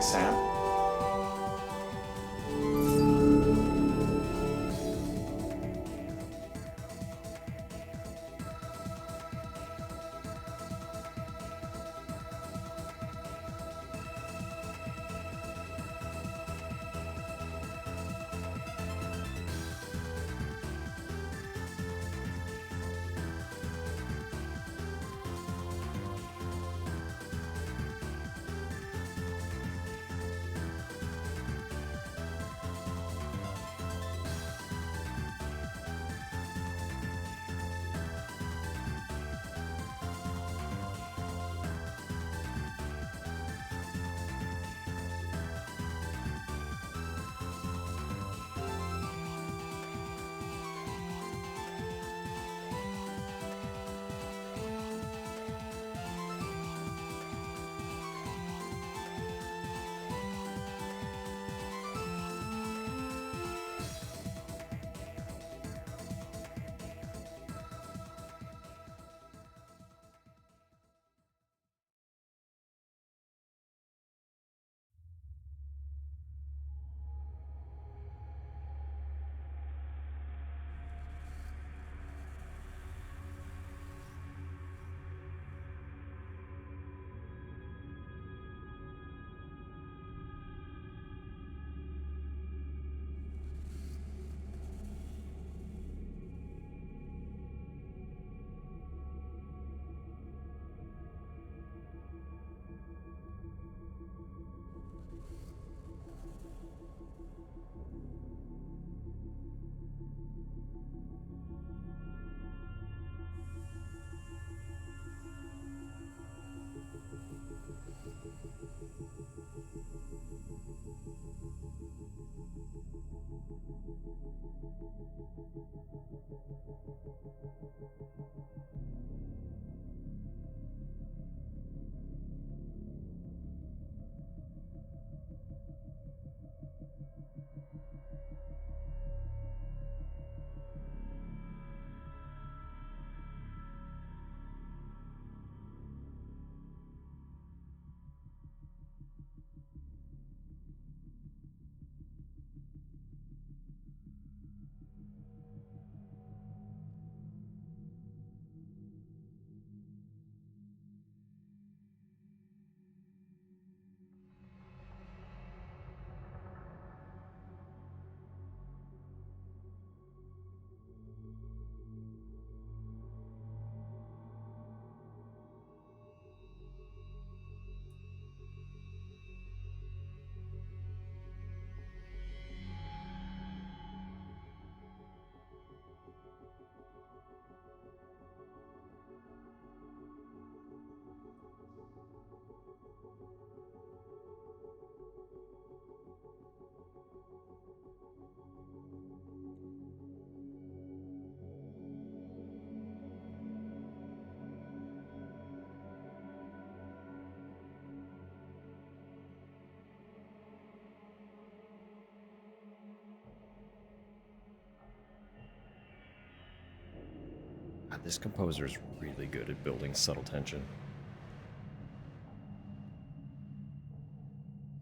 Sam. This composer is really good at building subtle tension.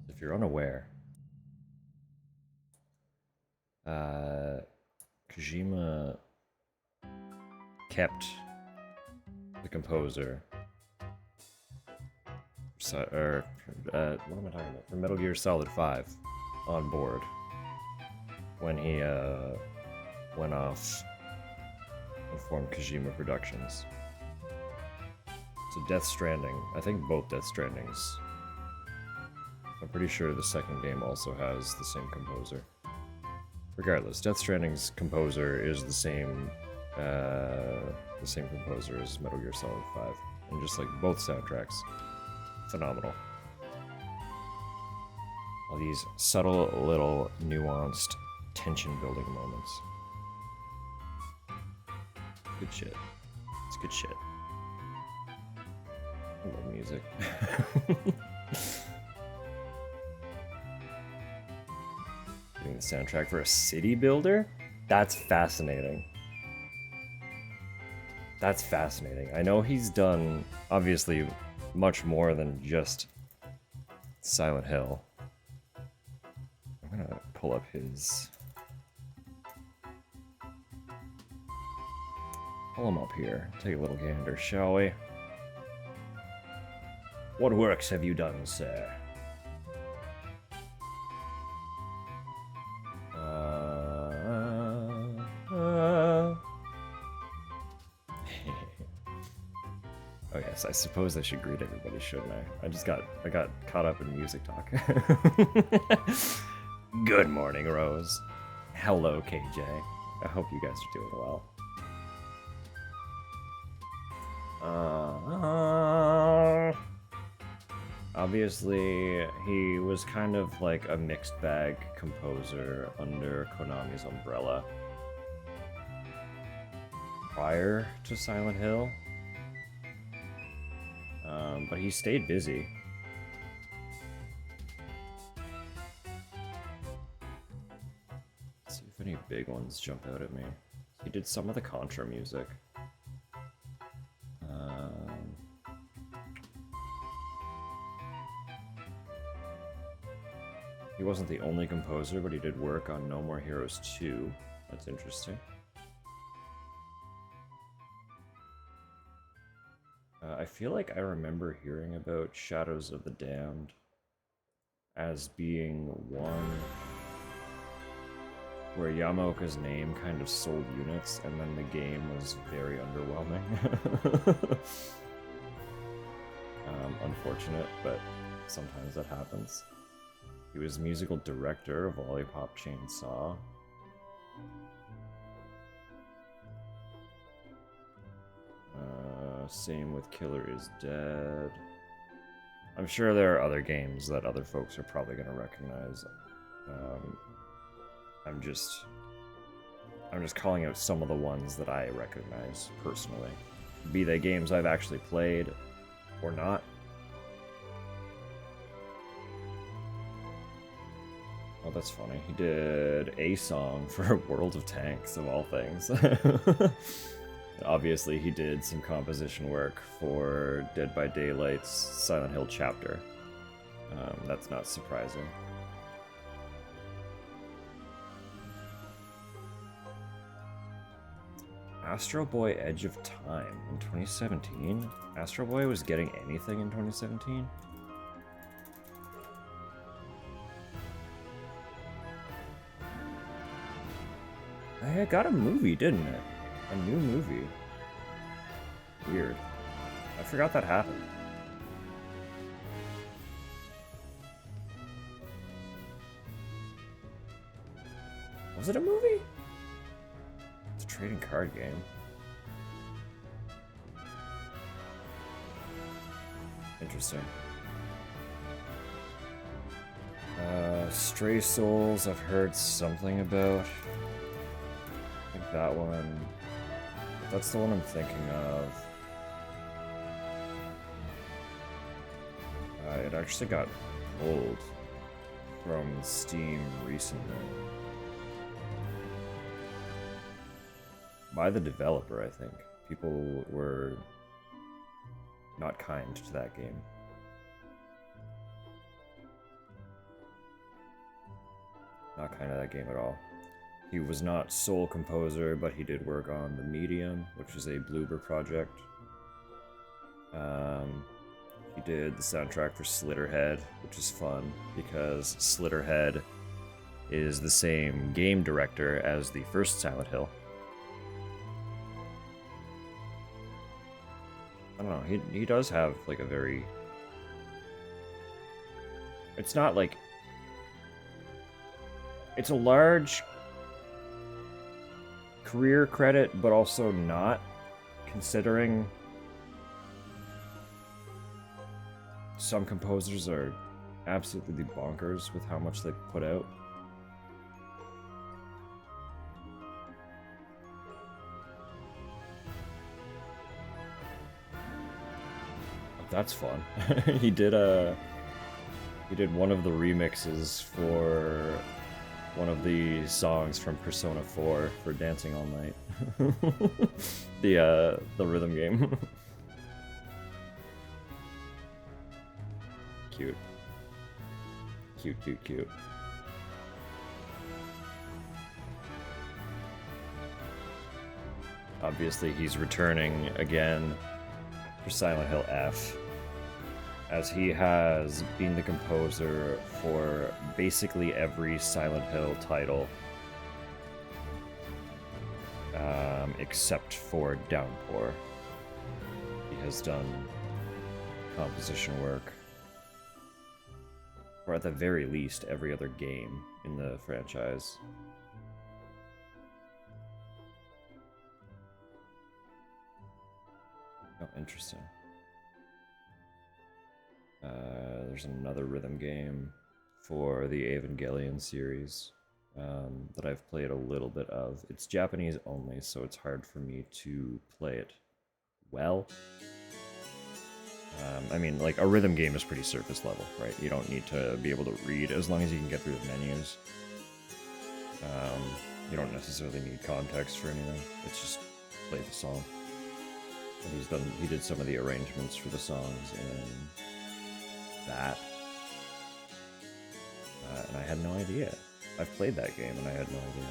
If you're unaware, Kojima kept the composer, what am I talking about? For Metal Gear Solid 5 on board when he went off and formed Kojima Productions. So Death Stranding, I think both Death Strandings. I'm pretty sure the second game also has the same composer. Regardless, Death Stranding's composer is the same composer as Metal Gear Solid 5. And just like both soundtracks, phenomenal. All these subtle, little, nuanced, tension-building moments. Good shit. It's good shit. I love music. Doing the soundtrack for a city builder? That's fascinating. That's fascinating. I know he's done, obviously, much more than just Silent Hill. I'm gonna pull up his... Pull him up here. Take a little gander, shall we? What works have you done, sir? Oh yes, I suppose I should greet everybody, shouldn't I? I got caught up in music talk. Good morning, Rose. Hello, KJ. I hope you guys are doing well. Obviously, he was kind of like a mixed bag composer under Konami's umbrella prior to Silent Hill. But he stayed busy. Let's see if any big ones jump out at me. He did some of the Contra music. He wasn't the only composer, but he did work on No More Heroes 2. That's interesting. I feel like I remember hearing about Shadows of the Damned as being one where Yamaoka's name kind of sold units, and then the game was very underwhelming. Unfortunate, but sometimes that happens. He was musical director of Lollipop Chainsaw. Same with Killer is Dead. I'm sure there are other games that other folks are probably going to recognize. I'm just calling out some of the ones that I recognize personally. Be they games I've actually played or not. Oh, that's funny. He did a song for World of Tanks, of all things. Obviously, he did some composition work for Dead by Daylight's Silent Hill chapter. That's not surprising. Astro Boy Edge of Time in 2017? Astro Boy was getting anything in 2017? It got a movie, didn't it? A new movie. Weird. I forgot that happened. Was it a movie? It's a trading card game. Interesting. Stray Souls, I've heard something about. I think that one. That's the one I'm thinking of. It actually got pulled from Steam recently. By the developer, I think. People were not kind to that game. Not kind of that game at all. He was not sole composer, but he did work on The Medium, which is a Bloober project. He did the soundtrack for Slitterhead, which is fun, because Slitterhead is the same game director as the first Silent Hill. I don't know, he does have, like, a very... It's not, like... It's a large career credit, but also not, considering some composers are absolutely bonkers with how much they put out. That's fun. He did one of the remixes for one of the songs from Persona 4 for Dancing All Night. the rhythm game. Cute. Cute, cute, cute. obviously he's returning again for Silent Hill F, as he has been the composer for basically every Silent Hill title, except for Downpour. He has done composition work for, at the very least, every other game in the franchise. Oh, interesting. There's another rhythm game for the Evangelion series that I've played a little bit of. It's Japanese only, so it's hard for me to play it well. I mean, like, a rhythm game is pretty surface level, right? You don't need to be able to read as long as you can get through the menus. You don't necessarily need context for anything. It's just play the song. And he did some of the arrangements for the songs in that. And I had no idea. I've played that game and I had no idea.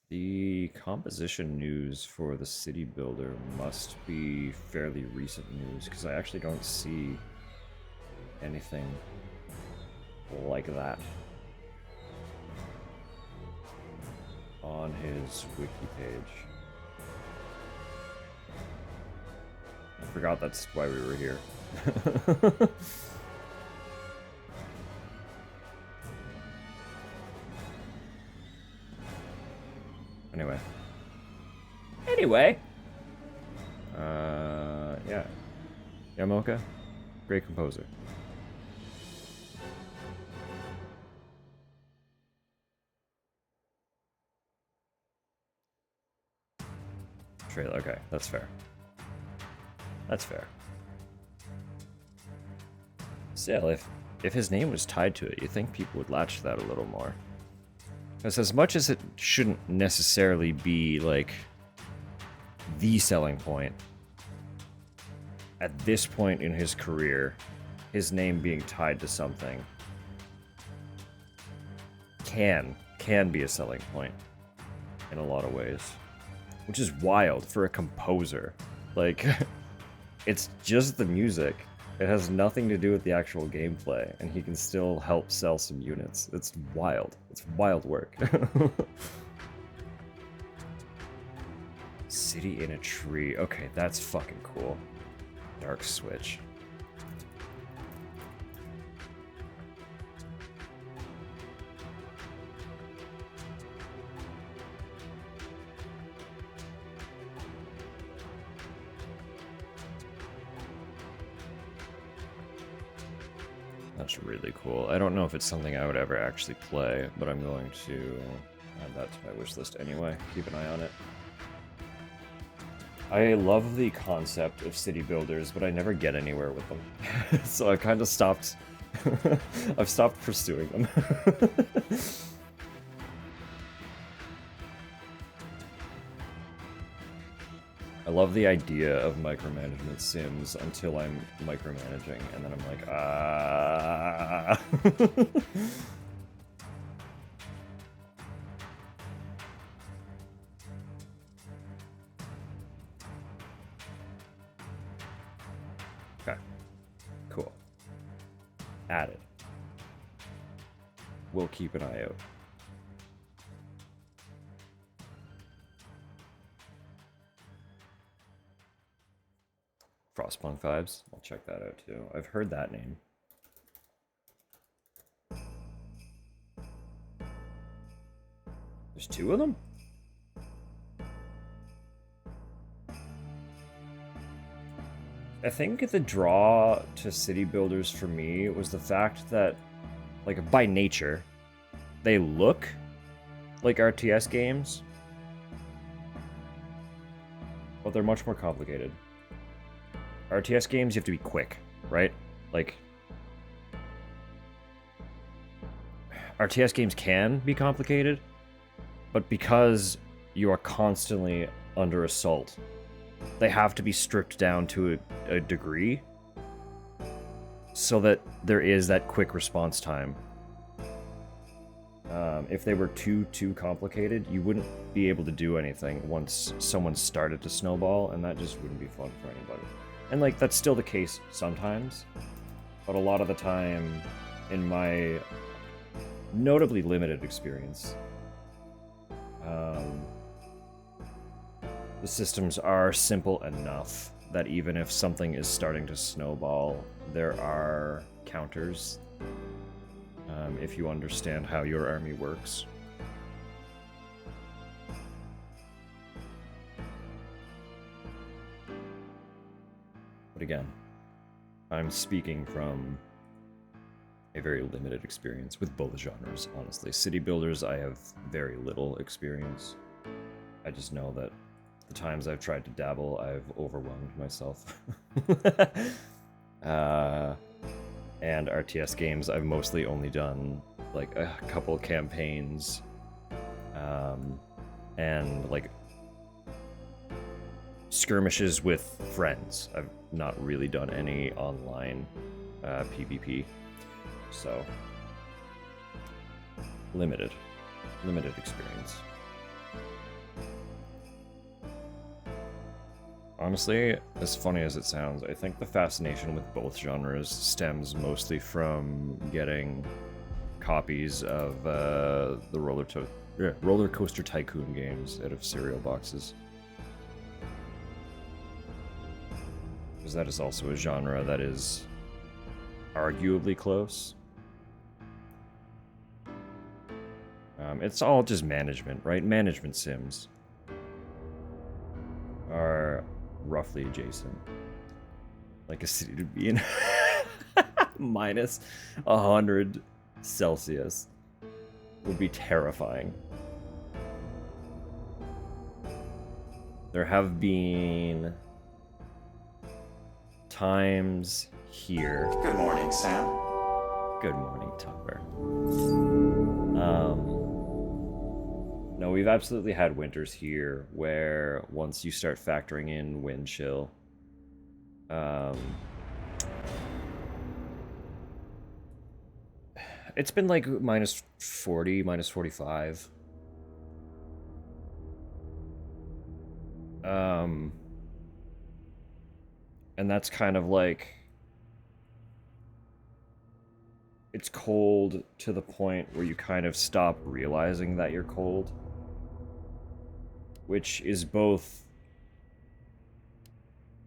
The composition news for the City Builder must be fairly recent news, because I actually don't see anything like that on his wiki page. I forgot that's why we were here. Anyway. Yeah. Yamaoka, great composer. Trailer, okay, that's fair. That's fair. Still, if his name was tied to it, you think people would latch to that a little more. Because as much as it shouldn't necessarily be, like, the selling point, at this point in his career, his name being tied to something can be a selling point in a lot of ways. Which is wild for a composer. Like, it's just the music. It has nothing to do with the actual gameplay, and he can still help sell some units. It's wild. It's wild work. City in a tree. Okay, that's fucking cool. Dark Switch. That's really cool. I don't know if it's something I would ever actually play, but I'm going to add that to my wish list anyway. Keep an eye on it. I love the concept of city builders, but I never get anywhere with them. So I kind of stopped... I've stopped pursuing them. I love the idea of micromanagement sims until I'm micromanaging, and then I'm like, ah. Okay. Cool. Added. We'll keep an eye out. Frostpunk vibes. I'll check that out too. I've heard that name. There's two of them? I think the draw to city builders for me was the fact that, like, by nature, they look like RTS games, but they're much more complicated. RTS games, you have to be quick, right? Like, RTS games can be complicated, but because you are constantly under assault. They have to be stripped down to a degree so that there is that quick response time. If they were too complicated, you wouldn't be able to do anything once someone started to snowball, and that just wouldn't be fun for anybody. And, like, that's still the case sometimes, but a lot of the time, in my notably limited experience, the systems are simple enough that even if something is starting to snowball, there are counters if you understand how your army works. But again, I'm speaking from a very limited experience with both genres, honestly. City builders, I have very little experience. I just know that the times I've tried to dabble, I've overwhelmed myself. And RTS games, I've mostly only done like a couple campaigns, and like skirmishes with friends. I've not really done any online PvP, so limited experience. Honestly, as funny as it sounds, I think the fascination with both genres stems mostly from getting copies of the Roller Coaster Tycoon games out of cereal boxes. Because that is also a genre that is arguably close. It's all just management, right? Management sims are roughly adjacent. Like a city to be in minus 100 Celsius would be terrifying. There have been times here. Good morning, Sam. Good morning, Tupper. No, we've absolutely had winters here where once you start factoring in wind chill, it's been like minus 40, minus 45. And that's kind of like, it's cold to the point where you kind of stop realizing that you're cold. Which is both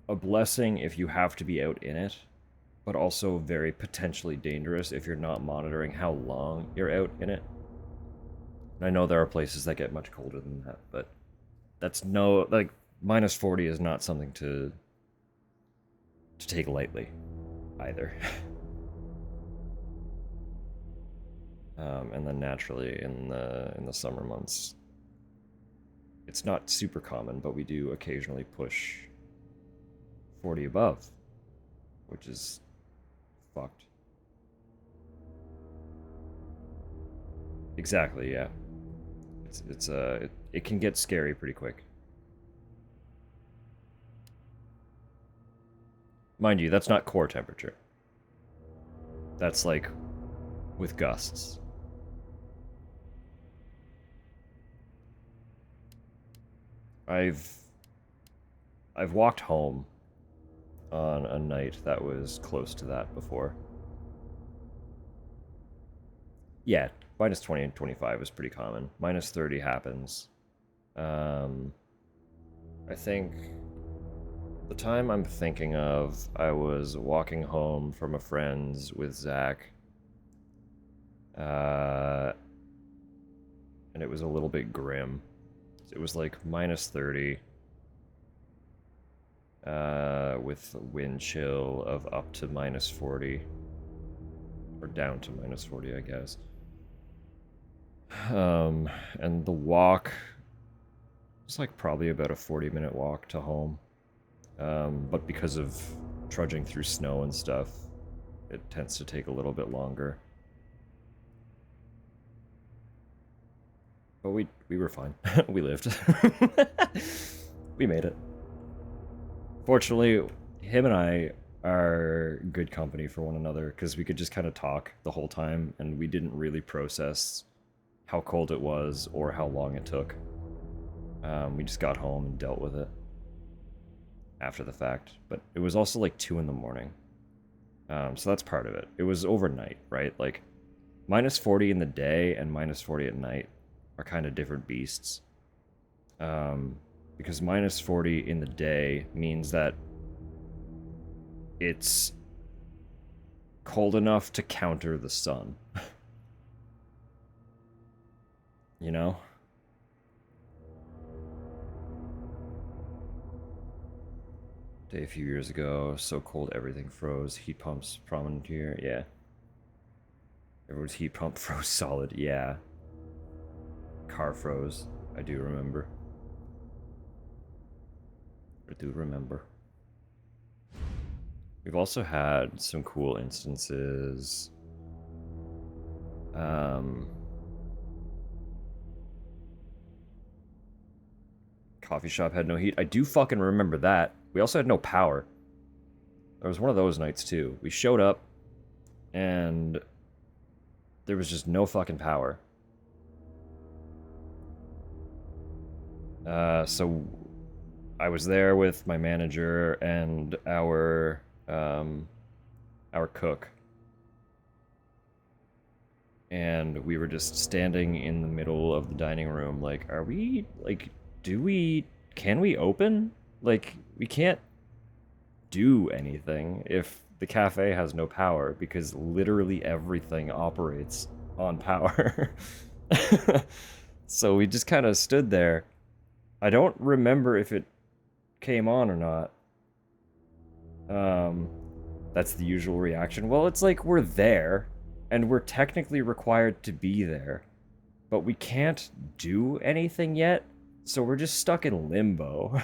a blessing if you have to be out in it, but also very potentially dangerous if you're not monitoring how long you're out in it. And I know there are places that get much colder than that, but that's no, like, minus 40 is not something to take lightly, either. And then naturally in the summer months, it's not super common, but we do occasionally push 40 above, which is fucked. Exactly, yeah. It can get scary pretty quick. Mind you, that's not core temperature. That's like with gusts. I've walked home on a night that was close to that before. Yeah, minus 20 and 25 is pretty common. Minus 30 happens. I think the time I'm thinking of, I was walking home from a friend's with Zach. And it was a little bit grim. It was like minus 30. With wind chill of up to minus 40. Or down to minus 40, I guess. And the walk was like probably about a 40-minute walk to home. But because of trudging through snow and stuff, it tends to take a little bit longer. But we were fine. We lived. We made it. Fortunately, him and I are good company for one another because we could just kind of talk the whole time and we didn't really process how cold it was or how long it took. We just got home and dealt with it after the fact. But it was also like 2 in the morning. So that's part of it. It was overnight, right? Like, -40 in the day and -40 at night are kind of different beasts. Because -40 in the day means that it's cold enough to counter the sun. You know? Day a few years ago, so cold everything froze. Heat pumps prominent here, yeah. Everyone's heat pump froze solid, yeah. Car froze, I do remember. I do remember. We've also had some cool instances. Coffee shop had no heat. I do fucking remember that. We also had no power. There was one of those nights too. We showed up and there was just no fucking power. So I was there with my manager and our cook. And we were just standing in the middle of the dining room like, are we, like, can we open? Like, we can't do anything if the cafe has no power because literally everything operates on power. So we just kind of stood there. I don't remember if it came on or not. That's the usual reaction. Well, it's like we're there and we're technically required to be there, but we can't do anything yet. So we're just stuck in limbo,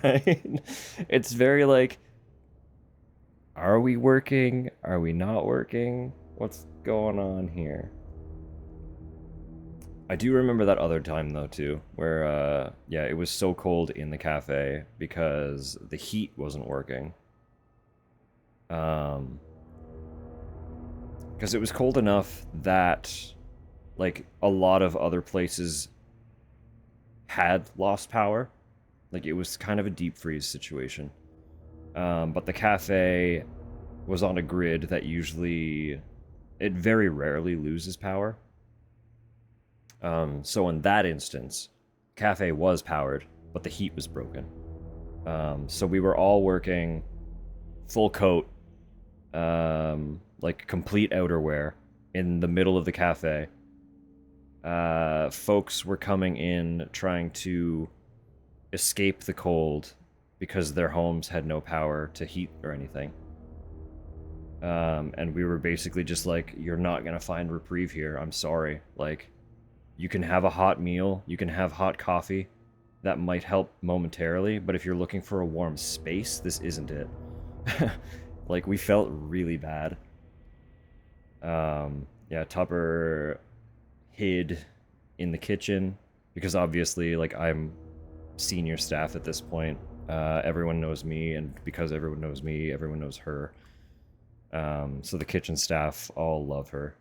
right? It's very like, are we working? Are we not working? What's going on here? I do remember that other time though too, where yeah, it was so cold in the cafe because the heat wasn't working. Because it was cold enough that like a lot of other places had lost power. Like, it was kind of a deep freeze situation. But the cafe was on a grid that usually, it very rarely loses power. So in that instance, cafe was powered, but the heat was broken. So we were all working full coat, like complete outerwear in the middle of the cafe. Folks were coming in trying to escape the cold because their homes had no power to heat or anything. And we were basically just like, you're not gonna find reprieve here. I'm sorry. Like, you can have a hot meal, you can have hot coffee. That might help momentarily, but if you're looking for a warm space, this isn't it. Like, we felt really bad. Yeah, Tupper hid in the kitchen because obviously, like, I'm senior staff at this point. Everyone knows me, and because everyone knows me, everyone knows her. So the kitchen staff all love her,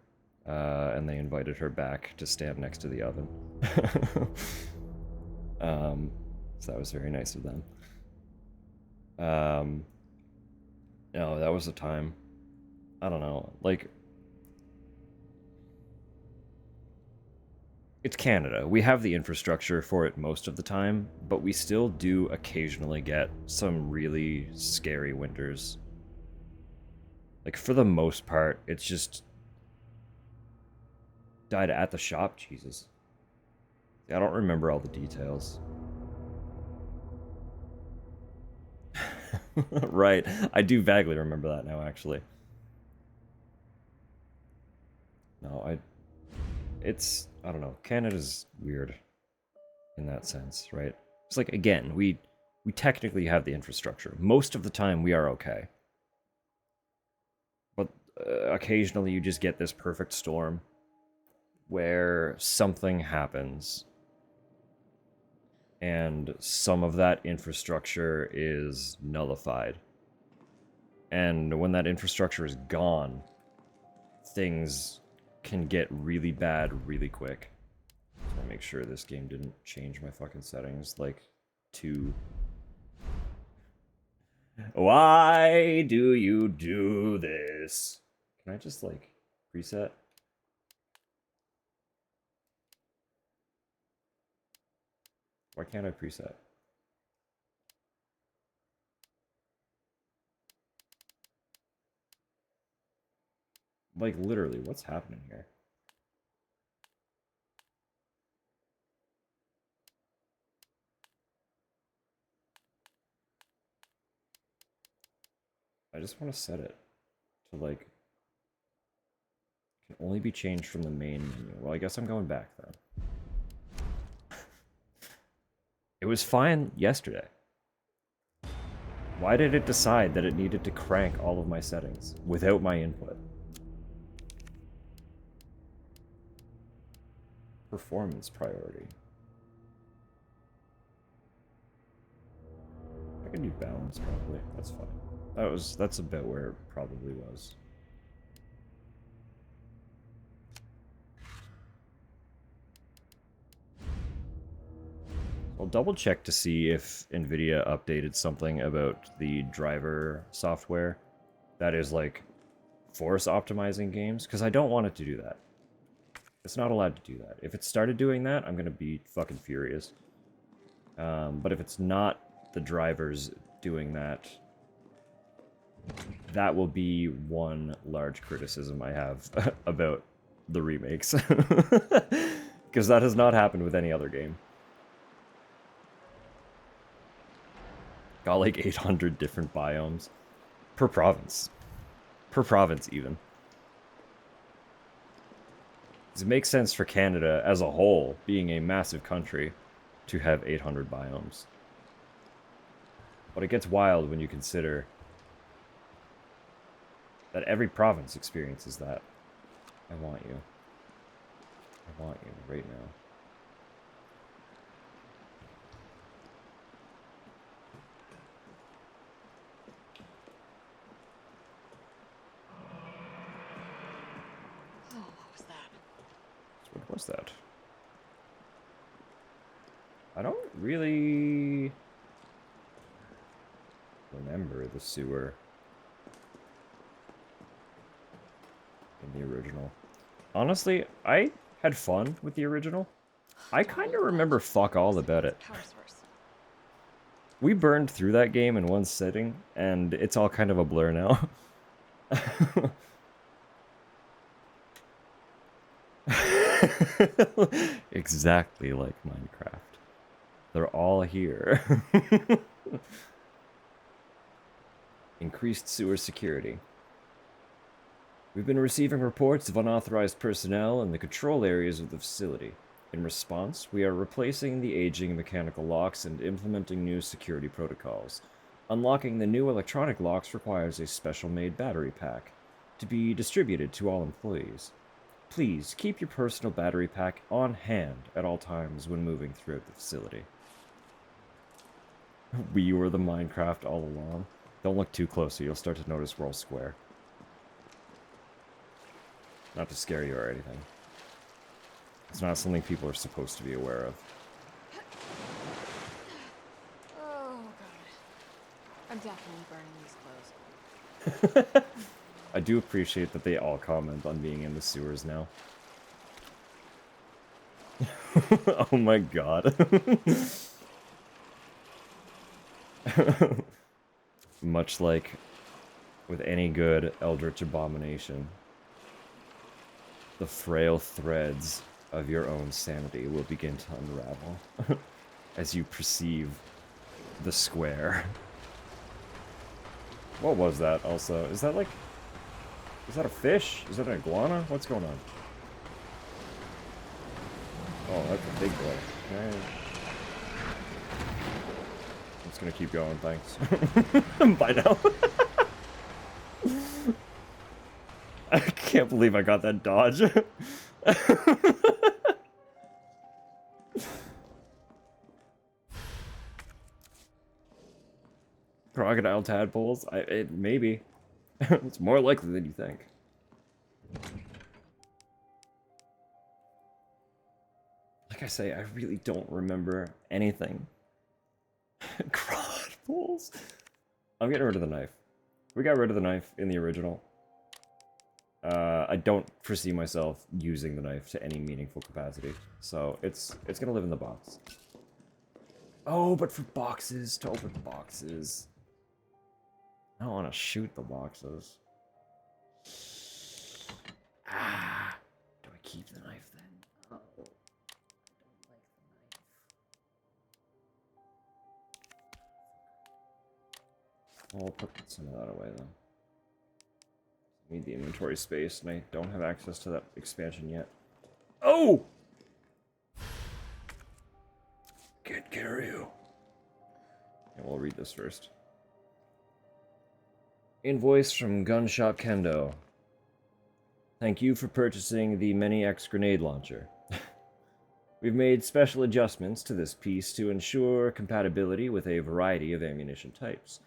and they invited her back to stand next to the oven. So that was very nice of them. No, that was a time. I don't know, like, it's Canada. We have the infrastructure for it most of the time, but we still do occasionally get some really scary winters. Like, for the most part, it's just died at the shop. Jesus. I don't remember all the details. Right. I do vaguely remember that now, actually. No, I don't know. Canada's weird in that sense, right? It's like, again, we technically have the infrastructure. Most of the time, we are okay. But occasionally, you just get this perfect storm where something happens and some of that infrastructure is nullified. And when that infrastructure is gone, things can get really bad really quick. So I make sure this game didn't change my fucking settings, like, to... Why do you do this? Can I just, like, preset? Why can't I preset? Like, literally, what's happening here? I just want to set it to, like, can only be changed from the main menu. Well, I guess I'm going back, then. It was fine yesterday. Why did it decide that it needed to crank all of my settings without my input? Performance priority. I can do balance probably. That's fine. That's about where it probably was. I'll double check to see if NVIDIA updated something about the driver software that is like force optimizing games, because I don't want it to do that. It's not allowed to do that. If it started doing that, I'm gonna be fucking furious. But if it's not the drivers doing that, that will be one large criticism I have about the remakes. Because that has not happened with any other game. Got like 800 different biomes per province. Per province, even. It makes sense for Canada as a whole, being a massive country, to have 800 biomes. But it gets wild when you consider that every province experiences that. I want you. I want you right now. Oh, what was that? What was that? I don't really remember the sewer in the original. Honestly, I had fun with the original. I kind of remember fuck all about it. We burned through that game in one sitting, and it's all kind of a blur now. Exactly like Minecraft. They're all here. Increased sewer security. We've been receiving reports of unauthorized personnel in the control areas of the facility. In response, we are replacing the aging mechanical locks and implementing new security protocols. Unlocking the new electronic locks requires a special-made battery pack to be distributed to all employees. Please keep your personal battery pack on hand at all times when moving throughout the facility. We were the Minecraft all along. Don't look too close or you'll start to notice we're all square. Not to scare you or anything. It's not something people are supposed to be aware of. Oh, God. I'm definitely burning these clothes. I do appreciate that they all comment on being in the sewers now. Oh my god. Much like with any good eldritch abomination, the frail threads of your own sanity will begin to unravel as you perceive the square. What was that also? Is that like... Is that a fish? Is that an iguana? What's going on? Oh, that's a big boy. Right. I'm just gonna keep going, thanks. Bye now. I can't believe I got that dodge. crocodile tadpoles? Maybe. It's more likely than you think. Like I say, I really don't remember anything. Crocodiles? I'm getting rid of the knife. We got rid of the knife in the original. I don't foresee myself using the knife to any meaningful capacity, so it's gonna live in the box. Oh, but for boxes, to open boxes. I don't want to shoot the boxes. Ah, do I keep the knife then? Oh, I don't like the knife. I'll put some of that away then. Need the inventory space, and I don't have access to that expansion yet. Oh! Can't carry you. And we'll read this first. Invoice from Gun Shop Kendo. Thank you for purchasing the Mini-X grenade launcher. We've made special adjustments to this piece to ensure compatibility with a variety of ammunition types.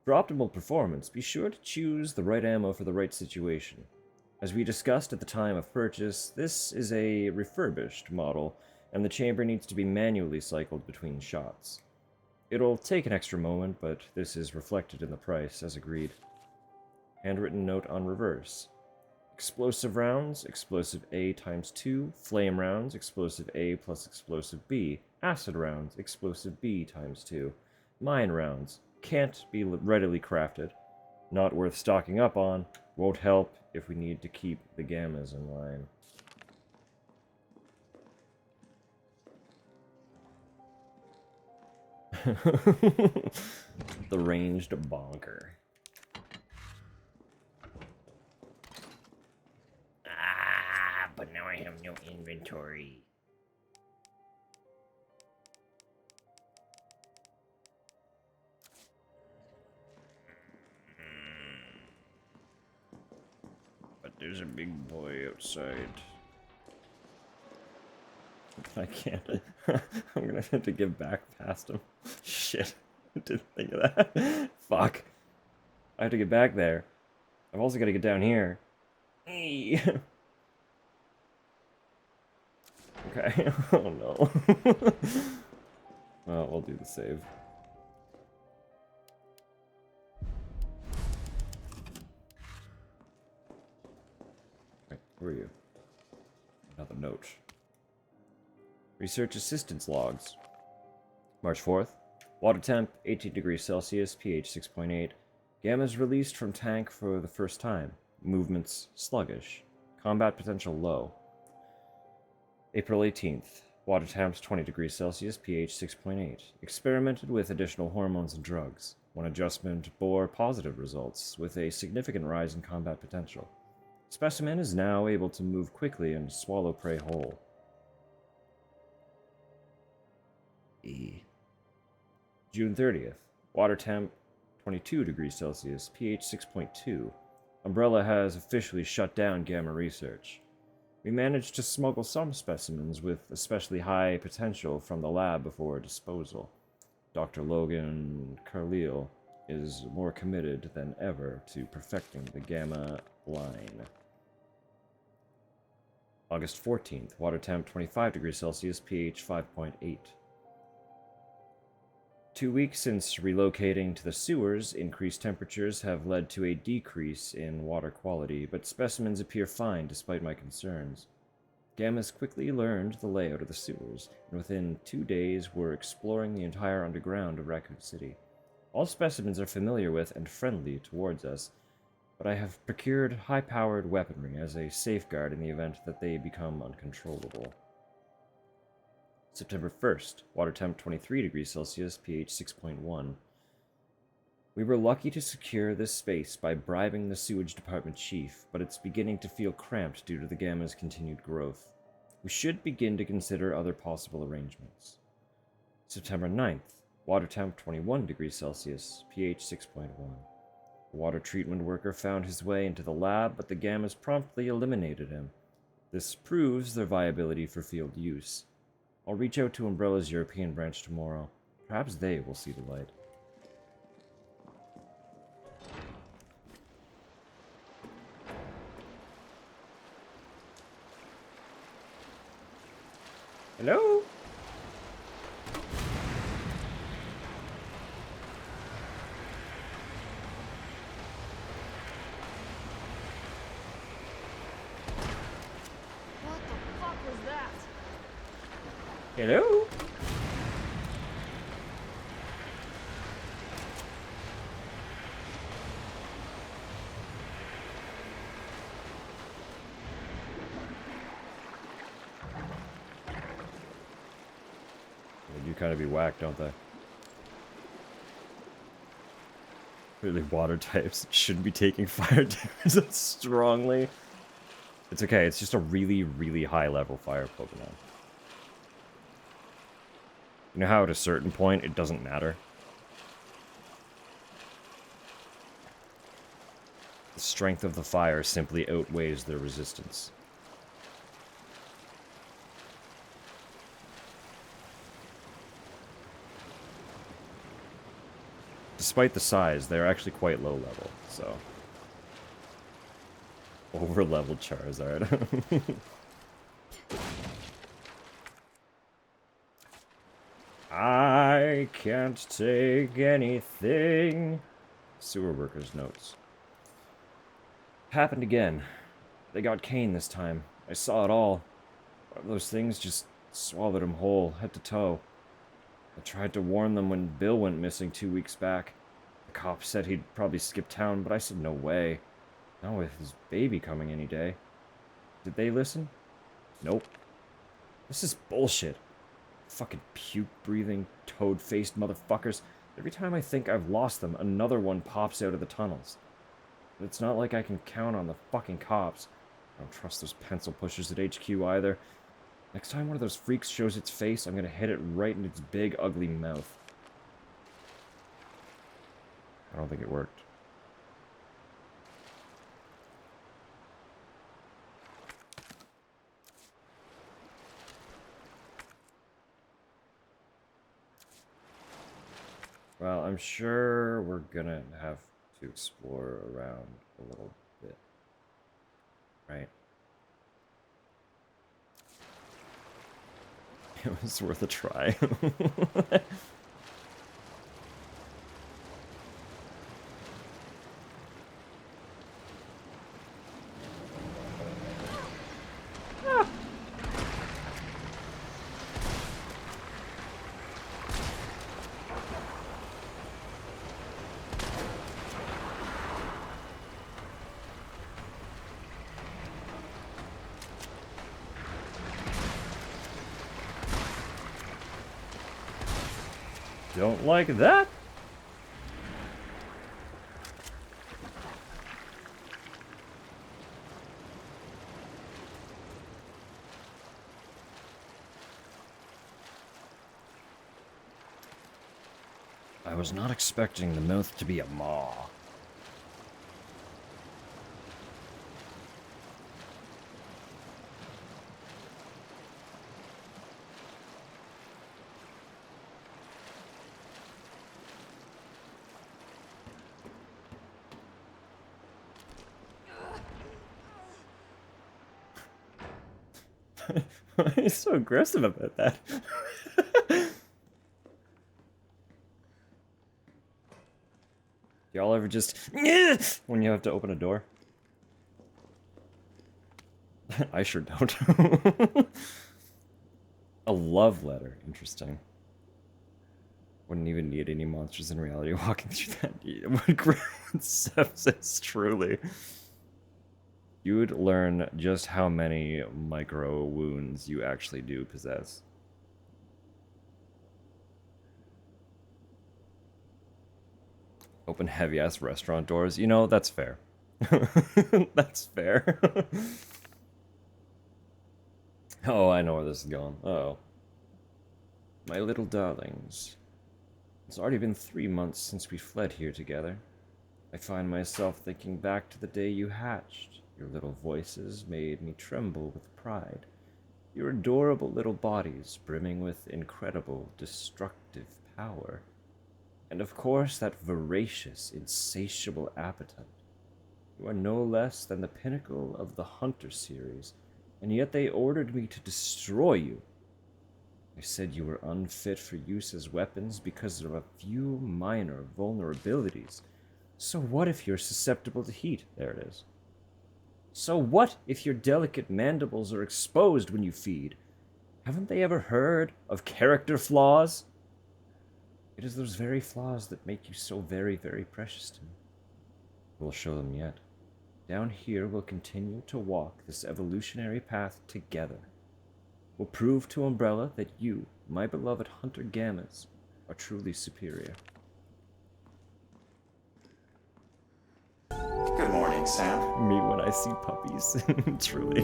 For optimal performance, be sure to choose the right ammo for the right situation. As we discussed at the time of purchase, this is a refurbished model, and the chamber needs to be manually cycled between shots. It'll take an extra moment, but this is reflected in the price, as agreed. Handwritten note on reverse. Explosive rounds, explosive A times 2, flame rounds, explosive A plus explosive B, acid rounds, explosive B times 2, mine rounds, can't be readily crafted, not worth stocking up on, won't help if we need to keep the gammas in line. The ranged bonker. Ah, but now I have no inventory. But there's a big boy outside. I can't. I'm gonna have to get back past him. Shit. I didn't think of that. Fuck. I have to get back there. I've also got to get down here. Hey. Okay. Oh no. Well, we'll do the save. Right, who are you? Another note. Research assistance logs. March 4th. Water temp, 18 degrees Celsius, pH 6.8. Gammas released from tank for the first time. Movements sluggish. Combat potential low. April 18th. Water temps, 20 degrees Celsius, pH 6.8. Experimented with additional hormones and drugs. One adjustment bore positive results, with a significant rise in combat potential. Specimen is now able to move quickly and swallow prey whole. June 30th. Water temp, 22 degrees Celsius, pH 6.2. Umbrella has officially shut down gamma research. We managed to smuggle some specimens with especially high potential from the lab before disposal. Dr. Logan Carleal is more committed than ever to perfecting the gamma line. August 14th. Water temp, 25 degrees Celsius, pH 5.8. 2 weeks since relocating to the sewers, increased temperatures have led to a decrease in water quality, but specimens appear fine despite my concerns. Gammas quickly learned the layout of the sewers, and within 2 days were exploring the entire underground of Raccoon City. All specimens are familiar with and friendly towards us, but I have procured high-powered weaponry as a safeguard in the event that they become uncontrollable. September 1st. Water temp 23 degrees Celsius, pH 6.1. We were lucky to secure this space by bribing the sewage department chief, but it's beginning to feel cramped due to the gamma's continued growth. We should begin to consider other possible arrangements. September 9th. Water temp 21 degrees Celsius, pH 6.1. A water treatment worker found his way into the lab, but the gammas promptly eliminated him. This proves their viability for field use. I'll reach out to Umbrella's European branch tomorrow. Perhaps they will see the light. Hello? What the fuck was that? Hello? They do kind of be whacked, don't they? Clearly water types shouldn't be taking fire damage that strongly. It's okay, it's just a really, really high level fire Pokemon. You know how at a certain point it doesn't matter? The strength of the fire simply outweighs their resistance. Despite the size, they're actually quite low level, so... Over-leveled Charizard. I can't take anything. Sewer workers' notes. Happened again. They got Kane this time. I saw it all. One of those things just swallowed him whole, head to toe. I tried to warn them when Bill went missing 2 weeks back. The cops said he'd probably skip town, but I said no way. Not with his baby coming any day. Did they listen? Nope. This is bullshit. Fucking puke-breathing, toad-faced motherfuckers. Every time I think I've lost them, another one pops out of the tunnels. But it's not like I can count on the fucking cops. I don't trust those pencil pushers at HQ either. Next time one of those freaks shows its face, I'm gonna hit it right in its big, ugly mouth. I don't think it worked. Well, I'm sure we're gonna have to explore around a little bit. Right? It was worth a try. Don't like that? I was not expecting the mouth to be a maw. Why are you so aggressive about that? Y'all ever just when you have to open a door? I sure don't. A love letter. Interesting. Wouldn't even need any monsters in reality walking through that. What ground sepsis, truly. You would learn just how many micro wounds you actually do possess. Open heavy-ass restaurant doors. You know, that's fair. That's fair. Oh, I know where this is going. Uh-oh. My little darlings. It's already been 3 months since we fled here together. I find myself thinking back to the day you hatched. Your little voices made me tremble with pride. Your adorable little bodies brimming with incredible destructive power. And of course, that voracious, insatiable appetite. You are no less than the pinnacle of the Hunter series, and yet they ordered me to destroy you. They said you were unfit for use as weapons because of a few minor vulnerabilities. So what if you're susceptible to heat? There it is. So what if your delicate mandibles are exposed when you feed? Haven't they ever heard of character flaws? It is those very flaws that make you so very, very precious to me. We'll show them yet. Down here, we'll continue to walk this evolutionary path together. We'll prove to Umbrella that you, my beloved hunter gammas, are truly superior. Good morning, Sam. Me when I see puppies, truly.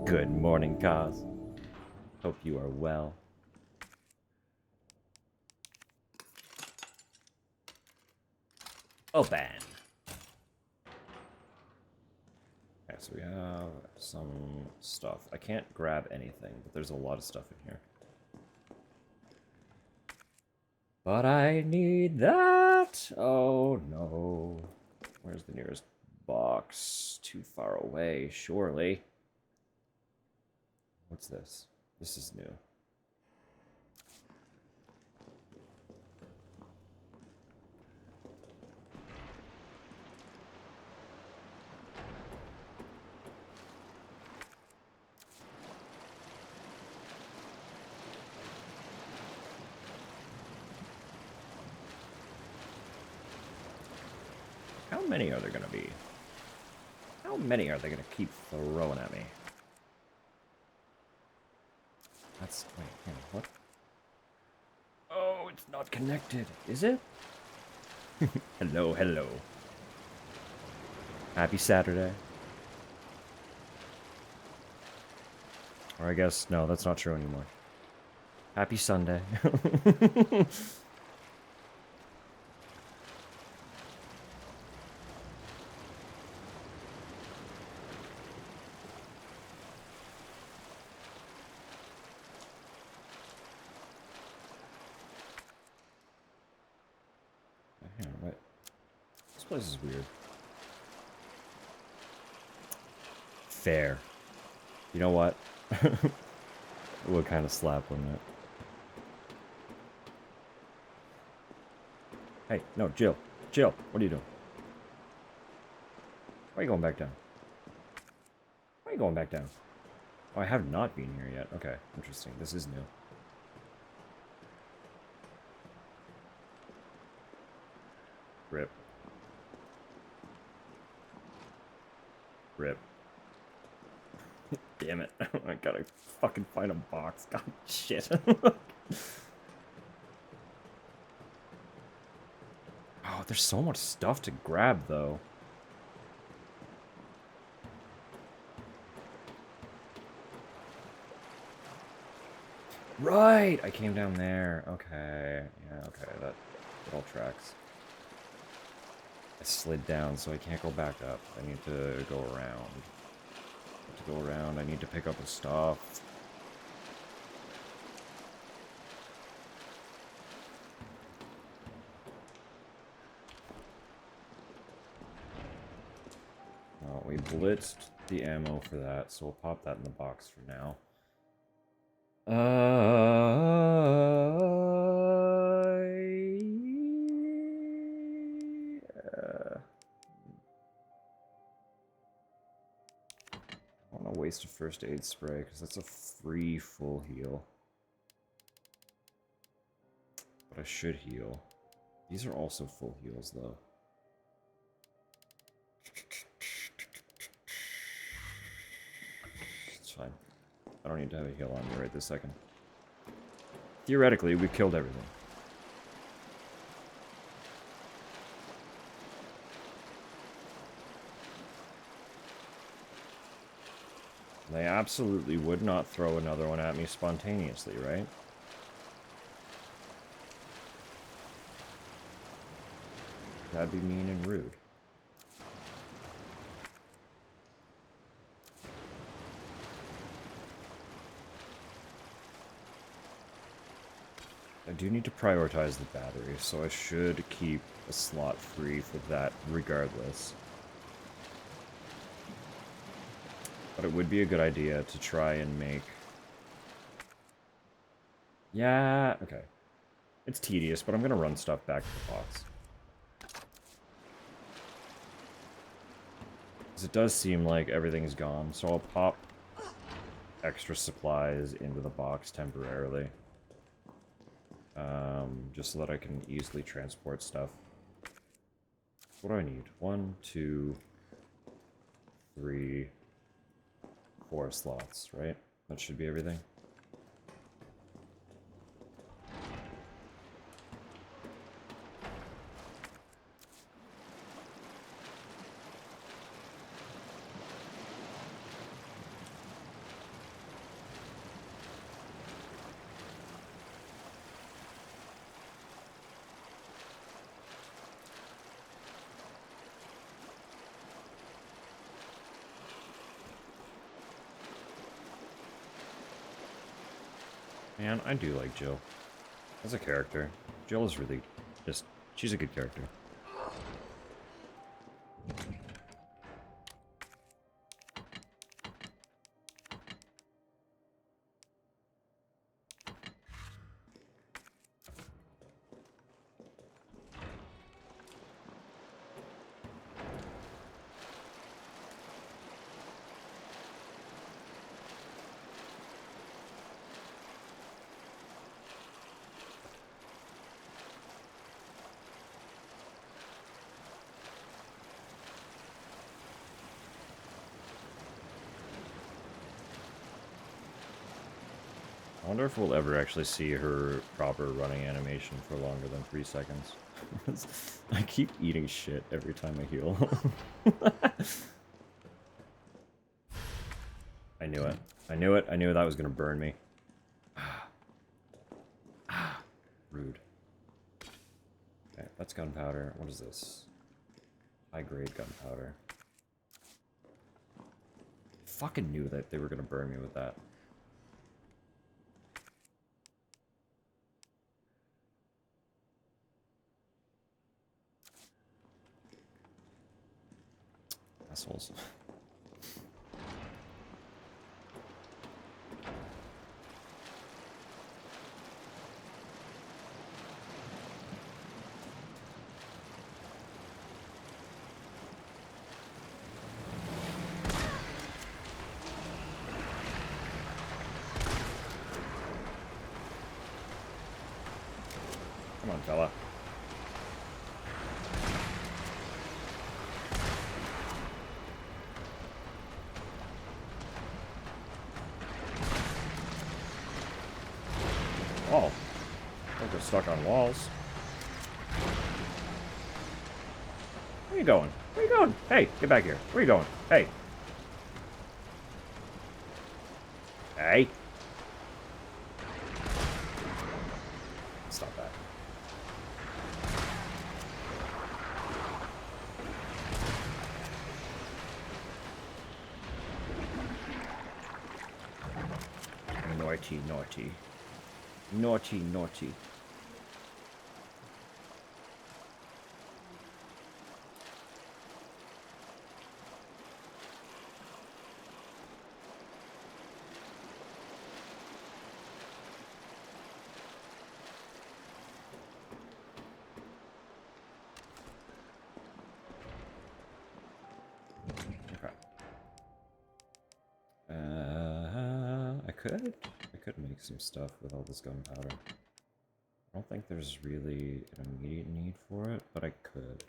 Good morning, Kaz. Hope you are well. Open. Okay, so we have some stuff. I can't grab anything, but there's a lot of stuff in here. But I need that! Oh no. Where's the nearest box? Too far away, surely. What's this? This is new. How many are there gonna be? How many are they gonna keep throwing at me? That's... wait, hang on, what? Oh, it's not connected, is it? Hello, hello. Happy Saturday. Or I guess, no, that's not true anymore. Happy Sunday. Hang on, wait. This place is weird. Fair. You know what? We'll kind of slap on that. Hey, no, Jill. Jill, what are you doing? Why are you going back down? Why are you going back down? Oh, I have not been here yet. Okay, interesting. This is new. Rip. Rip. Damn it. I gotta fucking find a box. God, shit. Oh, there's so much stuff to grab, though. Right! I came down there. Okay. Yeah, okay. That all tracks. I slid down, so I can't go back up. I need to go around. To go around, I need to pick up the stuff. We blitzed the ammo for that, so we'll pop that in the box for now. I don't want to waste a first aid spray, because that's a free full heal. But I should heal. These are also full heals, though. It's fine. I don't need to have a heal on me right this second. Theoretically, we killed everything. They absolutely would not throw another one at me spontaneously, right? That'd be mean and rude. I do need to prioritize the battery, so I should keep a slot free for that regardless. But it would be a good idea to try and make Yeah, okay. It's tedious, but I'm gonna run stuff back to the box. Because it does seem like everything's gone, so I'll pop extra supplies into the box temporarily. Just so that I can easily transport stuff. What do I need? 1, 2, 3, 4 slots, right? That should be everything. Man, I do like Jill. As a character, Jill is really just... she's a good character. I wonder if we'll ever actually see her proper running animation for longer than 3 seconds. I keep eating shit every time I heal. I knew it. I knew it. I knew that was gonna burn me. Rude. Okay, that's gunpowder. What is this? High-grade gunpowder. Fucking knew that they were gonna burn me with that. Assholes. Come on, fella. Oh. Don't get stuck on walls. Where are you going? Where are you going? Hey, get back here. Where are you going? Hey. Hey. Stop that. Naughty, naughty. Naughty, naughty. Okay. I could make some stuff with all this gunpowder. I don't think there's really an immediate need for it, but I could.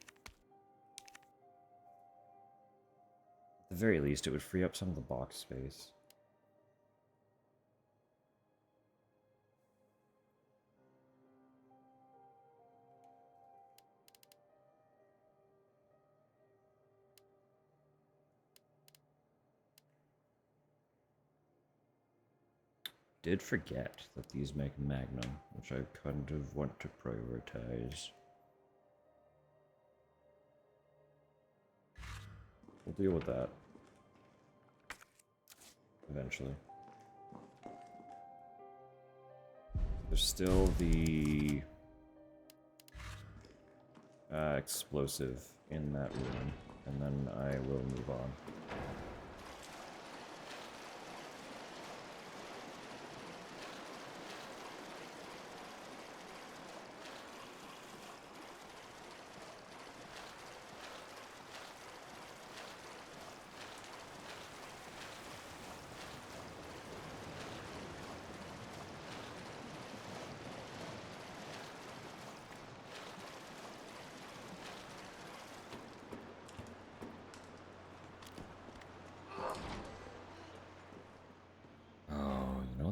At the very least, it would free up some of the box space. Did forget that these make Magnum, which I kind of want to prioritize. We'll deal with that eventually. There's still the explosive in that room, and then I will move on.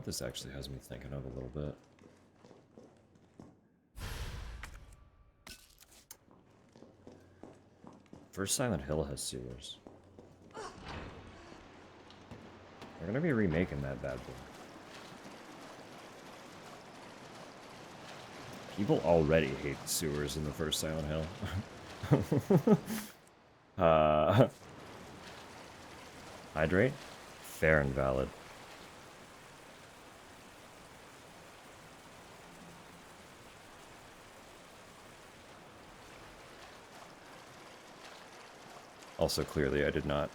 what this actually has me thinking of a little bit. First Silent Hill has sewers. They're gonna be remaking that bad boy. People already hate the sewers in the first Silent Hill. Hydrate? Fair and valid. Also, clearly, I did not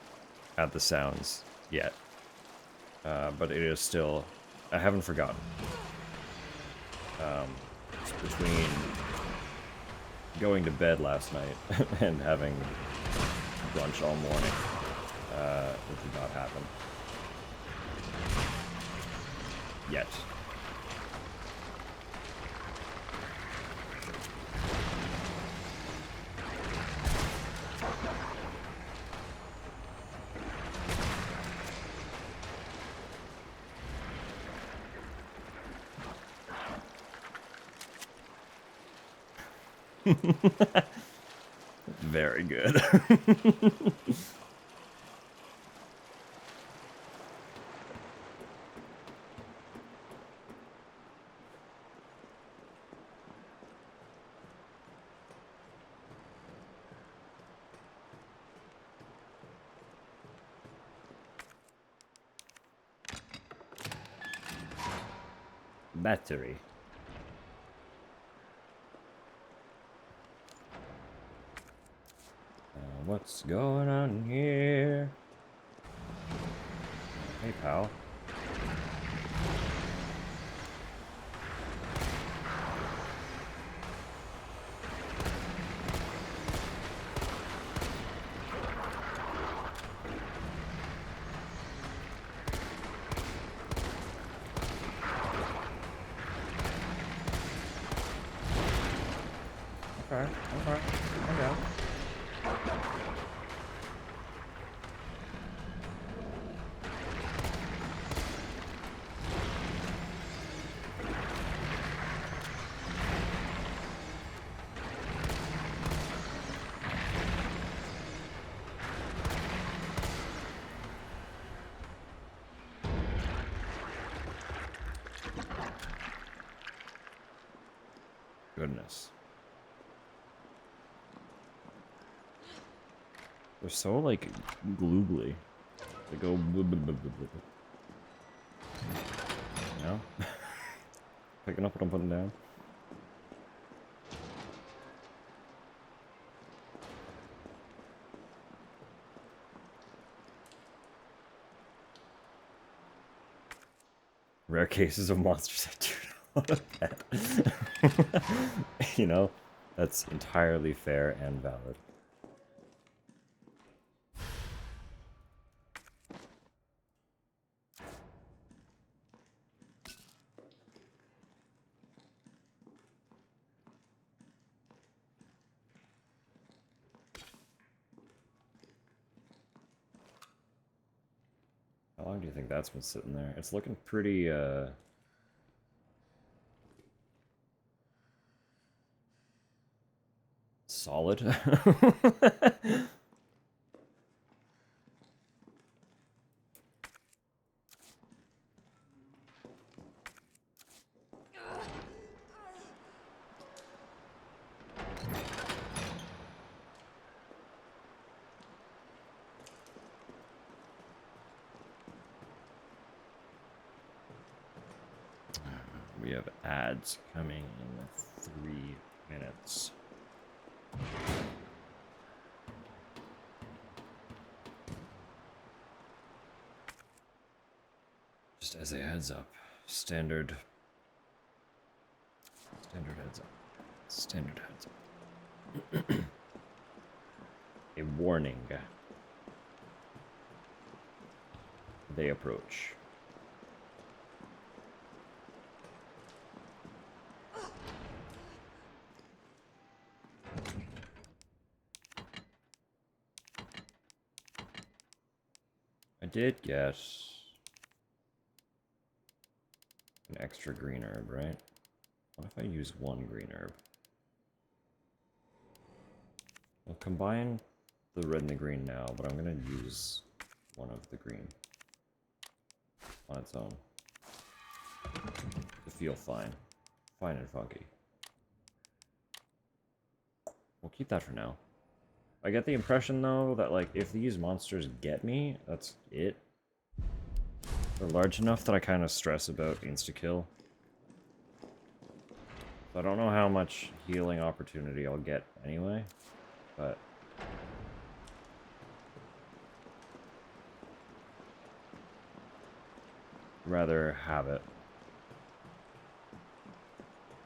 add the sounds yet. But it is still... I haven't forgotten. Between going to bed last night and having brunch all morning, it did not happen. Yet. Very good. Battery. What's going on here? Hey, pal. Okay, okay, okay. Goodness. They're so, like, gloobly. They go... You know? Picking up what I'm putting down. Rare cases of monsters I do not pet. You know, that's entirely fair and valid. How long do you think that's been sitting there? It's looking pretty, solid. We have ads coming in 3 minutes. Just as a heads up, standard heads up. Standard heads up. A warning. They approach. I did get An extra green herb, right? What if I use one green herb? I'll combine the red and the green now, but I'm gonna use one of the green on its own to feel fine. Fine and funky. We'll keep that for now. I get the impression, though, that, like, if these monsters get me, that's it. They're large enough that I kind of stress about insta-kill. So I don't know how much healing opportunity I'll get anyway, but... rather have it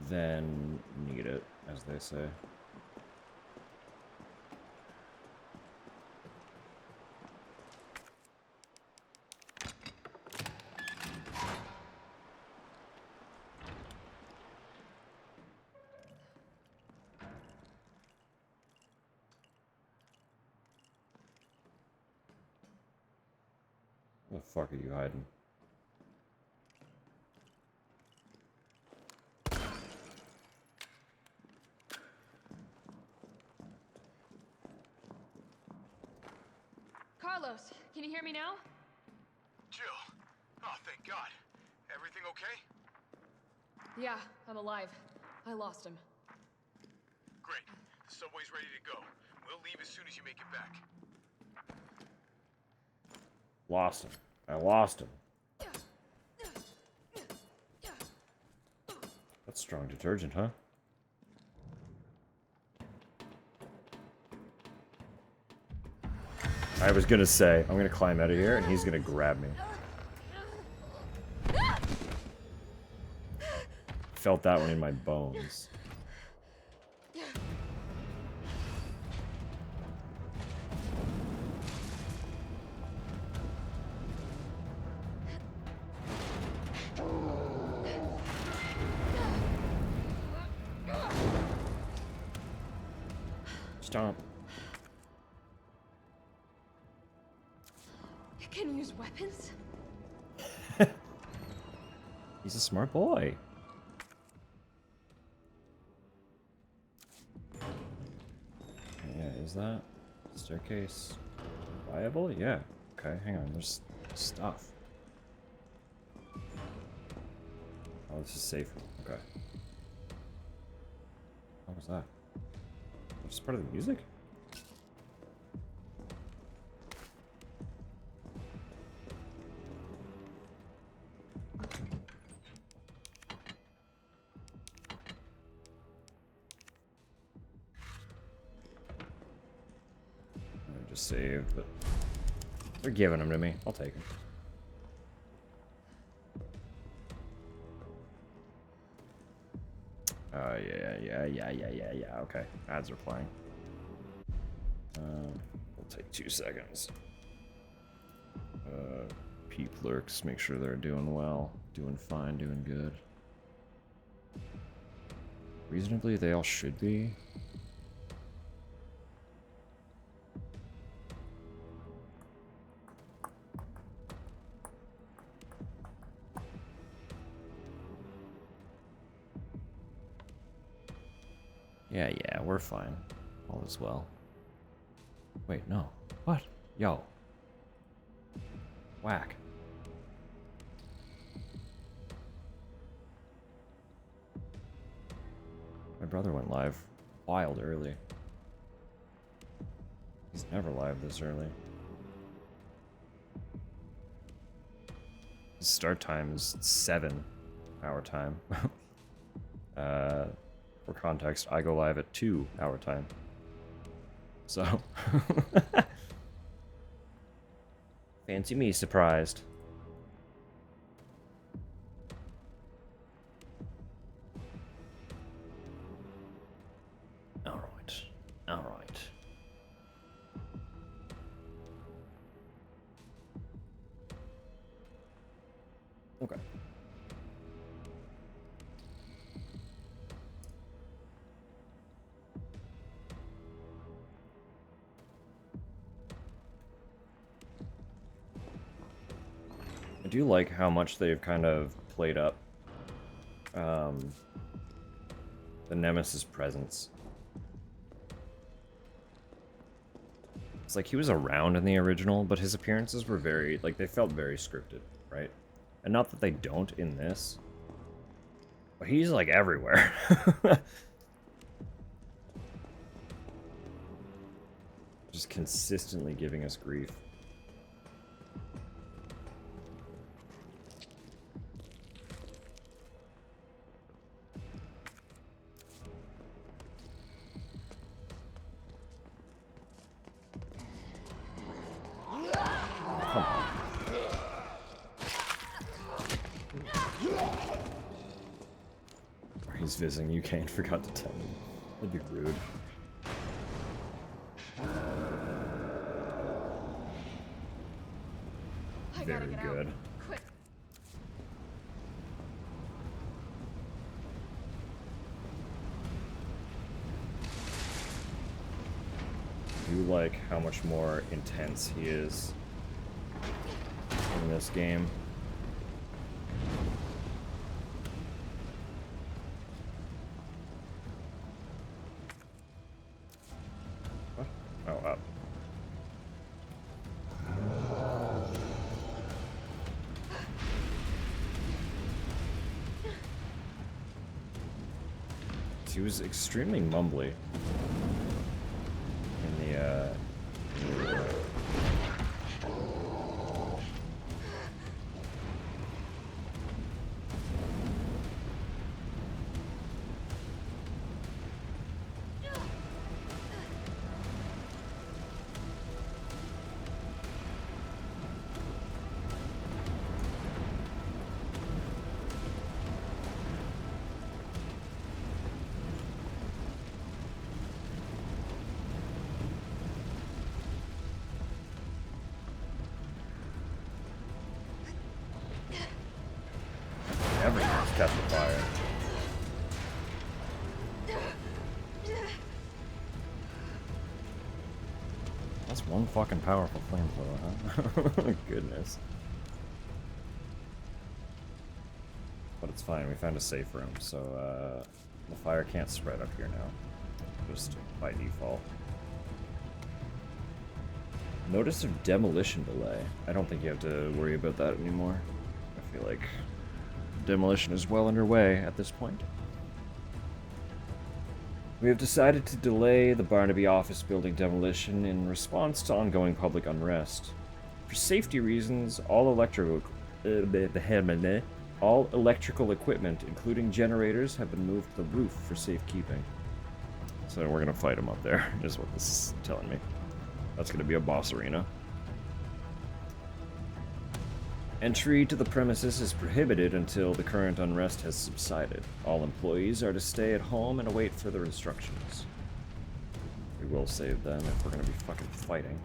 than need it, as they say. Where the fuck are you hiding? Carlos, can you hear me now? Jill! Oh, thank God. Everything okay? Yeah, I'm alive. I lost him. Great. The subway's ready to go. We'll leave as soon as you make it back. Lost him. I lost him. That's strong detergent, huh? I was gonna say, I'm gonna climb out of here and he's gonna grab me. Felt that one in my bones. Stomp. You can use weapons? He's a smart boy. Yeah, is that staircase viable? Yeah. Okay, hang on. There's stuff. Oh, this is safer. Okay. What was that? That's part of the music? I just saved, but they're giving them to me. I'll take them. Yeah. Okay, ads are playing. We'll take 2 seconds. Peep lurks, make sure they're doing well, doing fine, doing good. Reasonably, they all should be. Yeah, we're fine. All is well. Wait, no. What? Yo. Whack. My brother went live wild early. He's never live this early. His start time is 7 our time. For context, I go live at 2 our time. So. Fancy me surprised. Alright. Okay. I do like how much they've kind of played up the Nemesis presence. It's like he was around in the original, but his appearances were very, like, they felt very scripted, right? And not that they don't in this, but he's, like, everywhere. Just consistently giving us grief. Come on. He's visiting UK and forgot to tell me. That'd be rude. Very good. Quick. Do you like how much more intense he is in this game? What? Oh, up. He was extremely mumbly in the everything's catching fire. That's one fucking powerful flamethrower, huh? Goodness. But it's fine, we found a safe room, so the fire can't spread up here now. Just by default. Notice of demolition delay. I don't think you have to worry about that anymore. I feel like demolition is well underway at this point. We have decided to delay the Barnaby office building demolition in response to ongoing public unrest. For safety reasons, all electrical equipment, including generators, have been moved to the roof for safekeeping. So we're gonna fight him up there, is what this is telling me. That's gonna be a boss arena. Entry to the premises is prohibited until the current unrest has subsided. All employees are to stay at home and await further instructions. We will save them if we're gonna be fucking fighting.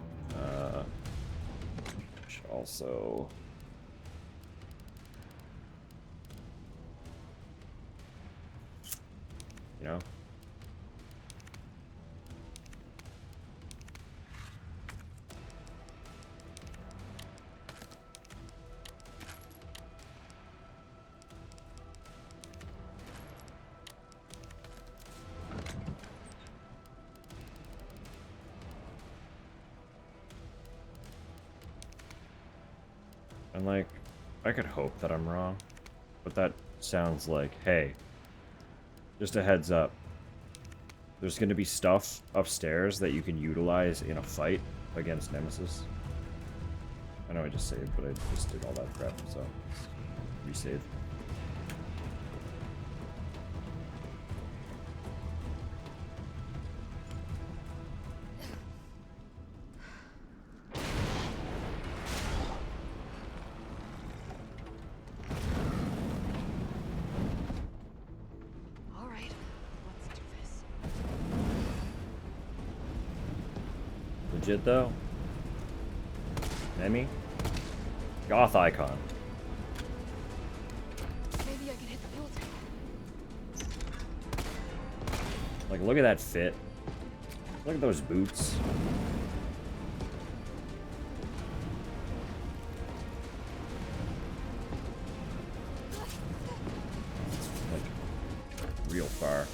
Should also... You know? And, like, I could hope that I'm wrong, but that sounds like, hey, just a heads up, there's gonna be stuff upstairs that you can utilize in a fight against Nemesis. I know I just saved, but I just did all that crap, so resave. Legit though? Nemi? Goth icon. Maybe I can hit the fuel tank. Like, look at that fit. Look at those boots. Like, far.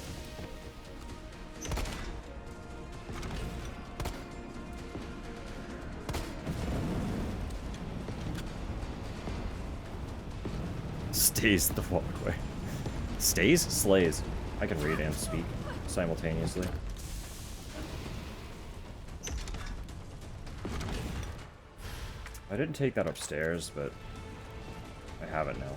Stays the walkway. Stays? Slays. I can read and speak simultaneously. I didn't take that upstairs, but I have it now.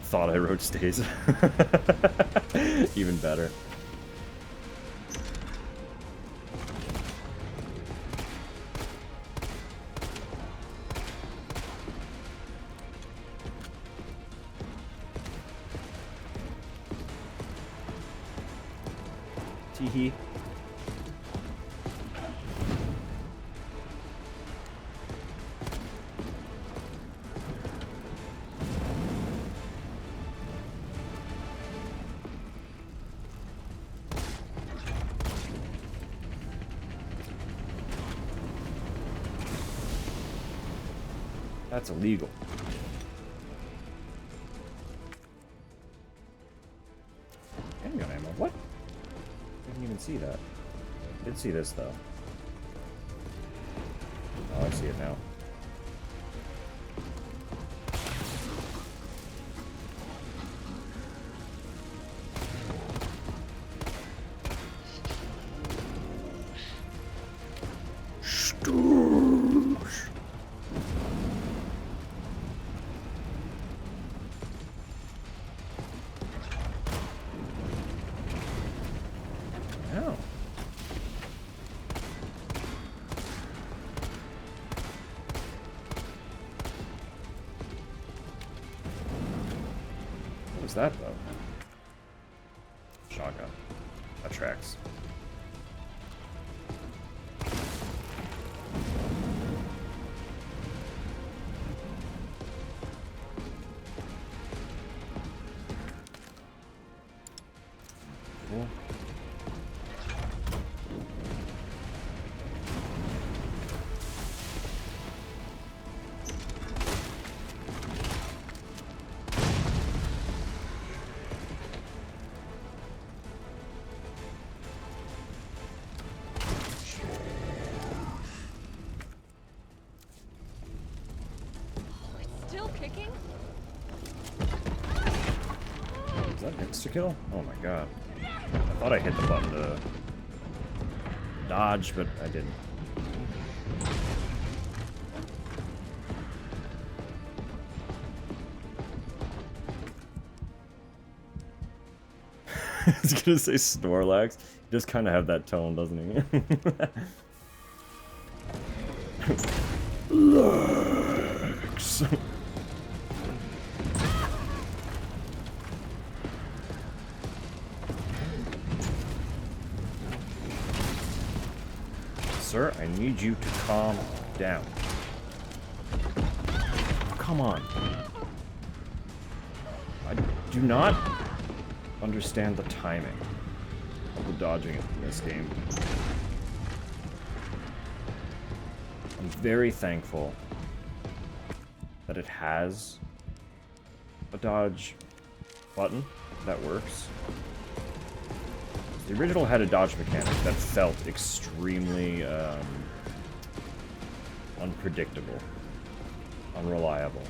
Thought I wrote stays. Even better. Teehee. That's illegal. Handgun ammo. What? Didn't even see that. Did see this though. Oh, I see it now. Oh. What was that, though? Shotgun. That tracks. Cool. Still kicking? Is that insta-kill? Oh my god. I thought I hit the button to dodge, but I didn't. I was gonna say Snorlax. He does kind of have that tone, doesn't he? Lex. Sir, I need you to calm down. Come on. I do not understand the timing of the dodging in this game. I'm very thankful that it has a dodge button that works. The original had a dodge mechanic that felt extremely unpredictable, unreliable.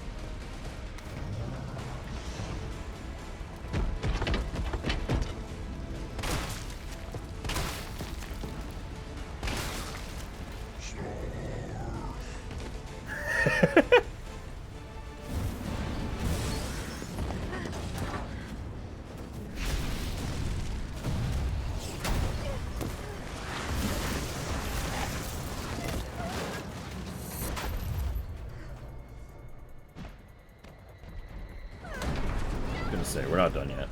Gonna say, we're not done yet.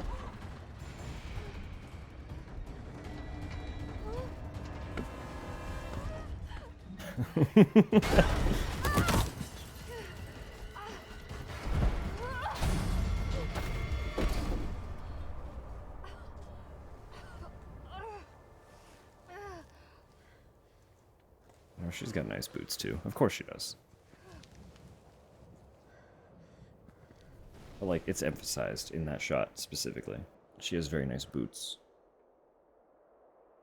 Oh, she's got nice boots too. Of course she does. But, like, it's emphasized in that shot specifically. She has very nice boots.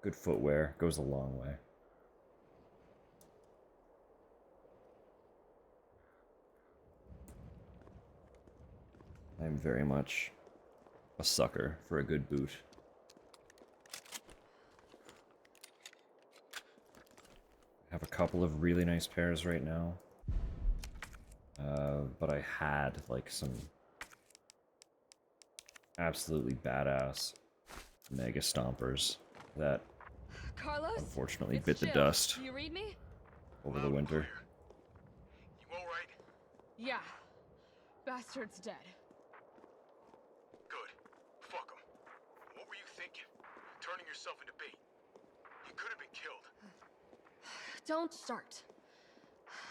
Good footwear. Goes a long way. I'm very much a sucker for a good boot. I have a couple of really nice pairs right now. But I had, like, some absolutely badass mega stompers that Carlos? unfortunately It's bit the Jill. dust Do you read me? over the winter. You alright? Yeah. Bastard's dead. Good. Fuck him. What were you thinking? Turning yourself into bait. You could have been killed. Don't start.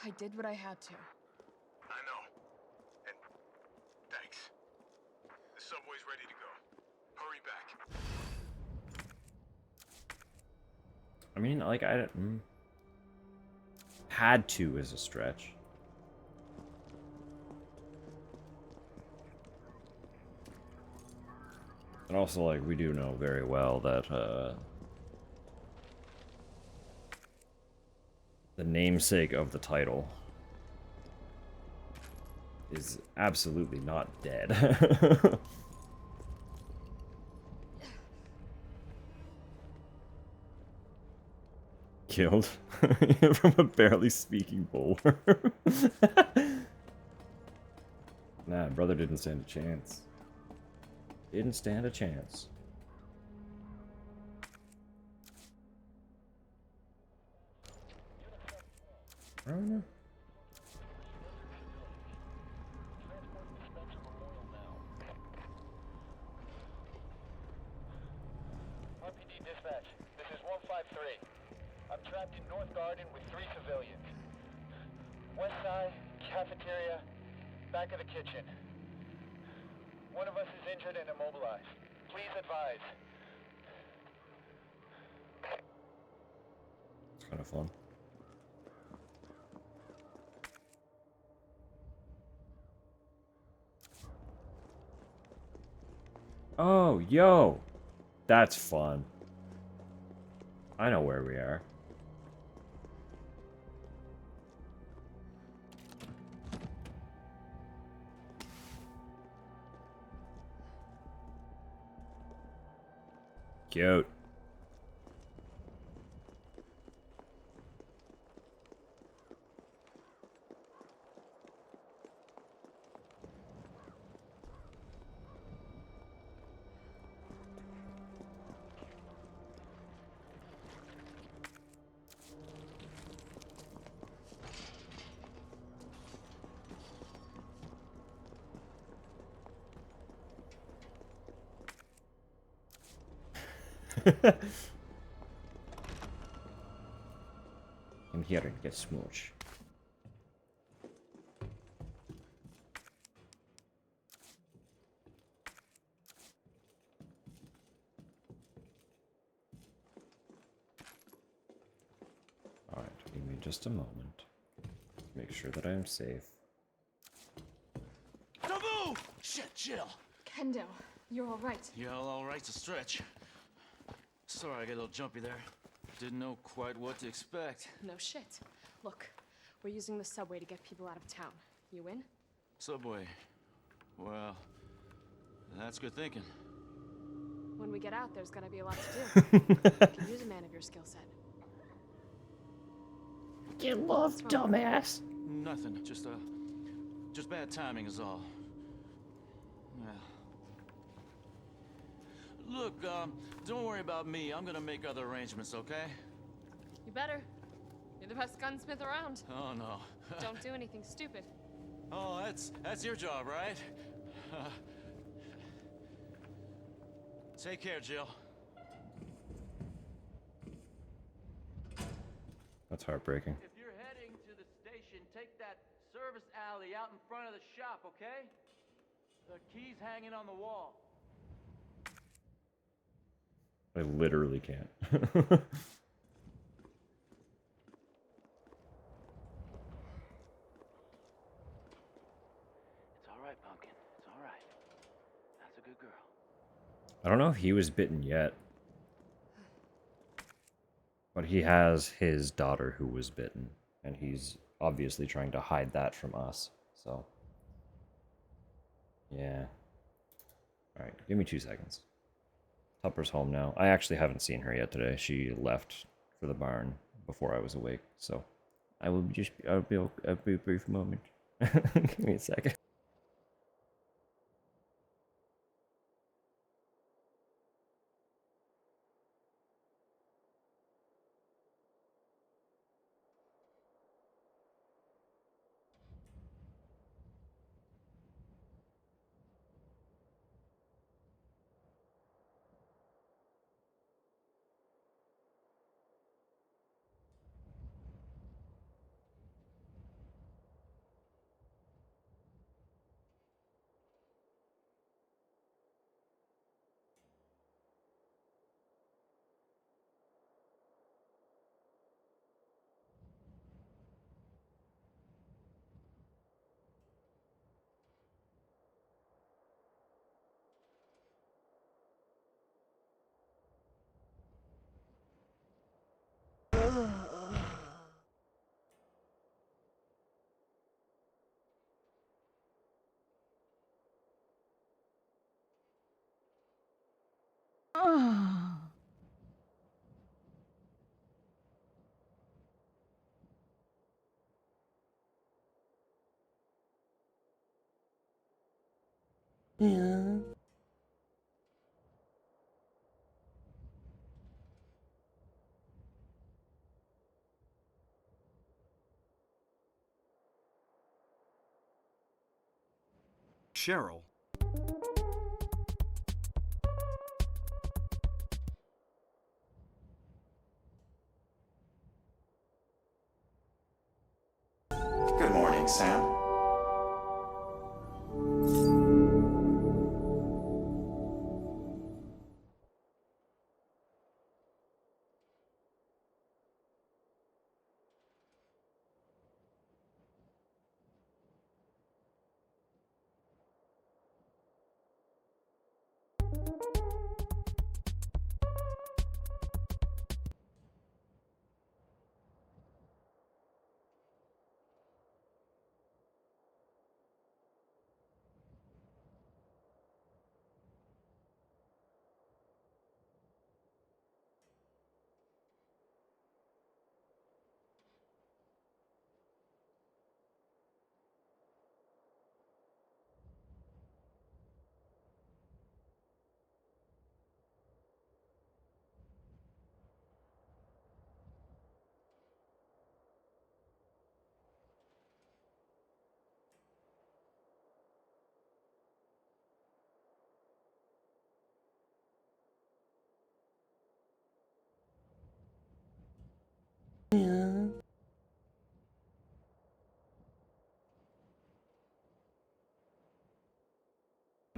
I did what I had to. I know. And thanks. The subway's ready to go. Hurry back. I mean, like, I had to is a stretch. And also, like, we do know very well that, the namesake of the title is absolutely not dead. Killed from a barely speaking bowler. Nah, brother didn't stand a chance. Didn't stand a chance. I don't know. RPD dispatch, this is 153. I'm trapped in North Garden with 3 civilians. West side, cafeteria, back of the kitchen. One of us is injured and immobilized. Please advise. It's kind of fun. Oh, yo! That's fun. I know where we are. Cute. I'm here and get smooch. Alright, give me just a moment. Make sure that I am safe. Don't move! Shit, Jill. Kendo, you're all right. Yeah, all right's a stretch. Sorry, I got a little jumpy there. Didn't know quite what to expect. No shit. Look, we're using the subway to get people out of town. You in? Subway. Well, that's good thinking. When we get out, there's gonna be a lot to do. You can use a man of your skill set. You love dumbass. Nothing. Just bad timing is all. Yeah. Look, don't worry about me. I'm gonna make other arrangements, okay? You better. You're the best gunsmith around. Oh, no. Don't do anything stupid. Oh, that's your job, right? Take care, Jill. That's heartbreaking. If you're heading to the station, take that service alley out in front of the shop, okay? The key's hanging on the wall. I literally can't. It's all right, Pumpkin. It's all right. I don't know if he was bitten yet. But he has his daughter who was bitten. And he's obviously trying to hide that from us. So. Yeah. Alright, give me 2 seconds. Tupper's home now. I actually haven't seen her yet today. She left for the barn before I was awake. So. I'll be a brief moment. Give me a second. Yeah. Cheryl. Good morning, Sam. Yeah.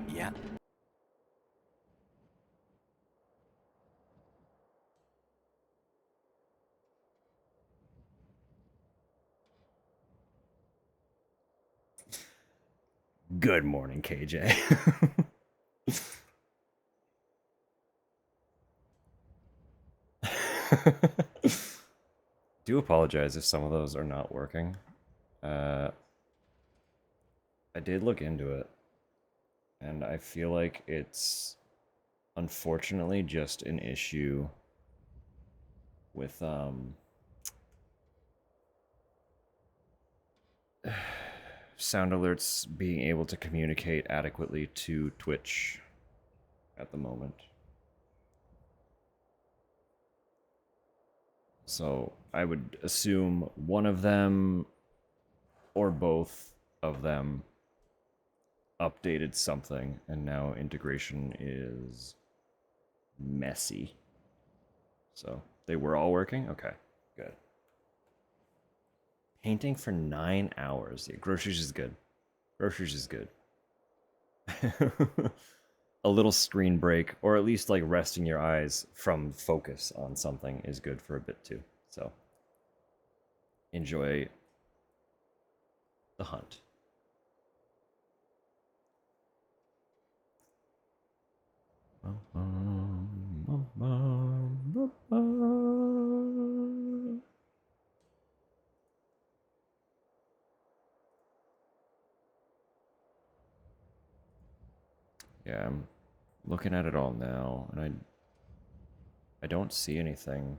Yeah. Good morning, KJ. Do apologize if some of those are not working. I did look into it, and I feel like it's unfortunately just an issue with sound alerts being able to communicate adequately to Twitch at the moment. So I would assume one of them or both of them updated something, and now integration is messy. So they were all working? Okay, good. Painting for 9 hours. Yeah, groceries is good. Groceries is good. A little screen break, or at least like resting your eyes from focus on something, is good for a bit too. So enjoy the hunt. Yeah, I'm looking at it all now, and I don't see anything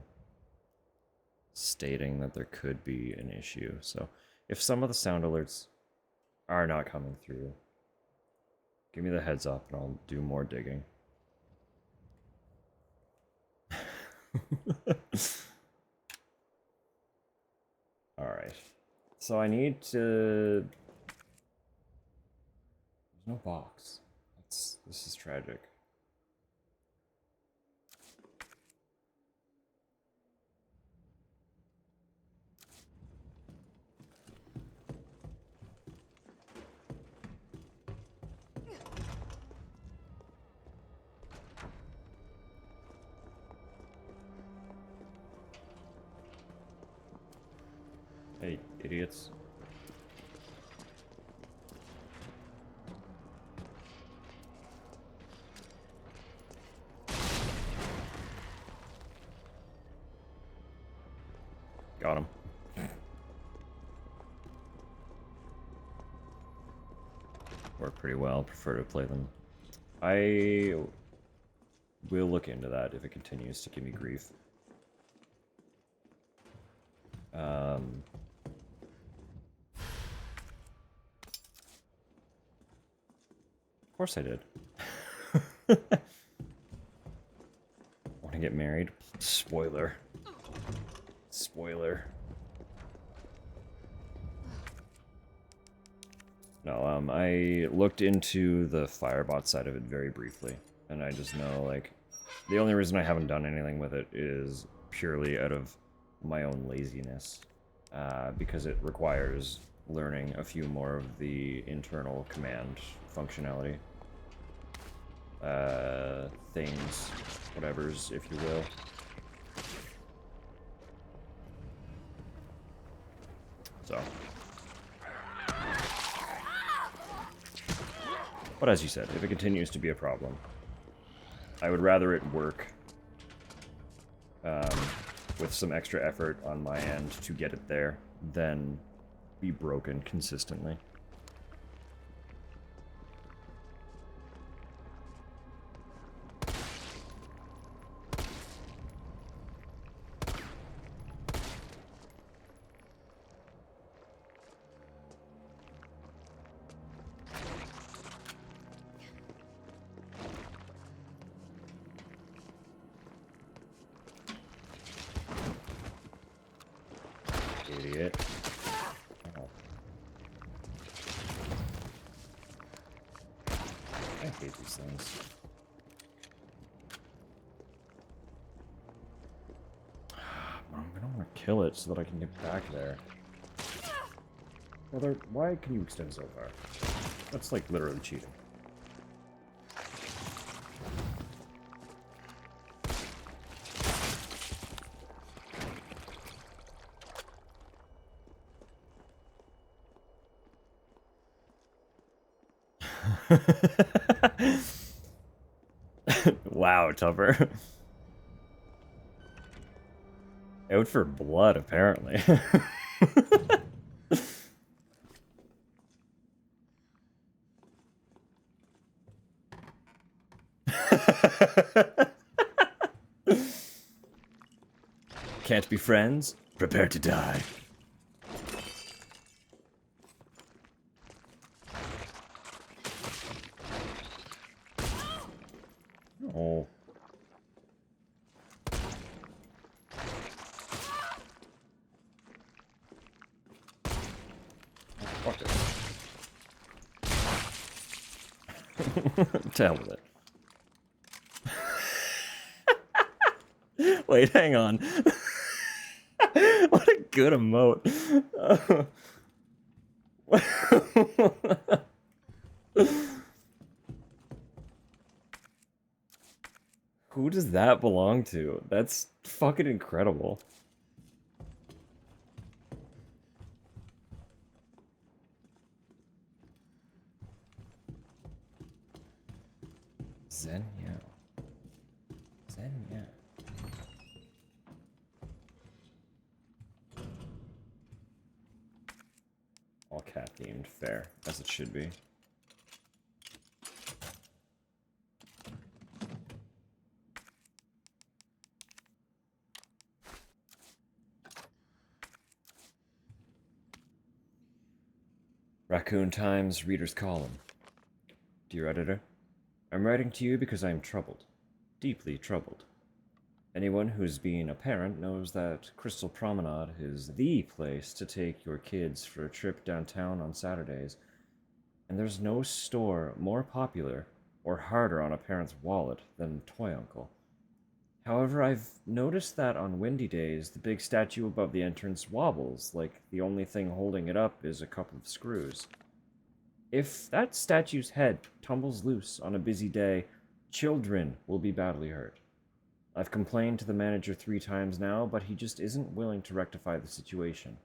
stating that there could be an issue. So if some of the sound alerts are not coming through, give me the heads up and I'll do more digging. Alright. So I need to... There's no box. This is tragic. Hey, idiots. Got him. Work pretty well. Prefer to play them. I will look into that if it continues to give me grief. Of course I did. Want to get married? Spoiler. Spoiler. No, I looked into the Firebot side of it very briefly, and I just know, like, the only reason I haven't done anything with it is purely out of my own laziness, because it requires learning a few more of the internal command functionality. Things, whatevers, if you will. So. But as you said, if it continues to be a problem, I would rather it work with some extra effort on my end to get it there than be broken consistently. Idiot. Oh. I hate these things. I'm gonna want to kill it so that I can get back there. Well, why can you extend so far? That's like literally cheating. Wow, Tupper. Out for blood, apparently. Can't be friends? Prepare to die. Oh. Fuck it. To hell with it. Wait, hang on. What a good emote. Who does that belong to? That's fucking incredible. Zen, yeah. then, yeah. All cat themed, fair, as it should be. Raccoon Times Reader's Column. Dear Editor, I'm writing to you because I am troubled. Deeply troubled. Anyone who's been a parent knows that Crystal Promenade is the place to take your kids for a trip downtown on Saturdays, and there's no store more popular or harder on a parent's wallet than Toy Uncle. However, I've noticed that on windy days, the big statue above the entrance wobbles, like the only thing holding it up is a couple of screws. If that statue's head tumbles loose on a busy day, children will be badly hurt. I've complained to the manager 3 times now, but he just isn't willing to rectify the situation.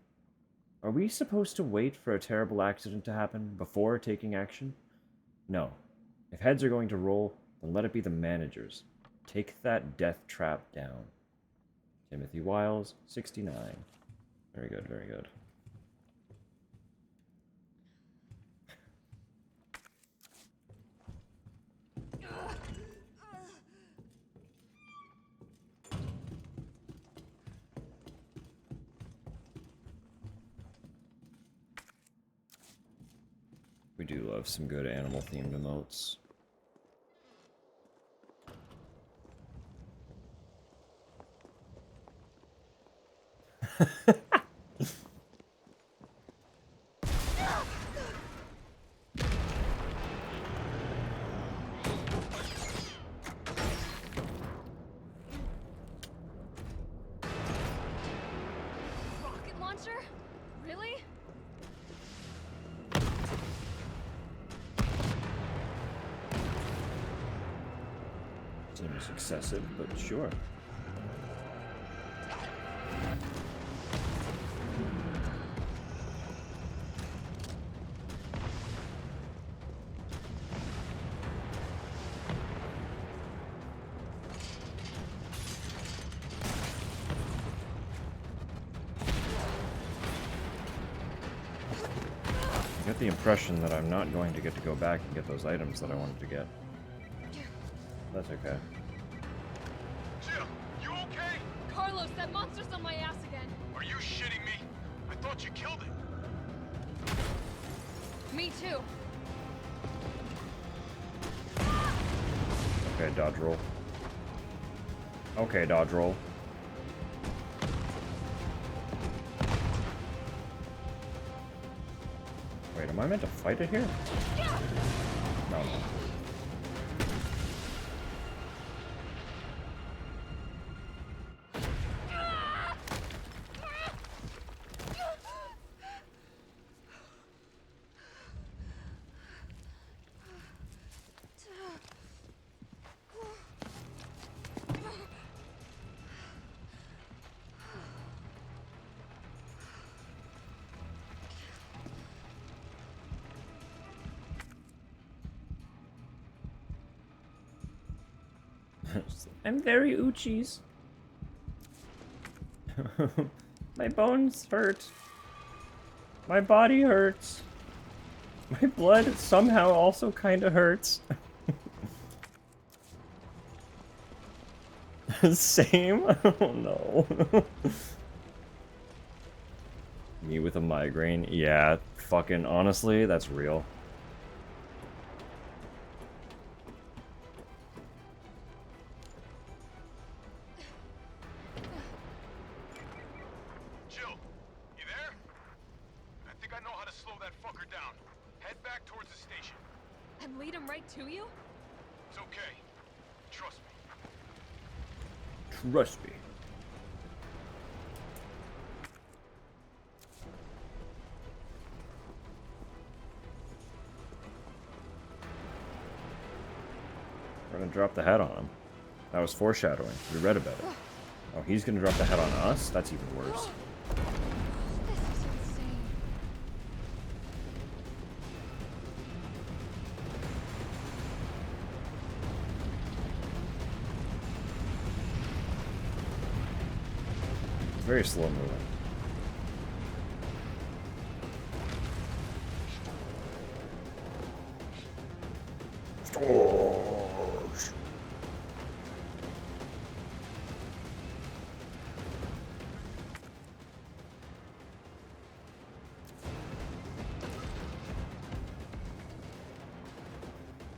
Are we supposed to wait for a terrible accident to happen before taking action? No. If heads are going to roll, then let it be the managers. Take that death trap down. Timothy Wiles, 69. Very good, very good. We do love some good animal-themed emotes. Rocket launcher? Really? Seems excessive, but sure. I get the impression that I'm not going to get to go back and get those items that I wanted to get. That's okay. Jill, you okay? Carlos, that monster's on my ass again. Are you shitting me? I thought you killed it. Me too. Okay, dodge roll. Okay, dodge roll. Wait, am I meant to fight it here? No, no. I'm very Uchis. My bones hurt. My body hurts. My blood somehow also kinda hurts. Same? Oh no. Me with a migraine? Yeah, fucking honestly, that's real. Jill, you there? I think I know how to slow that fucker down. Head back towards the station. And lead him right to you? It's okay. Trust me. Trust me. We're gonna drop the head on him. That was foreshadowing. We read about it. Oh, he's gonna drop the head on us? That's even worse. This is insane. very slow moving. Stores.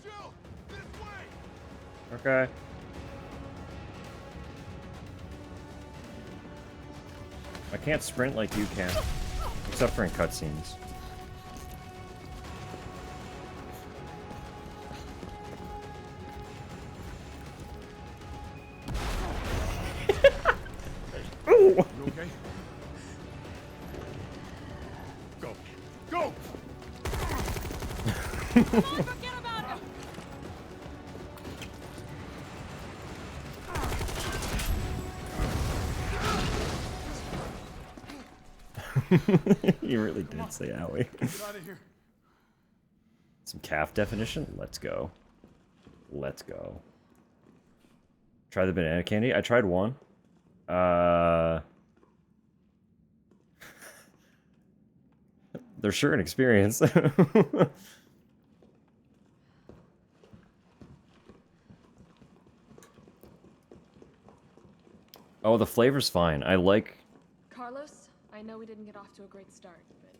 Jill, this way! Okay. I can't sprint like you can, except for in cutscenes. You okay? Go. Go! Forget about him! You really did say owie. Get out of here. Some calf definition? Let's go. Let's go. Try the banana candy? I tried one. They're sure an experience. Oh, the flavor's fine. I like... Carlos, I know we didn't get off to a great start, but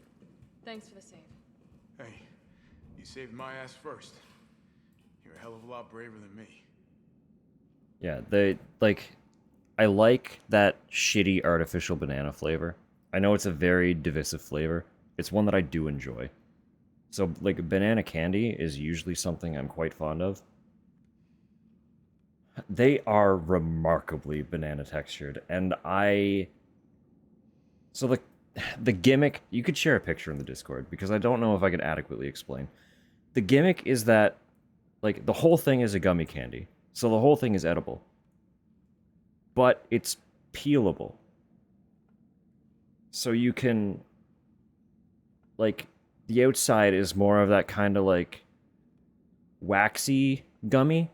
thanks for the save. Hey, you saved my ass first. You're a hell of a lot braver than me. Yeah, they, like... I like that shitty artificial banana flavor. I know it's a very divisive flavor. It's one that I do enjoy. So, like, banana candy is usually something I'm quite fond of. They are remarkably banana textured, and I... So, the gimmick... You could share a picture in the Discord, because I don't know if I could adequately explain. The gimmick is that, like, the whole thing is a gummy candy. So the whole thing is edible. But it's peelable. So you can... Like, the outside is more of that kind of, like, waxy gummy.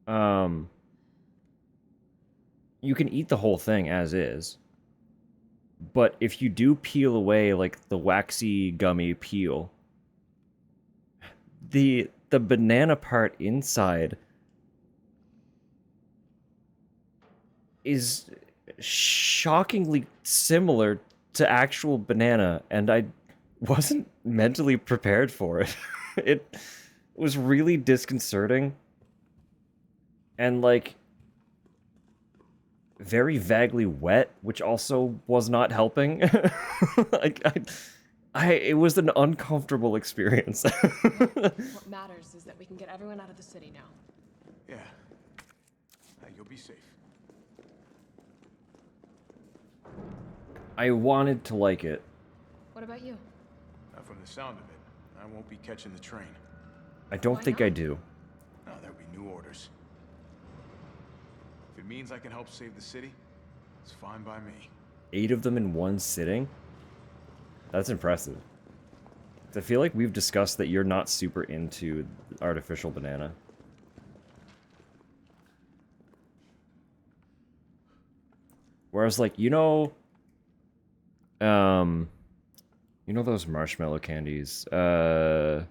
You can eat the whole thing as is. But if you do peel away, like, the waxy gummy peel, the banana part inside is shockingly similar to actual banana, and I wasn't mentally prepared for it. It was really disconcerting. And, like, very vaguely wet, which also was not helping. Like, it was an uncomfortable experience. What matters is that we can get everyone out of the city now. Yeah. You'll be safe. I wanted to like it. What about you? Not from the sound of it. I won't be catching the train. I don't Why think not? I do. No, there'll be new orders. If it means I can help save the city, it's fine by me. 8 of them in one sitting? That's impressive. I feel like we've discussed that you're not super into artificial banana. Whereas, like, you know those marshmallow candies? I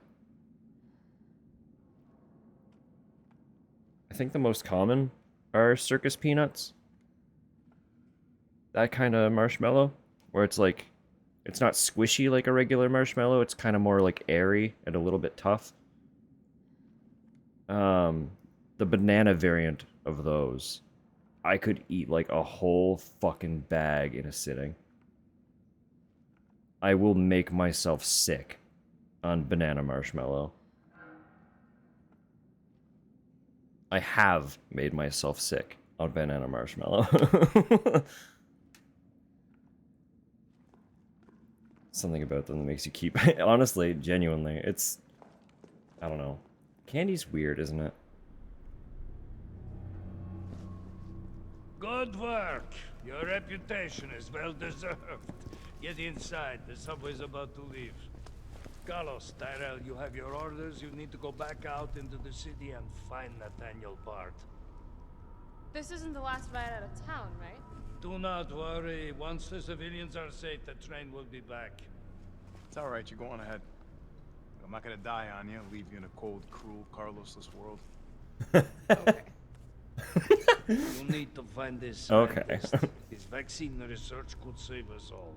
think the most common are circus peanuts. That kind of marshmallow, where it's like, it's not squishy like a regular marshmallow, it's kind of more like airy and a little bit tough. The banana variant of those, I could eat like a whole fucking bag in a sitting. I will make myself sick on banana marshmallow. I have made myself sick on banana marshmallow. Something about them that makes you keep... Honestly, genuinely, it's... I don't know. Candy's weird, isn't it? Good work. Your reputation is well deserved. Get inside. The subway's about to leave. Carlos, Tyrell, you have your orders. You need to go back out into the city and find Nathaniel Bart. This isn't the last ride out of town, right? Do not worry. Once the civilians are safe, the train will be back. It's all right. You go on ahead. I'm not gonna die on you. Leave you in a cold, cruel, Carlosless world. Okay. You need to find this Okay. scientist. His vaccine research could save us all.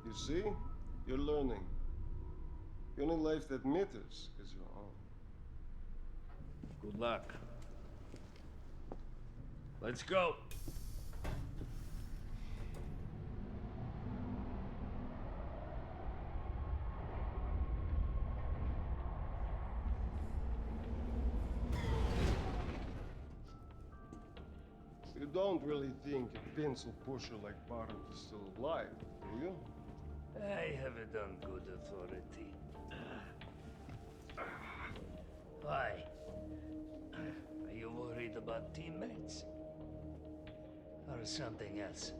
You see? You're learning. The only life that matters is your own. Good luck. Let's go. You don't really think a pencil pusher like Barton is still alive, do you? I have it on good authority. Why? Are you worried about teammates? Or something else?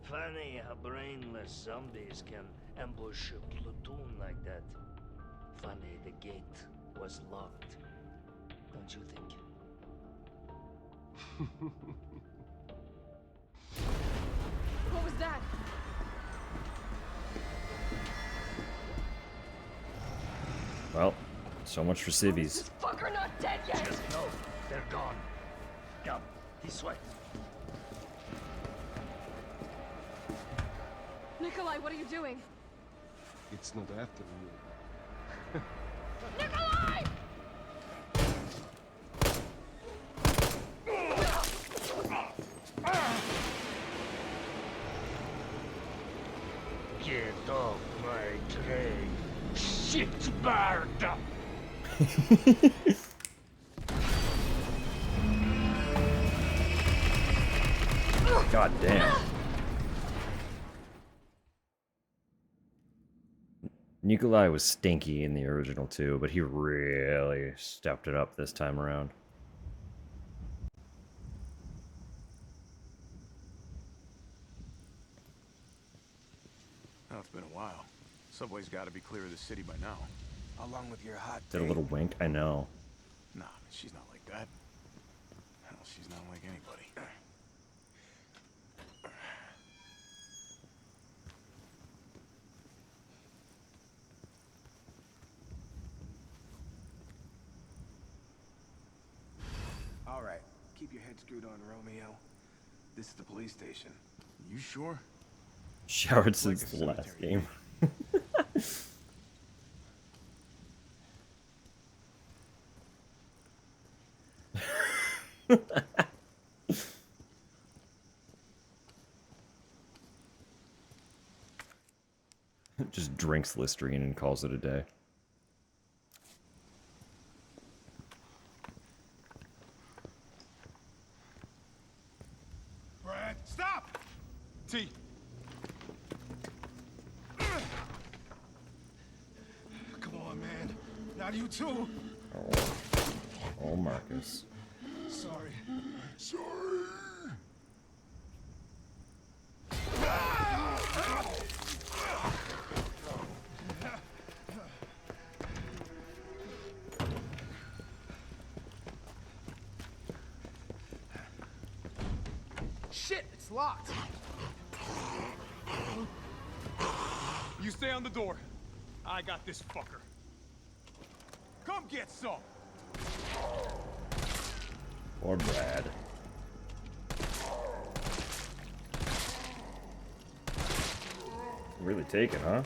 Funny how brainless zombies can ambush a platoon like that. Funny the gate was locked. Don't you think? What was that? Well, so much for civvies. This fucker not dead yet! No, they're gone. Come, this way. Nikolai, what are you doing? It's not after you. Nikolai! Get off my train. Shit bird! God damn. Nikolai was stinky in the original too, but he really stepped it up this time around. Oh, it's been a while. Subway's got to be clear of the city by now. Along with your hot Did a little wink? I know. Nah, she's not like that. Hell, she's not like anybody. All right, keep your head screwed on, Romeo. This is the police station. You sure? Showered Like since a the last cemetery. game. Just drinks Listerine and calls it a day. Brad, stop! T. Come on, man. Not you too. Oh, Marcus. Sorry. Sorry. Shit, it's locked. You stay on the door. I got this fucker. Come get some. Or Brad. Really taken, huh?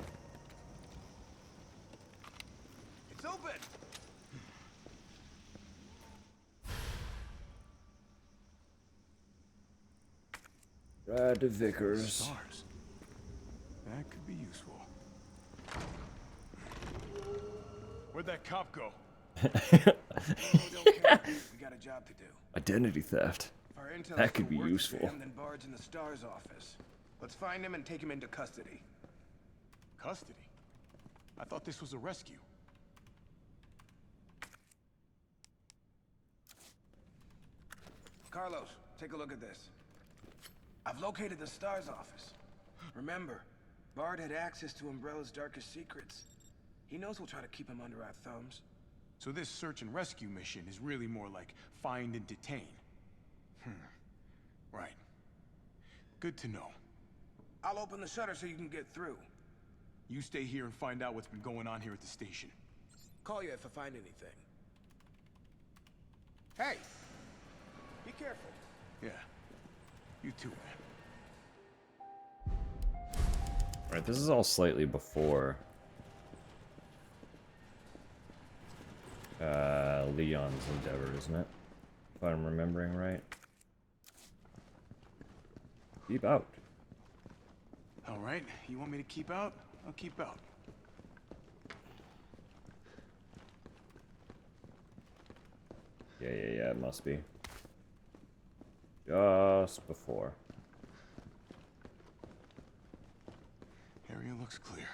It's open. Brad to Vickers. Stars. That could be useful. Where'd that cop go? We got a job to do. Identity theft. Our intel That could still be works useful. for him, then Bard's in the STARS office. Let's find him and take him into custody. Custody? I thought this was a rescue. Carlos, take a look at this. I've located the STARS office. Remember, Bard had access to Umbrella's darkest secrets. He knows we'll try to keep him under our thumbs. So this search and rescue mission is really more like find and detain. Right. Good to know. I'll open the shutter so you can get through. You stay here and find out what's been going on here at the station. Call you if I find anything. Hey! Be careful. Yeah. You too, man. Alright, this is all slightly before Leon's endeavor, isn't it? If I'm remembering right. Keep out. All right, you want me to keep out? I'll keep out. Yeah, it must be. Just before. Area looks clear.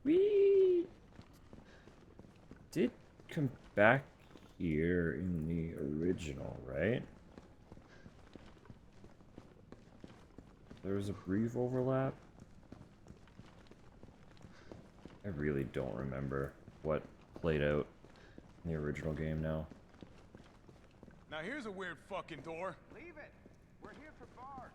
We did come back here in the original, right? There was a brief overlap. I really don't remember what played out in the original game now. Now here's a weird fucking door. Leave it. We're here for Bard.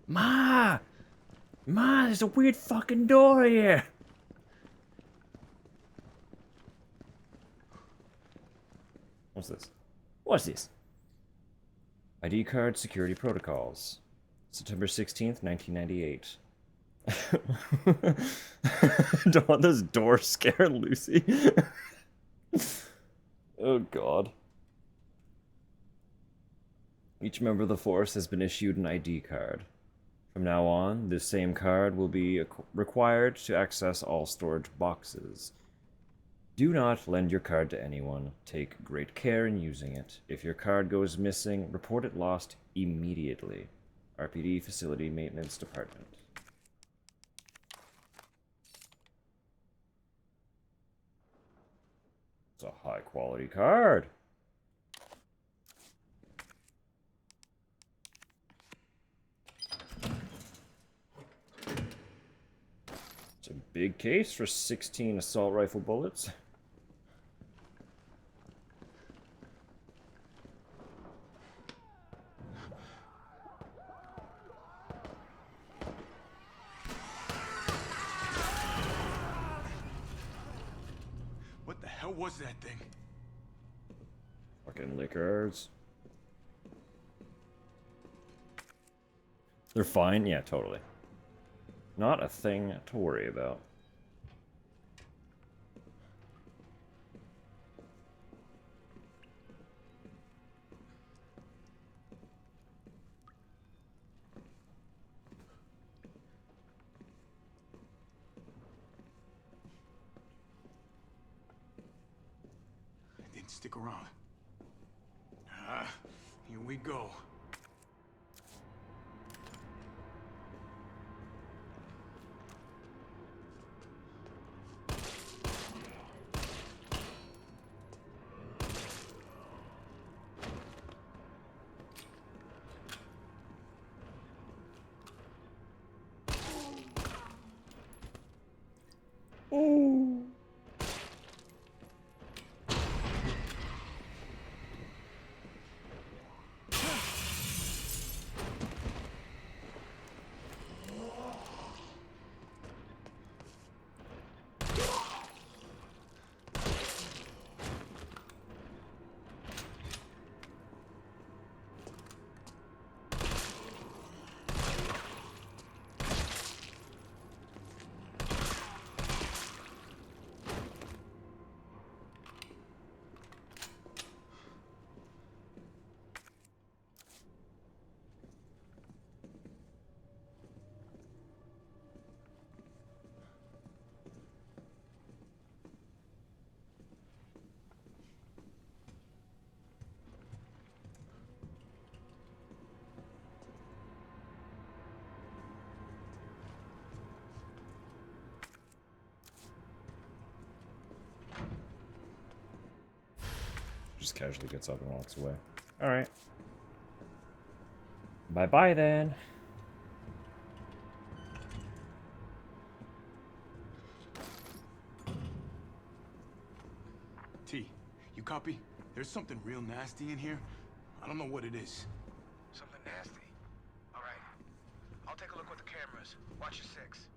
Ma! Ma, there's a weird fucking door here! What's this? What's this? ID card security protocols. September 16th, 1998. Don't want this door scare Lucy. Oh god. Each member of the force has been issued an ID card. From now on, this same card will be required to access all storage boxes. Do not lend your card to anyone. Take great care in using it. If your card goes missing, report it lost immediately. RPD Facility Maintenance Department. It's a high quality card. It's a big case for 16 assault rifle bullets. What the hell was that thing? Fucking liquors. They're fine? Yeah, totally. Not a thing to worry about. It didn't stick around. Ah, here we go. Ooh. Just casually gets up and walks away. Alright. Bye-bye then. T, you copy? There's something real nasty in here. I don't know what it is. Something nasty. All right. I'll take a look with the cameras. Watch your six.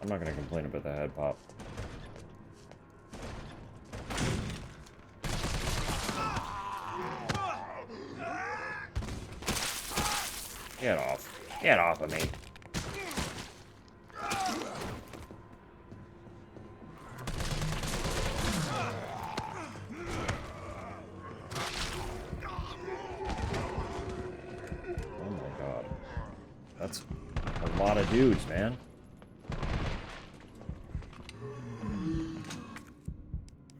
I'm not gonna complain about the head pop. Get off. Get off of me. Oh my god. That's a lot of dudes, man.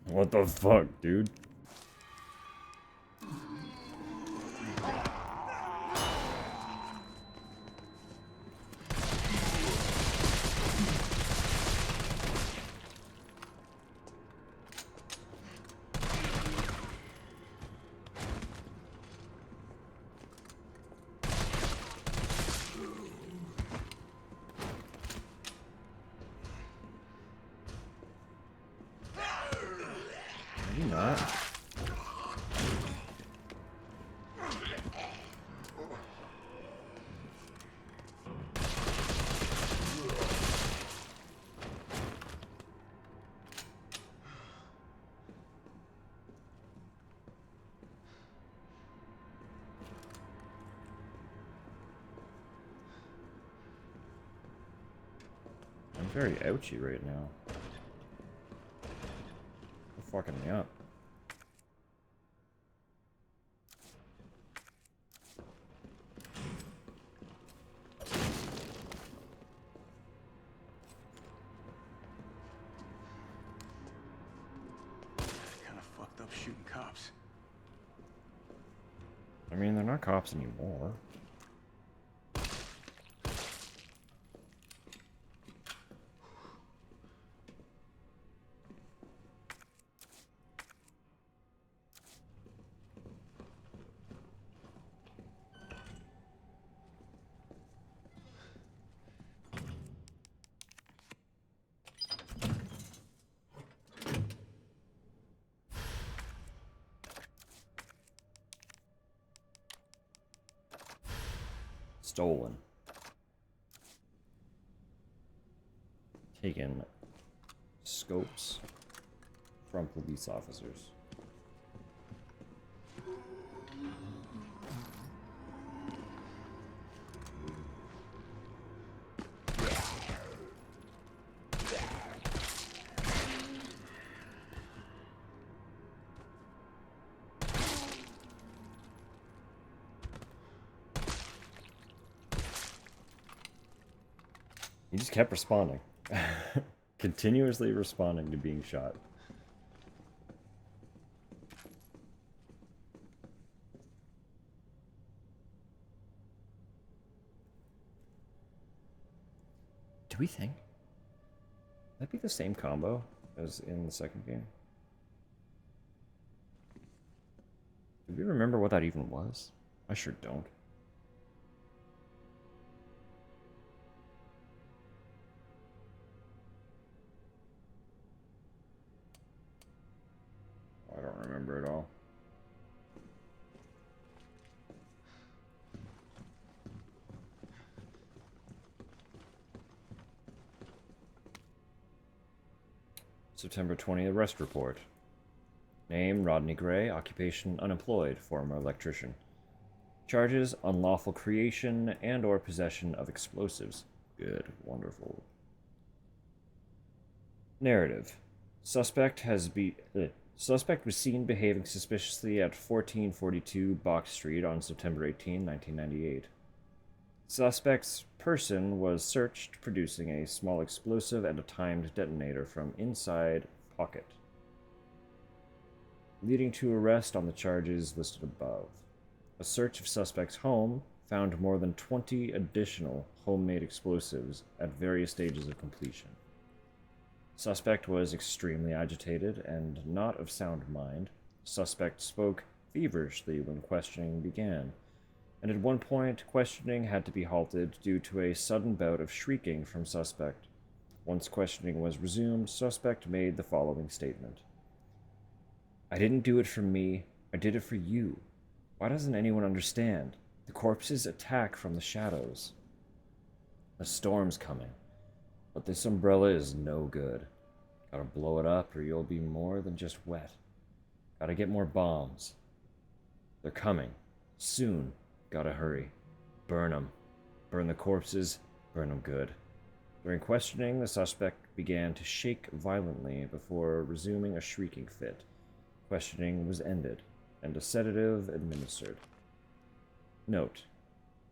What the fuck, dude? Maybe not. I'm very ouchy right now. You're fucking me up. Kind of fucked up shooting cops. I mean, they're not cops anymore. Stolen. Taken scopes from police officers. He just kept responding. Continuously responding to being shot. Do we think that'd be the same combo as in the second game? Do we remember what that even was? I sure don't. I don't remember at all. September 20th arrest report. Name, Rodney Gray. Occupation, unemployed. Former electrician. Charges, unlawful creation and or possession of explosives. Good. Wonderful. Narrative. Suspect was seen behaving suspiciously at 1442 Box Street on September 18, 1998. Suspect's person was searched, producing a small explosive and a timed detonator from inside pocket, leading to arrest on the charges listed above. A search of suspect's home found more than 20 additional homemade explosives at various stages of completion. Suspect was extremely agitated and not of sound mind. Suspect spoke feverishly when questioning began, and at one point, questioning had to be halted due to a sudden bout of shrieking from suspect. Once questioning was resumed, suspect made the following statement. "I didn't do it for me, I did it for you. Why doesn't anyone understand? The corpses attack from the shadows. A storm's coming, but this umbrella is no good. Gotta blow it up or you'll be more than just wet. Gotta get more bombs. They're coming. Soon. Gotta hurry. Burn them. Burn the corpses. Burn them good." During questioning, the suspect began to shake violently before resuming a shrieking fit. Questioning was ended, and a sedative administered. Note: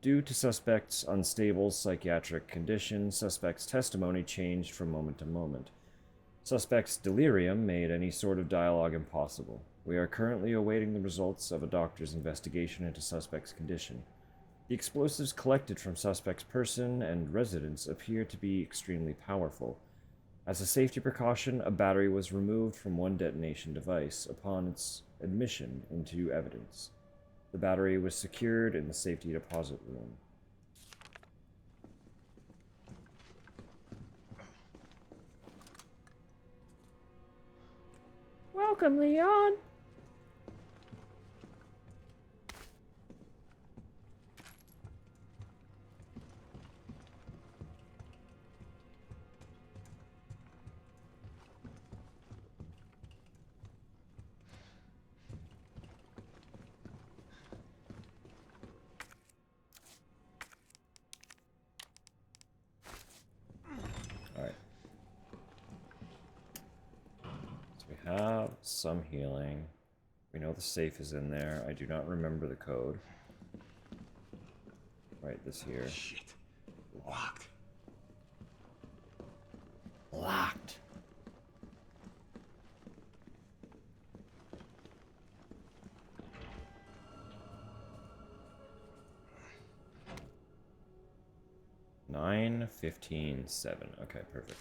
due to suspect's unstable psychiatric condition, suspect's testimony changed from moment to moment. Suspect's delirium made any sort of dialogue impossible. We are currently awaiting the results of a doctor's investigation into suspect's condition. The explosives collected from suspect's person and residence appear to be extremely powerful. As a safety precaution, a battery was removed from one detonation device upon its admission into evidence. The battery was secured in the safety deposit room. Welcome, Leon. Alright. So we have some healing. We know the safe is in there. I do not remember the code. Right, this here. Shit. Locked. Locked. Nine, 15, 7. Okay, perfect.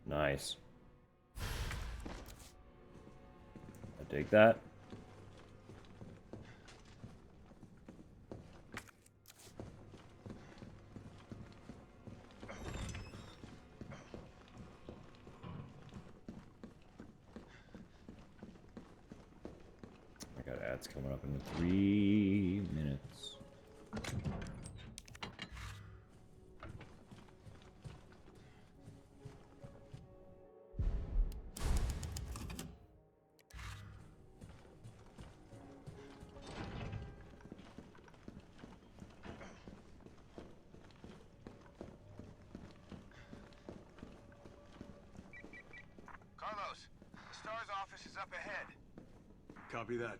Nice. I dig that. I got ads coming up in 3 minutes. Carlos, the STAR's office is up ahead. Copy that.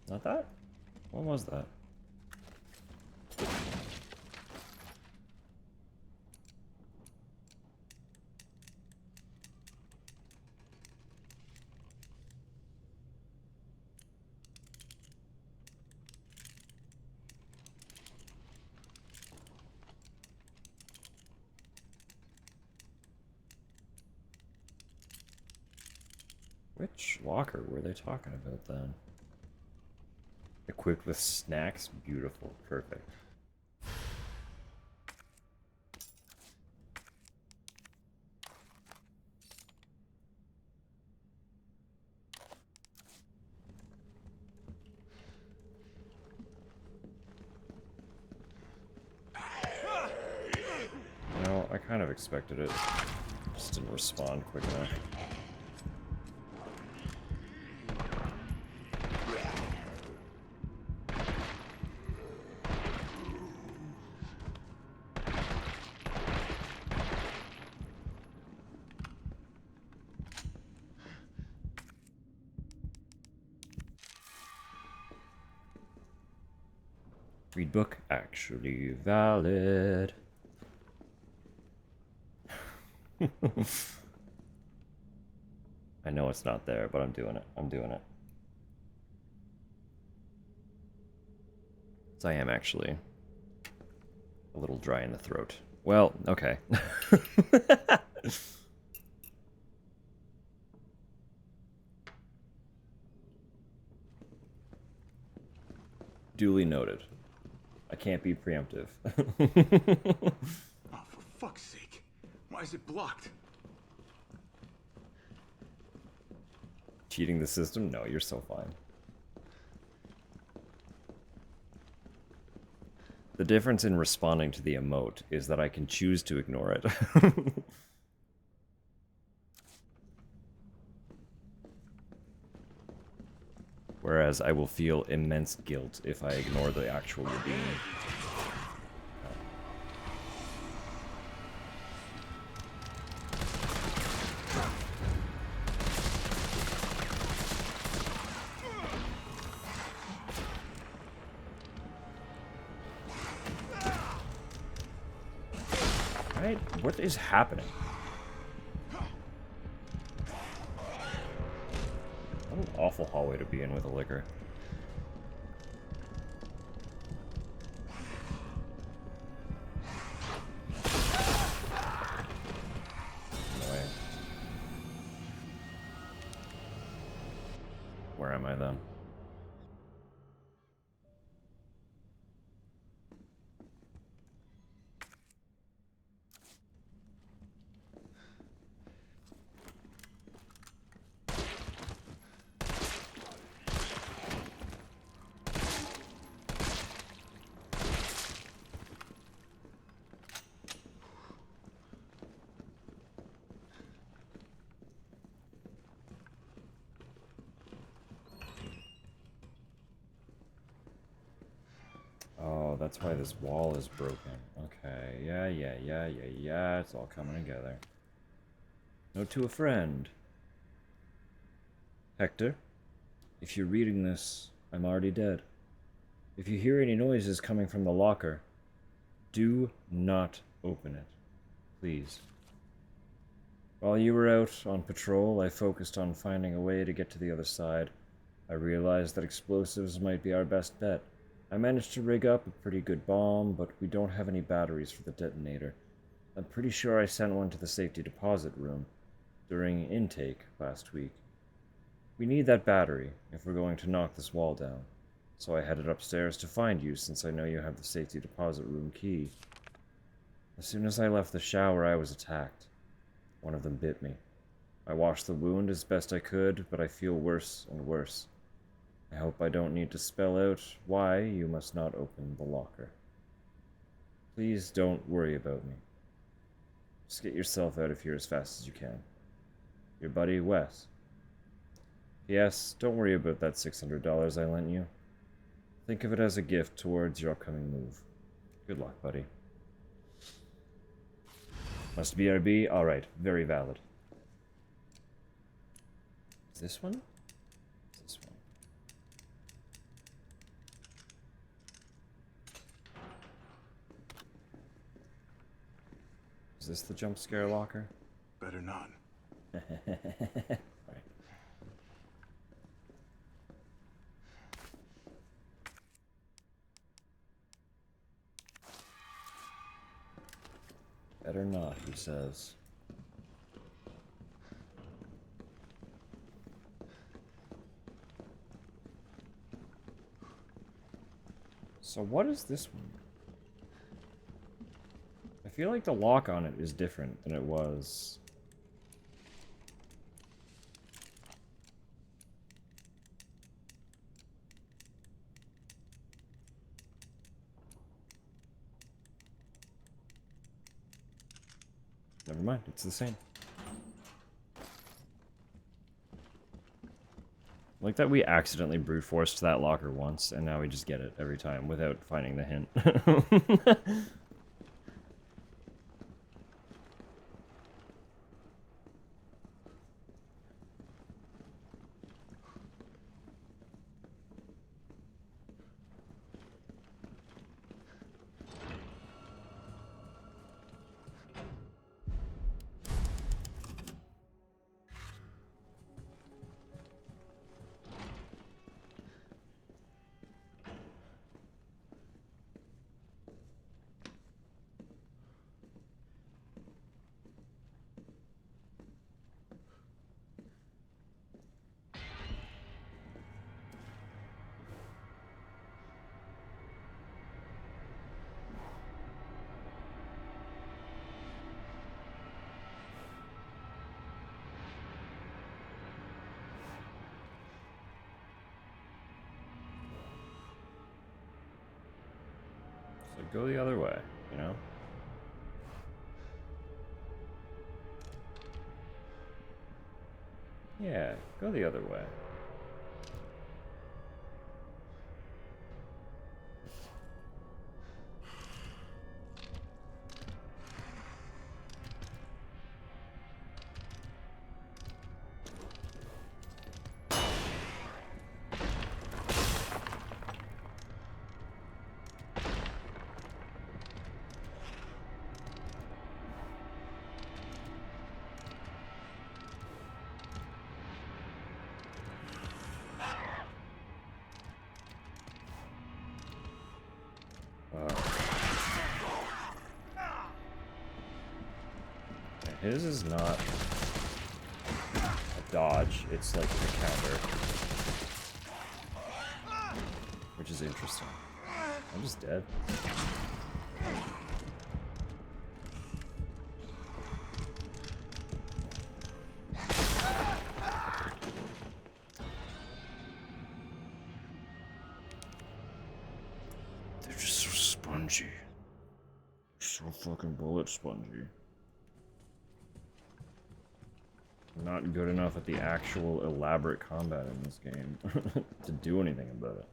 Not that? What was that? Which locker were they talking about then? Equipped with snacks? Beautiful. Perfect. You know, I kind of expected it. Just didn't respond quick enough. Read book, actually valid. I know it's not there, but I'm doing it. I'm doing it. So I am actually a little dry in the throat. Well, okay. Duly noted. I can't be preemptive. Oh, for fuck's sake. Why is it blocked? Cheating the system? No, you're so fine. The difference in responding to the emote is that I can choose to ignore it. Whereas I will feel immense guilt if I ignore the actual redeem. Right? What is happening? What an awful hallway to be in with a liquor. Annoying. Where am I then? Oh, that's why this wall is broken. Okay, yeah. It's all coming together. Note to a friend. Hector, if you're reading this, I'm already dead. If you hear any noises coming from the locker, do not open it. Please. While you were out on patrol, I focused on finding a way to get to the other side. I realized that explosives might be our best bet. I managed to rig up a pretty good bomb, but we don't have any batteries for the detonator. I'm pretty sure I sent one to the safety deposit room during intake last week. We need that battery if we're going to knock this wall down. So I headed upstairs to find you since I know you have the safety deposit room key. As soon as I left the shower, I was attacked. One of them bit me. I washed the wound as best I could, but I feel worse and worse. I hope I don't need to spell out why you must not open the locker. Please don't worry about me. Just get yourself out of here as fast as you can. Your buddy, Wes. P.S. Don't worry about that $600 I lent you. Think of it as a gift towards your upcoming move. Good luck, buddy. Must BRB? Alright, very valid. Is this one? Is this one? Is this the jump scare locker? Better not. Right. Better not, he says. So what is this one? I feel like the lock on it is different than it was. Never mind, it's the same. Like that we accidentally brute forced that locker once, and now we just get it every time without finding the hint. So go the other way, you know? Yeah, go the other way. His is not a dodge, it's like a counter. Which is interesting. I'm just dead. They're just so spongy. So fucking bullet spongy. Not good enough at the actual elaborate combat in this game to do anything about it.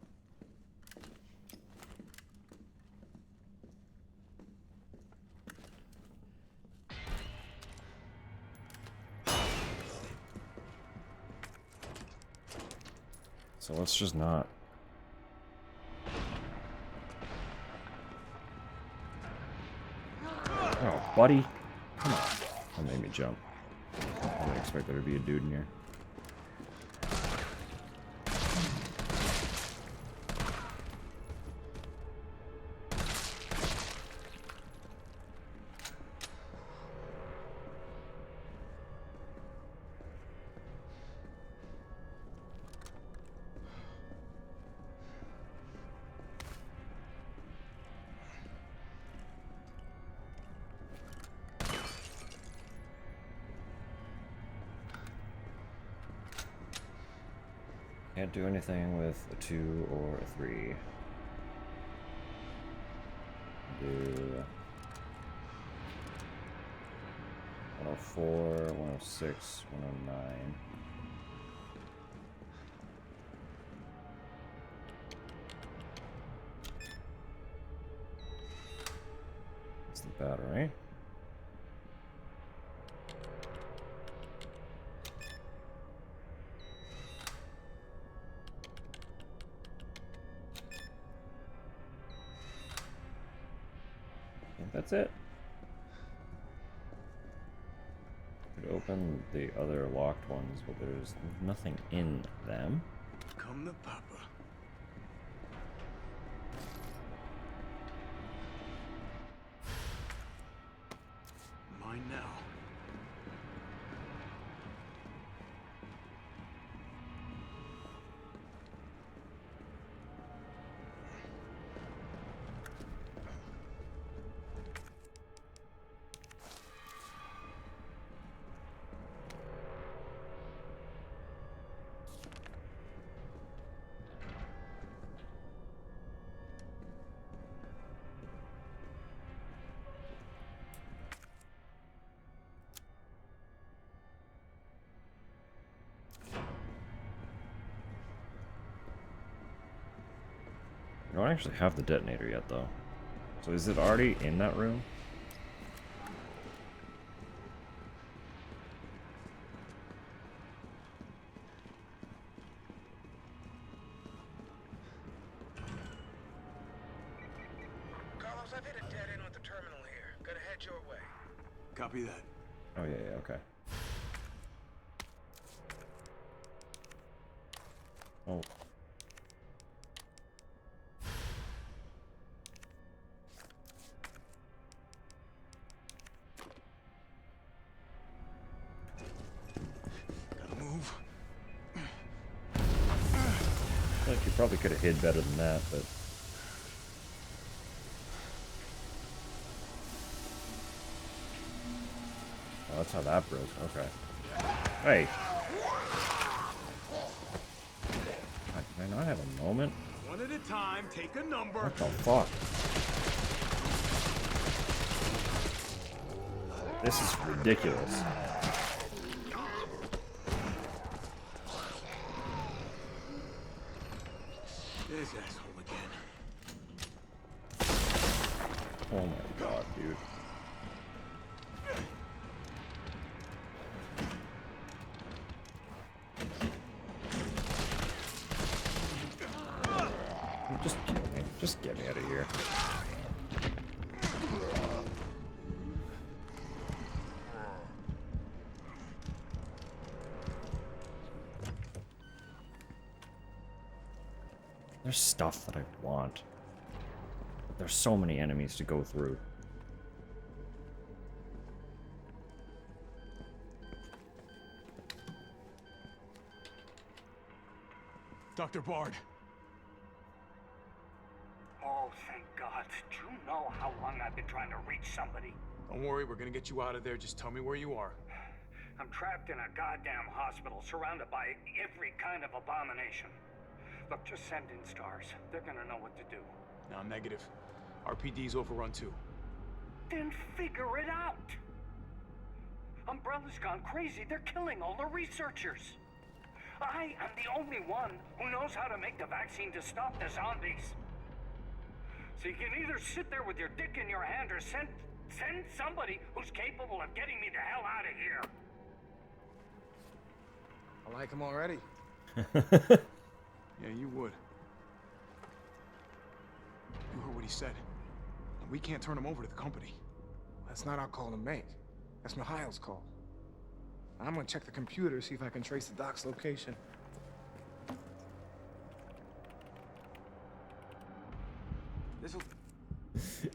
So let's just not. Oh, buddy. Come on. That made me jump. I didn't expect there to be a dude in here. Can't do anything with a 2 or a 3. Do 104, 106, 109. It's the battery. That's it. Could open the other locked ones, but there's nothing in them. Come to Papa. Mine now. actually have the detonator yet, though. So is it already in that room? Carlos, I've hit a dead end with the terminal here. Gonna head your way. Copy that. Oh, yeah, yeah, okay. Oh. Gotta move. Like, you probably could have hid better than that, but... Oh, that's how that broke. Okay. Hey! Can I not have a moment? One at a time, take a number. What the fuck? This is ridiculous. This asshole again. Oh my god, dude. Just kill me. Just get me out of here. There's stuff that I want. But there's so many enemies to go through. Dr. Bard. Oh, thank God. Do you know how long I've been trying to reach somebody? Don't worry, we're gonna get you out of there. Just tell me where you are. I'm trapped in a goddamn hospital, surrounded by every kind of abomination. Look, just send in stars. They're gonna know what to do. No, negative. RPD's overrun too. Then figure it out! Umbrella's gone crazy. They're killing all the researchers. I am the only one who knows how to make the vaccine to stop the zombies. So you can either sit there with your dick in your hand or send somebody who's capable of getting me the hell out of here. I like him already. Yeah, you would. You heard what he said. And we can't turn him over to the company. That's not our call to make. That's Mikhail's call. I'm gonna check the computer, see if I can trace the doc's location. This'll...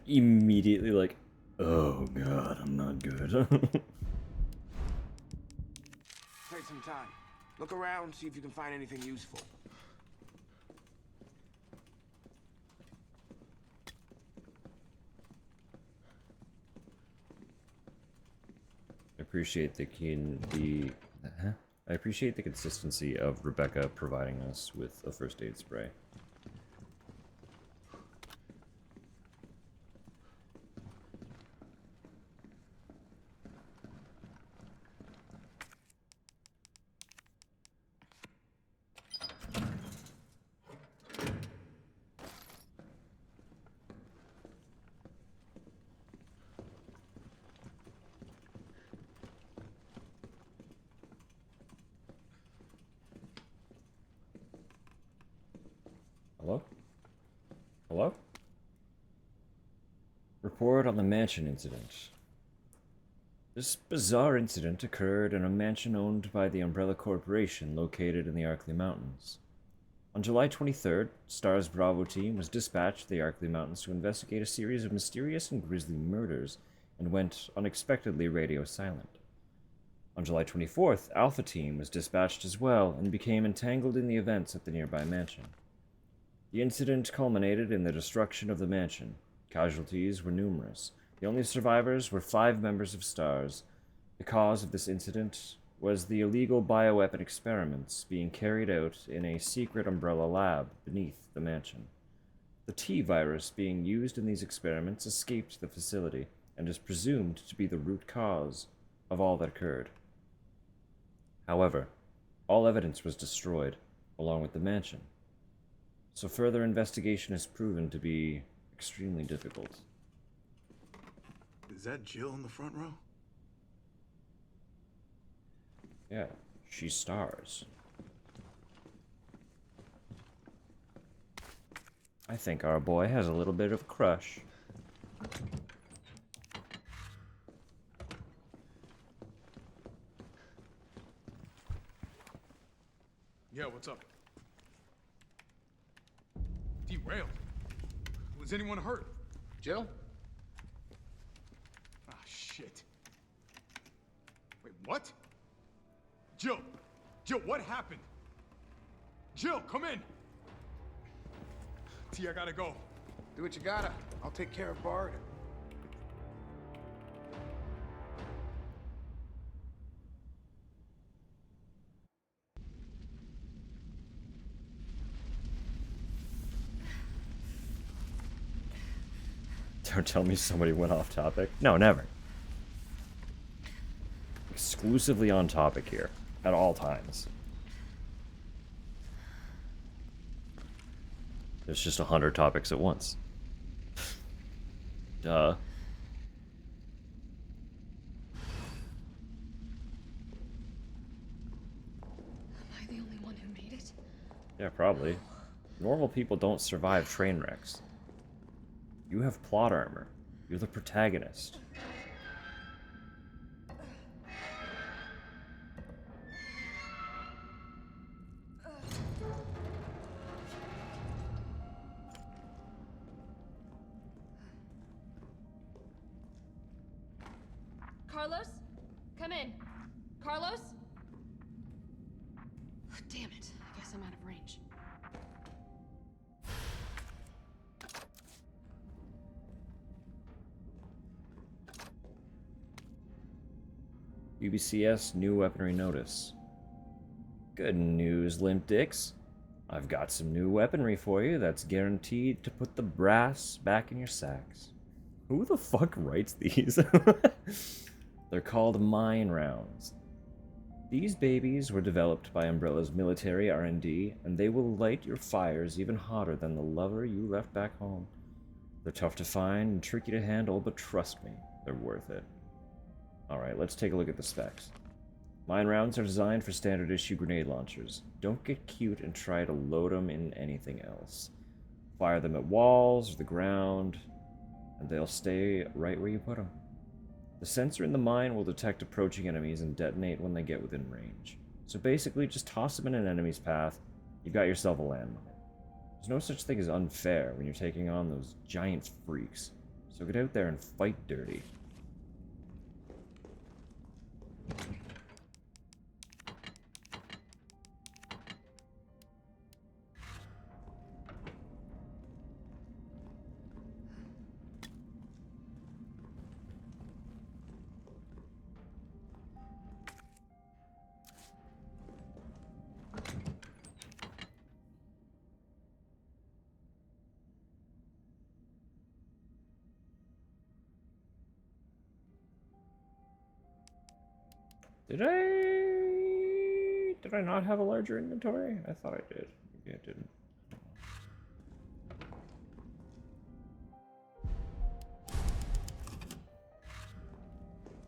Immediately like, oh god, I'm not good. Take some time. Look around, see if you can find anything useful. I appreciate the consistency of Rebecca providing us with a first aid spray. Hello? Hello? Report on the mansion incident. This bizarre incident occurred in a mansion owned by the Umbrella Corporation located in the Arkley Mountains. On July 23rd, STAR's Bravo team was dispatched to the Arkley Mountains to investigate a series of mysterious and grisly murders and went unexpectedly radio silent. On July 24th, Alpha team was dispatched as well and became entangled in the events at the nearby mansion. The incident culminated in the destruction of the mansion. Casualties were numerous. The only survivors were 5 members of STARS. The cause of this incident was the illegal bioweapon experiments being carried out in a secret Umbrella lab beneath the mansion. The T-virus being used in these experiments escaped the facility and is presumed to be the root cause of all that occurred. However, all evidence was destroyed, along with the mansion. So further investigation has proven to be extremely difficult. Is that Jill in the front row? Yeah, she stars. I think our boy has a little bit of a crush. Yeah, what's up? Derailed. Was anyone hurt? Jill? Ah, shit. Wait, what? Jill! Jill, what happened? Jill, come in! T, I gotta go. Do what you gotta. I'll take care of Bard. Don't tell me somebody went off topic. No, never. Exclusively on topic here, at all times. There's just 100 topics at once. Duh. Am I the only one who made it? Yeah, probably. Normal people don't survive train wrecks. You have plot armor. You're the protagonist. Carlos? Come in. Carlos? Damn it. I guess I'm out of range. UBCS new weaponry notice. Good news, limp dicks. I've got some new weaponry for you that's guaranteed to put the brass back in your sacks. Who the fuck writes these? They're called mine rounds. These babies were developed by Umbrella's military R&D, and they will light your fires even hotter than the lover you left back home. They're tough to find and tricky to handle, but trust me, they're worth it. Alright, let's take a look at the specs. Mine rounds are designed for standard issue grenade launchers. Don't get cute and try to load them in anything else. Fire them at walls or the ground, and they'll stay right where you put them. The sensor in the mine will detect approaching enemies and detonate when they get within range. So basically, just toss them in an enemy's path, you've got yourself a landmine. There's no such thing as unfair when you're taking on those giant freaks. So get out there and fight dirty. Did I not have a larger inventory? I thought I did. Maybe I didn't.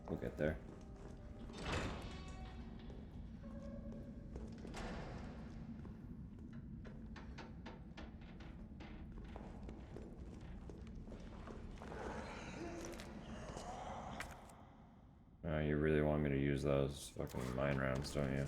We'll get there. You really want me to use those fucking mine rounds, don't you?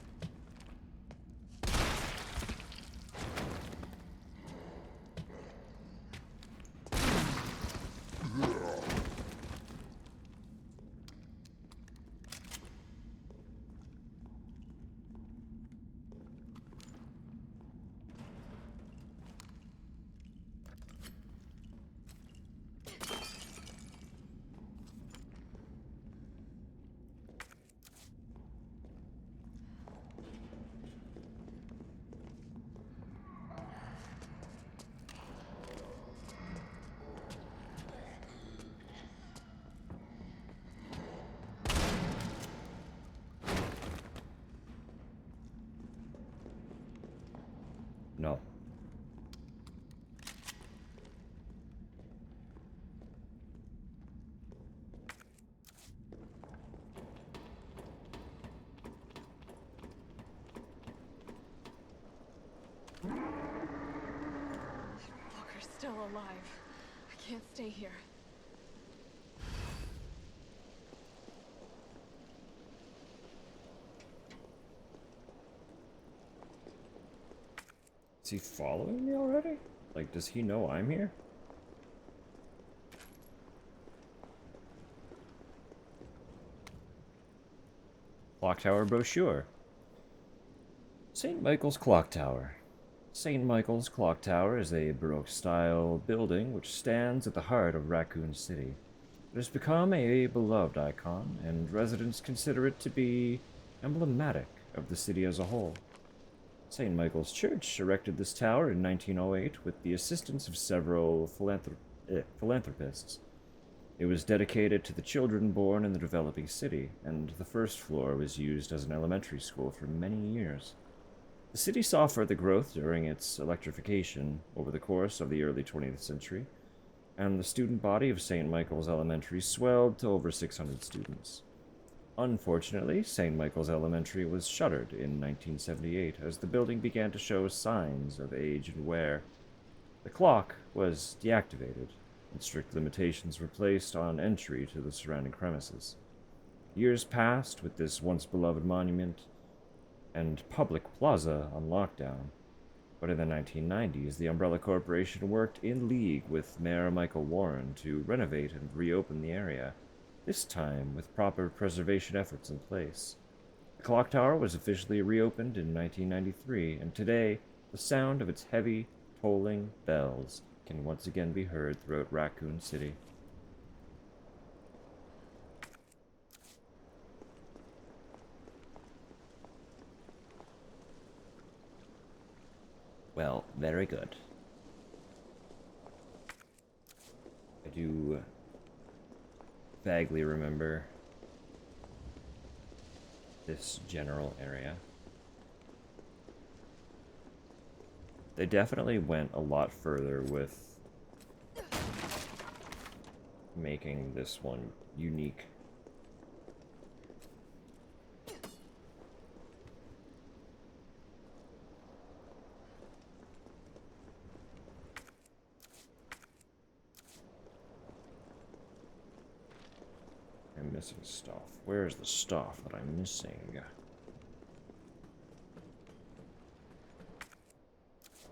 still alive. I can't stay here. Is he following me already? Like, does he know I'm here? Clock Tower brochure. St. Michael's Clock Tower. St. Michael's Clock Tower is a Baroque-style building which stands at the heart of Raccoon City. It has become a beloved icon, and residents consider it to be emblematic of the city as a whole. St. Michael's Church erected this tower in 1908 with the assistance of several philanthropists. It was dedicated to the children born in the developing city, and the first floor was used as an elementary school for many years. The city saw further growth during its electrification over the course of the early 20th century, and the student body of St. Michael's Elementary swelled to over 600 students. Unfortunately, St. Michael's Elementary was shuttered in 1978 as the building began to show signs of age and wear. The clock was deactivated, and strict limitations were placed on entry to the surrounding premises. Years passed with this once beloved monument and public plaza on lockdown, but in the 1990s, the Umbrella Corporation worked in league with Mayor Michael Warren to renovate and reopen the area, this time with proper preservation efforts in place. The clock tower was officially reopened in 1993, and today, the sound of its heavy, tolling bells can once again be heard throughout Raccoon City. Well, very good. I do vaguely remember this general area. They definitely went a lot further with making this one unique. I'm missing stuff. Where's the stuff that I'm missing?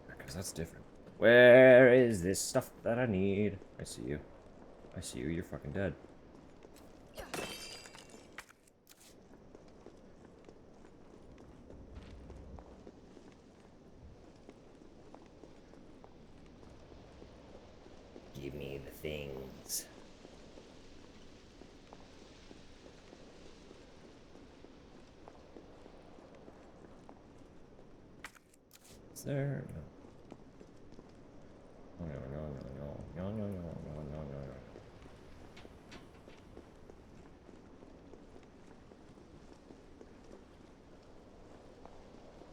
Because that's different. Where is this stuff that I need? I see you. I see you. You're fucking dead. Give me the things. Is there? No. No.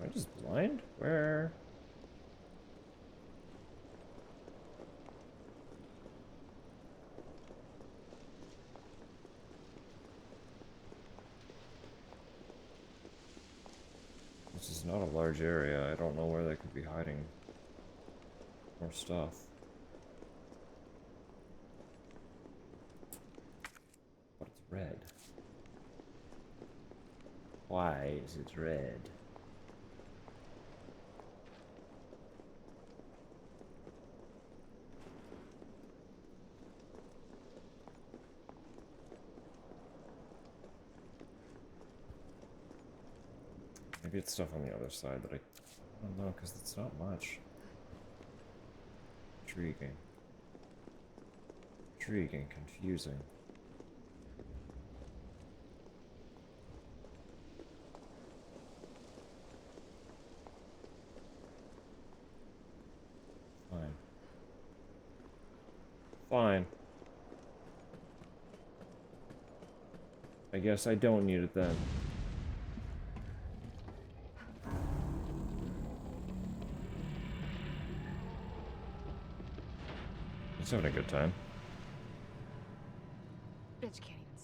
Am I just blind? Where? This is not a large area. I don't know where they could be hiding more stuff. But it's red. Why is it red? Maybe it's stuff on the other side that I don't know, because it's not much. Intriguing. Intriguing, confusing. Fine. Fine. I guess I don't need it then. He's having a good time. Bitch can't even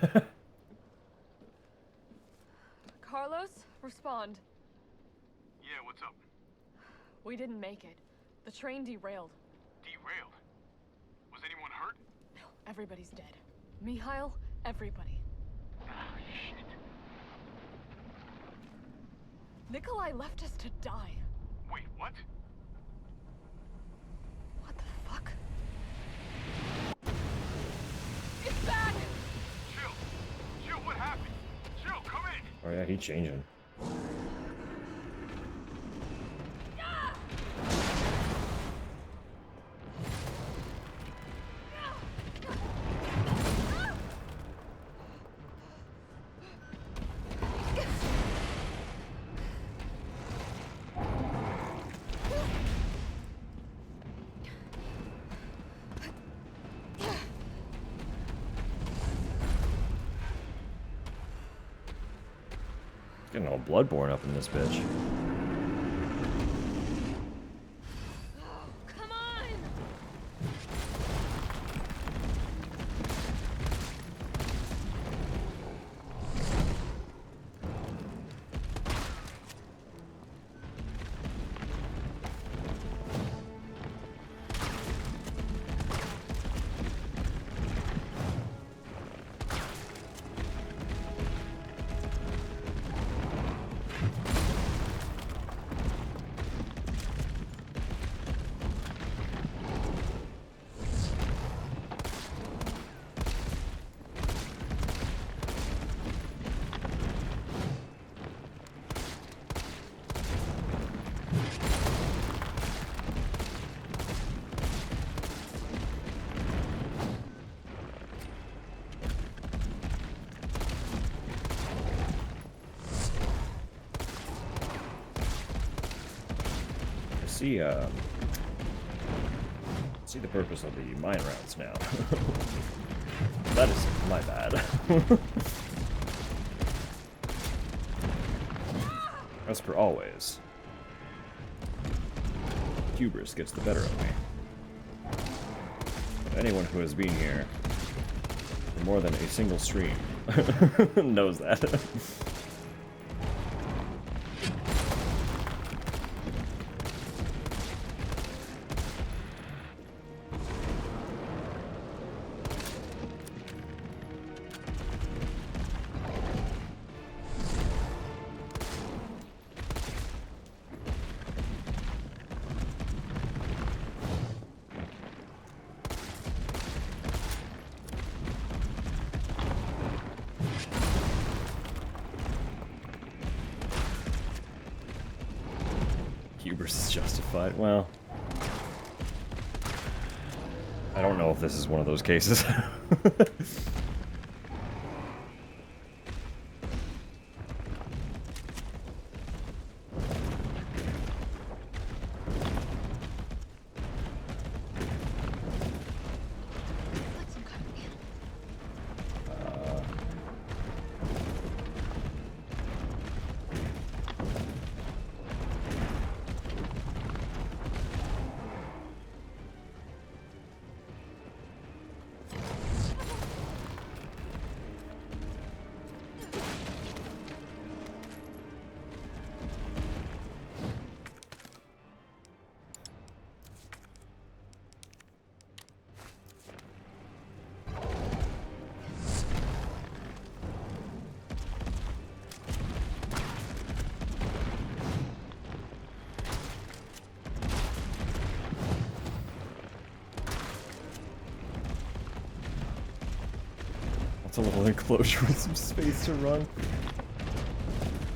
swim. Carlos, respond. Yeah, what's up? We didn't make it. The train derailed. Derailed? Was anyone hurt? No, everybody's dead. Mikhail, everybody. Ah, shit. Nikolai left us to die. Wait, what? What the fuck? It's back! Chill. Chill, what happened? Chill, come in. Oh yeah, he changing. Getting all bloodborne up in this bitch. Come on! See the purpose of the mine rounds now. That is my bad. As per always, hubris gets the better of me. Anyone who has been here for more than a single stream knows that. Hubris is justified. Well, I don't know if this is one of those cases. A little enclosure with some space to run.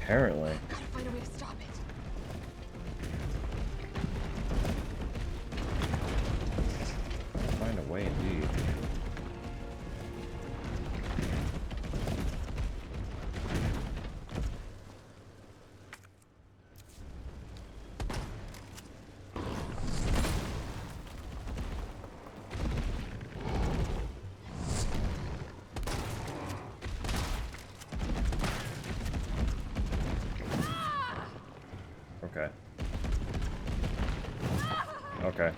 Apparently. Gotta find a way to stop it. Find a way, indeed. Okay. Okay.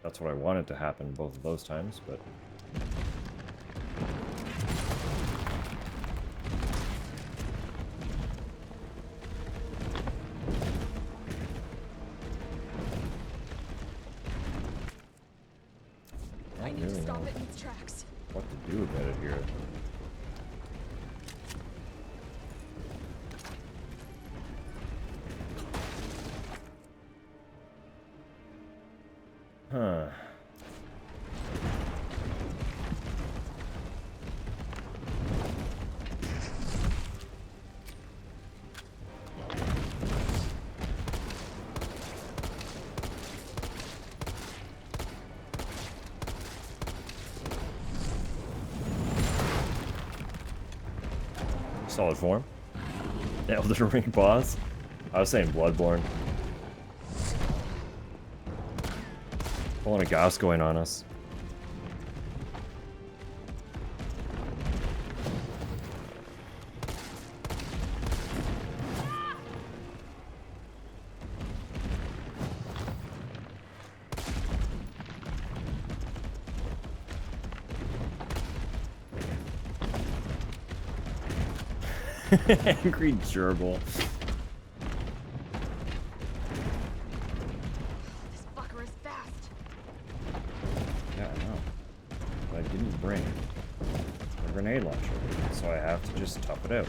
That's what I wanted to happen both of those times, but... stop it in its tracks. What to do about it here? Huh. Solid form. Elden Ring boss. I was saying Bloodborne. Pulling a gas going on us. Angry gerbil. This fucker is fast. Yeah, I know. But I didn't bring a grenade launcher, so I have to just tough it out.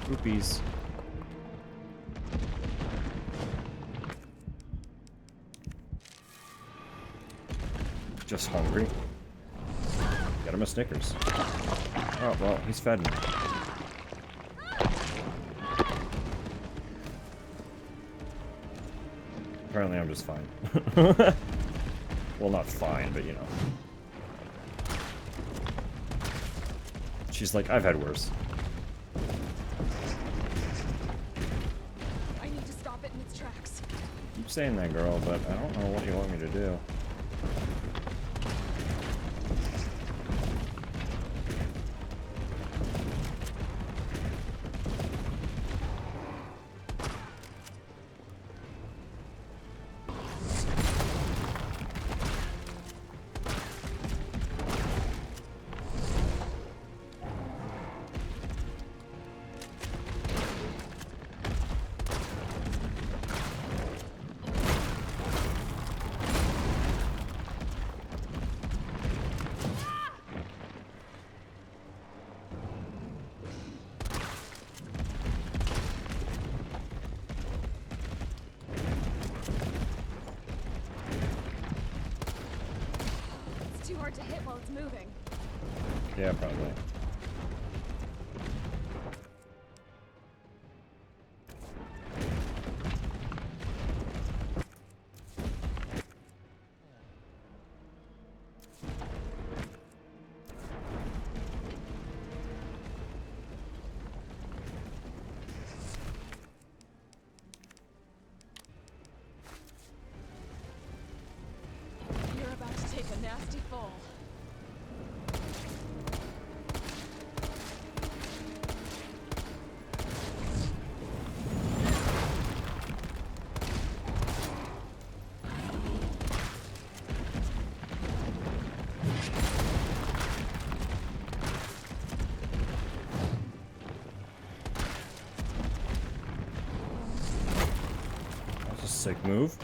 Oopies. Just hungry. Get him a Snickers. Oh, well, he's fed me. Apparently I'm just fine. Well, not fine, but you know. She's like, I've had worse. I need to stop it in its tracks. Keep saying that, girl, but I don't know what you want me to do. It's too hard to hit while it's moving. Yeah, probably. You're about to take a nasty fall. That's a sick move.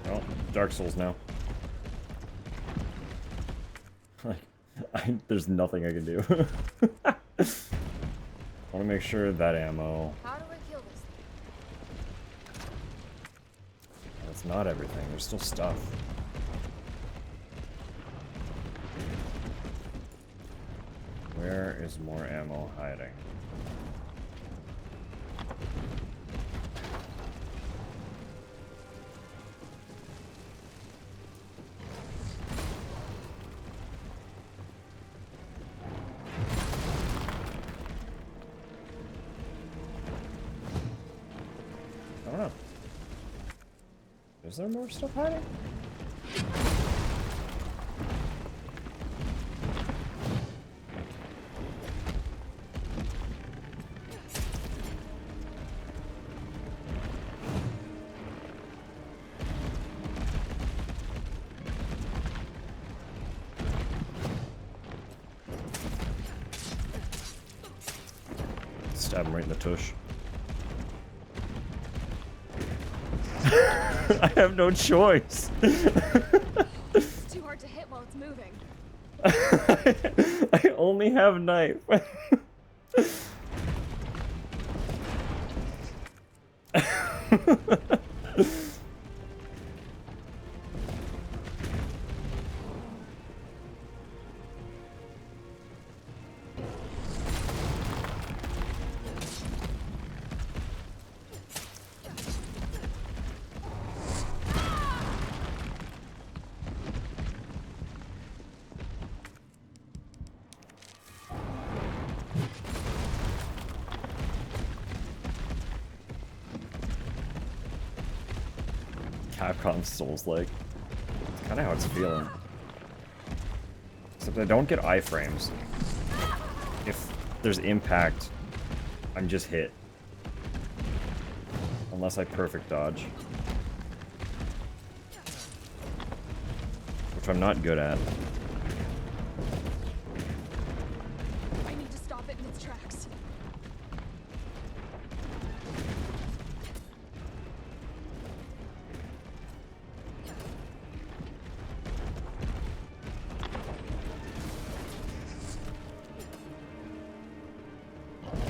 Oh, Dark Souls now. Like, there's nothing I can do. I want to make sure that ammo. How do I kill this thing? That's not everything. There's still stuff. Where is more ammo hiding? I don't know. Is there more stuff hiding? Stab him right in the tush. I have no choice. It's too hard to hit while it's moving. I only have knife. Capcom Souls-like. It's kind of how it's feeling. Except I don't get iframes. If there's impact, I'm just hit. Unless I perfect dodge. Which I'm not good at. I need to stop it in its tracks.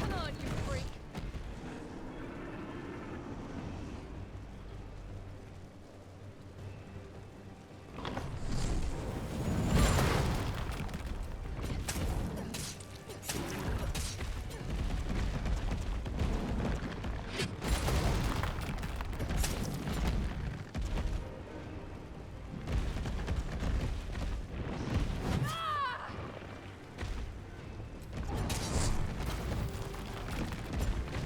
Come on, you freak.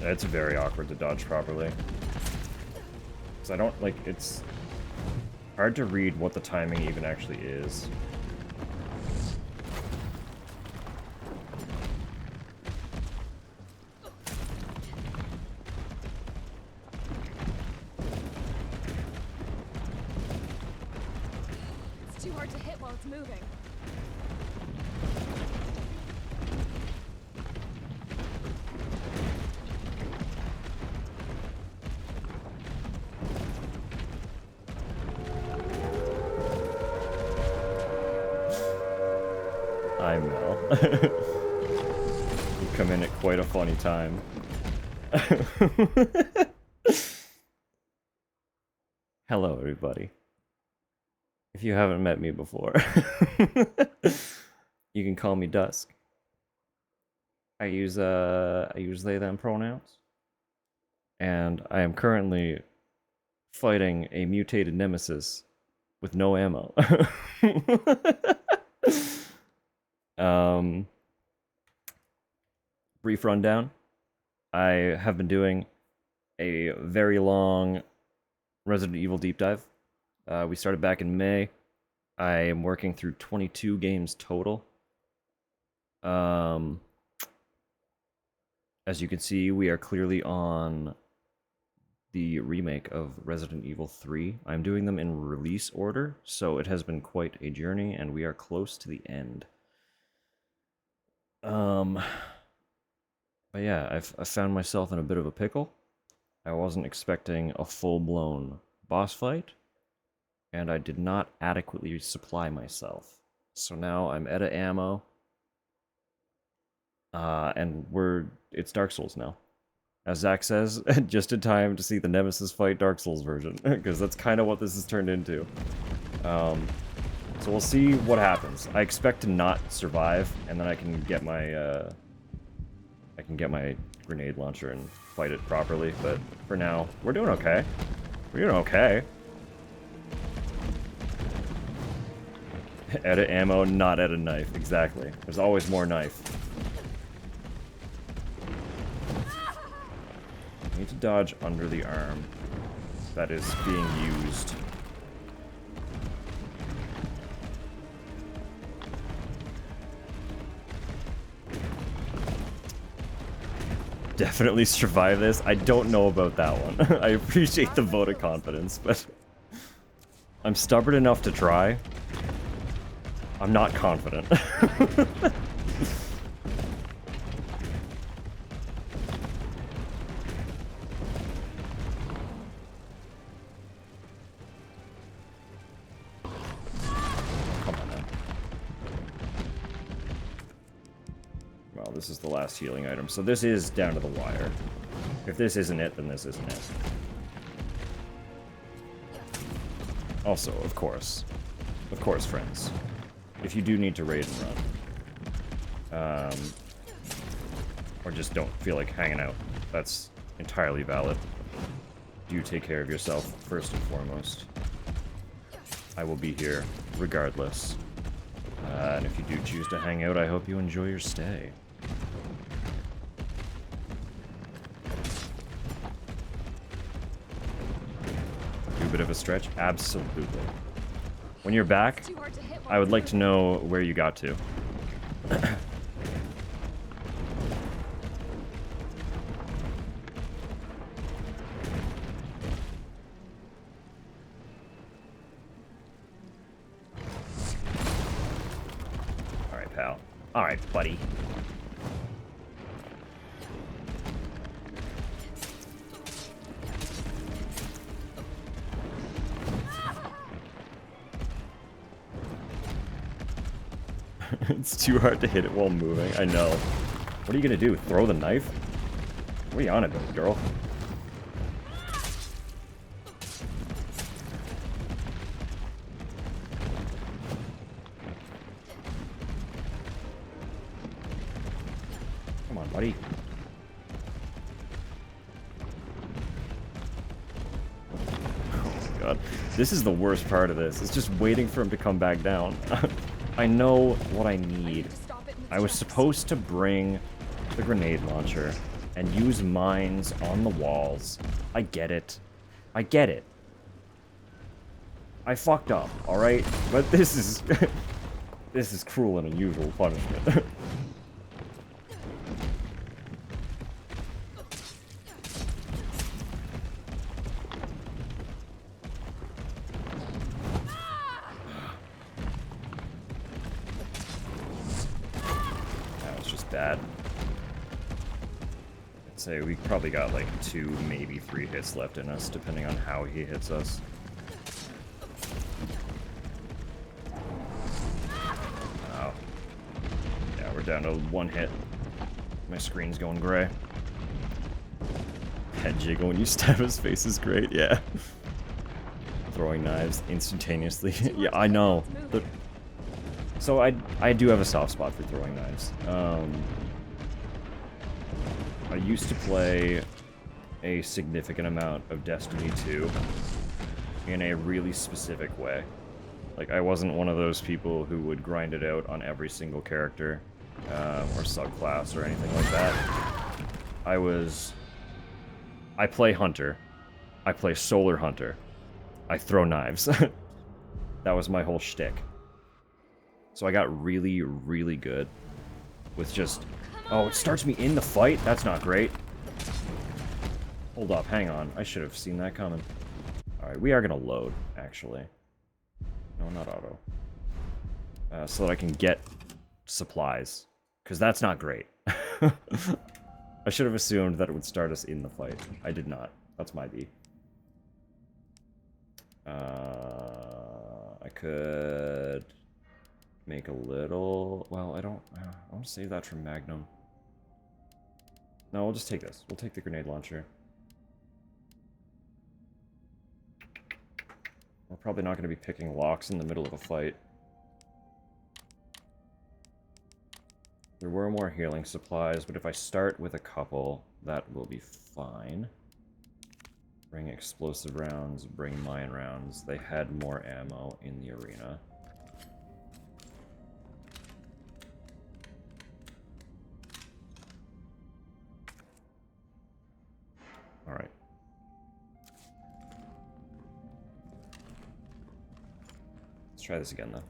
It's very awkward to dodge properly. Because I don't, like, it's hard to read what the timing even actually is. It's too hard to hit while it's moving. Hi, Mel. You come in at quite a funny time. Hello, everybody. If you haven't met me before, you can call me Dusk. I use they them pronouns, and I am currently fighting a mutated nemesis with no ammo. Brief rundown. I have been doing a very long Resident Evil deep dive. We started back in May. I am working through 22 games total. As you can see, we are clearly on the remake of Resident Evil 3. I'm doing them in release order, so it has been quite a journey, and we are close to the end. But yeah, I found myself in a bit of a pickle. I wasn't expecting a full-blown boss fight, and I did not adequately supply myself. So now I'm out of ammo, and it's Dark Souls now. As Zach says, just in time to see the Nemesis fight Dark Souls version, because that's kind of what this has turned into. So we'll see what happens. I expect to not survive, and then I can get my grenade launcher and fight it properly. But for now, we're doing okay. We're doing okay. Edit ammo, not edit knife. Exactly. There's always more knife. I need to dodge under the arm that is being used. Definitely survive this. I don't know about that one. I appreciate the vote of confidence, but I'm stubborn enough to try. I'm not confident. this is the last healing item. So this is down to the wire. If this isn't it, then this isn't it. Also, of course, friends, if you do need to raid and run, or just don't feel like hanging out, that's entirely valid. Do take care of yourself, first and foremost. I will be here, regardless. And if you do choose to hang out, I hope you enjoy your stay. Do a bit of a stretch? Absolutely. When you're back, I would like to know where you got to. Alright, pal. Alright, buddy. It's too hard to hit it while moving. I know. What are you gonna do? Throw the knife? What are you on about, girl? Come on, buddy. Oh my god. This is the worst part of this. It's just waiting for him to come back down. I know what I need. I was supposed to bring the grenade launcher and use mines on the walls. I get it. I get it. I fucked up, alright? But this is... this is cruel and unusual punishment. Bad. I'd say we probably got like 2, maybe 3 hits left in us, depending on how he hits us. Oh. Yeah, we're down to 1 hit. My screen's going gray. Head jiggle when you stab his face is great, yeah. Throwing knives instantaneously. Yeah, I know. So I do have a soft spot for throwing knives. I used to play a significant amount of Destiny 2 in a really specific way. Like, I wasn't one of those people who would grind it out on every single character, or subclass or anything like that. I play Hunter. I play Solar Hunter. I throw knives. That was my whole shtick. So I got really, really good with just... Oh, it starts me in the fight? That's not great. Hold up, hang on. I should have seen that coming. Alright, we are going to load, actually. No, not auto. So that I can get supplies. Because that's not great. I should have assumed that it would start us in the fight. I did not. That's my B. I could... make a little... Well, I want to save that for Magnum. No, we'll just take this. We'll take the grenade launcher. We're probably not going to be picking locks in the middle of a fight. There were more healing supplies, but if I start with a couple, that will be fine. Bring explosive rounds, bring mine rounds. They had more ammo in the arena. Alright. Let's try this again, though.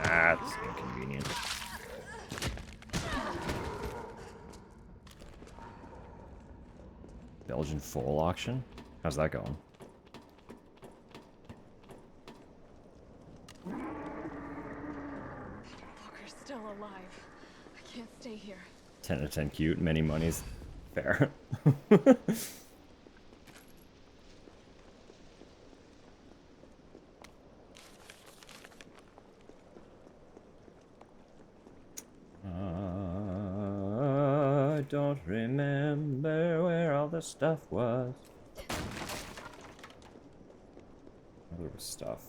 That's inconvenient. Belgian foal auction? How's that going? Walker's still alive. I can't stay here. 10 to 10 cute, many monies. Fair. I don't remember where all the stuff was. Oh, there was stuff.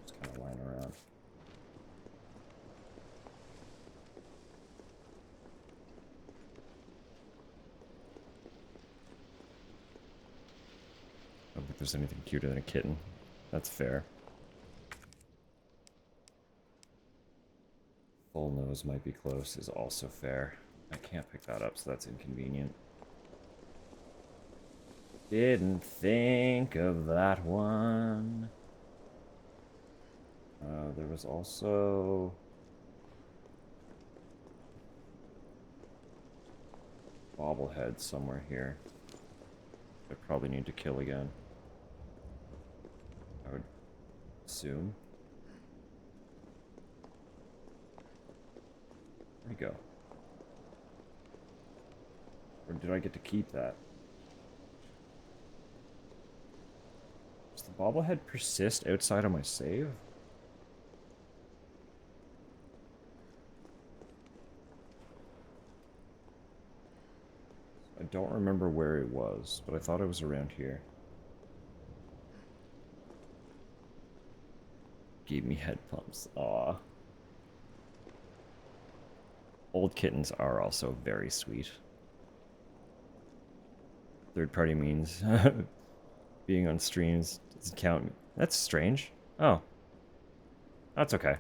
Just kind of lying around. I don't think there's anything cuter than a kitten. That's fair. Full nose might be close is also fair. I can't pick that up, so that's inconvenient. Didn't think of that one. There was also... bobblehead somewhere here. I probably need to kill again. I would assume. Where'd he go? Or did I get to keep that? Does the bobblehead persist outside of my save? I don't remember where it was, but I thought it was around here. Gave me head pumps. Aw. Old kittens are also very sweet. Third party means being on streams doesn't count. That's strange. Oh. That's okay.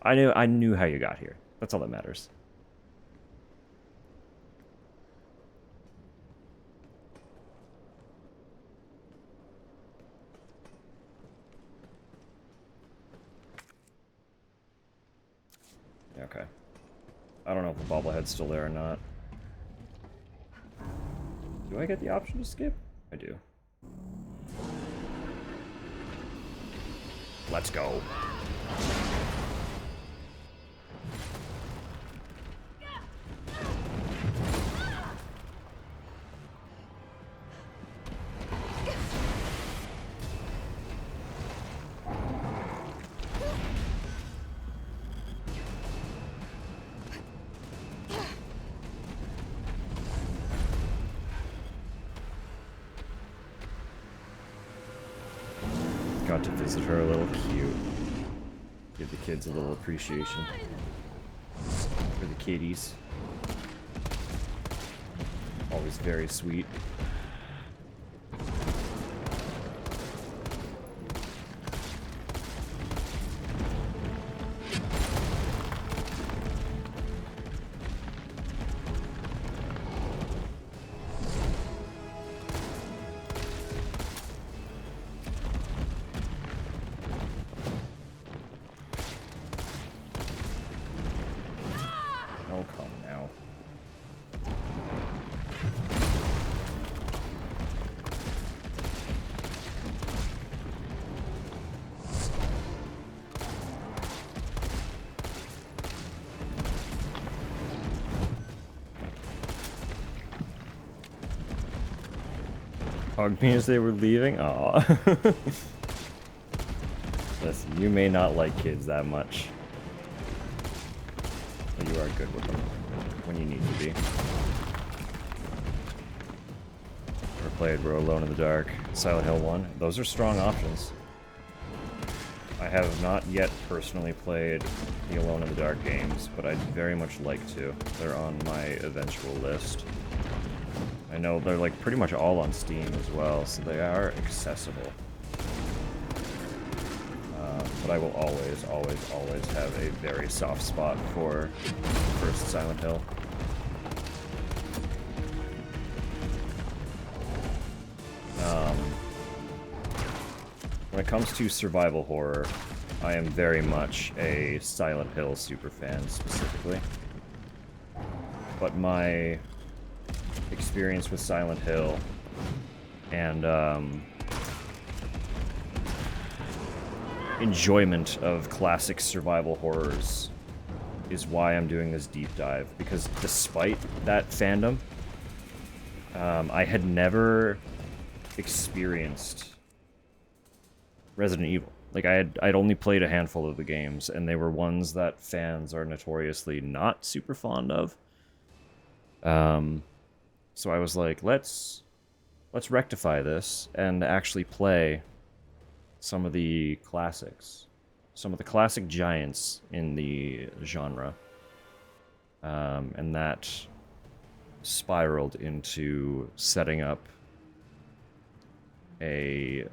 I knew how you got here. That's all that matters. Okay. I don't know if the bobblehead's still there or not. Do I get the option to skip? I do. Let's go. Got to visit her, a little cute. Give the kids a little appreciation for the kitties. Always very sweet. Hugged me as they were leaving? Aw. Listen, you may not like kids that much. But you are good with them when you need to be. Never played, we're Alone in the Dark, Silent Hill 1. Those are strong options. I have not yet personally played the Alone in the Dark games, but I'd very much like to. They're on my eventual list. I know they're like pretty much all on Steam as well, so they are accessible. But I will always, always, always have a very soft spot for first Silent Hill. When it comes to survival horror, I am very much a Silent Hill superfan specifically. But my experience with Silent Hill and enjoyment of classic survival horrors is why I'm doing this deep dive, because despite that fandom, I had never experienced Resident Evil. Like, I'd only played a handful of the games, and they were ones that fans are notoriously not super fond of. So I was like, let's rectify this and actually play some of the classics. Some of the classic giants in the genre. And that spiraled into setting up a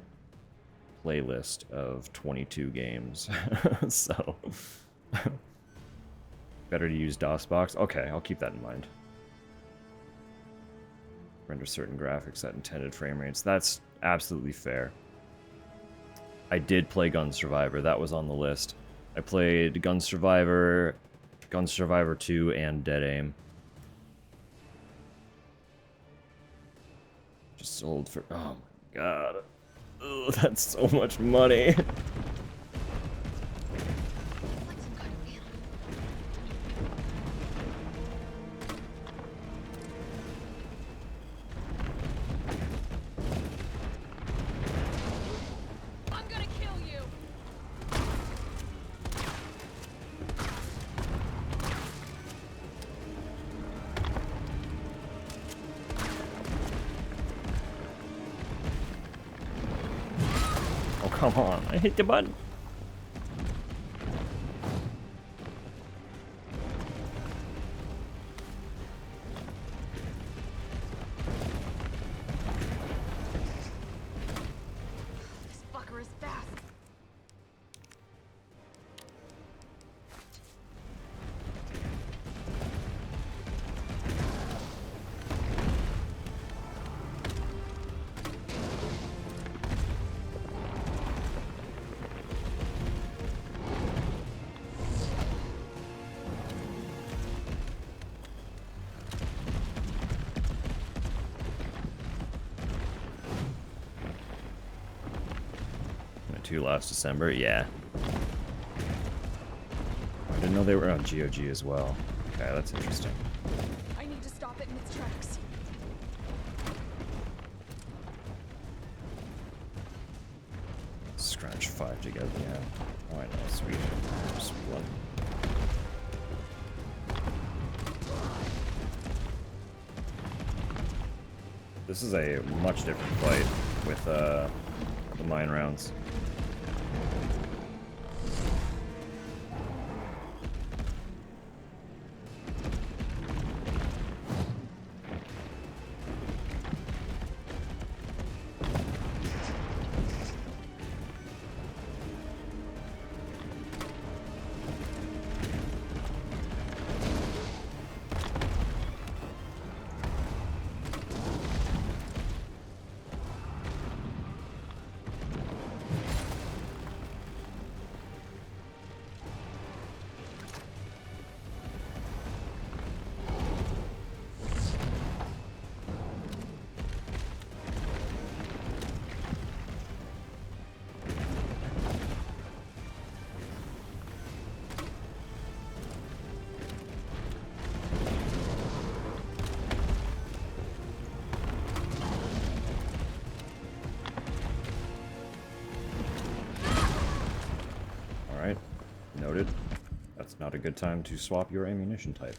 playlist of 22 games. So better to use DOSBox. Okay, I'll keep that in mind. Render certain graphics at intended frame rates. That's absolutely fair. I did play Gun Survivor. That was on the list. I played Gun Survivor 2, and Dead Aim. Just sold for... Oh my god. Ugh, that's so much money. I'm gonna kill you. Oh, come on. I hit the button. This fucker is fast. Went to last December, yeah. I didn't know they were on GOG as well. Okay, that's interesting. I need to stop it in its tracks. Scratch 5 together, yeah. Oh, I know, sweet. Sweet one. This is a much different fight with the mine rounds. Alright, noted. That's not a good time to swap your ammunition type.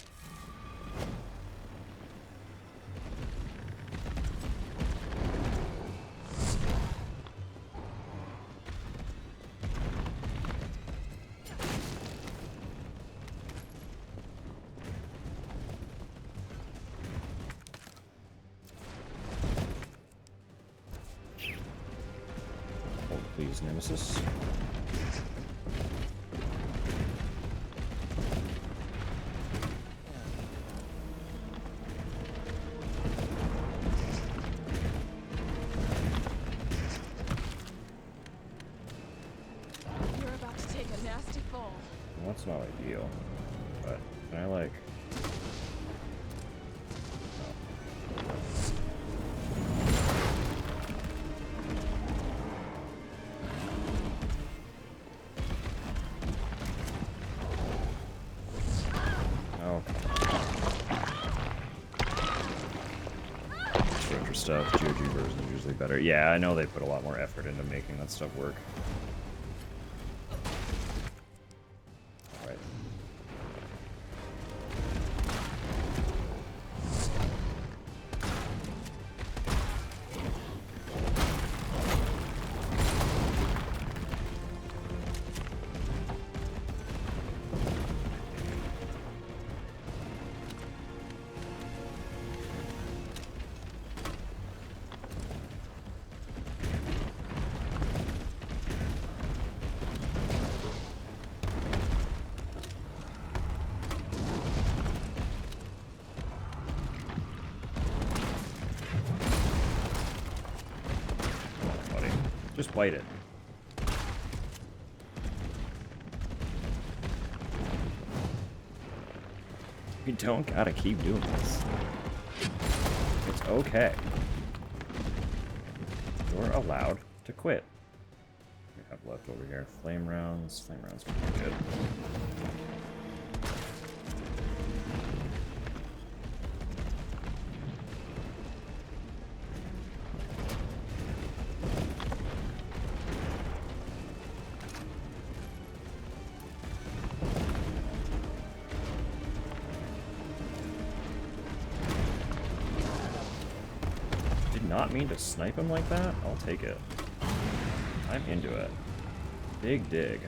Hold please, Nemesis. You're about to take a nasty fall. Well, that's not ideal, but can I, like... stuff, GOG version is usually better. Yeah, I know they put a lot more effort into making that stuff work. Alright. Just bite it. You don't gotta keep doing this. It's okay. You're allowed to quit. What do we have left over here? Flame rounds. Flame rounds would be good. Not mean to snipe him like that? I'll take it. I'm into it. Big dig.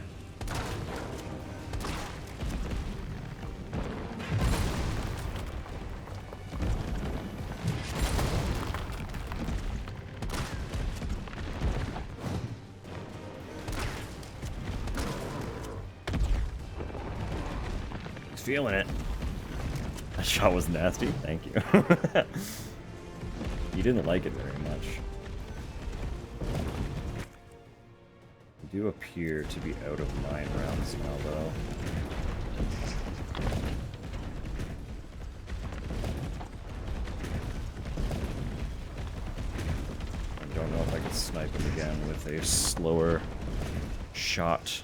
He's feeling it. That shot was nasty. Thank you. You didn't like it very much. You do appear to be out of mine rounds now, though. I don't know if I can snipe him again with a slower shot.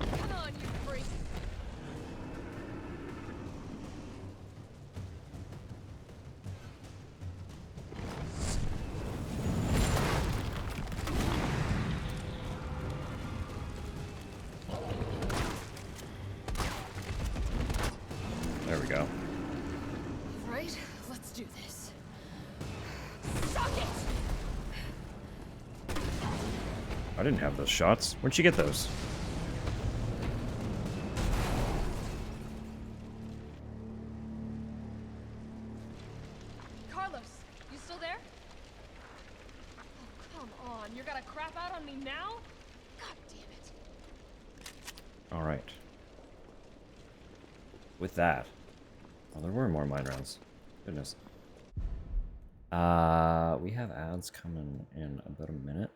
Come on, you freak. There we go. Right, let's do this. Suck it! I didn't have those shots. Where'd you get those? Carlos, you still there? Oh, come on. You're gonna crap out on me now? God damn it. All right. With that, well, there were more mine rounds. Goodness. We have ads coming in about a minute.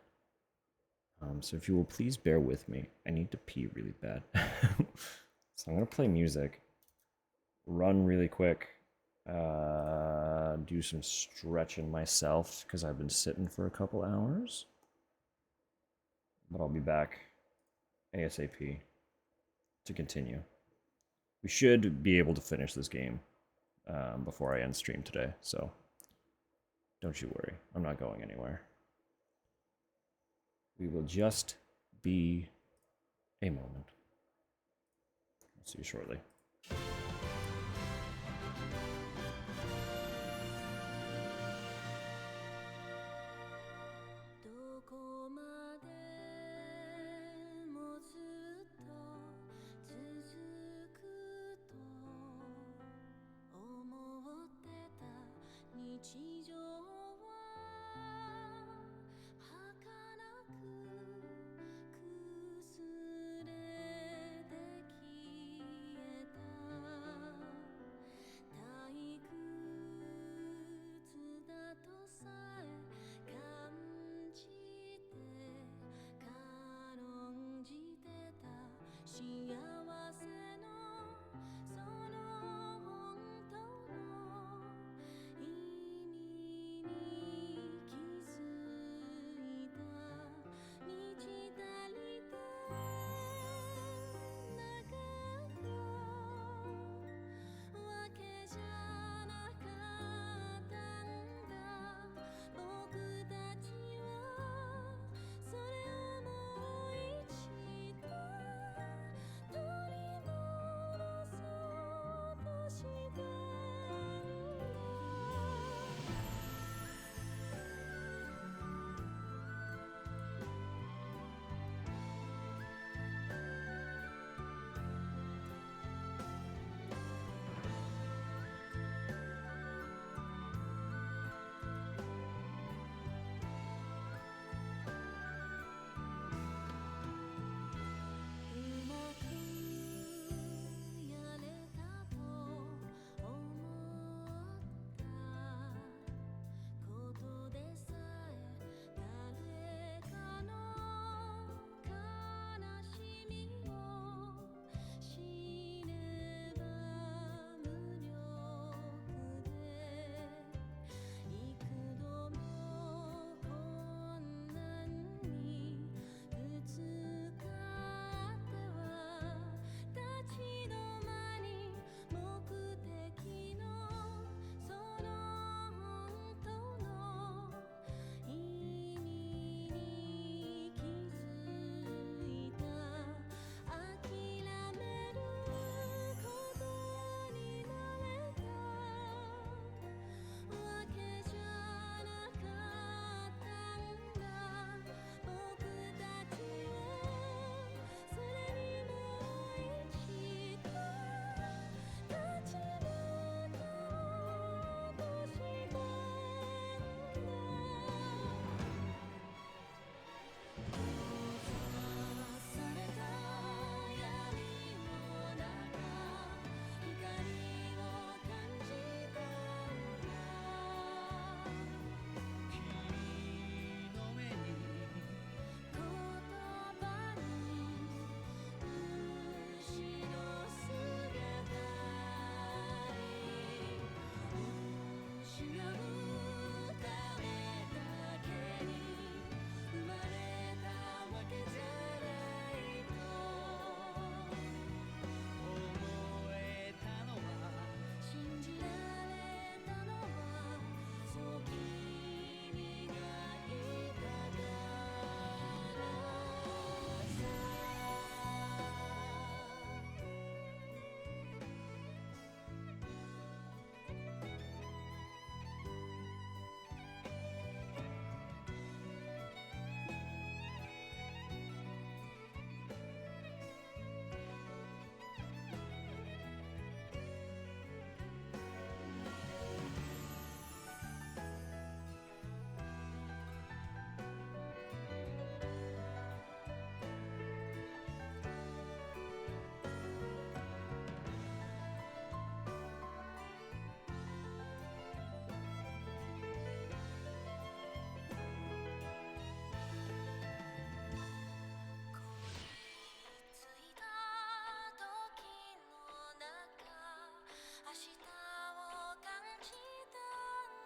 So if you will please bear with me. I need to pee really bad. So I'm gonna play music, run really quick, do some stretching myself because I've been sitting for a couple hours. But I'll be back ASAP to continue. We should be able to finish this game before I end stream today, so don't you worry. I'm not going anywhere. We will just be a moment. I'll see you shortly.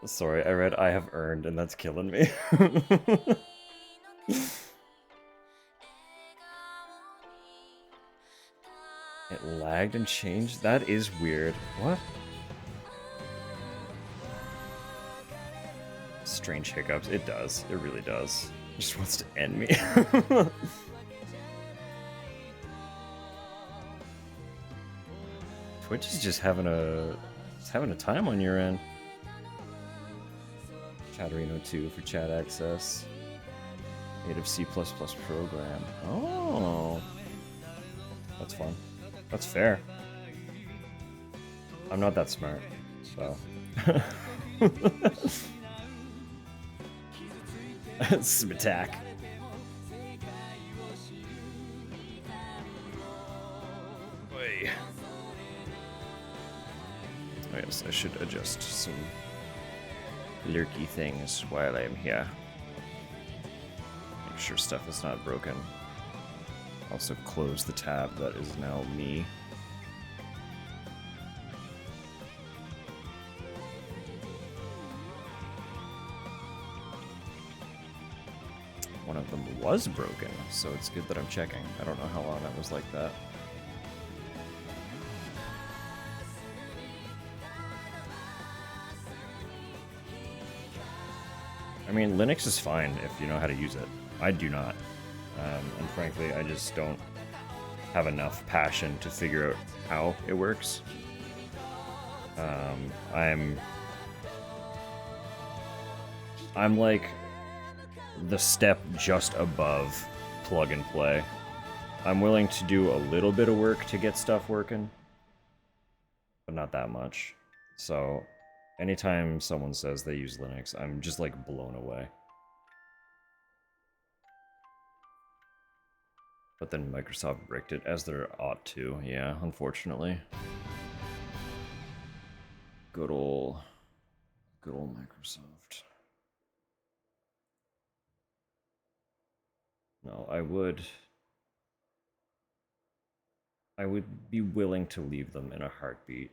Sorry, I read I have earned, and that's killing me. It lagged and changed? That is weird. What? Strange hiccups. It does. It really does. It just wants to end me. Twitch is just having a time on your end. Chatterino 2 for chat access. Native C++ program. Oh, that's fun. That's fair. I'm not that smart, so. Some attack. Oy. Oh yes, I should adjust some lurky things while I'm here. Make sure stuff is not broken. Also close the tab that is now me. One of them was broken, so it's good that I'm checking. I don't know how long that was like that. I mean, Linux is fine if you know how to use it. I do not. And frankly, I just don't have enough passion to figure out how it works. I'm like the step just above plug and play. I'm willing to do a little bit of work to get stuff working, but not that much. So anytime someone says they use Linux, I'm just like blown away. But then Microsoft bricked it, as there ought to, yeah, unfortunately. Good ol' Microsoft. No, I would be willing to leave them in a heartbeat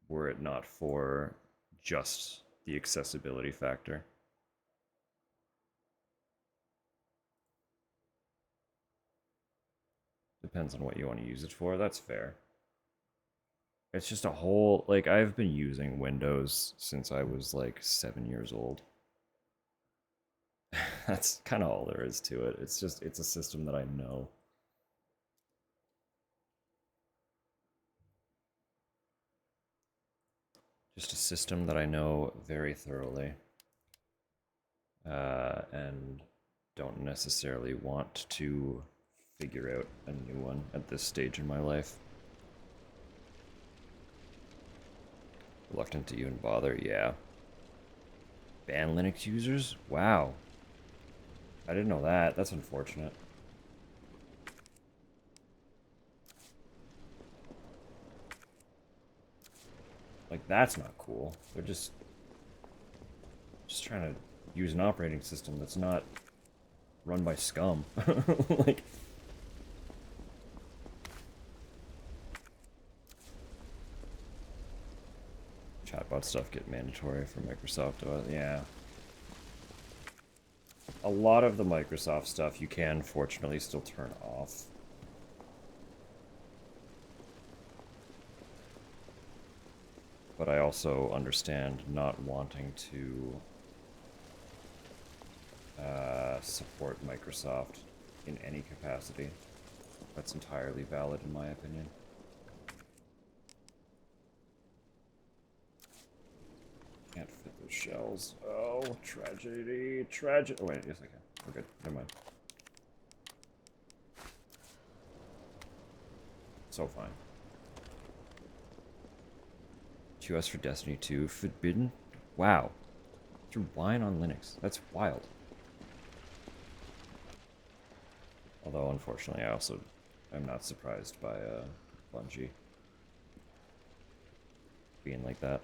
were it not for just the accessibility factor. Depends on what you want to use it for, that's fair. It's just a whole, like, I've been using Windows since I was like 7 years old. That's kind of all there is to it. It's just, it's a system that I know. Just a system that I know very thoroughly. And don't necessarily want to figure out a new one at this stage in my life. Reluctant to even bother, yeah. Ban Linux users? Wow. I didn't know that. That's unfortunate. Like, that's not cool. They're just trying to use an operating system that's not run by scum. Like, chatbot stuff get mandatory for Microsoft. Yeah. A lot of the Microsoft stuff you can, fortunately, still turn off. But I also understand not wanting to support Microsoft in any capacity. That's entirely valid in my opinion. Can't fit those shells. Oh, tragedy. Oh, wait, yes I can. We're good. Never mind. So fine. QS for Destiny 2. Forbidden? Wow. You're wine on Linux. That's wild. Although, unfortunately, I also am not surprised by Bungie being like that.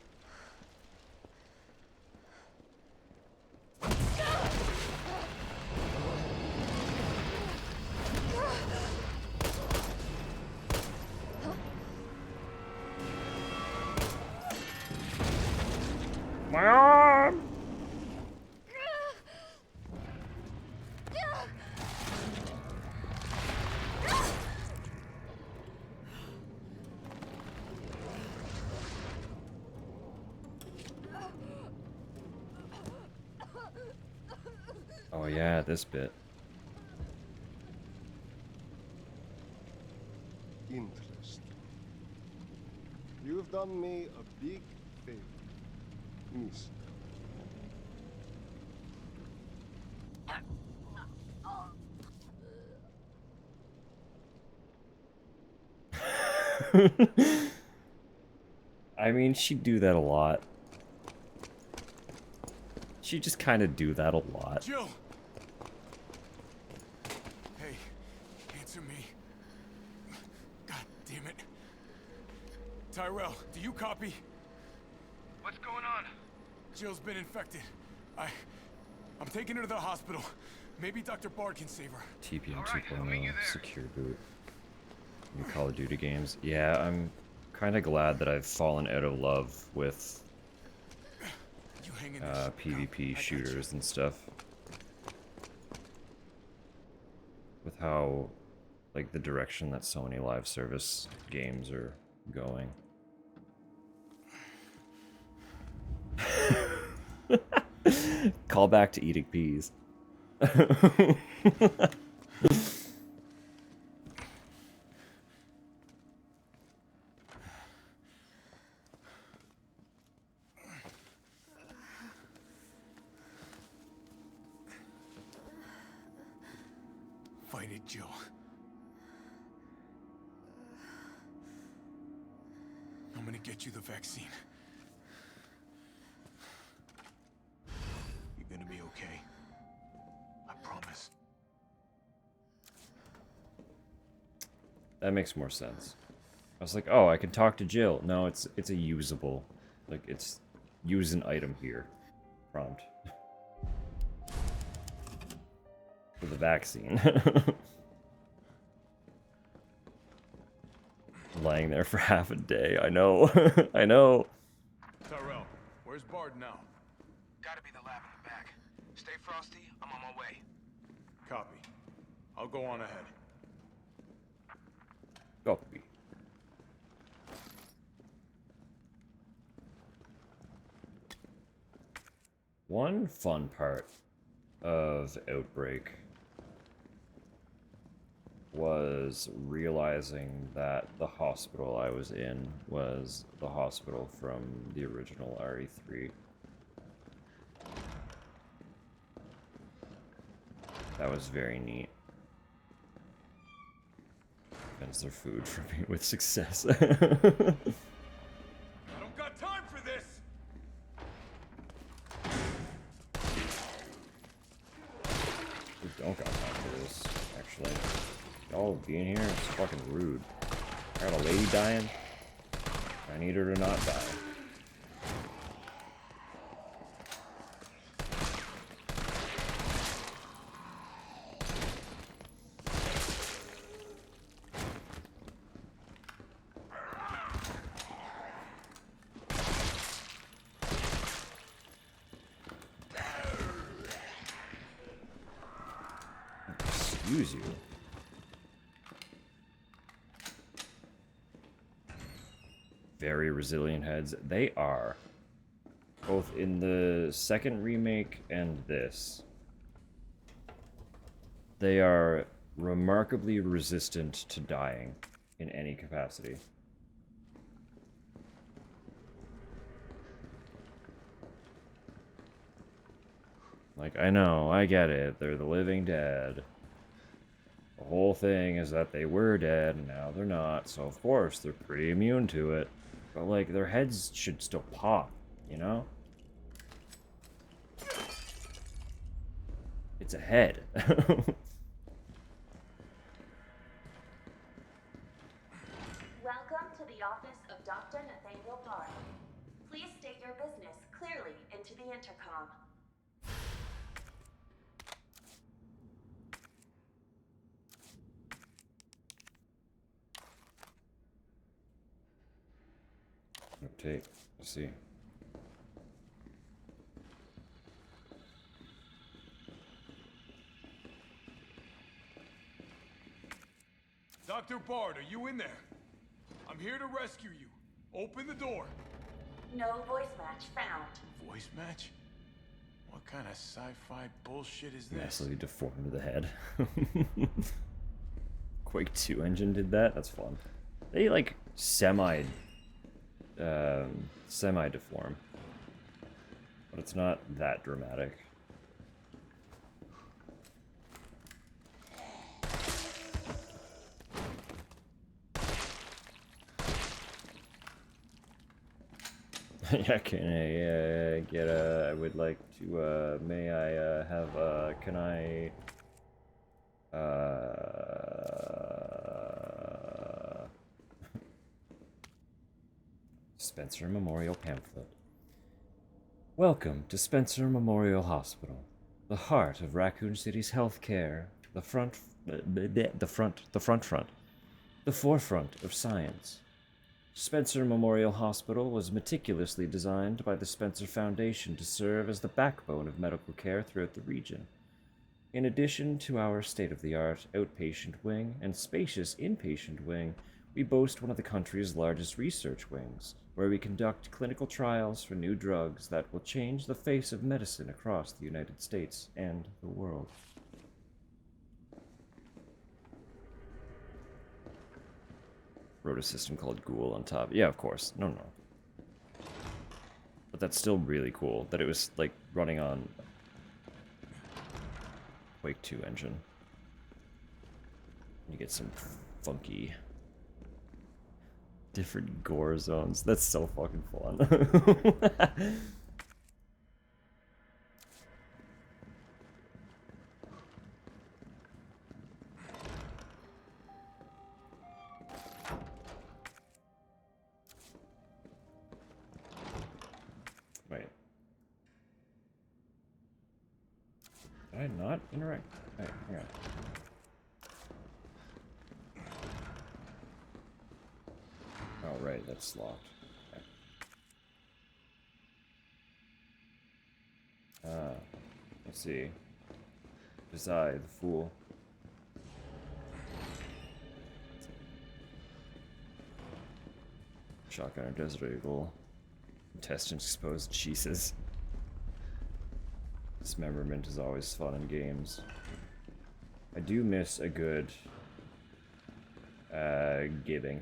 My Oh yeah, this bit. Interesting. You've done me a big favor, miss. I mean, she'd do that a lot. She'd just kind of do that a lot. Jill! Hey, answer me. God damn it. Tyrell, do you copy? What's going on? Jill's been infected. I'm taking her to the hospital. Maybe Dr. Bard can save her. TPM Alright, I'll meet you 2.0 there. secure boot. New Call of Duty games. Yeah, I'm kind of glad that I've fallen out of love with You hang in there. PvP I got shooters you. and stuff. With how, like, the direction that so many live service games are going. Call back to eating peas. Fight it, Jill. I'm gonna get you the vaccine. You're gonna be okay. I promise. That makes more sense. I was like, oh, I can talk to Jill. No, it's a usable, like, it's use an item here prompt for the vaccine. Lying there for half a day. I know. I know. Tyrell, where's Bard now? Gotta be the lab in the back. Stay frosty, I'm on my way. Copy. I'll go on ahead. Copy. One fun part of Outbreak was realizing that the hospital I was in was the hospital from the original RE3. That was very neat. Defends their food for me with success. I don't got time for this! We don't got time for this, actually. Y'all being here is fucking rude. I got a lady dying. I need her to not die. Excuse you. Very resilient heads. They are. Both in the second remake and this. They are remarkably resistant to dying in any capacity. Like, I know, I get it. They're the living dead. The whole thing is that they were dead and now they're not, so of course they're pretty immune to it. But, like, their heads should still pop, you know? It's a head. Welcome to the office of Dr. Nathaniel Bard. Please state your business clearly into the intercom. Tape. Let's see. Dr. Bard, are you in there? I'm here to rescue you. Open the door. No voice match found. Voice match? What kind of sci-fi bullshit is this? Massively deformed the head. Quake 2 engine did that? That's fun. They like semi-deform. But it's not that dramatic. Yeah, can I get a... I would like to, may I have, can I... Spencer Memorial Pamphlet. Welcome to Spencer Memorial Hospital, the heart of Raccoon City's healthcare, the forefront of science. Spencer Memorial Hospital was meticulously designed by the Spencer Foundation to serve as the backbone of medical care throughout the region. In addition to our state-of-the-art outpatient wing and spacious inpatient wing, we boast one of the country's largest research wings, where we conduct clinical trials for new drugs that will change the face of medicine across the United States and the world. Wrote a system called Ghoul on top. Yeah, of course. No. But that's still really cool that it was, like, running on Quake 2 engine. You get some funky different gore zones. That's so fucking fun. Wait. Did I not interact? Wait, hang on. Oh, right, that's locked. Okay. Let's see. Desai, the fool. Shotgun or Desert Eagle. Intestines exposed. Jesus. Dismemberment is always fun in games. I do miss a good gibbing.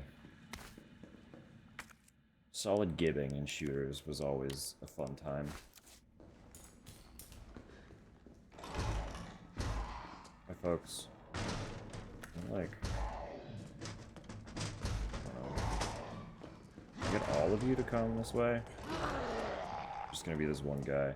Solid gibbing in shooters was always a fun time. Hi, folks. Like, get all of you to come this way. Just gonna be this one guy.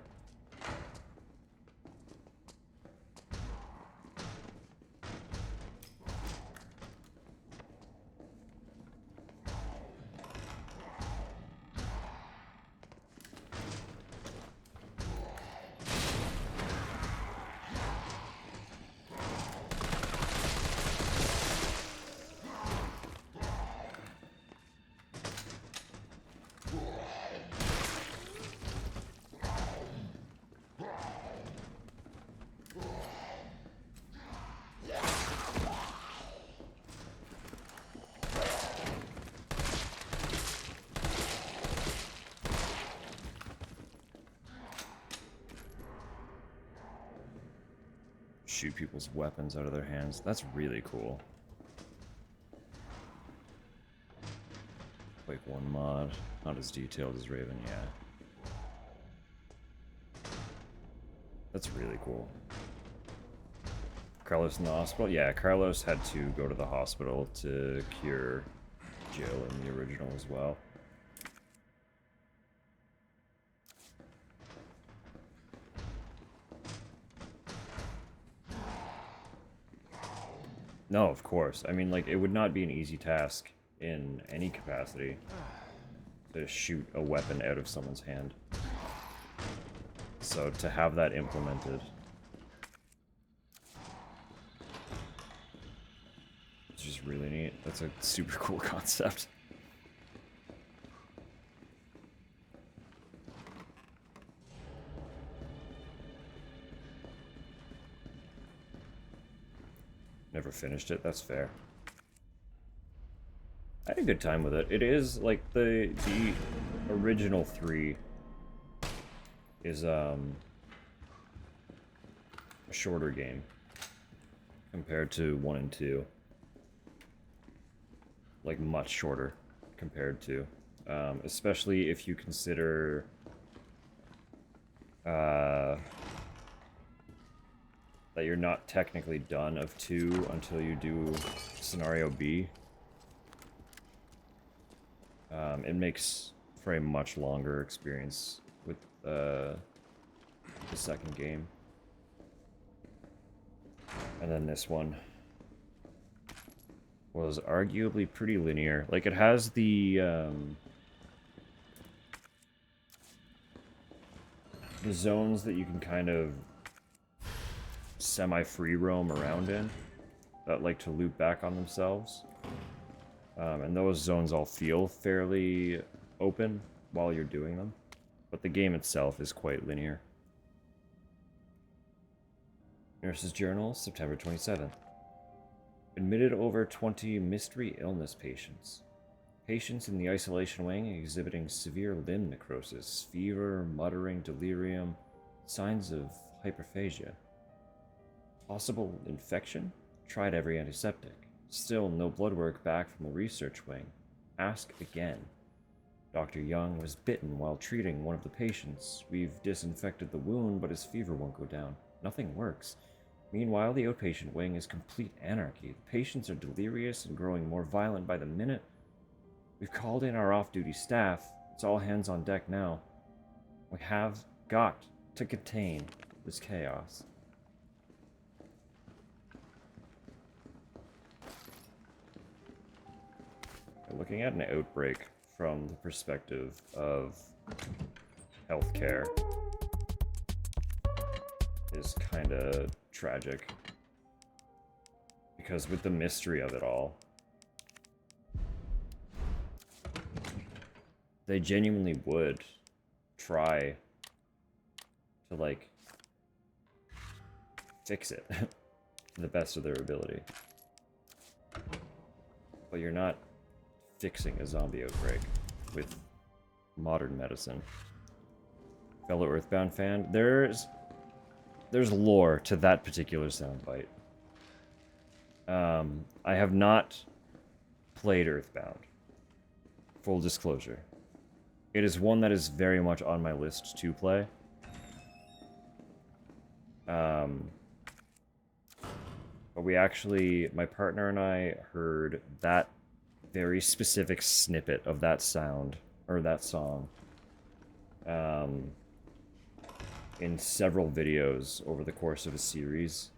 Shoot people's weapons out of their hands. That's really cool. Quake 1 mod. Not as detailed as Raven, yeah. That's really cool. Carlos in the hospital? Yeah, Carlos had to go to the hospital to cure Jill in the original as well. No, of course. I mean, like, it would not be an easy task in any capacity to shoot a weapon out of someone's hand. So to have that implemented, it's just really neat. That's a super cool concept. Never finished it, that's fair. I had a good time with it. It is, like, the original 3 is, shorter game compared to 1 and 2. Like, much shorter compared to. Especially if you consider... that you're not technically done of 2 until you do scenario B. It makes for a much longer experience with the second game. And then this one was arguably pretty linear. Like, it has the zones that you can kind of semi-free roam around in that like to loop back on themselves. And those zones all feel fairly open while you're doing them. But the game itself is quite linear. Nurse's Journal, September 27th. Admitted over 20 mystery illness patients. Patients in the isolation wing exhibiting severe limb necrosis, fever, muttering, delirium, signs of hyperphagia. Possible infection? Tried every antiseptic. Still no blood work back from the research wing. Ask again. Dr. Young was bitten while treating one of the patients. We've disinfected the wound, but his fever won't go down. Nothing works. Meanwhile, the outpatient wing is complete anarchy. The patients are delirious and growing more violent by the minute. We've called in our off-duty staff. It's all hands on deck now. We have got to contain this chaos. Looking at an outbreak from the perspective of healthcare is kind of tragic. Because with the mystery of it all, they genuinely would try to, like, fix it to the best of their ability. But you're not fixing a zombie outbreak with modern medicine. Fellow Earthbound fan, there's lore to that particular soundbite. I have not played Earthbound. Full disclosure. It is one that is very much on my list to play. But we actually, my partner and I heard that very specific snippet of that sound, or that song, in several videos over the course of a series,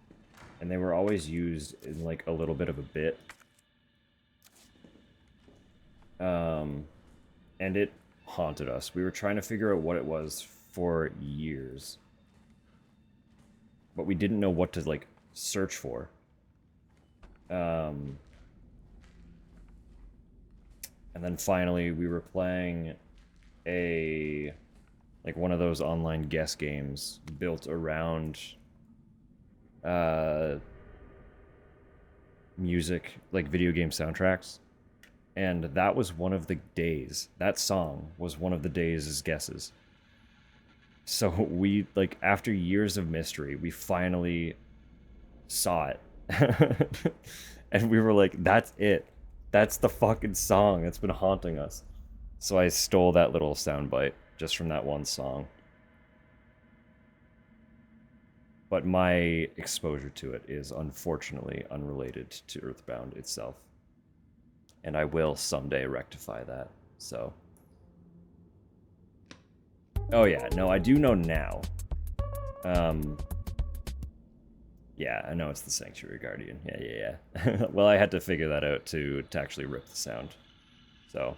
and they were always used in, like, a little bit of a bit. And it haunted us. We were trying to figure out what it was for years. But we didn't know what to, like, search for. And then finally, we were playing like one of those online guess games built around music, like video game soundtracks. And that was one of the days. That song was one of the days' guesses. So we, like, after years of mystery, we finally saw it. And we were like, that's it. That's the fucking song that's been haunting us. So I stole that little soundbite just from that one song. But my exposure to it is unfortunately unrelated to Earthbound itself. And I will someday rectify that, so. Oh yeah, no, I do know now. Yeah, I know it's the Sanctuary Guardian. Yeah. Well, I had to figure that out to actually rip the sound. So.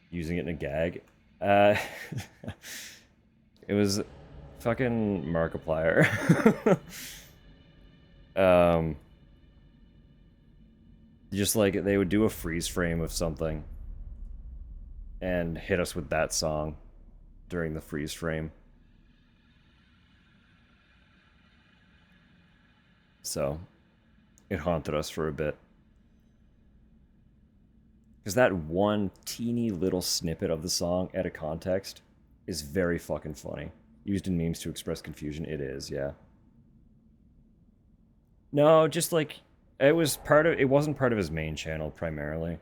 Using it in a gag. It was fucking Markiplier. Just like, they would do a freeze frame of something and hit us with that song during the freeze frame. So, it haunted us for a bit. Because that one teeny little snippet of the song, out of context, is very fucking funny. Used in memes to express confusion. It is, yeah. No, just like it wasn't part of his main channel primarily.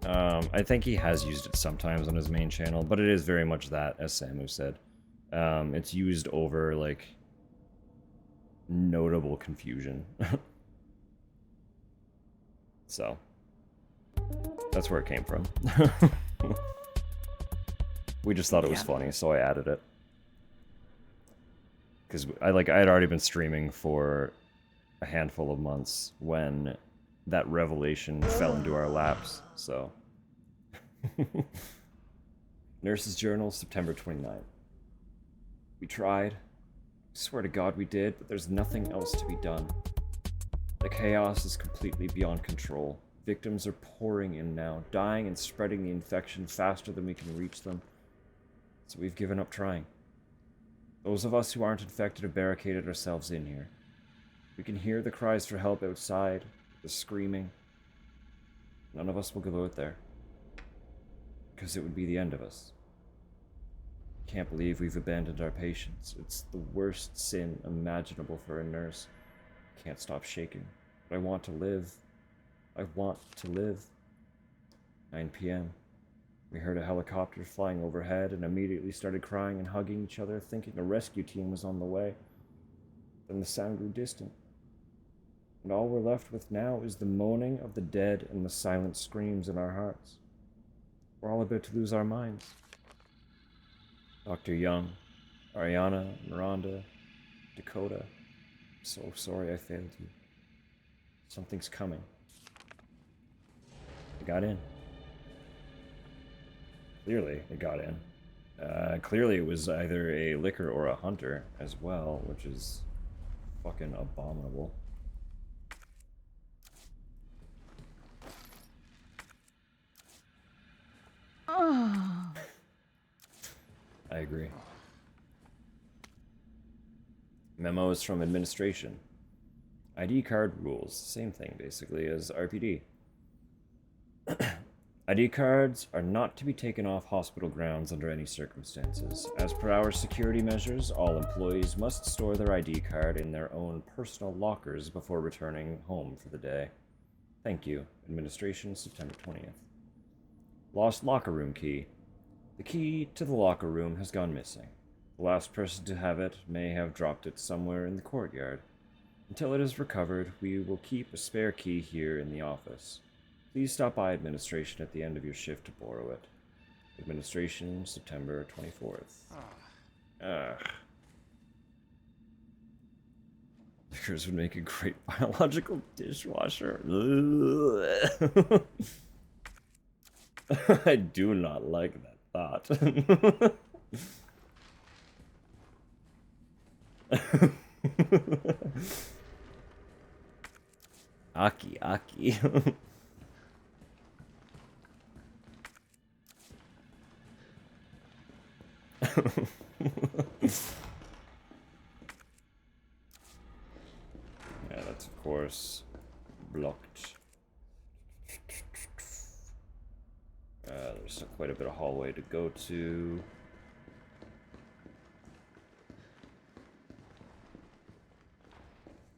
I think he has used it sometimes on his main channel, but it is very much that, as Samu said. It's used over like notable confusion. So that's where it came from. We just thought it was funny, so I added it. Because I had already been streaming for a handful of months when that revelation fell into our laps, so. Nurse's Journal, September 29th. We tried. Swear to God we did, but there's nothing else to be done. The chaos is completely beyond control. Victims are pouring in now, dying and spreading the infection faster than we can reach them. So we've given up trying. Those of us who aren't infected have barricaded ourselves in here. We can hear the cries for help outside, the screaming. None of us will go out there. Because it would be the end of us. Can't believe we've abandoned our patients. It's the worst sin imaginable for a nurse. Can't stop shaking. But I want to live. I want to live. 9 p.m. We heard a helicopter flying overhead and immediately started crying and hugging each other, thinking a rescue team was on the way. Then the sound grew distant. And all we're left with now is the moaning of the dead and the silent screams in our hearts. We're all about to lose our minds. Dr. Young, Ariana, Miranda, Dakota, I'm so sorry I failed you. Something's coming. I got in. Clearly, it got in. Clearly it was either a licker or a hunter as well, which is fucking abominable. I agree. Memos from administration. ID card rules. Same thing, basically, as RPD. ID cards are not to be taken off hospital grounds under any circumstances. As per our security measures, all employees must store their ID card in their own personal lockers before returning home for the day. Thank you. Administration, September 20th. Lost locker room key. The key to the locker room has gone missing. The last person to have it may have dropped it somewhere in the courtyard. Until it is recovered, we will keep a spare key here in the office. Please stop by administration at the end of your shift to borrow it. Administration, September 24th. Ugh. Liquors would make a great biological dishwasher. I do not like that thought. Aki, Aki. Yeah, that's of course blocked. There's still quite a bit of hallway to go to.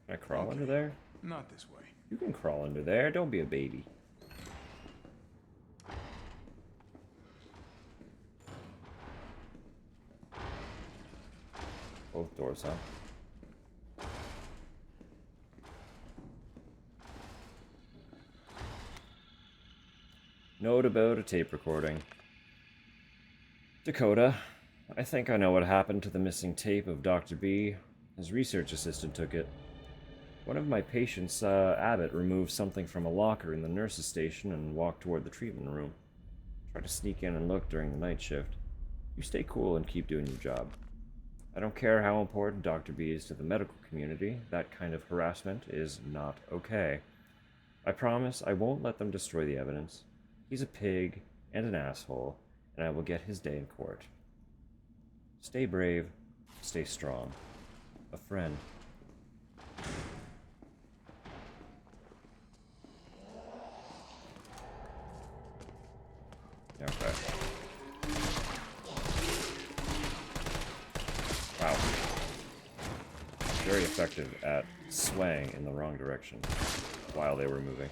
Can I crawl under there? Not this way. You can crawl under there. Don't be a baby. Both doors, huh? Note about a tape recording. Dakota, I think I know what happened to the missing tape of Dr. B. His research assistant took it. One of my patients, Abbott, removed something from a locker in the nurse's station and walked toward the treatment room. Tried to sneak in and look during the night shift. You stay cool and keep doing your job. I don't care how important Dr. B is to the medical community, that kind of harassment is not okay. I promise I won't let them destroy the evidence. He's a pig and an asshole, and I will get his day in court. Stay brave, stay strong. A friend. Okay. effective at swaying in the wrong direction while they were moving.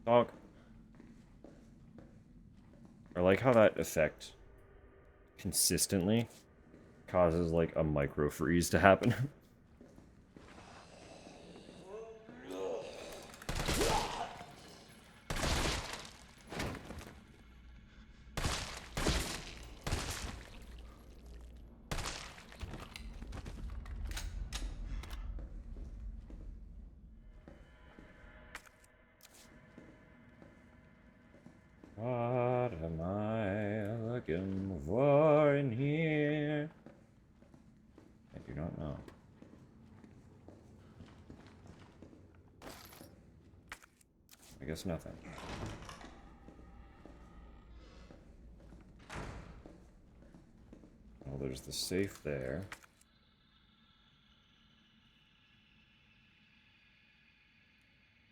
Dog. I like how that effect consistently causes like a micro freeze to happen. What am I looking for in here? I do not know. I guess nothing. Well, there's the safe there.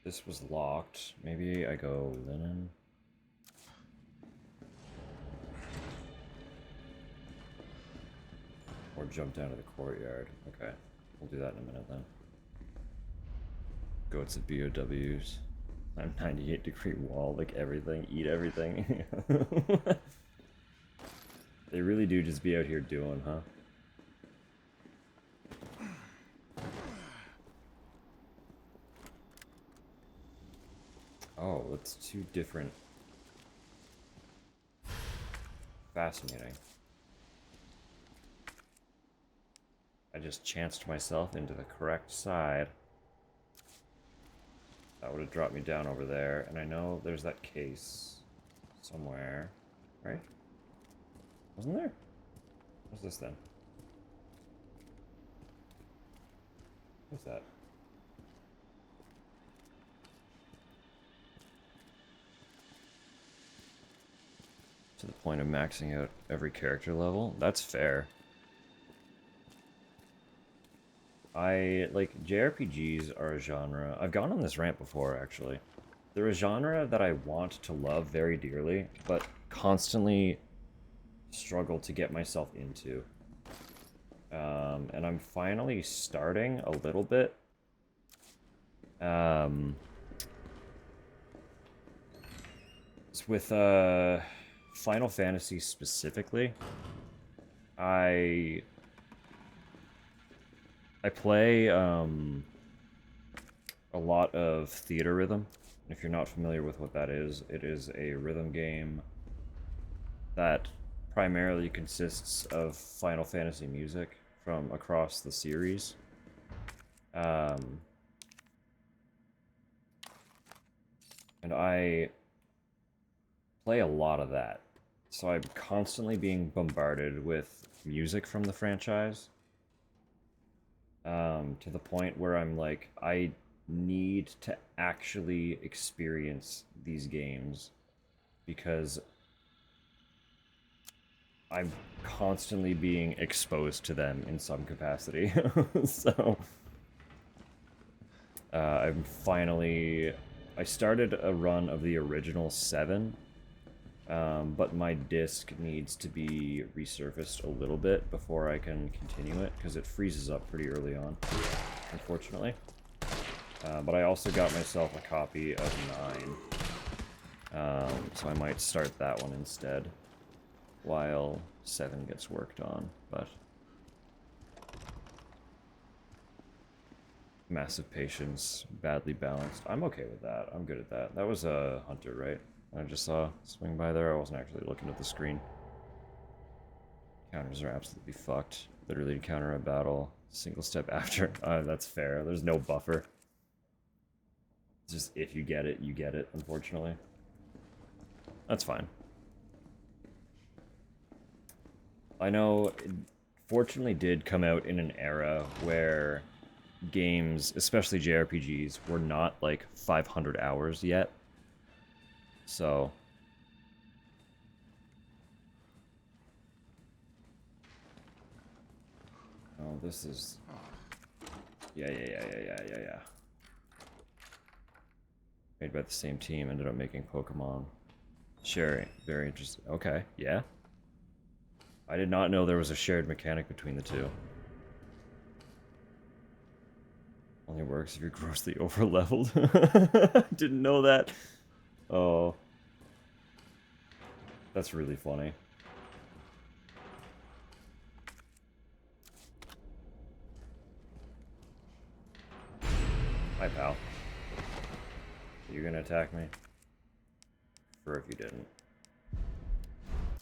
This was locked. Maybe I go linen. Or jump down to the courtyard. Okay, we'll do that in a minute then. Go to BOWs. I'm 98-degree wall, like everything, eat everything. They really do just be out here doing, huh? Oh, it's two different. Fascinating. I just chanced myself into the correct side. That would have dropped me down over there, and I know there's that case somewhere, right? Wasn't there? What's this then? What's that? To the point of maxing out every character level? That's fair. JRPGs are a genre. I've gone on this rant before, actually. They're a genre that I want to love very dearly, but constantly struggle to get myself into. And I'm finally starting a little bit. It's with Final Fantasy specifically. I play a lot of theater rhythm. If you're not familiar with what that is, it is a rhythm game that primarily consists of Final Fantasy music from across the series. And I play a lot of that. So I'm constantly being bombarded with music from the franchise. To the point where I'm like, I need to actually experience these games because I'm constantly being exposed to them in some capacity. So I started a run of the original 7, but my disc needs to be resurfaced a little bit before I can continue it, because it freezes up pretty early on, unfortunately. But I also got myself a copy of 9, so I might start that one instead, while 7 gets worked on, but... Massive patience, badly balanced. I'm okay with that. I'm good at that. That was a hunter, right? I just saw swing by there. I wasn't actually looking at the screen. Counters are absolutely fucked. Literally counter a battle single step after. That's fair. There's no buffer. It's just if you get it, you get it, unfortunately. That's fine. I know fortunately did come out in an era where games, especially JRPGs, were not like 500 hours yet. So oh, this is yeah. Made by the same team, ended up making Pokemon. Sharing, very interesting. Okay, yeah. I did not know there was a shared mechanic between the two. Only works if you're grossly over-leveled. Didn't know that. Oh. That's really funny. Hi, pal. You gonna attack me? Or if you didn't.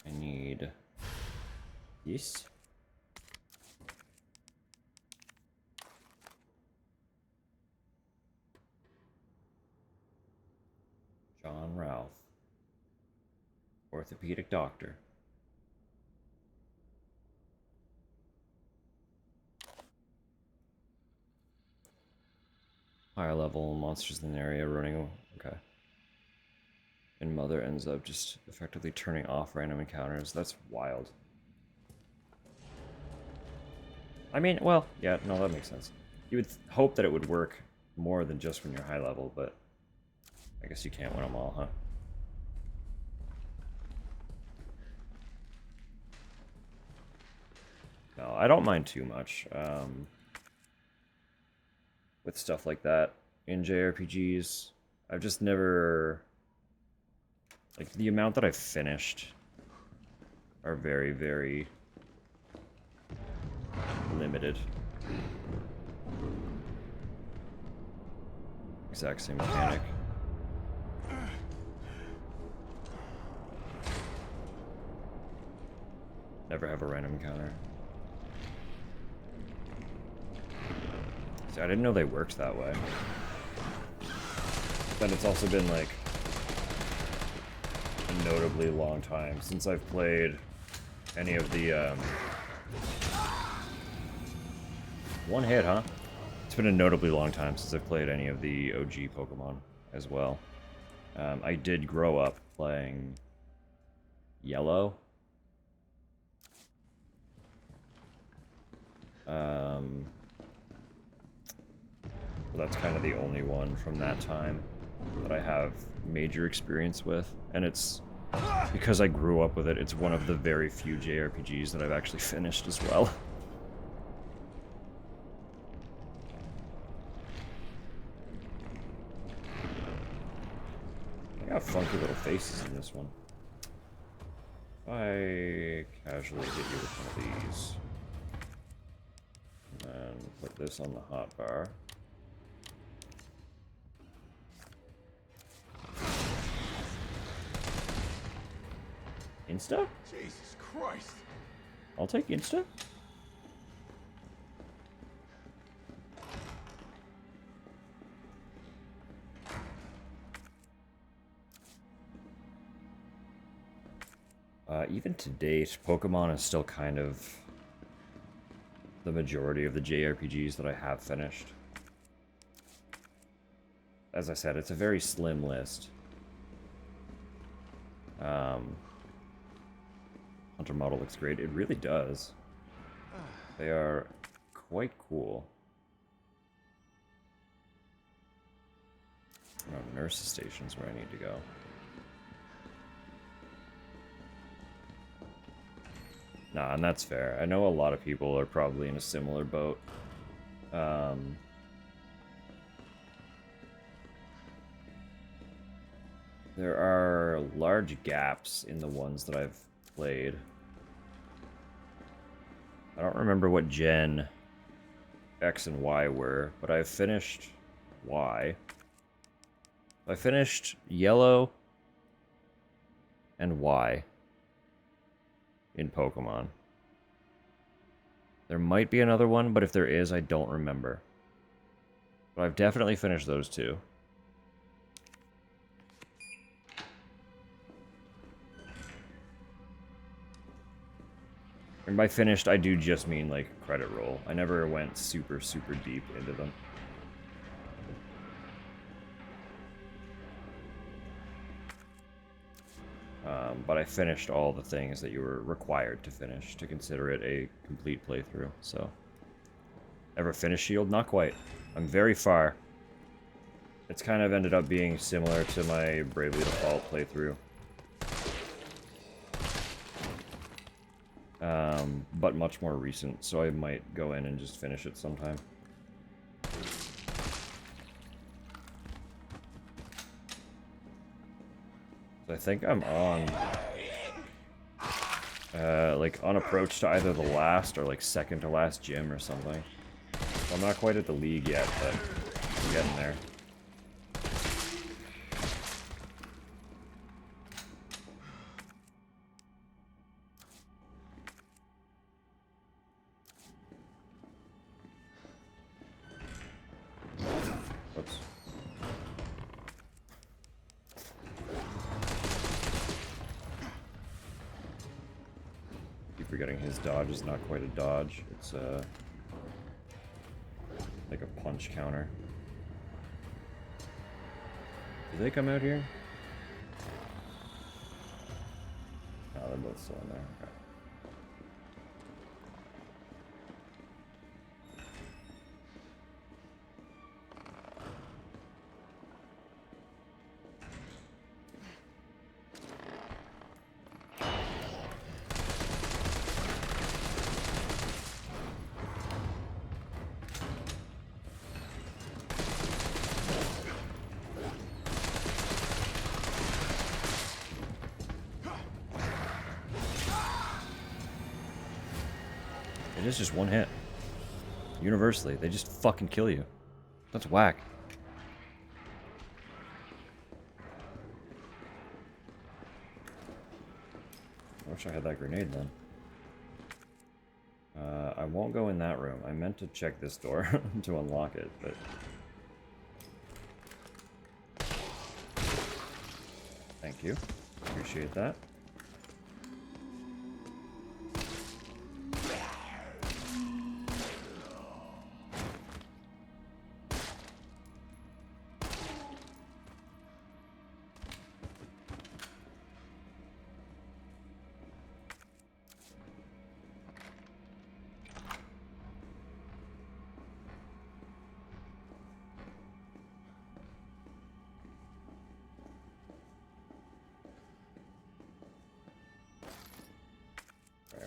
I need... Yes? John Ralph. Orthopedic doctor. Higher level monsters in the area running... Okay. And Mother ends up just effectively turning off random encounters. That's wild. I mean, well, yeah, no, that makes sense. You would hope that it would work more than just when you're high level, but I guess you can't win them all, huh? No, I don't mind too much with stuff like that in JRPGs. I've just never... Like, the amount that I've finished are very, very limited. Exact same mechanic. Never have a random encounter. See, I didn't know they worked that way. But it's also been, like, a notably long time since I've played any of the, One hit, huh? It's been a notably long time since I've played any of the OG Pokemon as well. I did grow up playing Yellow. That's kind of the only one from that time that I have major experience with. And it's because I grew up with it, it's one of the very few JRPGs that I've actually finished as well. They got funky little faces in this one. If I casually hit you with one of these, and then put this on the hot bar. Insta? Jesus Christ! I'll take Insta. Even to date, Pokemon is still kind of the majority of the JRPGs that I have finished. As I said, it's a very slim list. Hunter model looks great. It really does. They are quite cool. Oh, nurse's station's where I need to go. Nah, and that's fair. I know a lot of people are probably in a similar boat. There are large gaps in the ones that I've played. I don't remember what Gen X and Y were, but I've finished Y. I finished Yellow and Y in Pokemon. There might be another one, but if there is, I don't remember. But I've definitely finished those two. And by finished, I do just mean, like, credit roll. I never went super, super deep into them. But I finished all the things that you were required to finish to consider it a complete playthrough, so. Ever finished Shield? Not quite. I'm very far. It's kind of ended up being similar to my Bravely Default playthrough. But much more recent, so I might go in and just finish it sometime. I think I'm on, like, on approach to either the last or, like, second to last gym or something. So I'm not quite at the league yet, but I'm getting there. Whoops. Keep forgetting his dodge is not quite a dodge. It's like a punch counter. Did they come out here? No, they're both still in there. Okay. It is just one hit. Universally, they just fucking kill you. That's whack. I wish I had that grenade then. I won't go in that room. I meant to check this door to unlock it, but... Thank you. Appreciate that.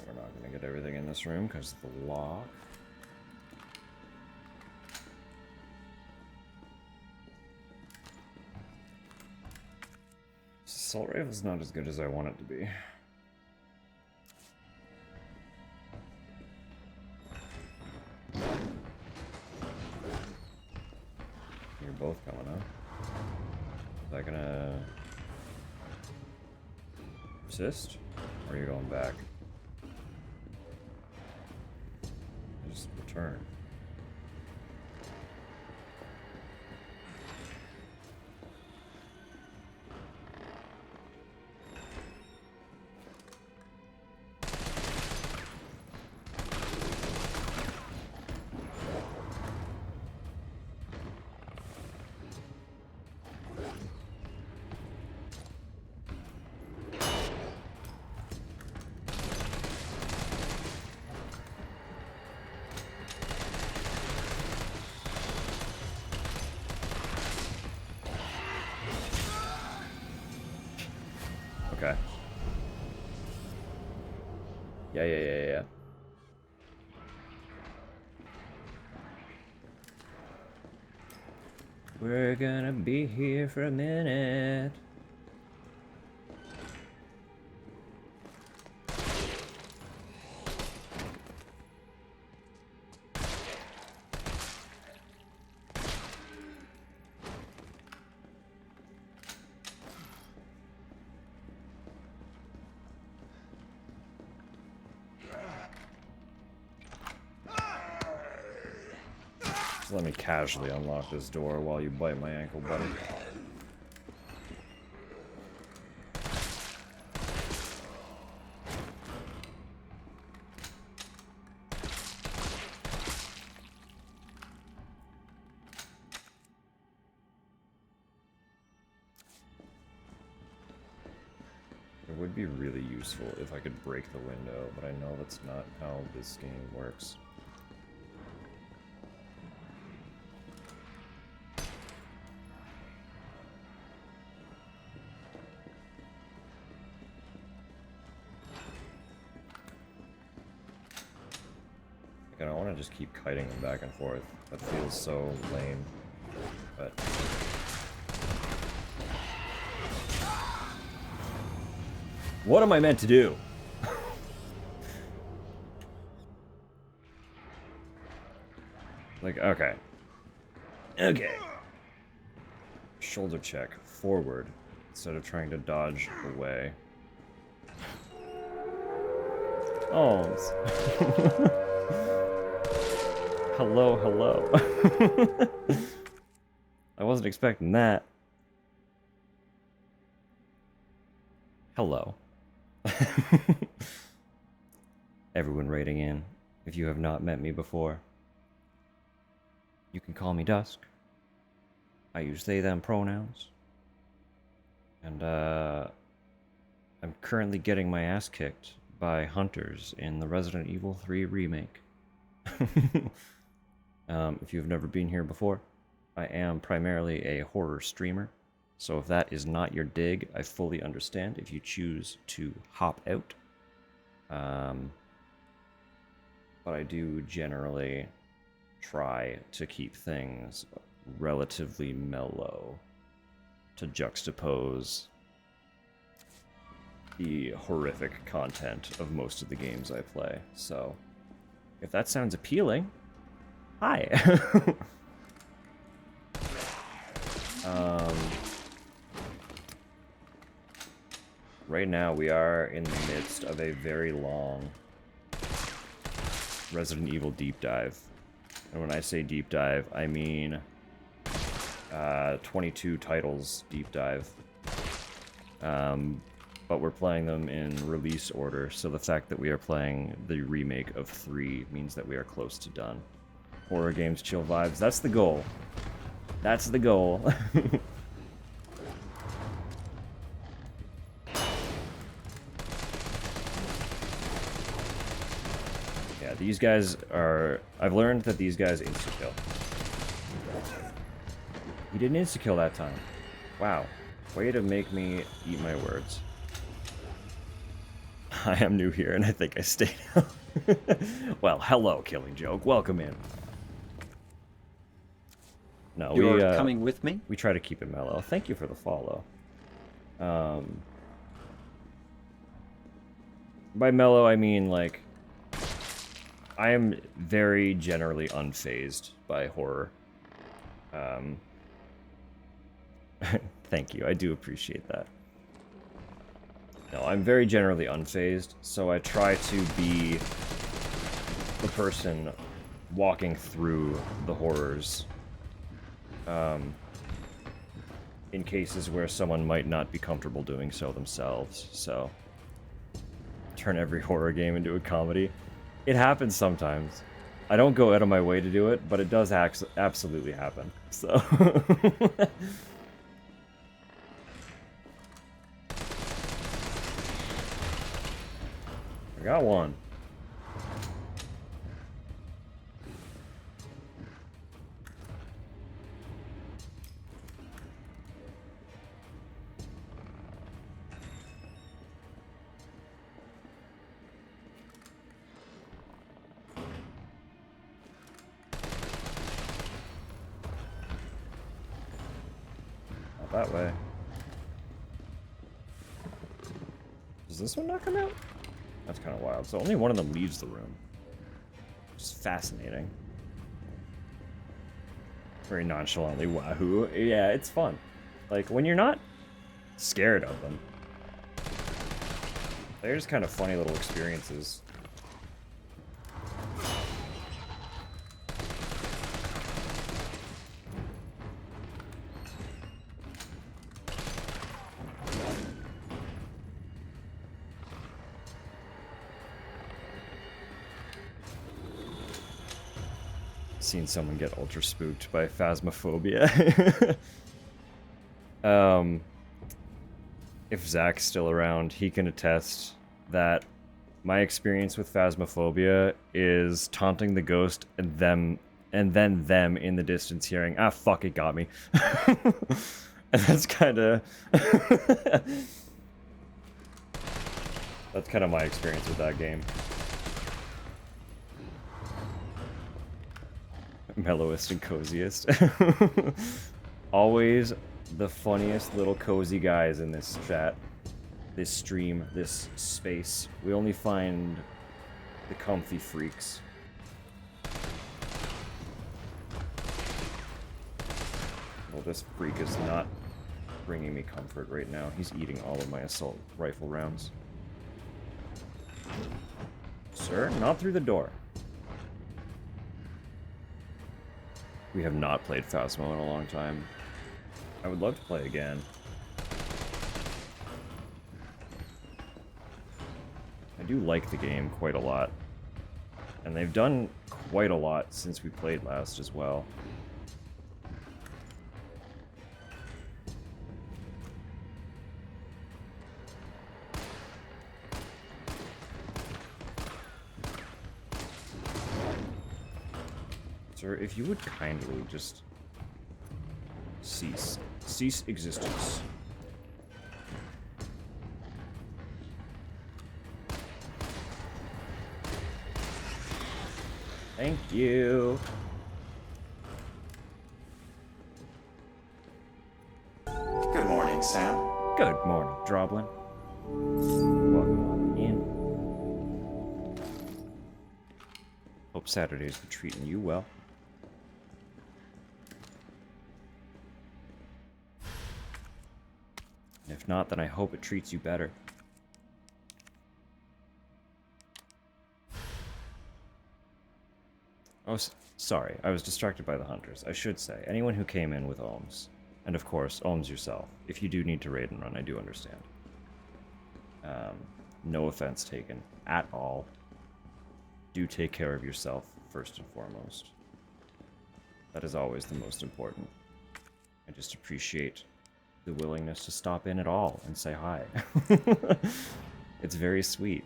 We're not going to get everything in this room because of the lock. Assault rifle's not as good as I want it to be. You're both coming up. Is that gonna persist? Or are you going back? Just return. Okay. Yeah. We're gonna be here for a minute. Just let me casually unlock this door while you bite my ankle, buddy. It would be really useful if I could break the window, but I know that's not how this game works. Like, I don't want to just keep kiting them back and forth. That feels so lame. But... what am I meant to do? Like, okay. Okay. Shoulder check. Forward. Instead of trying to dodge away. Oh. Hello, hello. I wasn't expecting that. Hello. Everyone writing in, if you have not met me before, you can call me Dusk. I use they, them pronouns. And, I'm currently getting my ass kicked by hunters in the Resident Evil 3 remake. If you've never been here before, I am primarily a horror streamer. So if that is not your dig, I fully understand if you choose to hop out. But I do generally try to keep things relatively mellow to juxtapose the horrific content of most of the games I play. So if that sounds appealing, hi. Right now we are in the midst of a very long Resident Evil deep dive. And when I say deep dive, I mean 22 titles deep dive. But we're playing them in release order, so the fact that we are playing the remake of 3 means that we are close to done. Horror games, chill vibes, that's the goal. That's the goal. Yeah, these guys are... I've learned that these guys insta-kill. He didn't insta-kill that time. Wow. Way to make me eat my words. I am new here, and I think I stay now. Well, hello, Killing Joke. Welcome in. No, You're coming with me? We try to keep it mellow. Thank you for the follow. By mellow, I mean, like, I am very generally unfazed by horror. Thank you, I do appreciate that. No, I'm very generally unfazed, so I try to be the person walking through the horrors. In cases where someone might not be comfortable doing so themselves, so... turn every horror game into a comedy. It happens sometimes. I don't go out of my way to do it, but it does absolutely happen, so... I got one. Not that way. Does this one not come out? That's kind of wild. So only one of them leaves the room. It's fascinating. Very nonchalantly, wahoo. Yeah, it's fun. Like, when you're not scared of them, they're just kind of funny little experiences. Seen someone get ultra spooked by phasmophobia. if Zach's still around, he can attest that my experience with Phasmophobia is taunting the ghost and then them in the distance hearing, ah, fuck, it got me. And that's kind of... that's kind of my experience with that game. Mellowest and coziest. Always the funniest little cozy guys in this chat. This stream, this space. We only find the comfy freaks. Well, this freak is not bringing me comfort right now. He's eating all of my assault rifle rounds. Sir, not through the door. We have not played Phasmo in a long time. I would love to play again. I do like the game quite a lot. And they've done quite a lot since we played last as well. Sir, if you would kindly just cease existence. Thank you. Good morning, Sam. Good morning, Droblin. Welcome on in. Hope Saturdays were treating you well. And if not, then I hope it treats you better. Oh, sorry. I was distracted by the hunters. I should say, anyone who came in with ohms. And of course, ohms yourself. If you do need to raid and run, I do understand. No offense taken at all. Do take care of yourself, first and foremost. That is always the most important. I just appreciate the willingness to stop in at all and say hi. It's very sweet.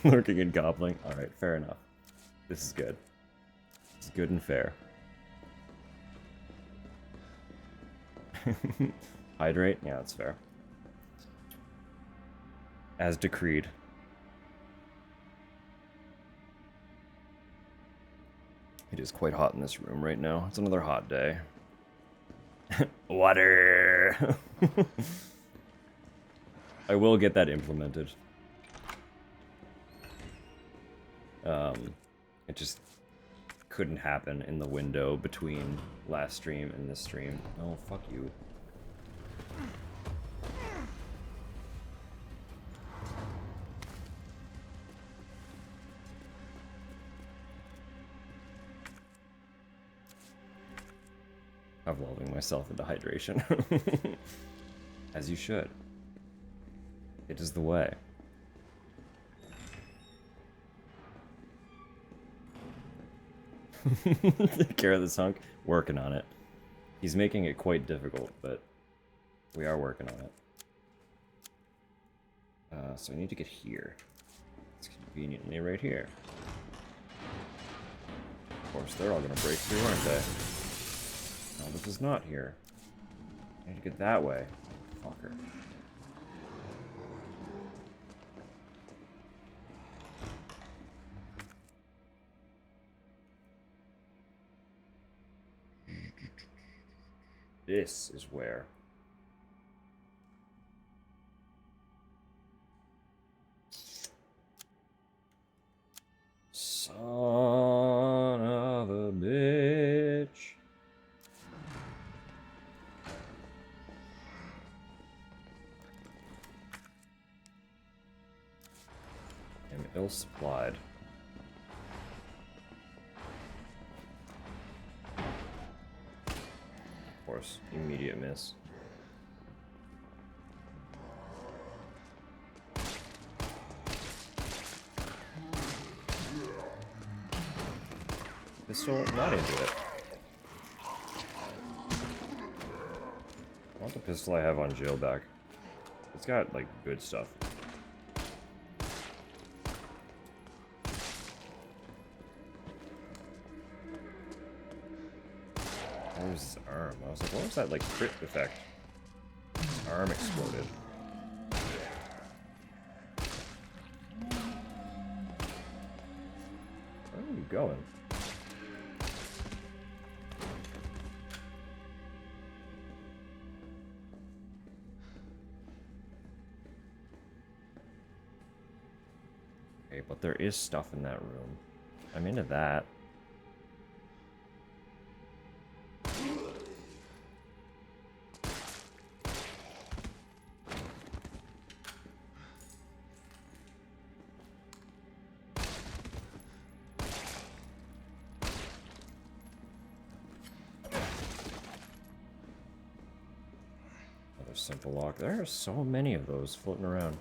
Lurking and gobbling. Alright, fair enough. This is good. It's good and fair. Hydrate? Yeah, that's fair. As decreed. It is quite hot in this room right now. It's another hot day. Water! I will get that implemented. It just couldn't happen in the window between last stream and this stream. Oh, fuck you. I'm lulling myself into hydration. As you should. It is the way. Take care of this hunk. Working on it. He's making it quite difficult, but we are working on it. So I need to get here. It's conveniently right here. Of course, they're all gonna break through, aren't they? No, this is not here. I need to get that way. Fucker. This is where. Son of a bitch. I'm ill supplied. Of course, immediate miss. Pistol, not into it. want the pistol I have on Jill back. It's got, like, good stuff. What was his arm? I was like, what was that, like, crit effect? His arm exploded. Where are you going? Okay, but there is stuff in that room. I'm into that. Another simple lock. There are so many of those floating around.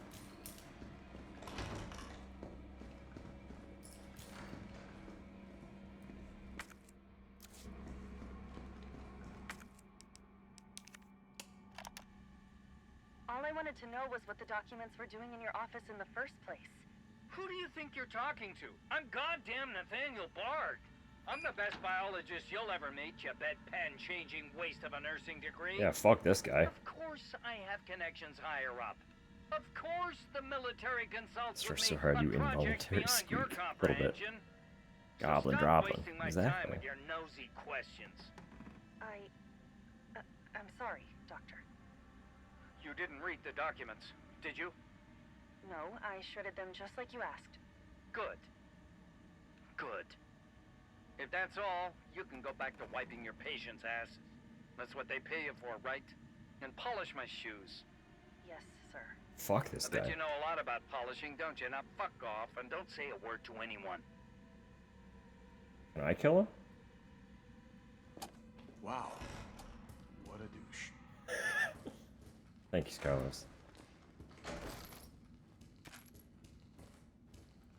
All I wanted to know was what the documents were doing in your office in the first place. Who do you think you're talking to? I'm goddamn Nathaniel Bard. I'm the best biologist you'll ever meet, you bedpan-changing waste of a nursing degree. Yeah, fuck this guy. Of course I have connections higher up. Of course the military consults with me hard, on you projects involuntary beyond your squeak. A little bit. comprehension. Goblin, Stop droblin. wasting my Exactly. time with your nosy questions. I'm sorry, Doctor. You didn't read the documents, did you? No, I shredded them just like you asked. Good. Good. If that's all, you can go back to wiping your patient's ass. That's what they pay you for, right? And polish my shoes. Yes, sir. Fuck this I bet guy. you know a lot about polishing, don't you? Now fuck off and don't say a word to anyone. Can I kill him? Wow. What a douche. Thank you, Carlos.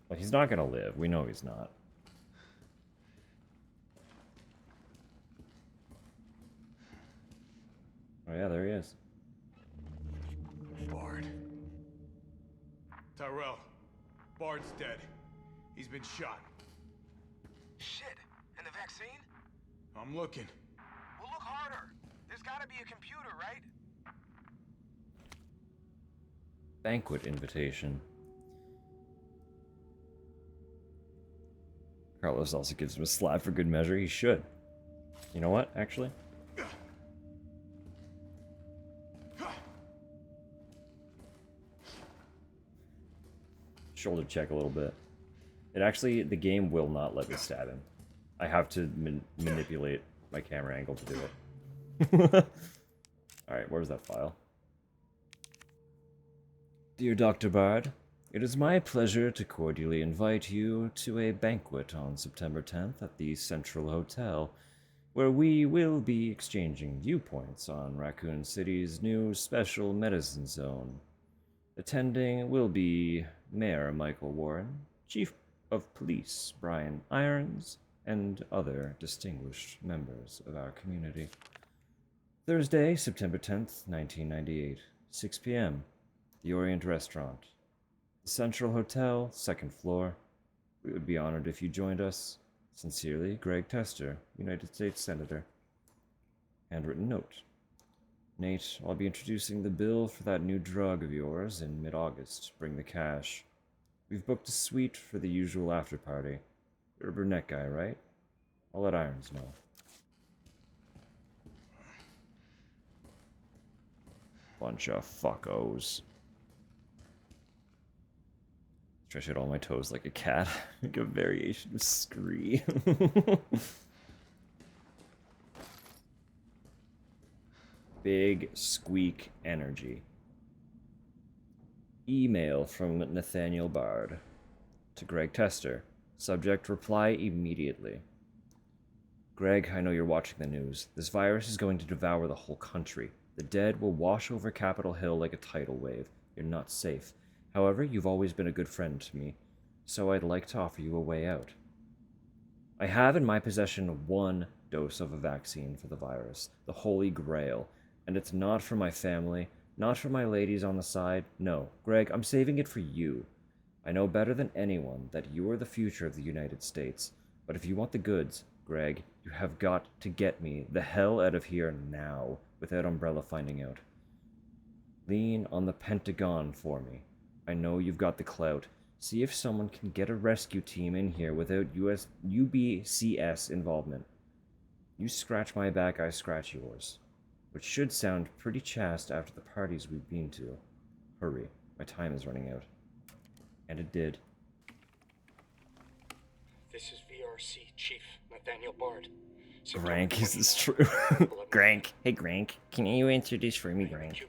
Well, he's not gonna live. We know he's not. Oh yeah, there he is. Bard. Tyrell. Bard's dead. He's been shot. Shit. And the vaccine? I'm looking. Well, look harder. There's gotta be a computer, right? Banquet invitation. Carlos also gives him a slap for good measure. He should. You know what, actually? Shoulder check a little bit. It actually, the game will not let me stab him. I have to manipulate my camera angle to do it. Alright, where's that file? Dear Dr. Bard, it is my pleasure to cordially invite you to a banquet on September 10th at the Central Hotel, where we will be exchanging viewpoints on Raccoon City's new special medicine zone. Attending will be Mayor Michael Warren, Chief of Police Brian Irons, and other distinguished members of our community. Thursday, September 10th, 1998, 6 p.m., the Orient Restaurant. The Central Hotel, 2nd floor. We would be honored if you joined us. Sincerely, Greg Tester, United States Senator. Handwritten note. Nate, I'll be introducing the bill for that new drug of yours in mid-August. Bring the cash. We've booked a suite for the usual after-party. You're a brunette guy, right? I'll let Irons know. Bunch of fuckos. Stretch out all my toes like a cat. Like a variation of Scree. Big squeak energy. Email from Nathaniel Bard to Greg Tester. Subject, reply immediately. Greg, I know you're watching the news. This virus is going to devour the whole country. The dead will wash over Capitol Hill like a tidal wave. You're not safe. However, you've always been a good friend to me, so I'd like to offer you a way out. I have in my possession 1 dose of a vaccine for the virus, the Holy Grail. And it's not for my family, not for my ladies on the side. No, Greg, I'm saving it for you. I know better than anyone that you are the future of the United States. But if you want the goods, Greg, you have got to get me the hell out of here now, without Umbrella finding out. Lean on the Pentagon for me. I know you've got the clout. See if someone can get a rescue team in here without UBCS involvement. You scratch my back, I scratch yours. Which should sound pretty chaste after the parties we've been to. Hurry, my time is running out. And it did. This is VRC Chief Nathaniel Bard. Grank, is this true? Grank. Hey, Grank. Can you introduce for me, Grank?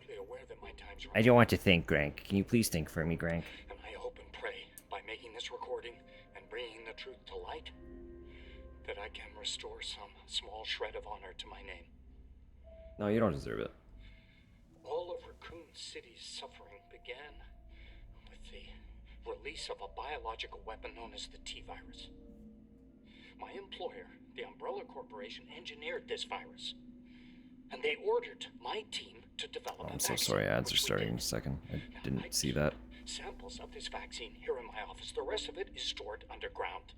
I don't want to think, Grank. Can you please think for me, Grank? And I hope and pray, by making this recording and bringing the truth to light, that I can restore some small shred of honor to my name. No, you don't deserve it. All of Raccoon City's suffering began with the release of a biological weapon known as the T-virus. My employer, the Umbrella Corporation, engineered this virus, and they ordered my team to develop I'm so sorry, ads are starting in a second. I didn't see that. Samples of this vaccine here in my office. The rest of it is stored underground.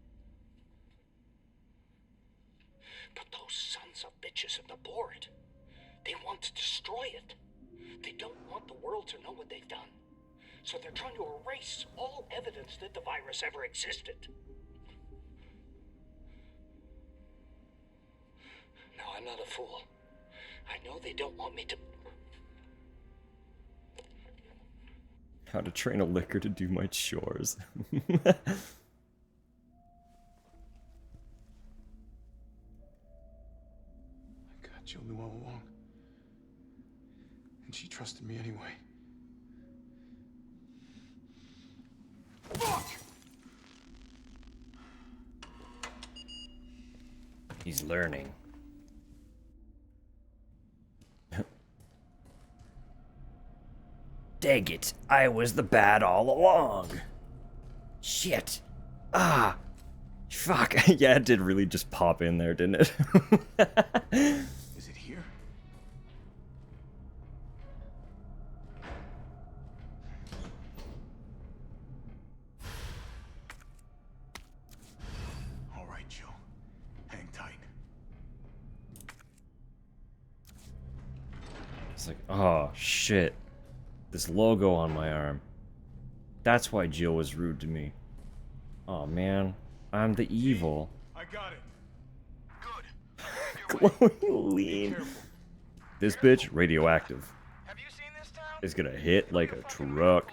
But those sons of bitches at the board, they want to destroy it. They don't want the world to know what they've done. So they're trying to erase all evidence that the virus ever existed. No, I'm not a fool. I know they don't want me to... How to train a liquor to do my chores. I got Jill knew all along. And she trusted me anyway. Fuck! He's learning. Dang it, I was the bad all along. Shit. Ah. Fuck. Yeah, it did really just pop in there, didn't it? Is it here? All right, Jill. Hang tight. It's like, oh, shit. This logo on my arm. That's why Jill was rude to me. Oh, man. I'm the evil. I got it. Good. Glowing lean. This bitch, radioactive. Is gonna hit like a truck.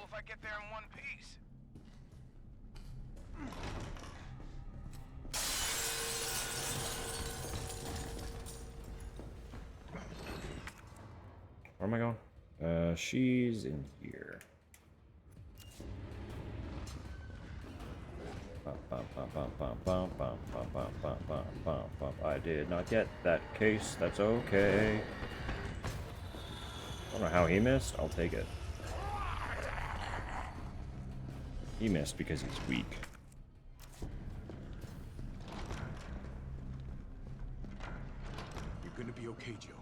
Where am I going? She's in here. I did not get that case. That's okay. I don't know how he missed. I'll take it. He missed because he's weak. You're gonna be okay, Jill.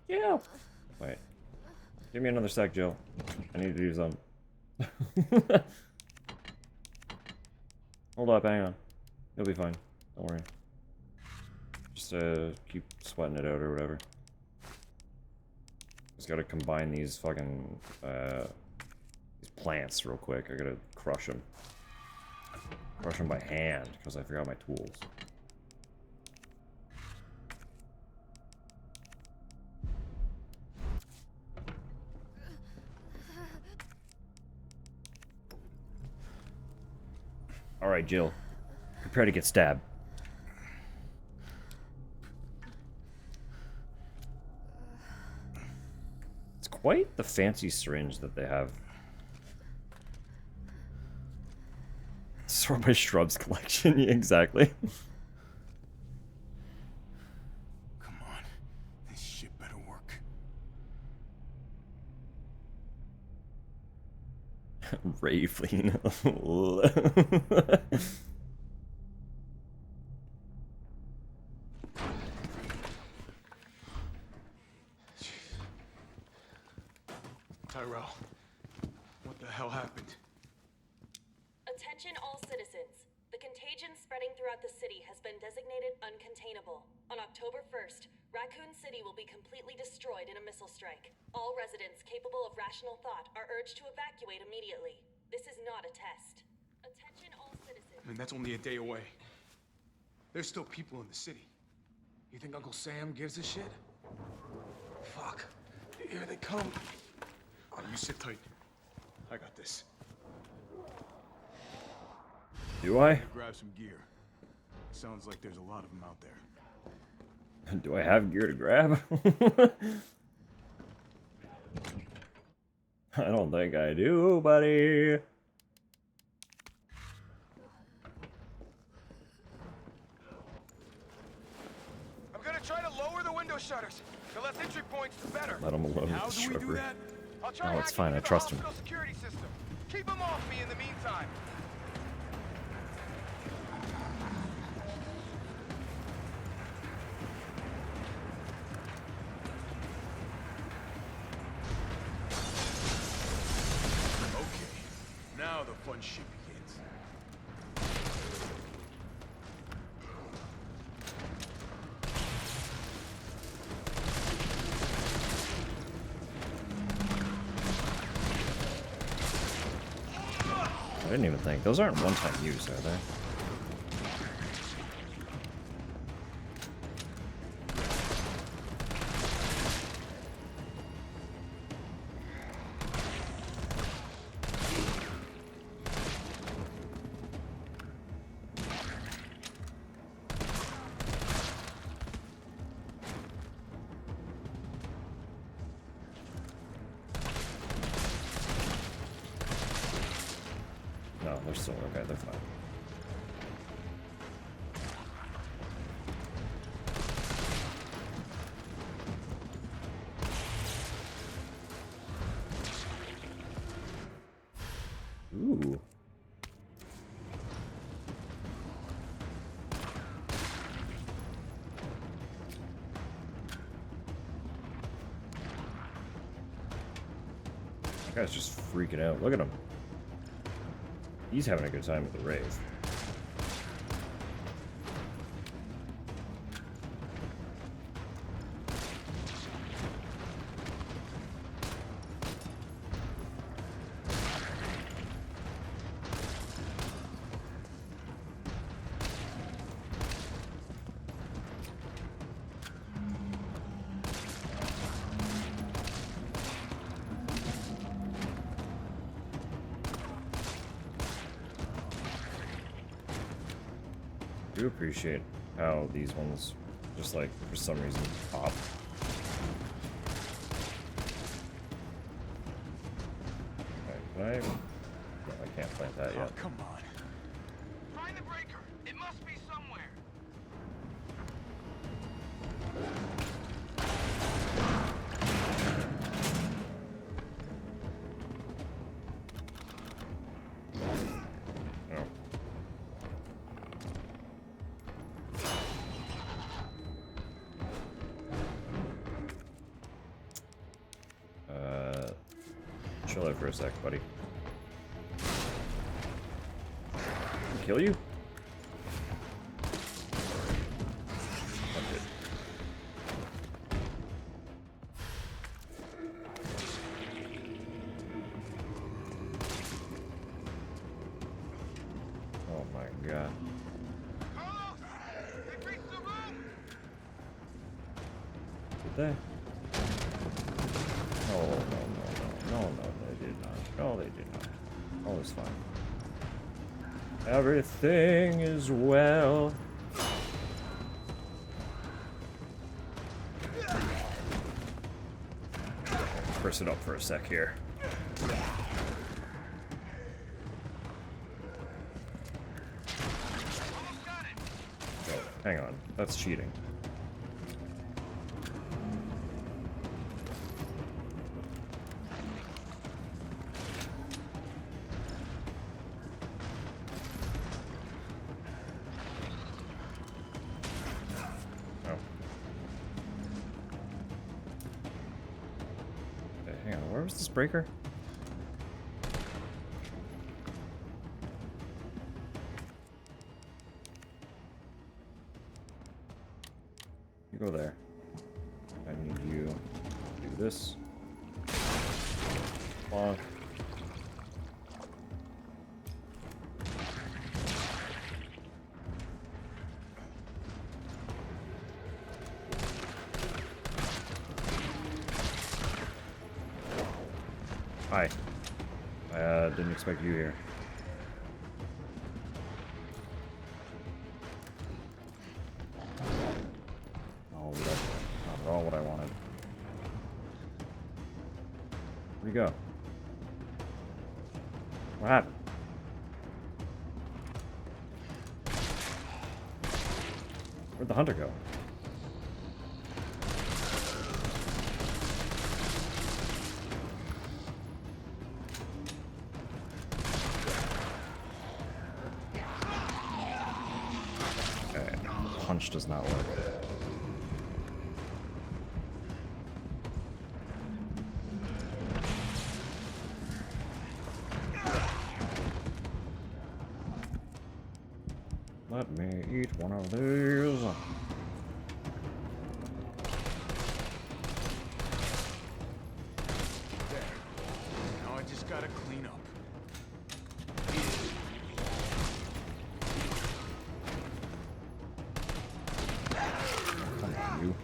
Yeah. Wait. Give me another sec, Jill. I need to do something. Hold up, hang on. You'll be fine. Don't worry. Just keep sweating it out or whatever. Just gotta combine these fucking these plants real quick. I gotta crush them. Crush them by hand because I forgot my tools. Alright, Jill. Prepare to get stabbed. It's quite the fancy syringe that they have. Sort my shrubs collection, yeah, exactly. Come on. This shit better work. Raveling. Tyrell, what the hell happened? Attention all citizens. The contagion spreading throughout the city has been designated uncontainable. On October 1st, Raccoon City will be completely destroyed in a missile strike. All residents capable of rational thought are urged to evacuate immediately. This is not a test. Attention all citizens. I mean, that's only a day away. There's still people in the city. You think Uncle Sam gives a shit? Fuck. Here they come. You sit tight. I got this. Do I? Grab some gear. Sounds like there's a lot of them out there. Do I have gear to grab? I don't think I do, buddy. I'm gonna try to lower the window shutters. The less entry points, the better. Let him alone, How this do we do shrubbery. that? I'll try No, it's hacking fine. I into the trust him. hospital security system. Keep him off me in the meantime. Okay, now the fun shit begins. I didn't even think. Those aren't one-time use, are they? No, they're still okay. They're fine. Ooh. That guy's just freaking out. Look at him. He's having a good time with the rave. I do appreciate how these ones just like for some reason pop. Okay, can I? No, I can't plant that yet. Oh, come on. Find the breaker. It must be somewhere. No. Chill out for a sec, buddy. Kill you? I'm good. Oh my god. Did they? No, they did not. No, they did not. All is fine. Everything is well. Press it up for a sec here. Oh, hang on. That's cheating. Where was this breaker? You go there. I need you to do this. Bonk. Hi. I didn't expect you here. Oh, that's not at all what I wanted. Where'd he go? What happened? Where'd the hunter go? Okay, punch does not work. Let me eat one of these. There. Now I just gotta clean up. Come on, you.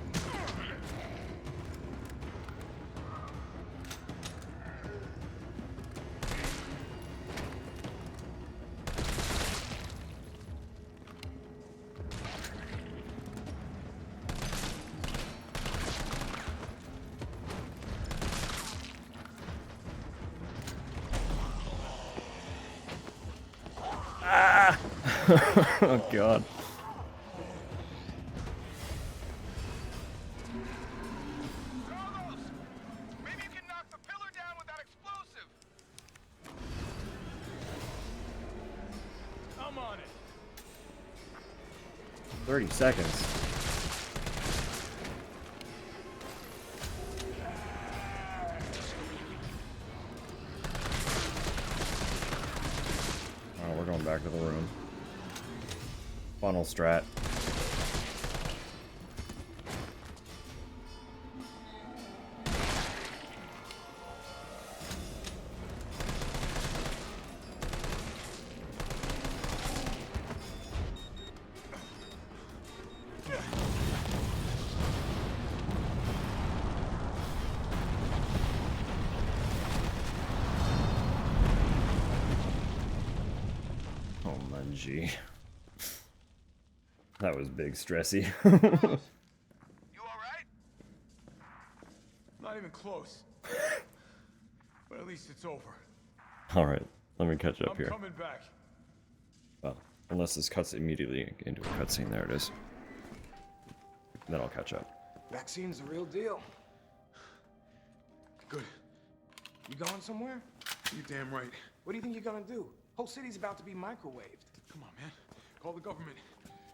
Ah! Oh god. Maybe you can knock the pillar down with that explosive. I'm on it. 30 seconds. Oh, we're going back to the room. Funnel strat. Oh my G. That was big stressy. You alright? Not even close. But at least it's over. Alright, let me catch up I'm here. coming back. Well, unless this cuts immediately into a cutscene, there it is. Then I'll catch up. Vaccine's the real deal. Good. You going somewhere? You damn right. What do you think you're gonna do? Whole city's about to be microwaved. Come on, man. Call the government.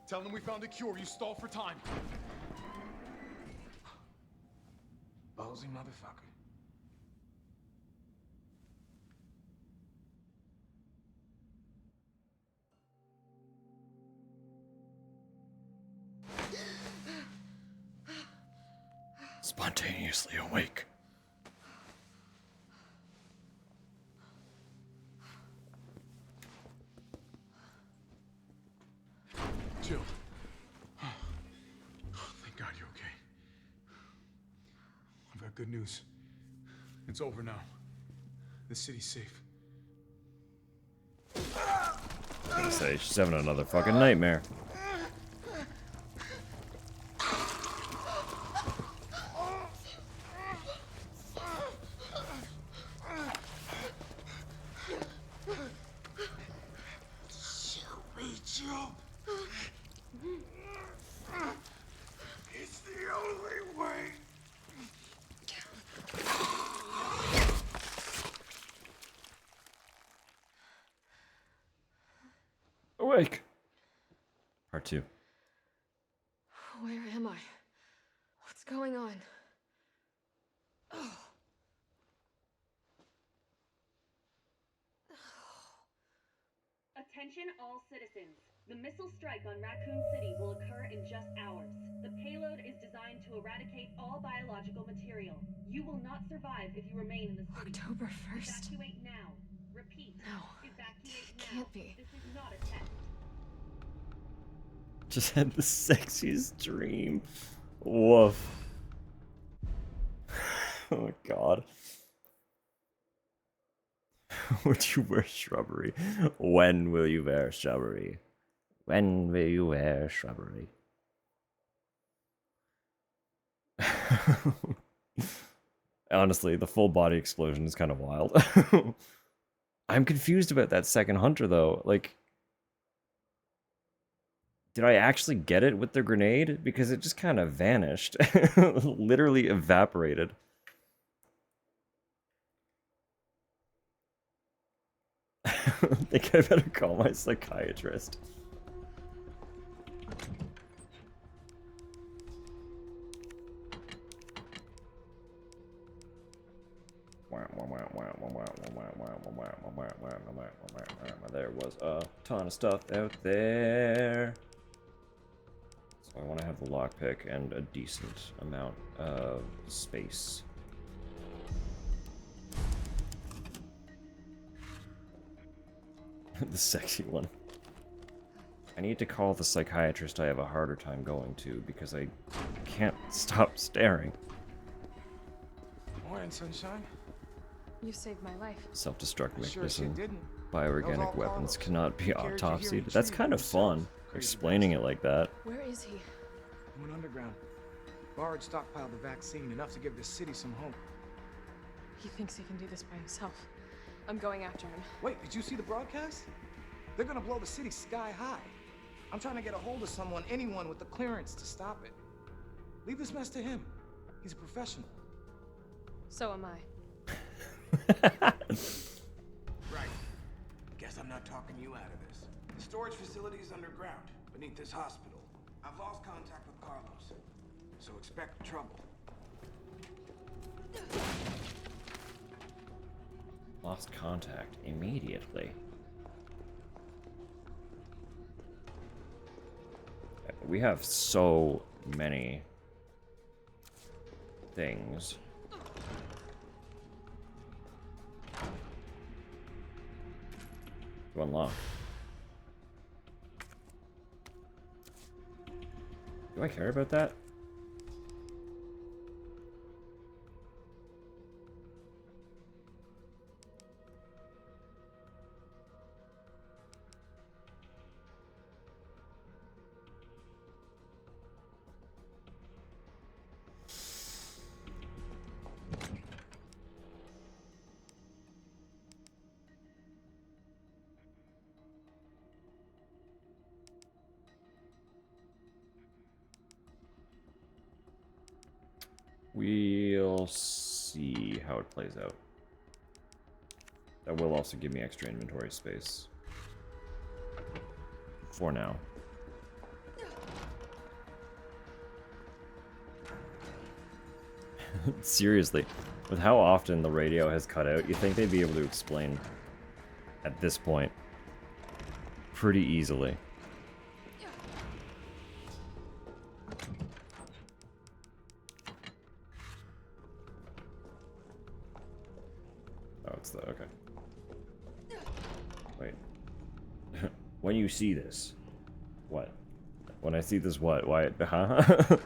Tell them we found a cure. You stall for time. Ballsy motherfucker. Spontaneously awake. Jill. Thank God you're okay. I've got good news. It's over now. The city's safe. I was gonna say, she's having another fucking nightmare. It's the only way. Awake. Part 2. Where am I? What's going on? Oh. Attention all citizens. The missile strike on Raccoon City will occur in just hours. The payload is designed to eradicate all biological material. You will not survive if you remain in the city. October 1st? Evacuate now. Repeat. No. Evacuate It now. can't be. This is not a test. Just had the sexiest dream. Woof. Oh my god. Would you wear shrubbery? When will you wear shrubbery? When will you wear shrubbery? Honestly, the full body explosion is kind of wild. I'm confused about that second hunter though. Like, did I actually get it with the grenade? Because it just kind of vanished. Literally evaporated. I think I better call my psychiatrist. There was a ton of stuff out there. So I want to have the lockpick and a decent amount of space. The sexy one. I need to call the psychiatrist I have a harder time going to because I can't stop staring. Morning, sunshine. You saved my life. Self-destruct Sure as you mechanism. didn't. Bioorganic Those all weapons Carlos. cannot be Who cared to hear autopsied. him That's treat kind of himself? fun, Crazy explaining it bastard. like that. Where is he? He went underground. Bard stockpiled the vaccine, enough to give the city some hope. He thinks he can do this by himself. I'm going after him. Wait, did you see the broadcast? They're gonna blow the city sky high. I'm trying to get a hold of someone, anyone with the clearance to stop it. Leave this mess to him. He's a professional. So am I. Right. Guess I'm not talking you out of this. The storage facility is underground, beneath this hospital. I've lost contact with Carlos, so expect trouble. Lost contact immediately. We have so many things. To unlock. Do I care about that? We'll see how it plays out. That will also give me extra inventory space. For now. Seriously, with how often the radio has cut out, you think they'd be able to explain at this point pretty easily. Oh, it's the, okay. Wait. When you see this, what? When I see this, what? Why? Huh?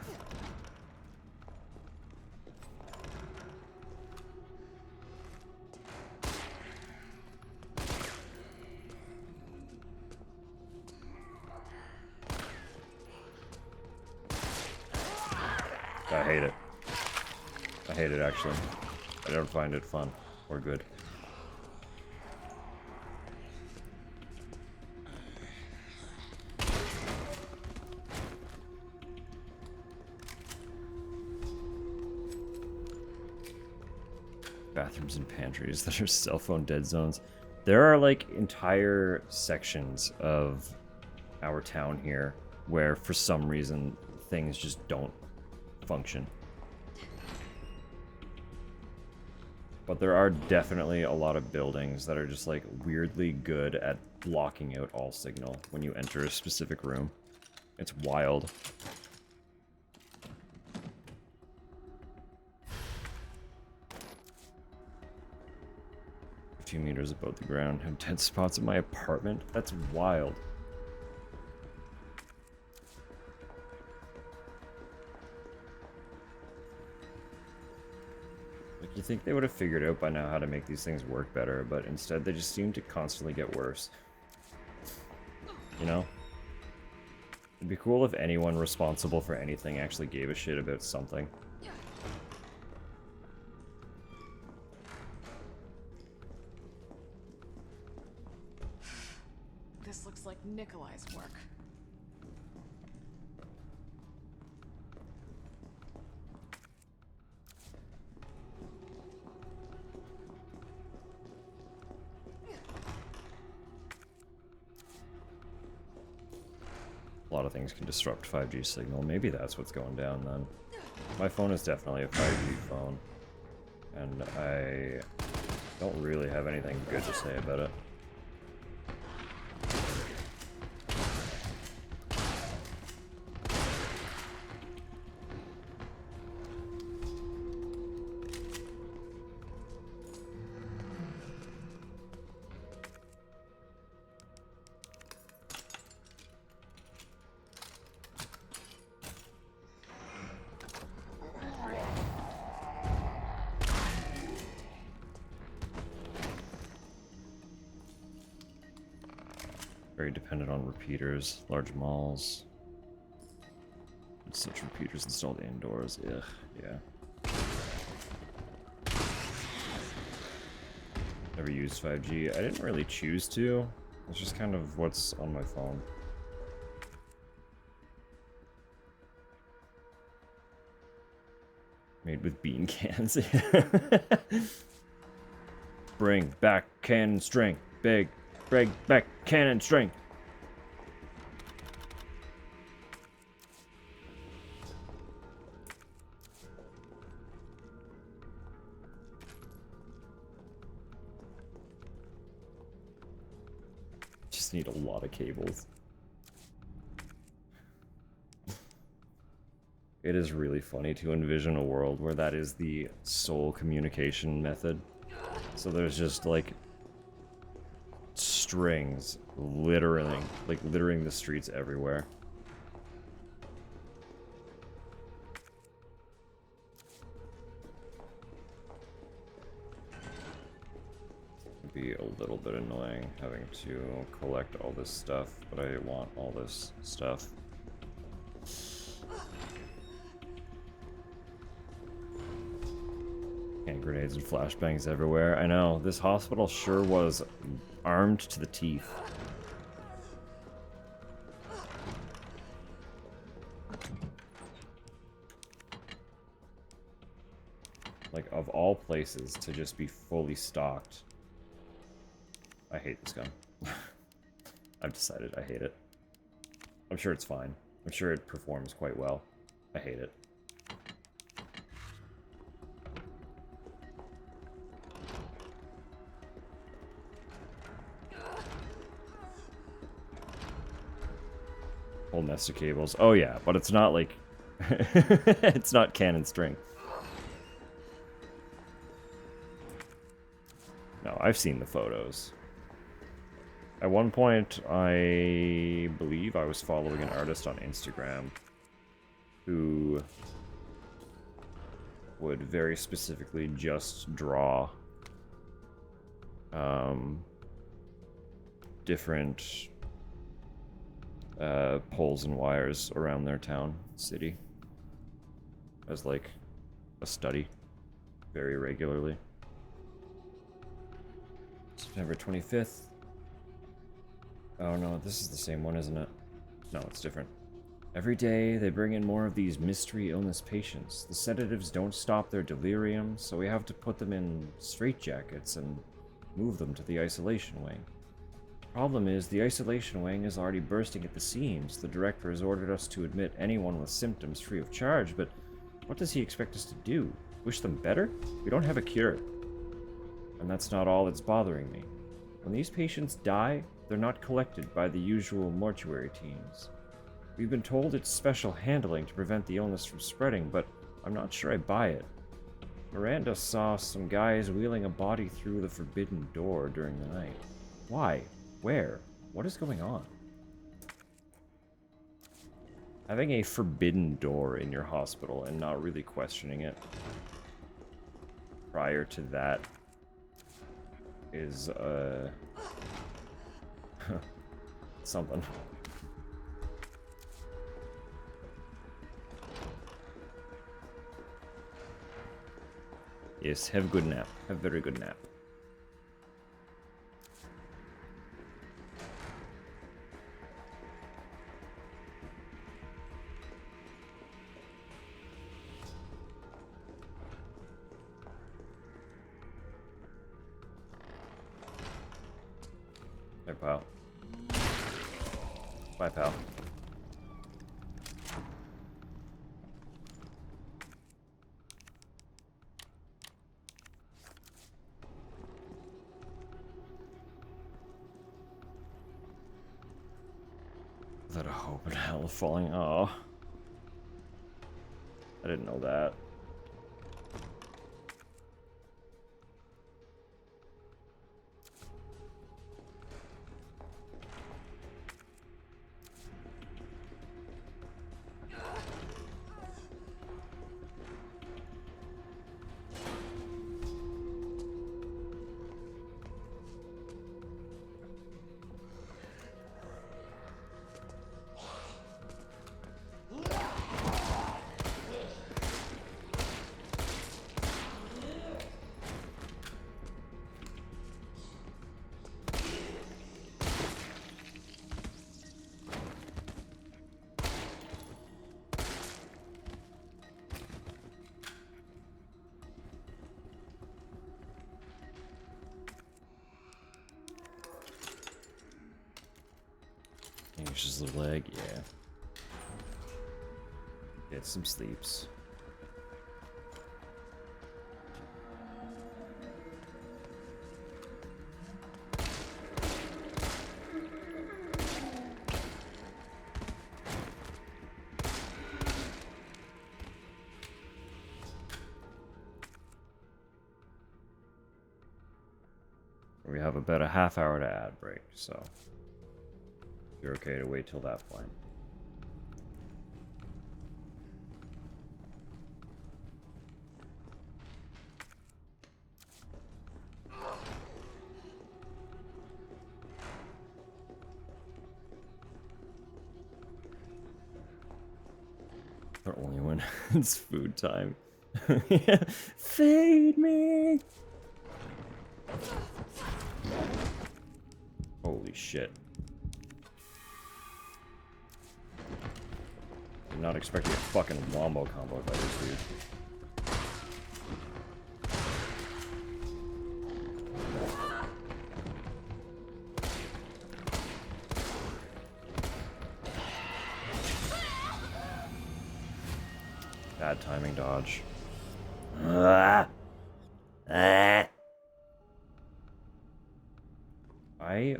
I hate it. I hate it, actually. I don't find it fun or good. Bathrooms and pantries that are cell phone dead zones. There are like entire sections of our town here where for some reason things just don't function. But there are definitely a lot of buildings that are just like weirdly good at blocking out all signal when you enter a specific room. It's wild. A few meters above the ground. Have dead spots in my apartment? That's wild. Like, you think they would have figured out by now how to make these things work better, but instead they just seem to constantly get worse. You know? It'd be cool if anyone responsible for anything actually gave a shit about something. This looks like Nikolai's work. A lot of things can disrupt 5G signal. Maybe that's what's going down then. My phone is definitely a 5G phone. And I don't really have anything good to say about it. Very dependent on repeaters, large malls. Such repeaters installed indoors. Ugh, yeah. Never used 5G. I didn't really choose to. It's just kind of what's on my phone. Made with bean cans. Bring back cannon string. Bring back cannon string. Just need a lot of cables. It is really funny to envision a world where that is the sole communication method. So there's just like strings littering the streets everywhere. It'd be a little bit annoying having to collect all this stuff, but I want all this stuff. Hand grenades and flashbangs everywhere. I know, this hospital sure was armed to the teeth. Like, of all places to just be fully stocked. I hate this gun. I've decided I hate it. I'm sure it's fine. I'm sure it performs quite well. I hate it. Whole nest of cables. Oh yeah, but it's not like... it's not cannon string. No, I've seen the photos. At one point, I believe I was following an artist on Instagram who would very specifically just draw different poles and wires around their town, city, as like a study, very regularly. September 25th. Oh no, this is the same one, isn't it? No, it's different. Every day, they bring in more of these mystery illness patients. The sedatives don't stop their delirium, so we have to put them in straitjackets and move them to the isolation wing. Problem is, the isolation wing is already bursting at the seams. The director has ordered us to admit anyone with symptoms free of charge, but what does he expect us to do? Wish them better? We don't have a cure. And that's not all that's bothering me. When these patients die, they're not collected by the usual mortuary teams. We've been told it's special handling to prevent the illness from spreading, but I'm not sure I buy it. Miranda saw some guys wheeling a body through the forbidden door during the night. Why? Where? What is going on? Having a forbidden door in your hospital and not really questioning it prior to that is, something. Yes, have a good nap. Have a very good nap. Hey, pal. Bye, pal. Without a hope in hell of falling. Oh. I didn't know that. Uses the leg, yeah. Get some sleeps. We have about a half hour to ad break, so you're okay to wait till that point. But only when it's food time. Feed me! Holy shit. I'm not expecting a fucking wombo combo by this dude. Bad timing dodge. I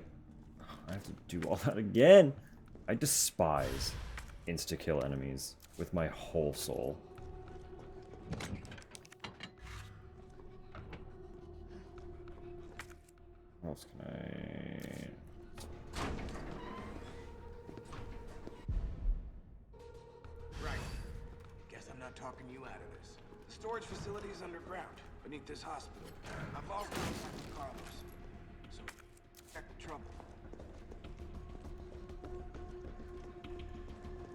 have to do all that again. I despise insta-kill enemies with my whole soul. What else can I... Right. Guess I'm not talking you out of this. The storage facility is underground, beneath this hospital. I've lost contact with Carlos, so expect trouble.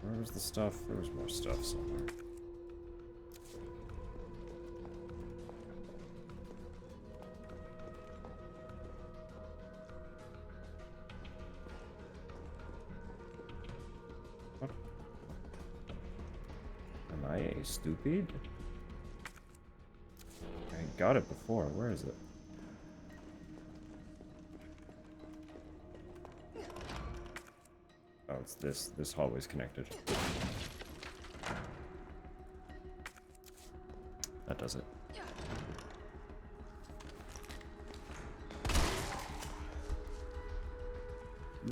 Where was the stuff? There was more stuff somewhere. What? Am I stupid? I got it before. Where is it? Oh, it's this. This hallway's connected. That does it.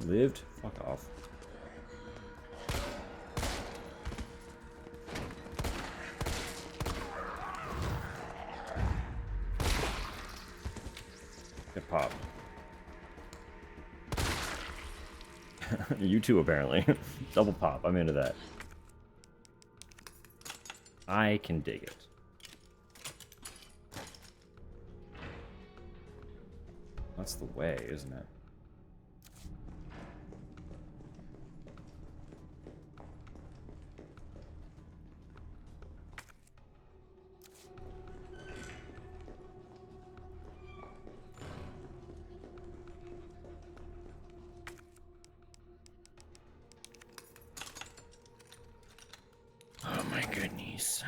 lived? Fuck off. Get popped. You too, apparently. Double pop. I'm into that. I can dig it. That's the way, isn't it? Oh my goodness.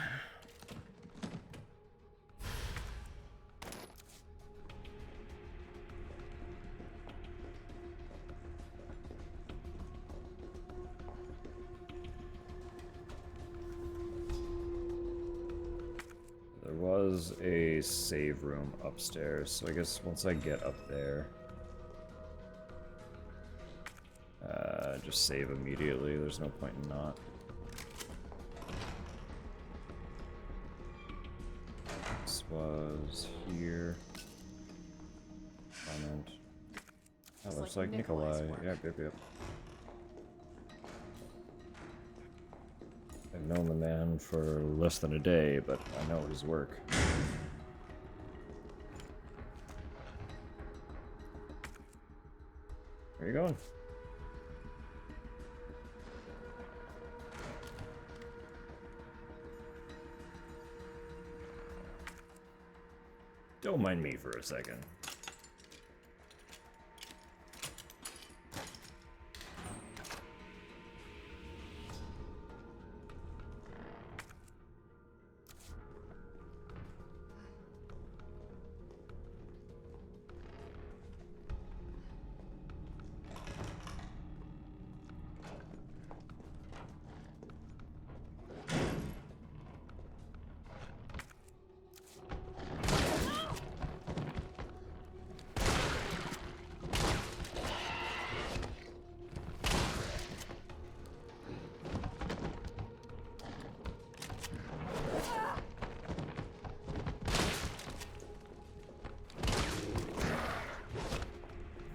There was a save room upstairs, so I guess once I get up there, just save immediately. There's no point in not. This was here. Comment. That looks like Nikolai. Yep. I've known the man for less than a day, but I know his work. Where are you going? Don't mind me for a second.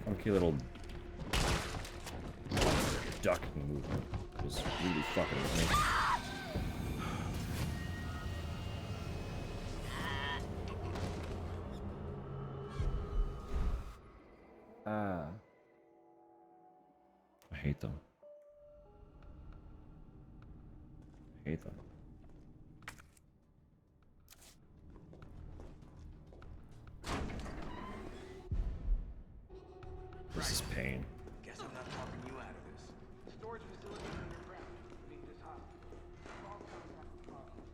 Funky little ducking movement is really fucking with me. I hate them. I hate them. This is pain. Guess I'm not talking you out of this. Storage facilities underground. Beneath this hospital. All contact with Carlos.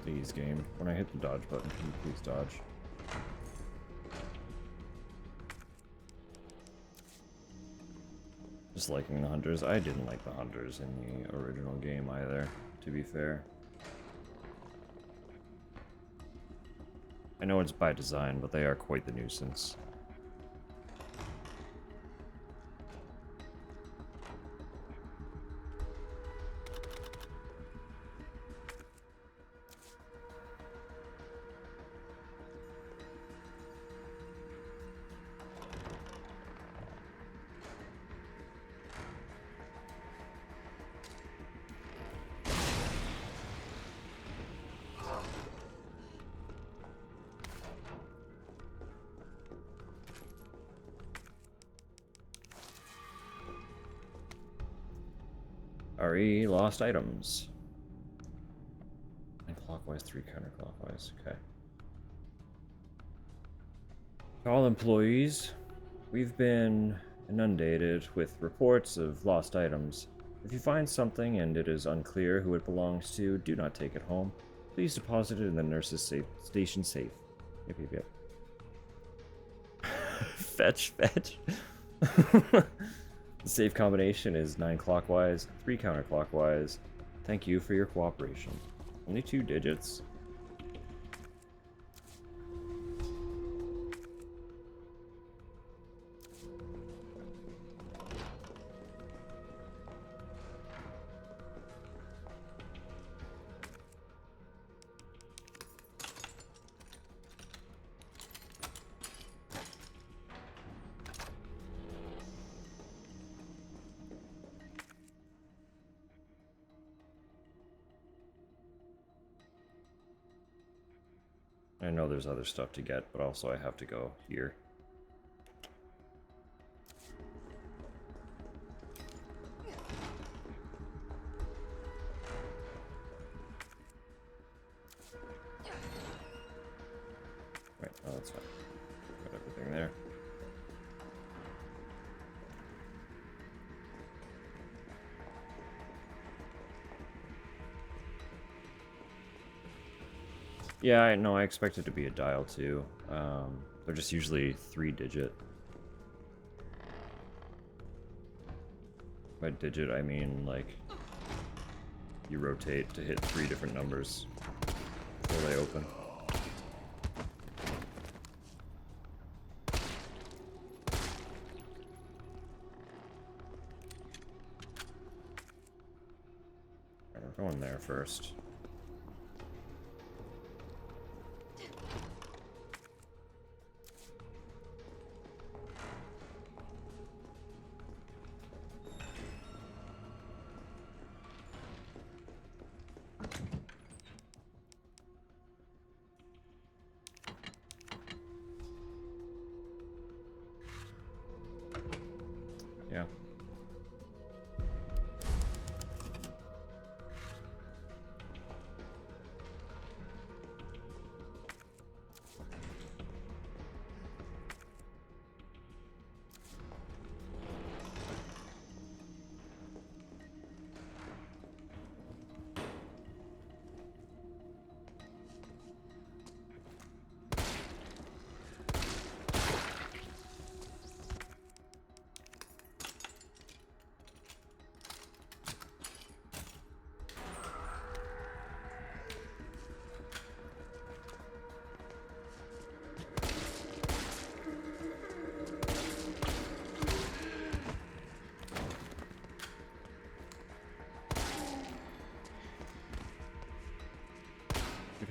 Please, game. When I hit the dodge button, can you please dodge? Just liking the hunters. I didn't like the hunters in the original game either, to be fair. I know it's by design, but they are quite the nuisance. RE lost items. And clockwise, 3 counterclockwise. Okay. To all employees, We've been inundated with reports of lost items. If you find something and it is unclear who it belongs to, do not take it home. Please deposit it in the nurse's station safe. Yep. Fetch. The safe combination is 9 clockwise, 3 counterclockwise. Thank you for your cooperation. Only 2 digits. I know there's other stuff to get, but also I have to go here. Right, oh, that's fine. Got everything there. Yeah, I know. I expect it to be a dial too. They're just usually 3-digit. By digit, I mean like you rotate to hit 3 different numbers before they open. Alright, we're going there first. Yeah.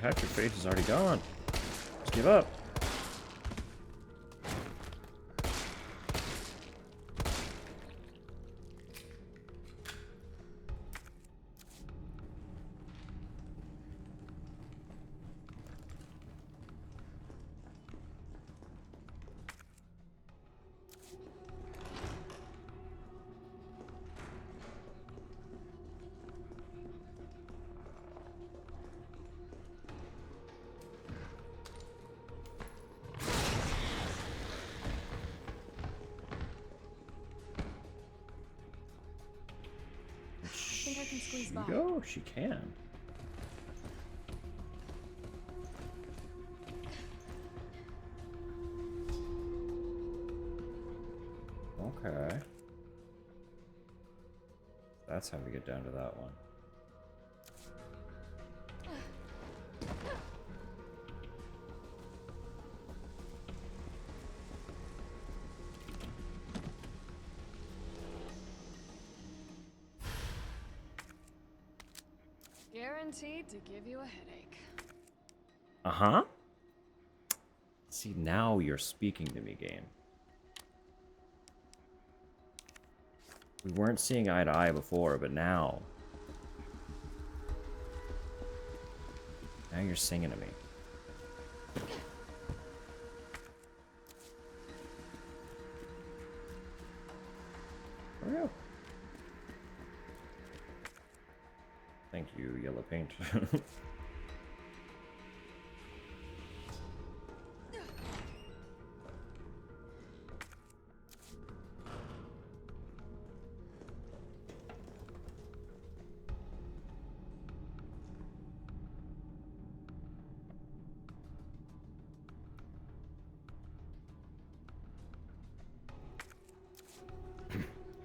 Half your faith is already gone. Just give up. I think I can squeeze by. Go, she can. Okay. That's how we get down to that one. Guaranteed to give you a headache. Uh-huh. See, now you're speaking to me, game. We weren't seeing eye to eye before, but now... Now you're singing to me. Hurry up. Thank you, yellow paint.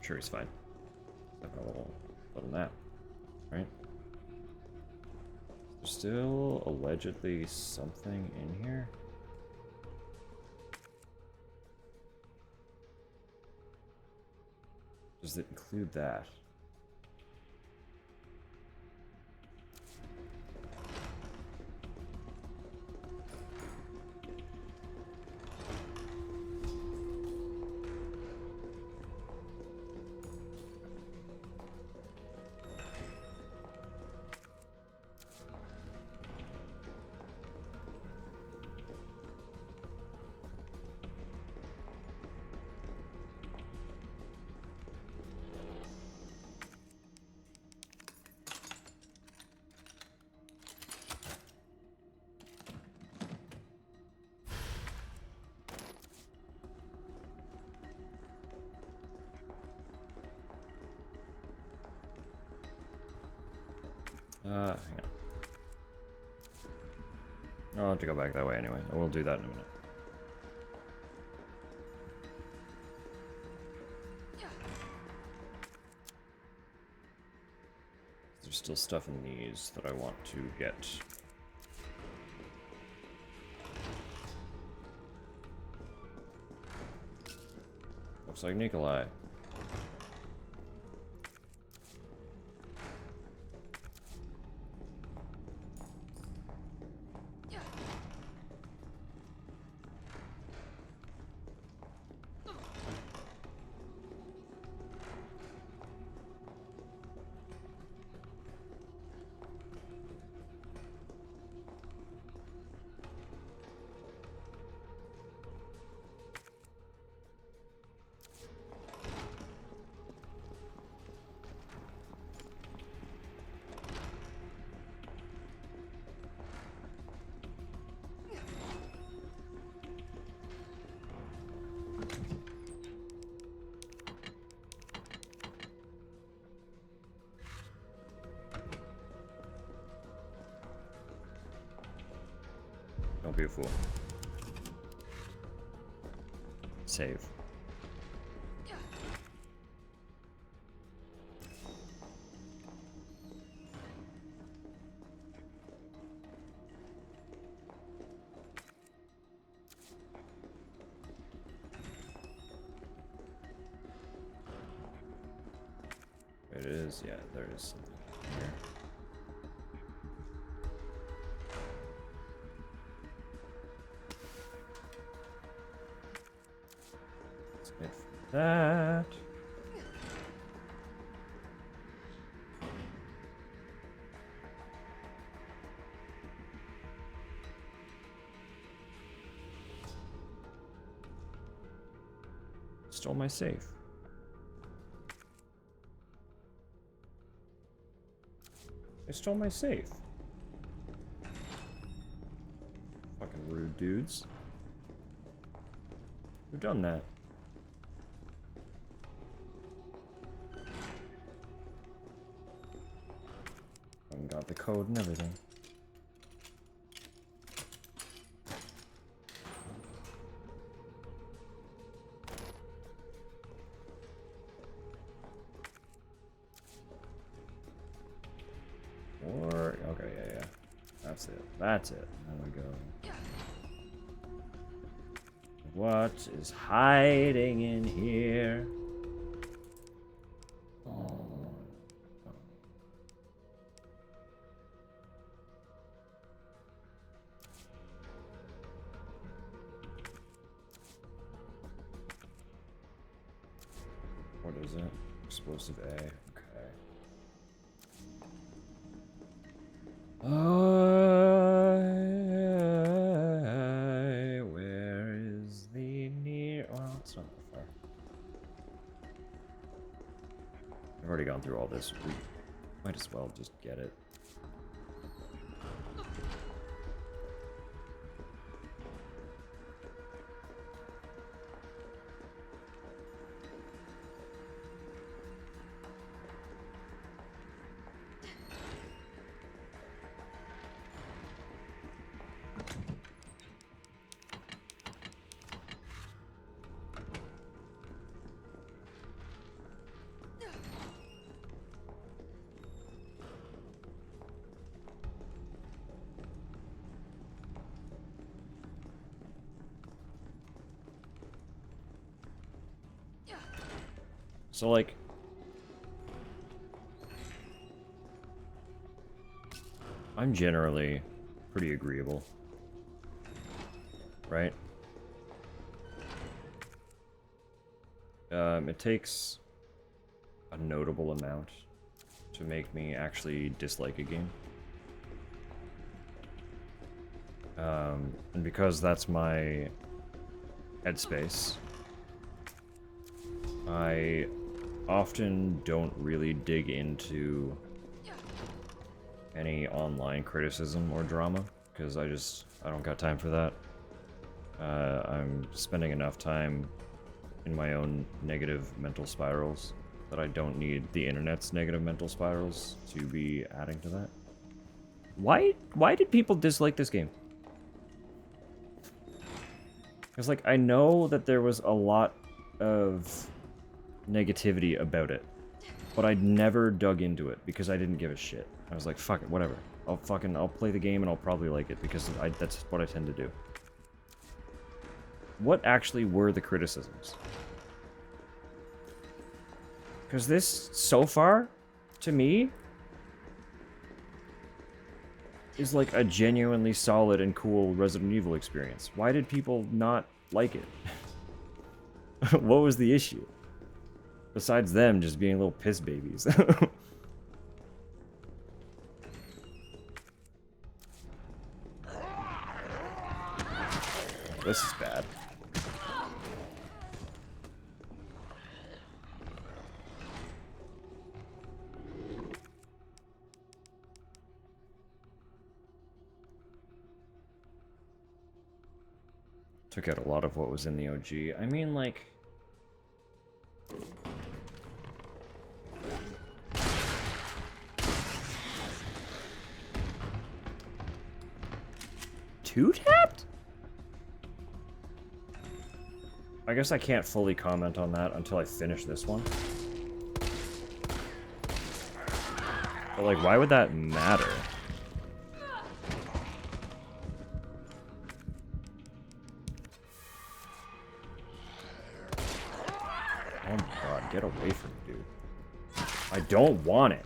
I'm sure he's fine. Like a little nap, right? There's still allegedly something in here. Does it include that? Hang on. I'll have to go back that way anyway. I will do that in a minute. There's still stuff in these that I want to get. Looks like Nikolai. Don't be a fool. Save. It is, yeah, there is something here. That. Stole my safe. I stole my safe. Fucking rude dudes. Who done that? Got the code and everything. Or okay, yeah. That's it. That's it. There we go. What is hiding in here? What is it? Explosive A. Okay. Where is the near? Well, it's not that far. I've already gone through all this. We might as well just get it. So, like, I'm generally pretty agreeable, right? It takes a notable amount to make me actually dislike a game. And because that's my headspace, I often don't really dig into any online criticism or drama, because I don't got time for that. I'm spending enough time in my own negative mental spirals that I don't need the internet's negative mental spirals to be adding to that. Why did people dislike this game? Because, like, I know that there was a lot of negativity about it, but I never dug into it because I didn't give a shit. I was like, fuck it, whatever. I'll play the game and I'll probably like it because that's what I tend to do. What actually were the criticisms? Because this, so far, to me, is like a genuinely solid and cool Resident Evil experience. Why did people not like it? What was the issue? Besides them just being little piss babies. This is bad. Took out a lot of what was in the OG. I mean, like... Two-tapped? I guess I can't fully comment on that until I finish this one. But, like, why would that matter? Oh my god, get away from me, dude. I don't want it.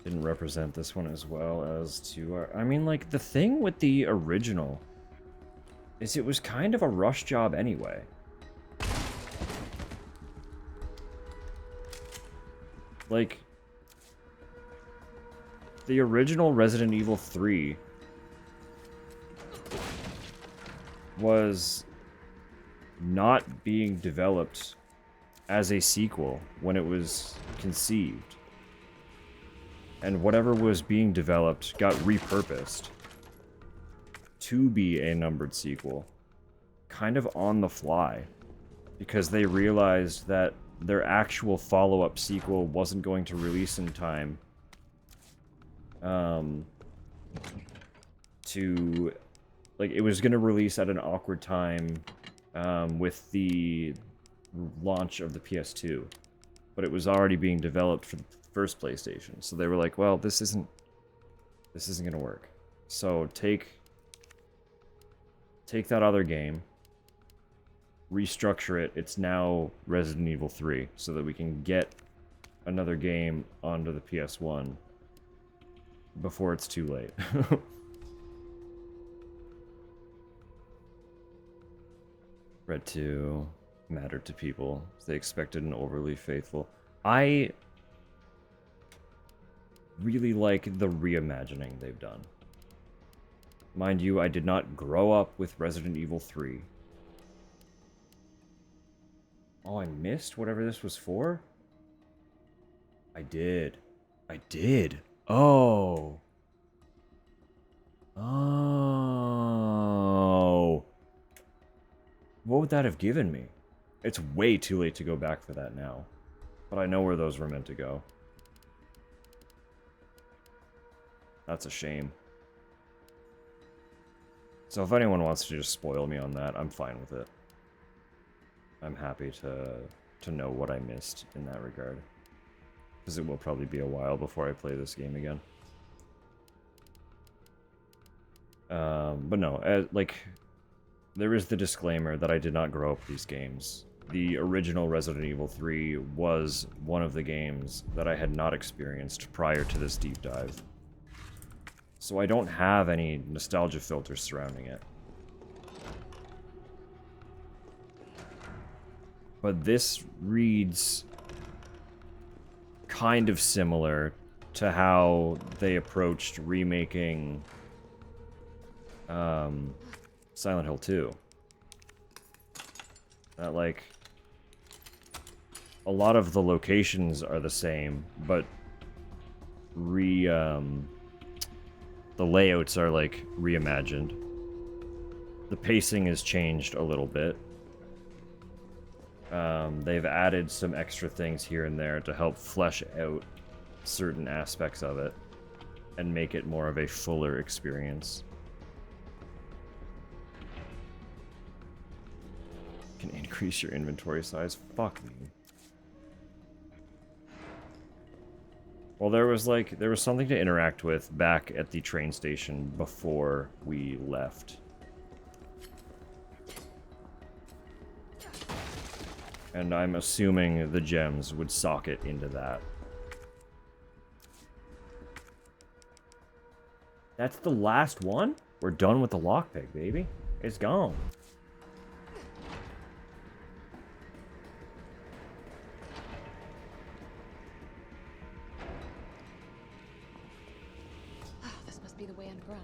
Didn't represent this one as well as to... I mean, like, the thing with the original is it was kind of a rush job anyway. Like... The original Resident Evil 3 was not being developed as a sequel when it was conceived. And whatever was being developed got repurposed to be a numbered sequel, kind of on the fly, because they realized that their actual follow-up sequel wasn't going to release in time to, like, it was going to release at an awkward time with the launch of the PS2, but it was already being developed for the first PlayStation, so they were like, well, this isn't going to work, so take that other game, restructure it, it's now Resident Evil 3, so that we can get another game onto the PS1 before it's too late. Red 2 mattered to people. They expected an overly faithful. I really like the reimagining they've done. Mind you, I did not grow up with Resident Evil 3. Oh, I missed whatever this was for? I did. I did. Oh. Oh. What would that have given me? It's way too late to go back for that now. But I know where those were meant to go. That's a shame. So if anyone wants to just spoil me on that, I'm fine with it. I'm happy to know what I missed in that regard. Because it will probably be a while before I play this game again. But no, like, there is the disclaimer that I did not grow up with these games. The original Resident Evil 3 was one of the games that I had not experienced prior to this deep dive. So I don't have any nostalgia filters surrounding it. But this reads kind of similar to how they approached remaking Silent Hill 2. That, like, a lot of the locations are the same, but the layouts are, like, reimagined. The pacing has changed a little bit. They've added some extra things here and there to help flesh out certain aspects of it and make it more of a fuller experience. Can increase your inventory size? Fuck me. Well, there was something to interact with back at the train station before we left. And I'm assuming the gems would socket into that. That's the last one? We're done with the lockpick, baby. It's gone. This must be the way underground.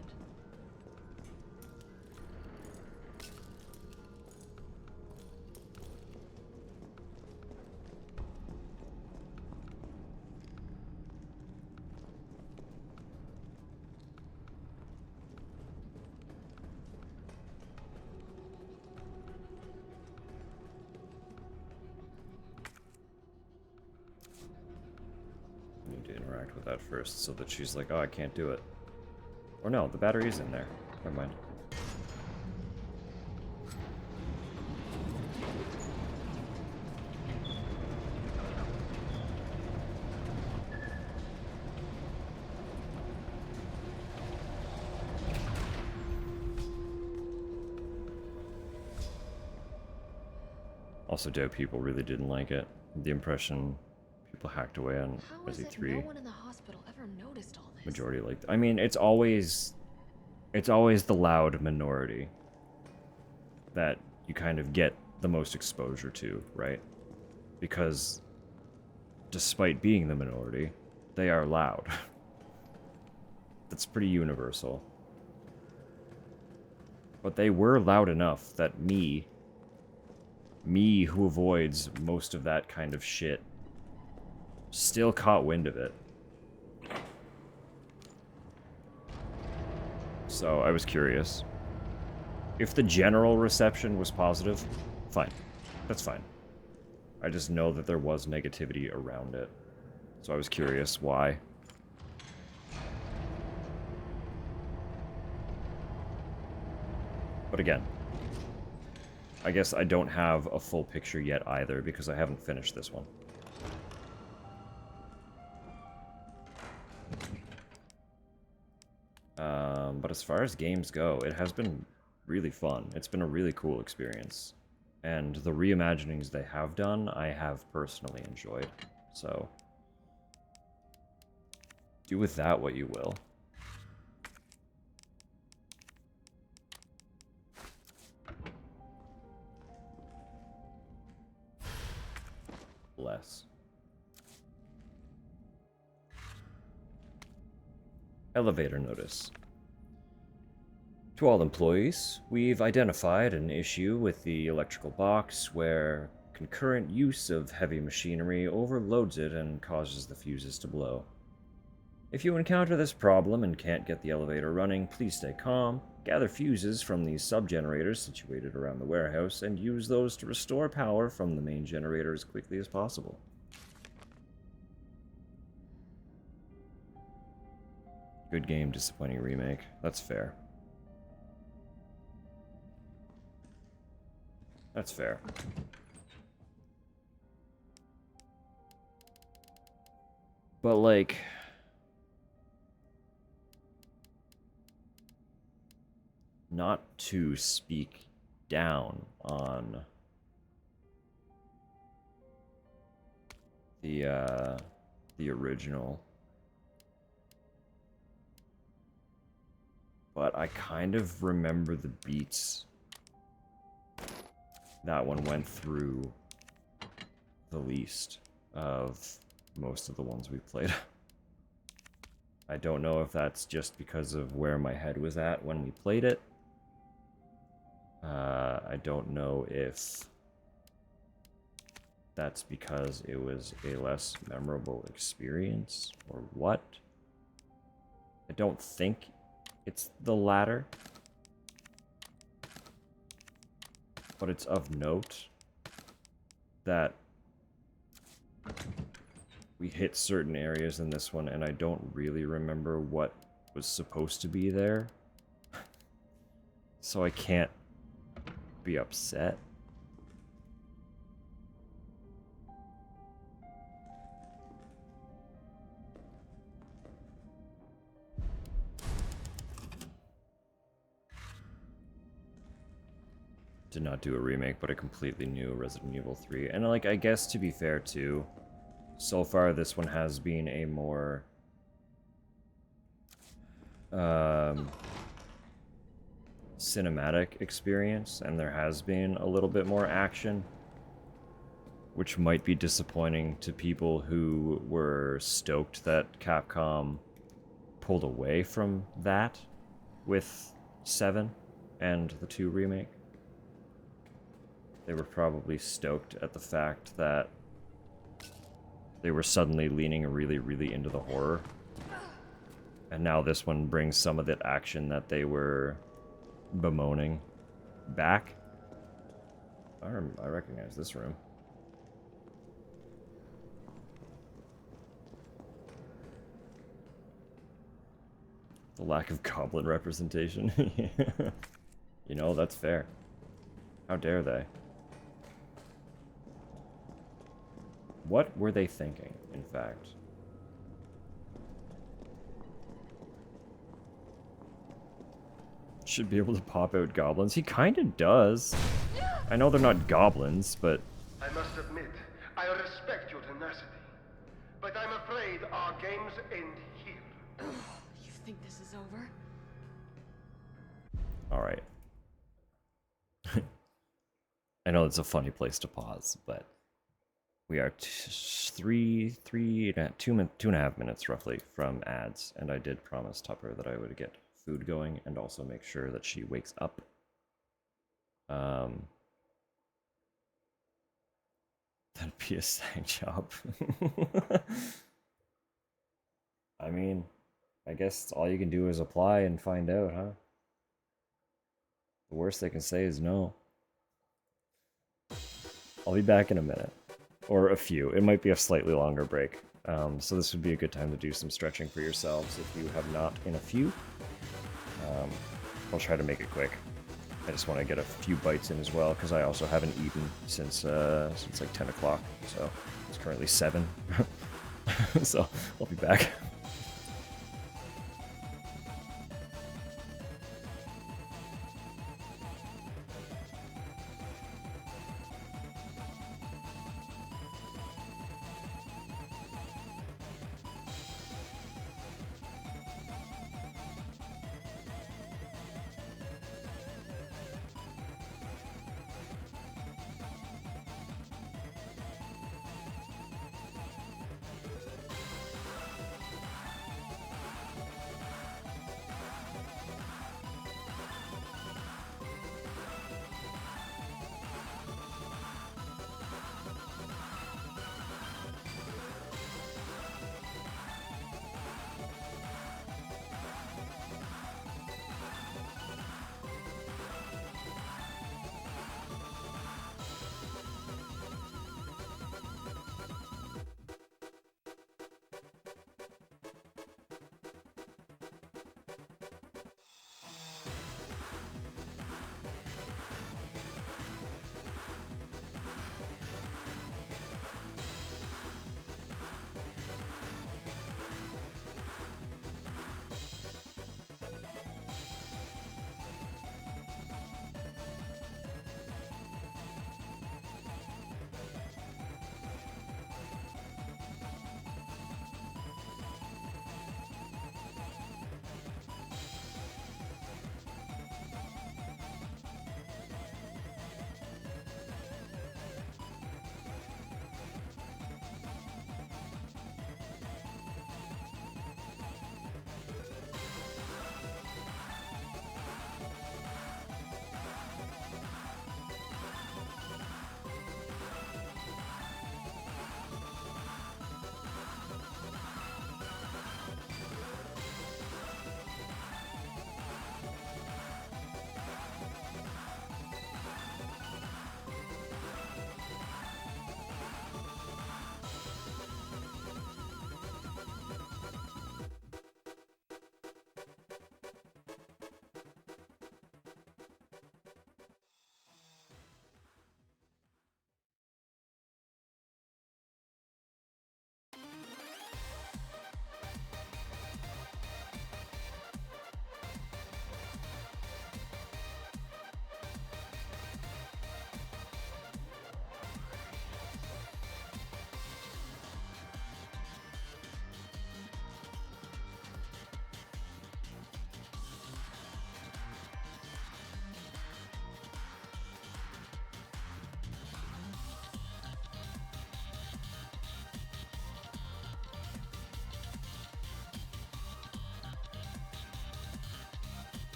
Need to interact with that first so that she's like, oh, I can't do it. Or no, the battery's in there. Never mind. Also, dope people really didn't like it. The impression people hacked away on Resident 3. No one in the hospital ever noticed all this? Majority liked. I mean, it's always the loud minority that you kind of get the most exposure to, right? Because despite being the minority, they are loud. That's pretty universal. But they were loud enough that me who avoids most of that kind of shit, still caught wind of it. So I was curious. If the general reception was positive, fine. That's fine. I just know that there was negativity around it. So I was curious why. But again, I guess I don't have a full picture yet either, because I haven't finished this one. But as far as games go, it has been really fun. It's been a really cool experience. And the reimaginings they have done, I have personally enjoyed. So, do with that what you will. Less. Elevator notice. To all employees, we've identified an issue with the electrical box where concurrent use of heavy machinery overloads it and causes the fuses to blow. If you encounter this problem and can't get the elevator running, please stay calm, gather fuses from the sub-generators situated around the warehouse, and use those to restore power from the main generator as quickly as possible. Good game, disappointing remake. That's fair. That's fair. But, like, not to speak down on the original, but I kind of remember the beats that one went through the least of most of the ones we played. I don't know if that's just because of where my head was at when we played it. I don't know if that's because it was a less memorable experience or what. I don't think it's the latter. But it's of note that we hit certain areas in this one, and I don't really remember what was supposed to be there. So I can't be upset. Did not do a remake, but a completely new Resident Evil 3. And like, I guess to be fair too, so far this one has been a more cinematic experience, and there has been a little bit more action, which might be disappointing to people who were stoked that Capcom pulled away from that with 7 and the 2 remake. They were probably stoked at the fact that they were suddenly leaning really, really into the horror. And now this one brings some of that action that they were bemoaning back. I recognize this room. The lack of goblin representation. You know, that's fair. How dare they? What were they thinking, in fact? Should be able to pop out goblins. He kind of does. I know they're not goblins, but... I must admit, I respect your tenacity. But I'm afraid our games end here. You think this is over? Alright. I know it's a funny place to pause, but... We are 2.5 minutes roughly from ads, and I did promise Tupper that I would get food going and also make sure that she wakes up. That'd be a side job. I mean, I guess all you can do is apply and find out, huh? The worst they can say is no. I'll be back in a minute. Or a few. It might be a slightly longer break. So this would be a good time to do some stretching for yourselves if you have not in a few. I'll try to make it quick. I just want to get a few bites in as well, because I also haven't eaten since like 10 o'clock. So it's currently 7. So I'll be back.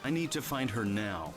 I need to find her now.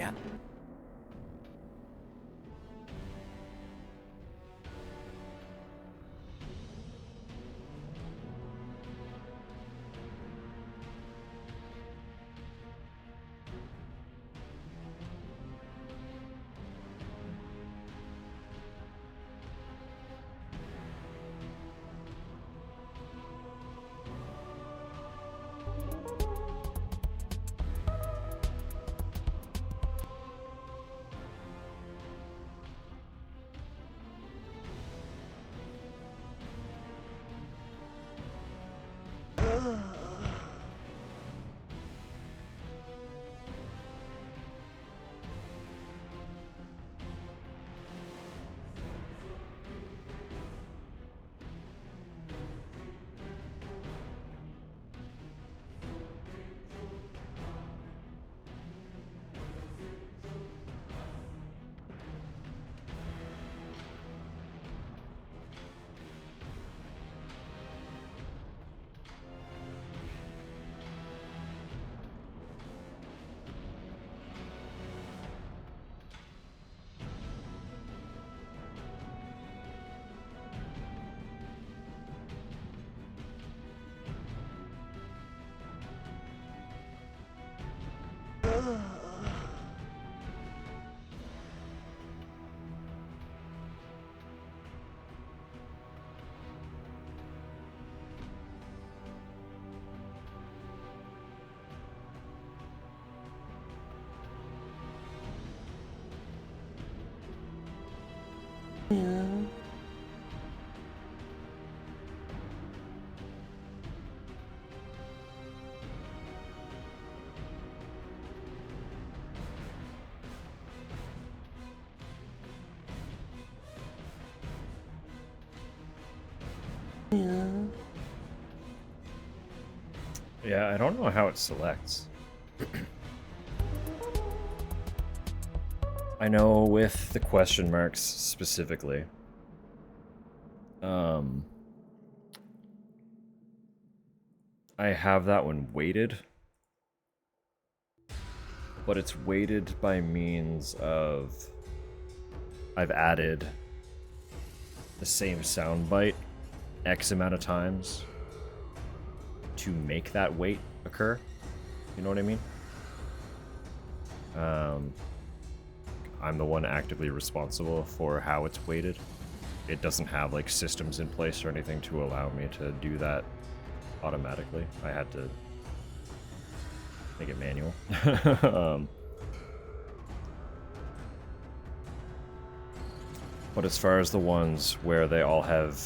again. Yeah, I don't know how it selects. I know with the question marks specifically. I have that one weighted. But it's weighted by means of I've added the same soundbite X amount of times to make that weight occur. You know what I mean? I'm the one actively responsible for how it's weighted. It doesn't have like systems in place or anything to allow me to do that automatically. I had to make it manual. But as far as the ones where they all have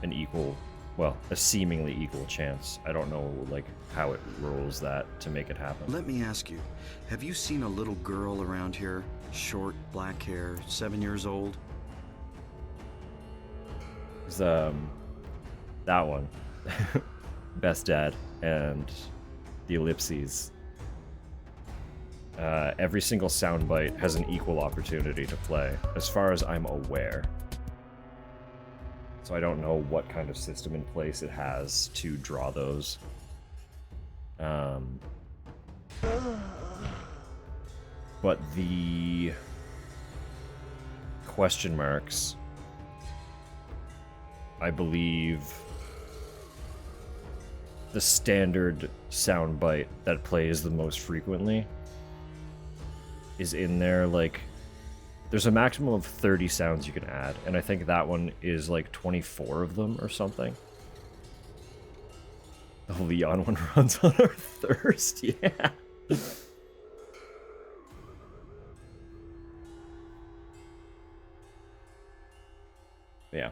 an equal, well, a seemingly equal chance, I don't know like how it rolls that to make it happen. Let me ask you, have you seen a little girl around here? Short, black hair, 7 years old? That one. Best Dad and the ellipses. Every single soundbite has an equal opportunity to play, as far as I'm aware. So I don't know what kind of system in place it has to draw those. But the question marks, I believe the standard soundbite that plays the most frequently is in there. Like, there's a maximum of 30 sounds you can add, and I think that one is like 24 of them or something. The Leon one runs on our thirst, yeah. Yeah.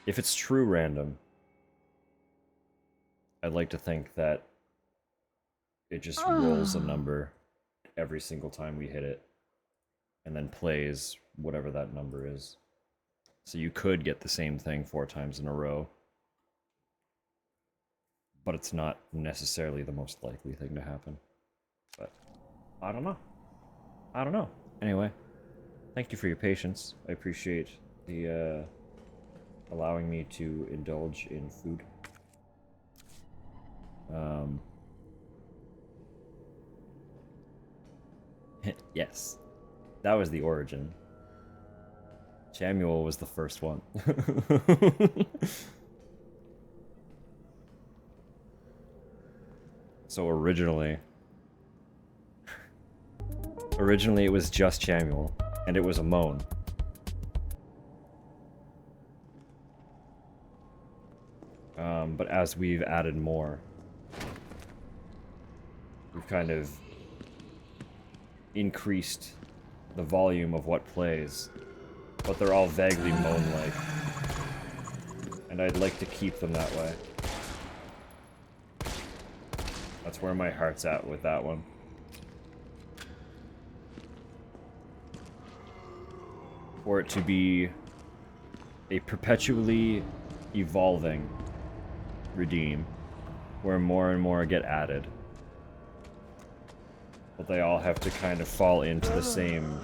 If it's true random, I'd like to think that it just rolls a number every single time we hit it, and then plays whatever that number is. So you could get the same thing 4 times in a row, but it's not necessarily the most likely thing to happen. But I don't know. I don't know. Anyway, thank you for your patience. I appreciate the allowing me to indulge in food. Yes. That was the origin. Samuel was the first one. So originally it was just Samuel, and it was a moan. But as we've added more, we've kind of increased the volume of what plays, but they're all vaguely moan-like. And I'd like to keep them that way. That's where my heart's at with that one. For it to be a perpetually evolving redeem, where more and more get added. But they all have to kind of fall into the same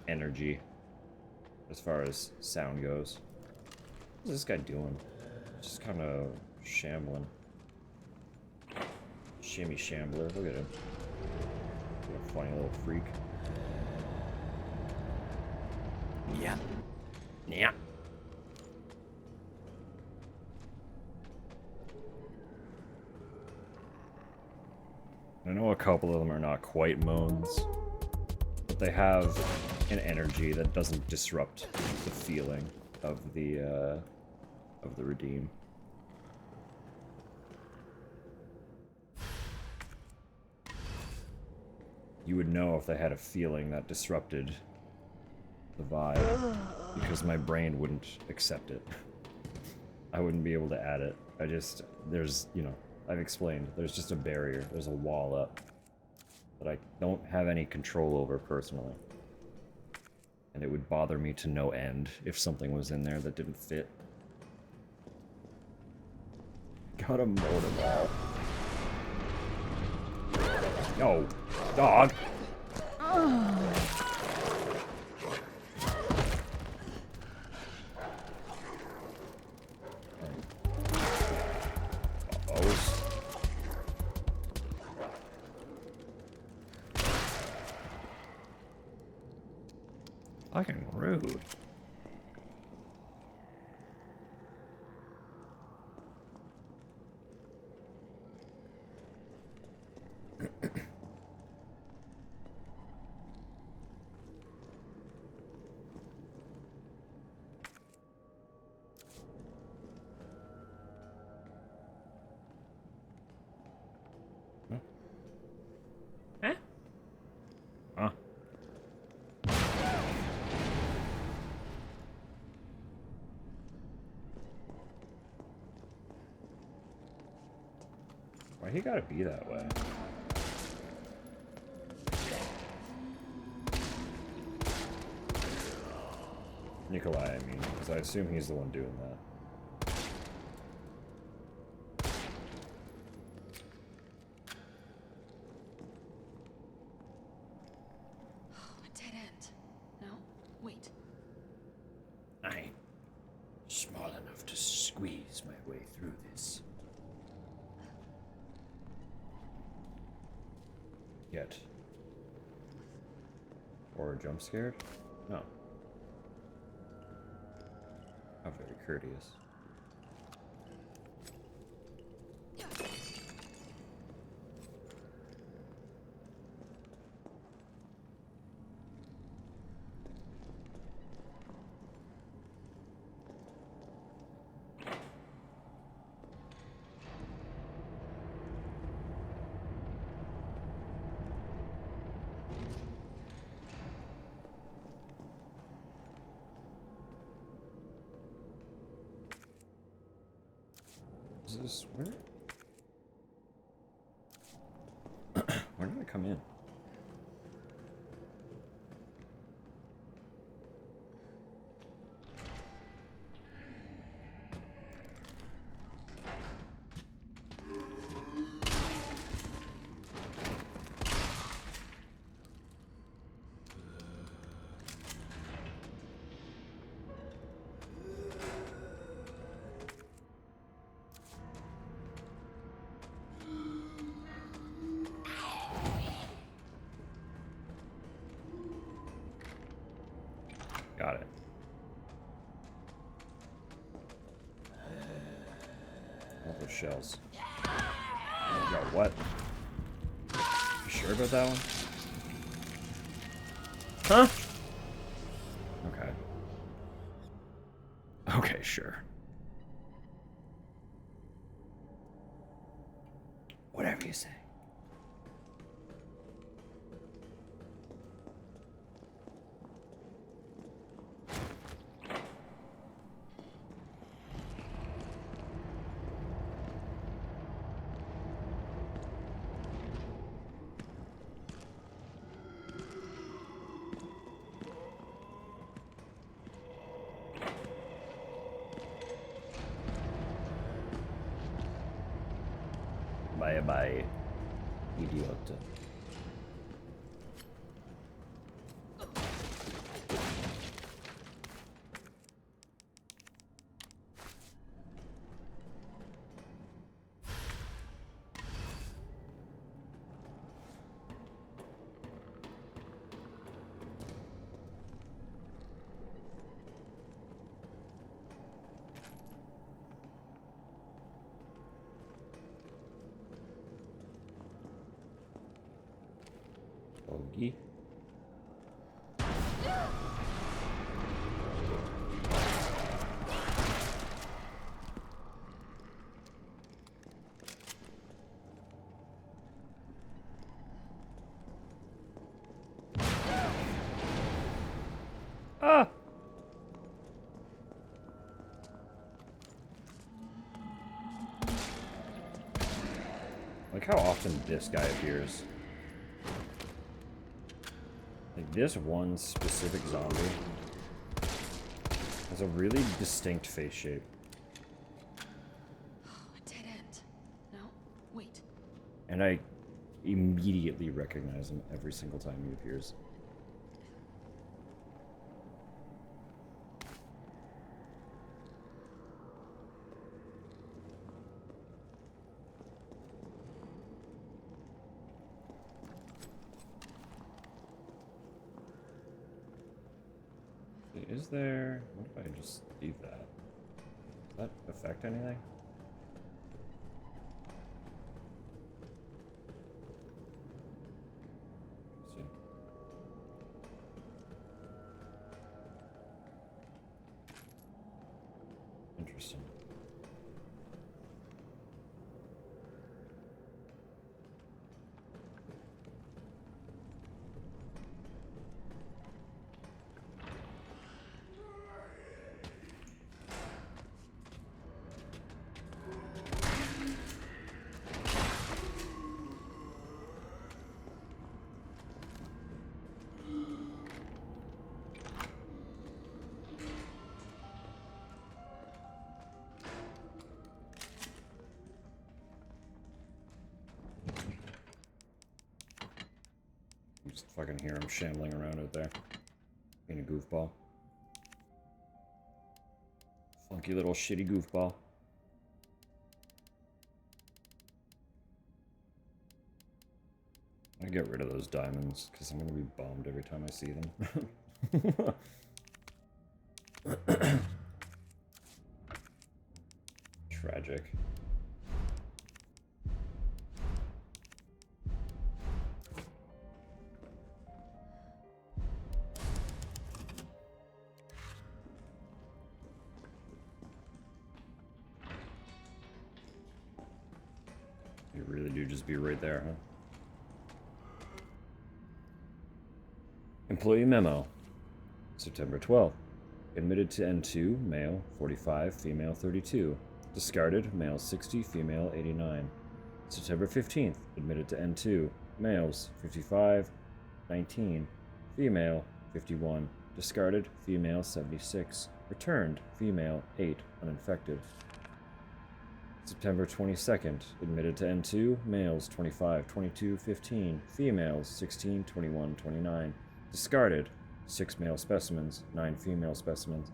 energy as far as sound goes. What's this guy doing? Just kind of shambling. Shimmy shambler, look at him. What a funny little freak. Yeah. Yeah. I know a couple of them are not quite moans, but they have an energy that doesn't disrupt the feeling of the redeem. You would know if they had a feeling that disrupted the vibe, because my brain wouldn't accept it. I wouldn't be able to add it. There's, you know, I've explained, there's just a barrier, there's a wall up that I don't have any control over personally. And it would bother me to no end if something was in there that didn't fit. Got a motor ball. No, dog. Fucking rude. Huh? Why he gotta be that way? Nikolai, I mean, because I assume he's the one doing that. A dead end. No? Wait. I ain't small enough to squeeze my way through this. Yet. Or jump scared? No. How very courteous. Is this where? Where did I come in? All those shells. Yo, what? You sure about that one? Huh? Okay. Okay, sure. Whatever you say. Bye bye, idiot. Bogey. Ah! Like how often this guy appears. Like this one specific zombie has a really distinct face shape. A dead end. No, wait. And I immediately recognize him every single time he appears. Is there... What if I just leave that? Does that affect anything? Let's see. Interesting. Just fucking hear him shambling around out there. Being a goofball. Funky little shitty goofball. I'm gonna get rid of those diamonds, because I'm gonna be bummed every time I see them. Tragic. You really do just be right there, huh? Employee memo. September 12th. Admitted to N2, male 45, female 32. Discarded, male 60, female 89. September 15th. Admitted to N2, males 55, 19. Female 51. Discarded, female 76. Returned, female 8, uninfected. September 22nd, admitted to N2, males 25, 22, 15, females 16, 21, 29. Discarded, 6 male specimens, 9 female specimens.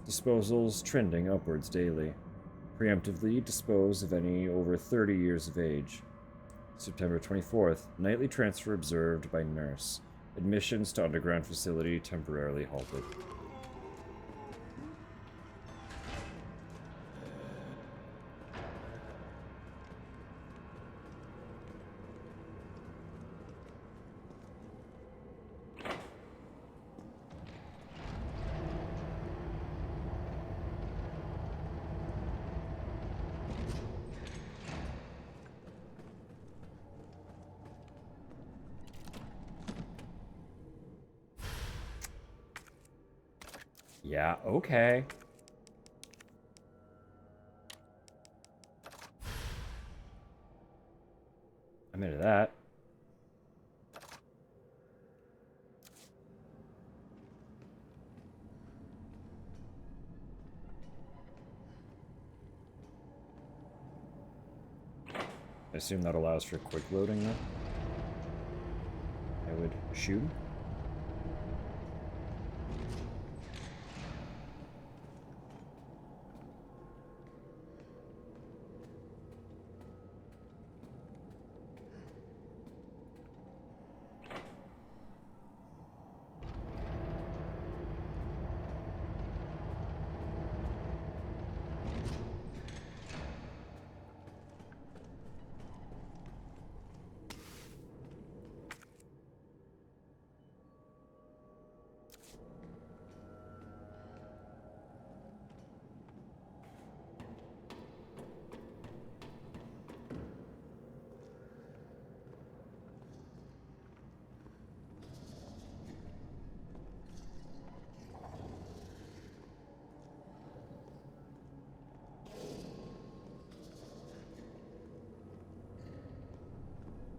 Disposals trending upwards daily. Preemptively dispose of any over 30 years of age. September 24th, nightly transfer observed by nurse. Admissions to underground facility temporarily halted. Yeah, okay. I'm into that. I assume that allows for quick loading then? I would shoot.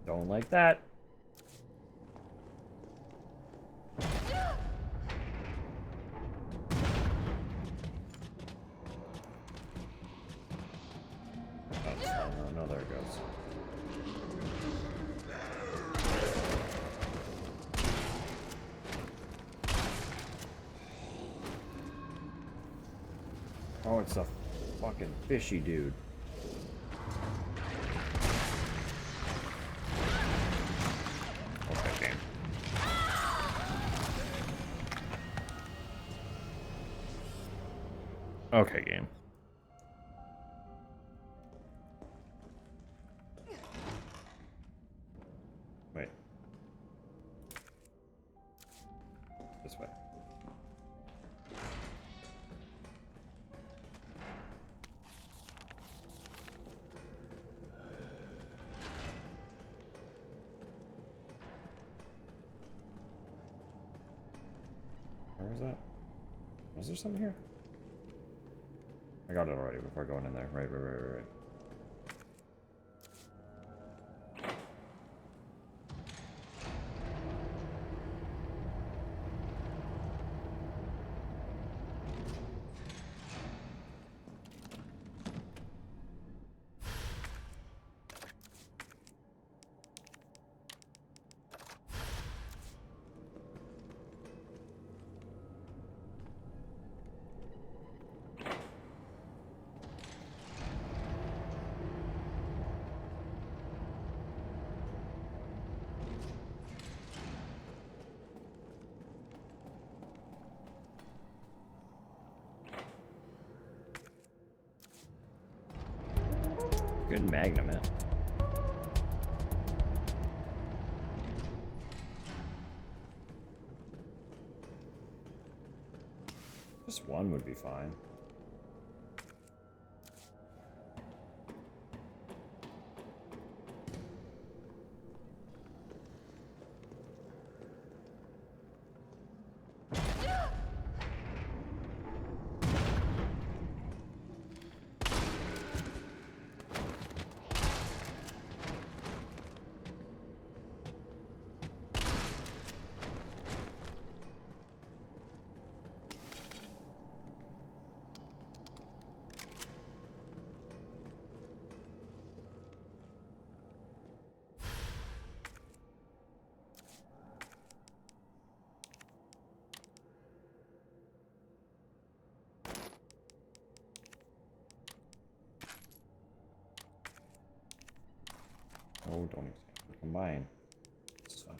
Don't like that. Oh, no, there it goes. Oh, it's a fucking fishy dude. Okay, game. Okay, game. Wait. This way. Where was that? Was there something here? I got it already before going in there. Right. Good Magnum, man. Just one would be fine. Oh, don't combine. This is fine.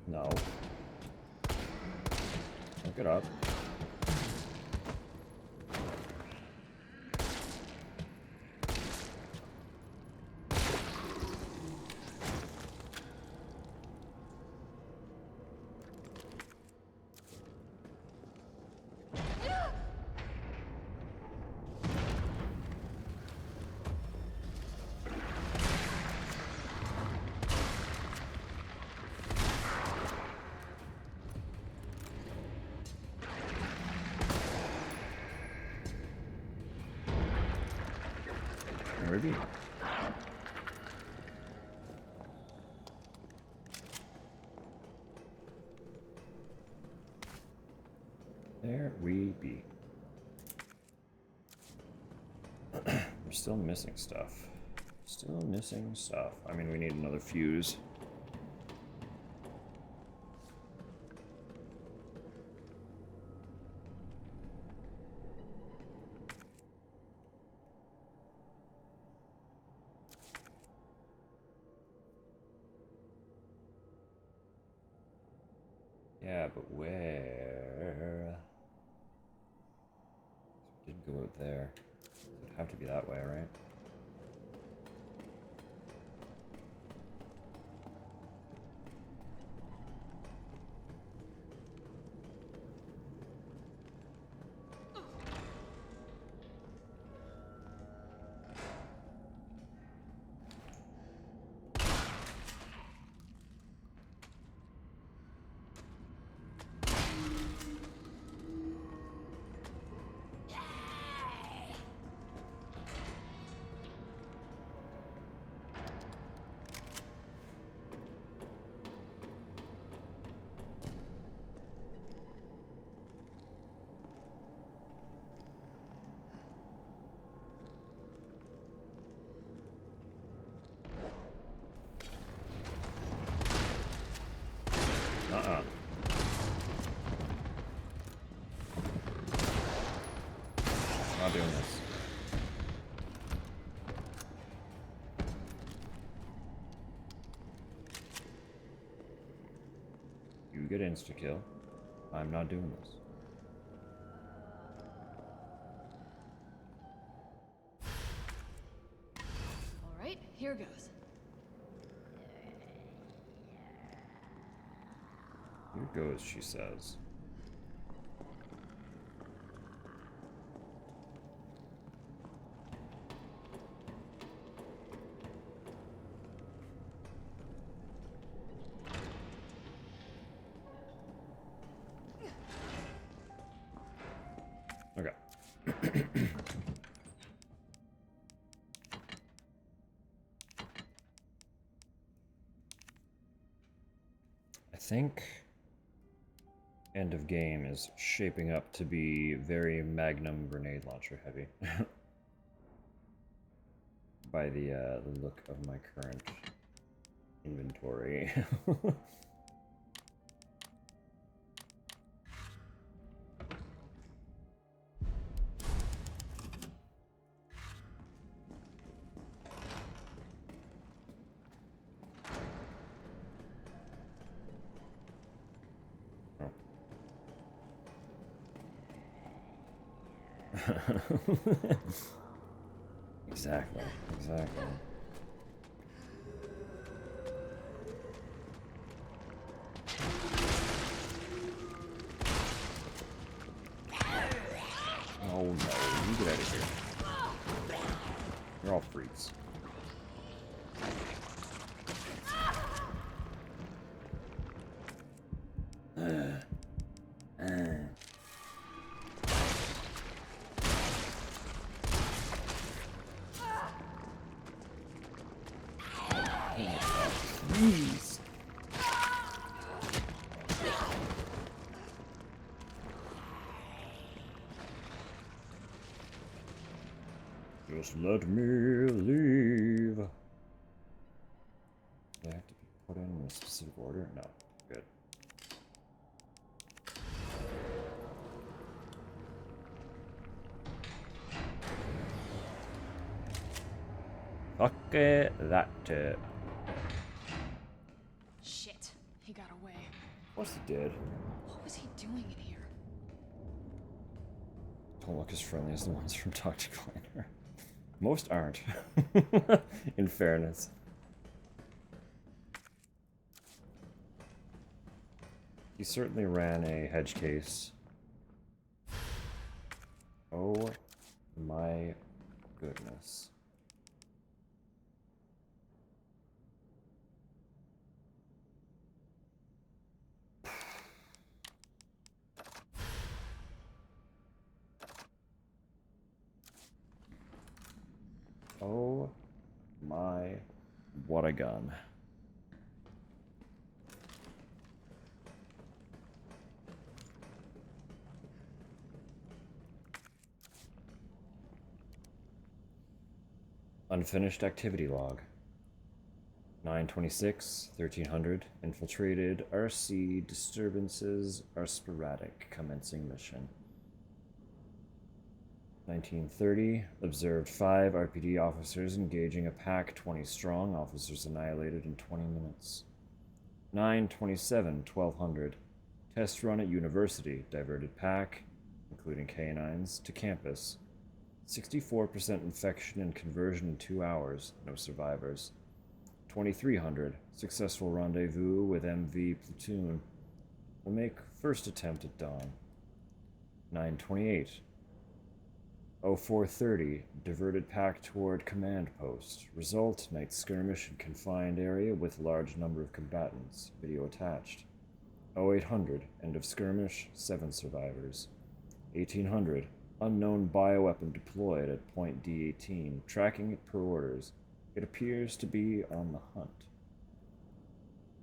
No. Look it up. Herbie. There we be. We're still missing stuff. Still missing stuff. I mean, we need another fuse. Yeah, but where? We did go out there. It would have to be that way, right? Not doing this. You get insta-kill. I'm not doing this. Alright, here goes. Here goes, she says. Okay. I think end of game is shaping up to be very Magnum grenade launcher heavy. By the look of my current inventory. Exactly, exactly. Oh no, you get out of here. You're all freaks. Please. Just let me leave. Do they have to be put in a specific order? No. Good. Fuck it, that tip. Shit, he got away. Of course he did. What was he doing in here? Don't look as friendly as the ones from Dr. Kleiner. Most aren't, in fairness. He certainly ran a hedge case. Oh my goodness. Oh my, what a gun. Unfinished activity log. 926, 1300, infiltrated, RC disturbances are sporadic, commencing mission. 1930, observed 5 RPD officers engaging a pack 20 strong, officers annihilated in 20 minutes. 927, 1200, test run at university, diverted pack, including canines, to campus. 64% infection and conversion in 2 hours, no survivors. 2300, successful rendezvous with MV platoon. Will make first attempt at dawn. 928, 0430, diverted pack toward command post. Result, night skirmish in confined area with large number of combatants. Video attached. 0800, end of skirmish, 7 survivors. 1800, unknown bioweapon deployed at point D18, tracking it per orders. It appears to be on the hunt.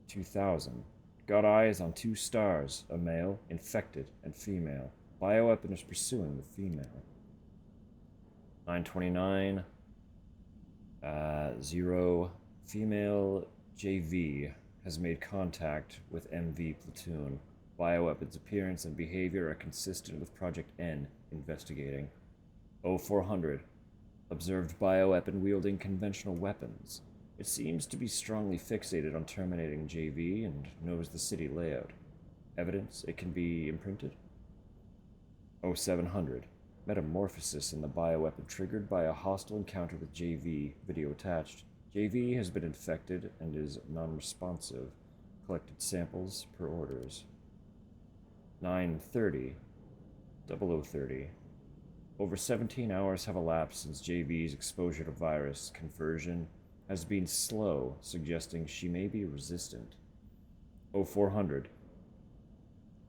2000. Got eyes on 2 stars, a male, infected, and female. Bioweapon is pursuing the female. 929. 0. Female JV has made contact with MV platoon. Bioweapon's appearance and behavior are consistent with Project N, investigating. 0400. Observed bioweapon wielding conventional weapons. It seems to be strongly fixated on terminating JV and knows the city layout. Evidence it can be imprinted? 0700. Metamorphosis in the bioweapon triggered by a hostile encounter with JV. Video attached. JV has been infected and is non-responsive. Collected samples per orders. 930. 0030. Over 17 hours have elapsed since JV's exposure to virus. Conversion has been slow, suggesting she may be resistant. 0400.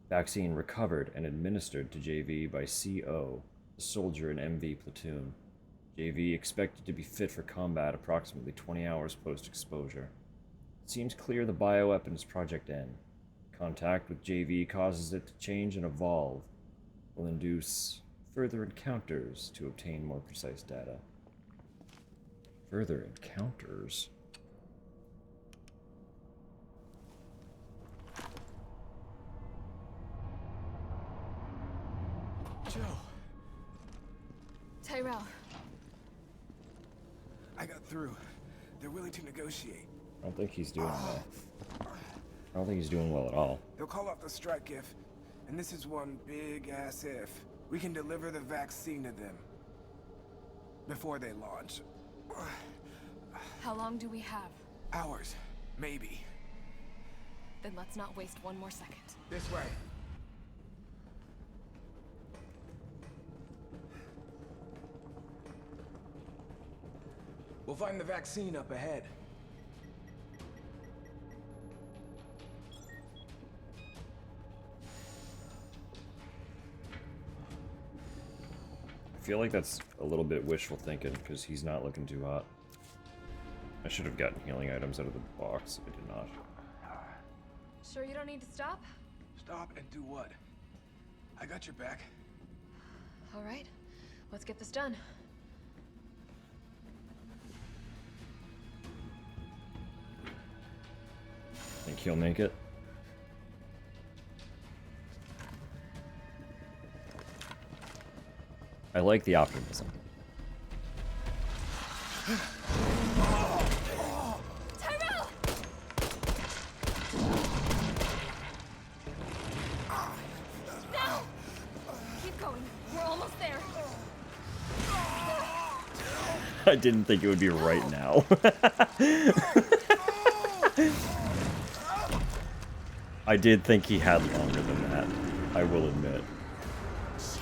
Vaccine recovered and administered to JV by CO, a soldier in MV platoon. JV expected to be fit for combat approximately 20 hours post-exposure. It seems clear the bioweapon is Project N. Contact with JV causes it to change and evolve. Will induce further encounters to obtain more precise data. Further encounters? Joe. Tyrell. I got through. They're willing to negotiate. I don't think he's doing well. I don't think he's doing well at all. They'll call off the strike if, and this is one big-ass if, we can deliver the vaccine to them. Before they launch. How long do we have? Hours. Maybe. Then let's not waste one more second. This way. We'll find the vaccine up ahead. I feel like that's a little bit wishful thinking, because he's not looking too hot. I should have gotten healing items out of the box. I did not. Sure you don't need to stop? Stop and do what? I got your back. All right, let's get this done. Think he'll make it? I like the optimism. Tyrell! Now! Keep going. We're almost there. I didn't think it would be right now. I did think he had longer than that, I will admit. Shit.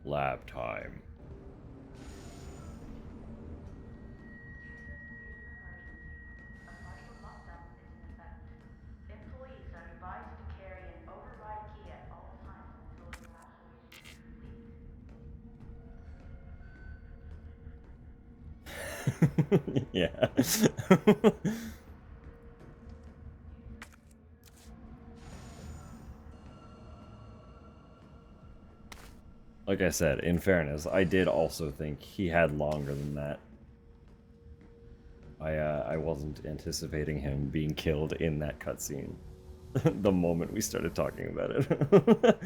Lab time. Employees are advised to carry an override key at all times until evacuation is complete. Yeah. Like I said, in fairness, I did also think he had longer than that. I wasn't anticipating him being killed in that cutscene the moment we started talking about it.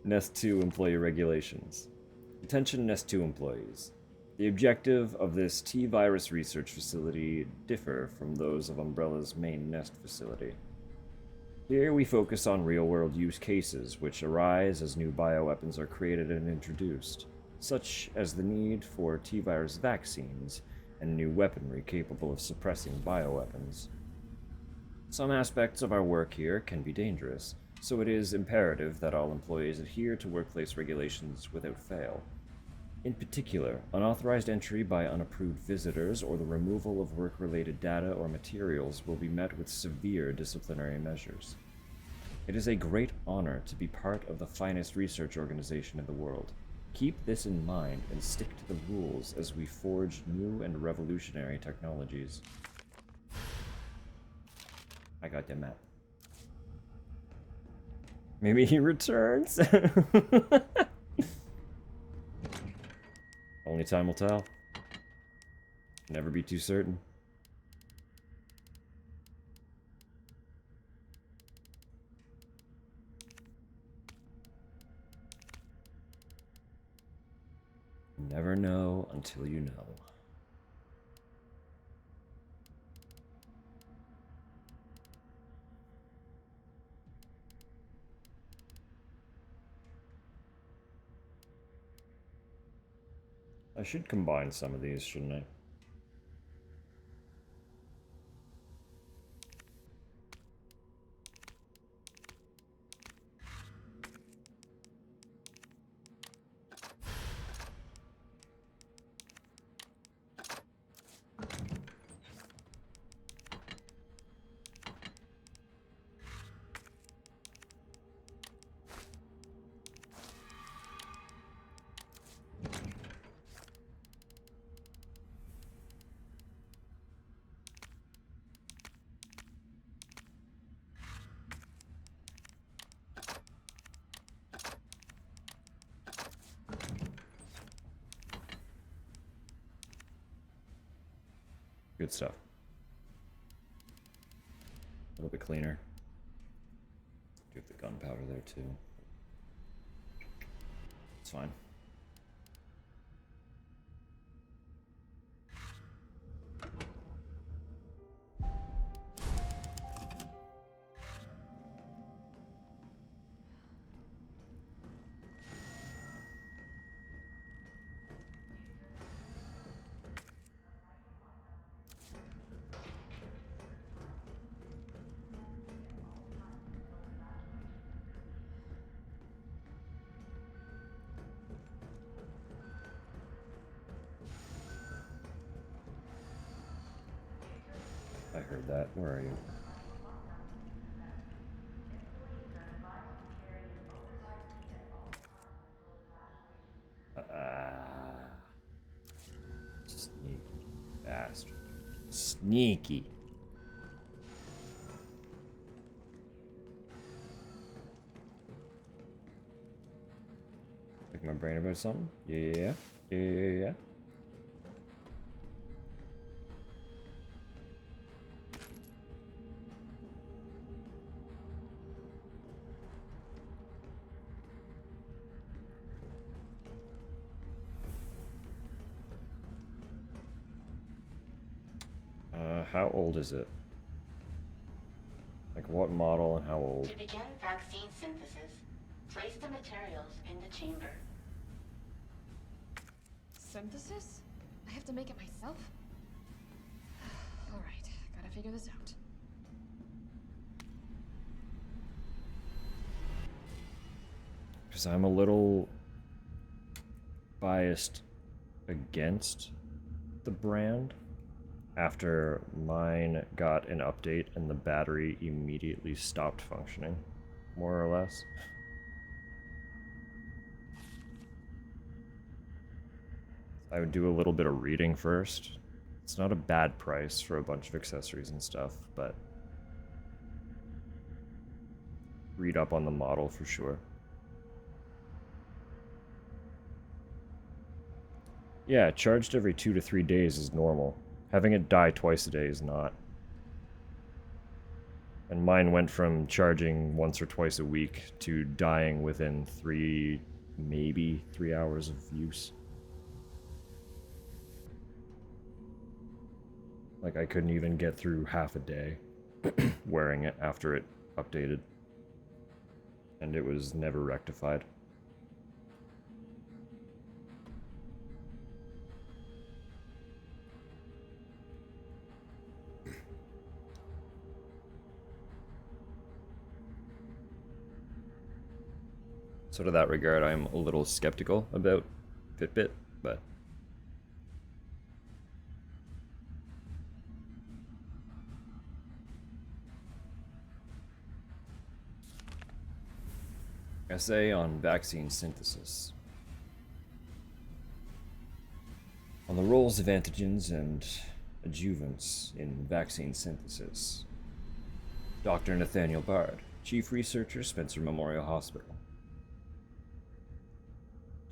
Nest 2 employee regulations. Attention Nest 2 employees. The objective of this T-virus research facility differ from those of Umbrella's main Nest facility. Here we focus on real-world use cases which arise as new bioweapons are created and introduced, such as the need for T-virus vaccines and new weaponry capable of suppressing bioweapons. Some aspects of our work here can be dangerous, so it is imperative that all employees adhere to workplace regulations without fail. In particular, unauthorized entry by unapproved visitors or the removal of work-related data or materials will be met with severe disciplinary measures. It is a great honor to be part of the finest research organization in the world. Keep this in mind and stick to the rules as we forge new and revolutionary technologies. I got the map. Maybe he returns? Only time will tell. Never be too certain. Never know until you know. I should combine some of these, shouldn't I? Good stuff. A little bit cleaner. Do have the gunpowder there too. It's fine. I heard that. Where are you? Sneaky bastard. Sneaky. Pick my brain about something? Yeah. How old is it? Like what model and how old? To begin vaccine synthesis, place the materials in the chamber. Synthesis? I have to make it myself? Alright, gotta figure this out. Because I'm a little biased against the brand after mine got an update and the battery immediately stopped functioning, more or less. I would do a little bit of reading first. It's not a bad price for a bunch of accessories and stuff, but read up on the model for sure. Yeah, charged every 2 to 3 days is normal. Having it die twice a day is not. And mine went from charging once or twice a week to dying within maybe 3 hours of use. Like, I couldn't even get through half a day wearing it after it updated. And it was never rectified. So to that regard, I'm a little skeptical about Fitbit, but essay on vaccine synthesis. On the roles of antigens and adjuvants in vaccine synthesis. Dr. Nathaniel Bard, Chief Researcher, Spencer Memorial Hospital.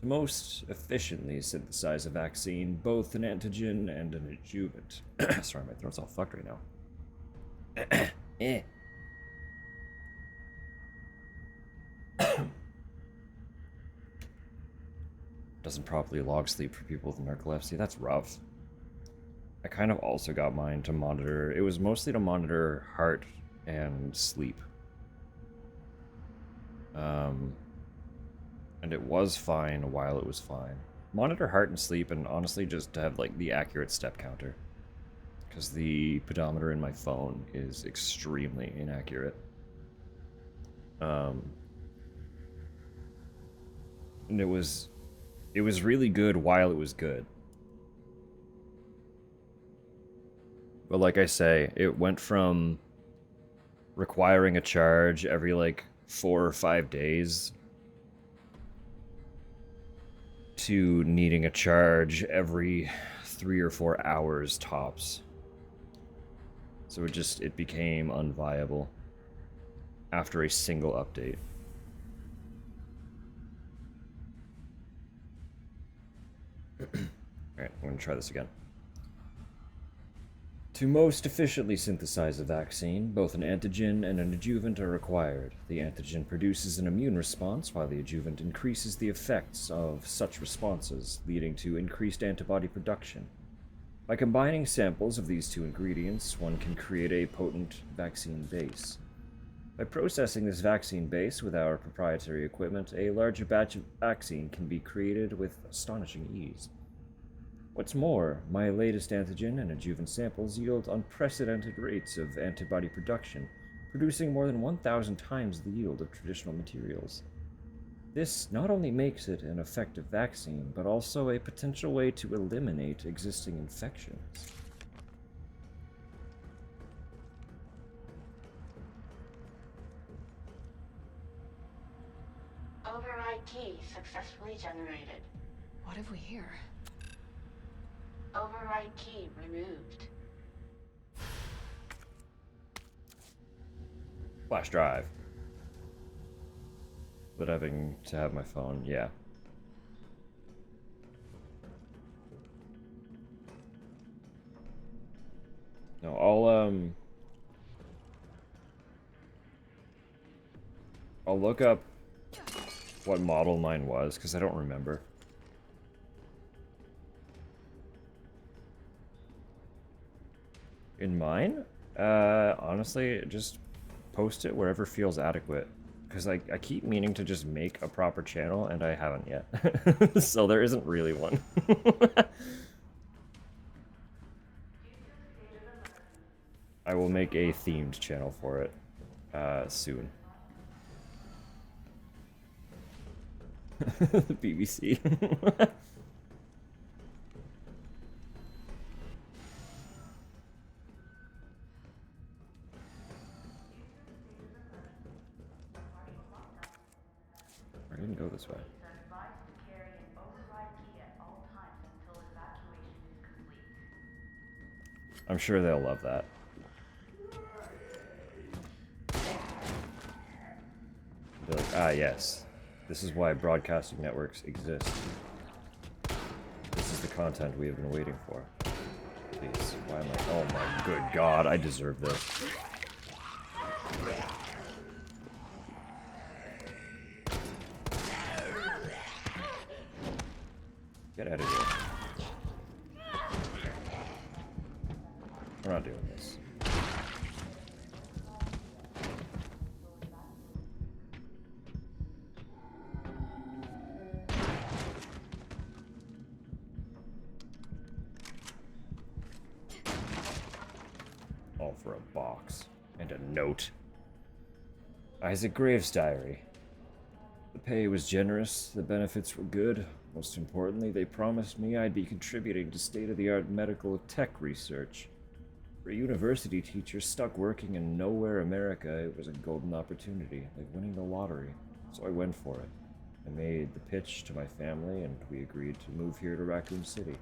To most efficiently synthesize a vaccine, both an antigen and an adjuvant. Sorry, my throat's all fucked right now. Doesn't properly log sleep for people with narcolepsy. That's rough. I kind of also got mine to monitor. It was mostly to monitor heart and sleep. And it was fine while it was fine. Monitor heart and sleep, and honestly just to have like the accurate step counter. Because the pedometer in my phone is extremely inaccurate. And it was really good while it was good. But like I say, it went from requiring a charge every like 4 or 5 days to needing a charge every 3 or 4 hours tops. So it became unviable after a single update. Alright, I'm gonna try this again. To most efficiently synthesize a vaccine, both an antigen and an adjuvant are required. The antigen produces an immune response, while the adjuvant increases the effects of such responses, leading to increased antibody production. By combining samples of these two ingredients, one can create a potent vaccine base. By processing this vaccine base with our proprietary equipment, a larger batch of vaccine can be created with astonishing ease. What's more, my latest antigen and adjuvant samples yield unprecedented rates of antibody production, producing more than 1,000 times the yield of traditional materials. This not only makes it an effective vaccine, but also a potential way to eliminate existing infections. Override key successfully generated. What have we here? Override key removed. Flash drive. But having to have my phone, yeah. No, I'll look up what model mine was, because I don't remember. In mine? Honestly, just post it wherever feels adequate. Because I keep meaning to just make a proper channel, and I haven't yet. So there isn't really one. I will make a themed channel for it soon. The BBC. We can go this way. I'm sure they'll love that. They're like, ah, yes. This is why broadcasting networks exist. This is the content we have been waiting for. Please, why am I... Oh my good god, I deserve this. Get out of here. We're not doing this. All for a box and a note. Isaac Graves' diary. The pay was generous, the benefits were good. Most importantly, they promised me I'd be contributing to state-of-the-art medical tech research. For a university teacher stuck working in nowhere America, it was a golden opportunity, like winning the lottery. So I went for it. I made the pitch to my family, and we agreed to move here to Raccoon City.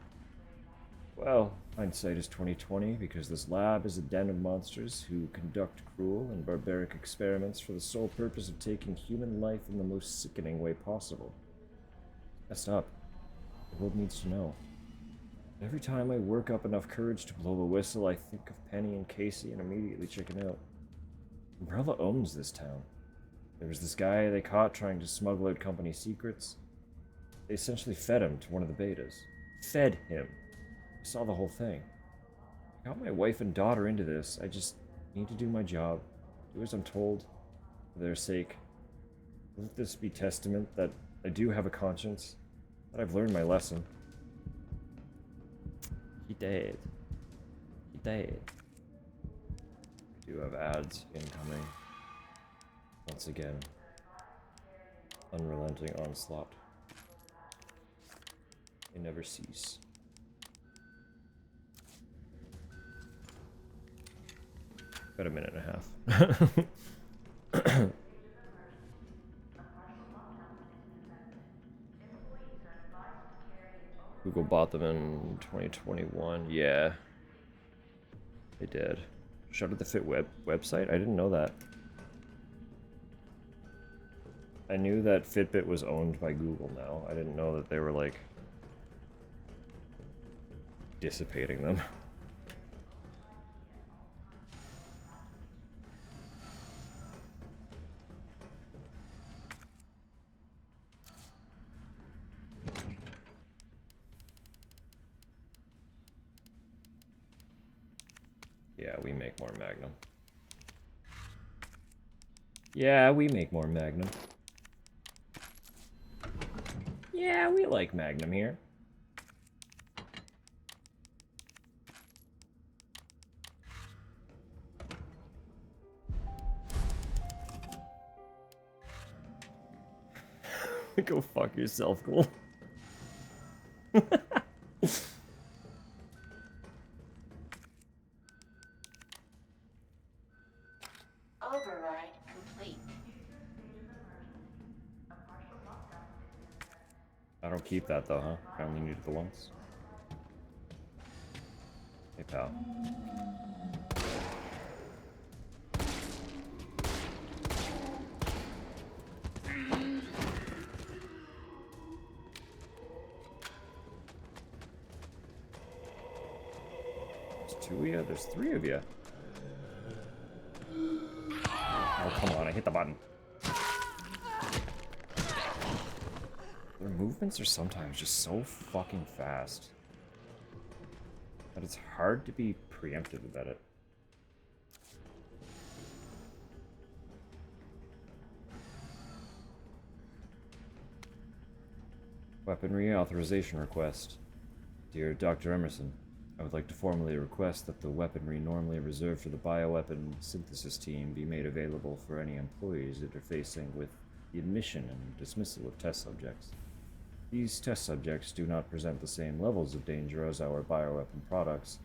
Well, hindsight is 20/20 because this lab is a den of monsters who conduct cruel and barbaric experiments for the sole purpose of taking human life in the most sickening way possible. Messed up. The world needs to know. Every time I work up enough courage to blow the whistle, I think of Penny and Casey and immediately chicken out. Umbrella owns this town. There was this guy they caught trying to smuggle out company secrets. They essentially fed him to one of the betas. Fed him. I saw the whole thing. I got my wife and daughter into this. I just need to do my job. Do as I'm told. For their sake. Let this be testament that I do have a conscience. That I've learned my lesson. He died. He died. We do have ads incoming. Once again. Unrelenting onslaught. They never cease. About a minute and a half. Google bought them in 2021. Yeah. They did. Shuttered the Fit website? I didn't know that. I knew that Fitbit was owned by Google now. I didn't know that they were, like, dissipating them. Yeah, we make more Magnum. Yeah, we make more Magnum. Yeah, we like Magnum here. Go fuck yourself, Cole. Override complete. I don't keep that though, huh? I only needed the once. Hey, pal. There's two of you? There's three of you. Oh, come on, I hit the button. Their movements are sometimes just so fucking fast that it's hard to be preemptive about it. Weapon reauthorization request. Dear Dr. Emerson, I would like to formally request that the weaponry normally reserved for the bioweapon synthesis team be made available for any employees interfacing with the admission and dismissal of test subjects. These test subjects do not present the same levels of danger as our bioweapon products,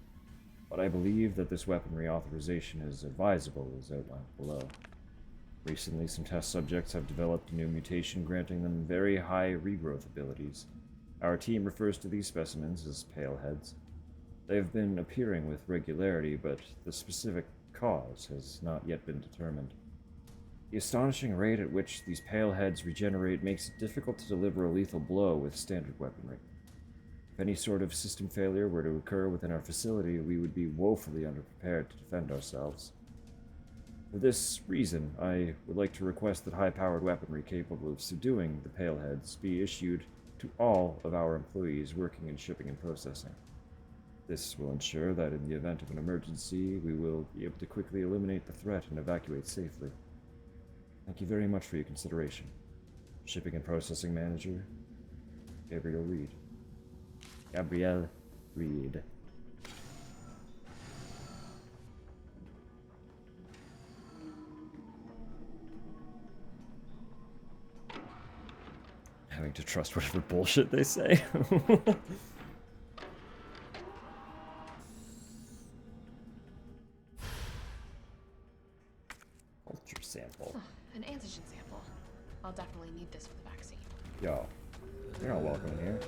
but I believe that this weapon reauthorization is advisable as outlined below. Recently, some test subjects have developed a new mutation granting them very high regrowth abilities. Our team refers to these specimens as paleheads. They have been appearing with regularity, but the specific cause has not yet been determined. The astonishing rate at which these paleheads regenerate makes it difficult to deliver a lethal blow with standard weaponry. If any sort of system failure were to occur within our facility, we would be woefully underprepared to defend ourselves. For this reason, I would like to request that high-powered weaponry capable of subduing the paleheads be issued to all of our employees working in shipping and processing. This will ensure that in the event of an emergency, we will be able to quickly eliminate the threat and evacuate safely. Thank you very much for your consideration. Shipping and Processing Manager, Gabriel Reed. Gabrielle Reed. Having to trust whatever bullshit they say. Culture sample. Oh, an antigen sample. I'll definitely need this for the vaccine. Yo, you're not welcome in here.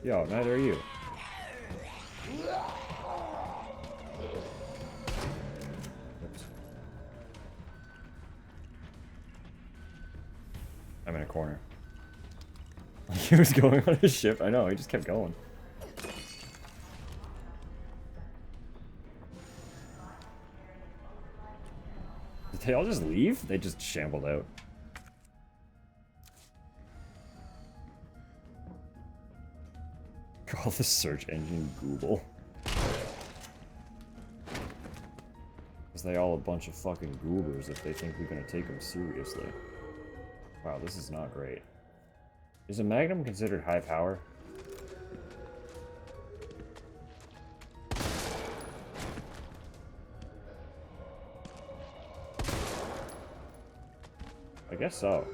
Yo, neither are you. Oops. I'm in a corner. He was going on his ship. I know, he just kept going. Did they all just leave? They just shambled out. Call the search engine Google. Because they all a bunch of fucking goobers if they think we're gonna take them seriously. Wow, this is not great. Is a Magnum considered high power? I guess so.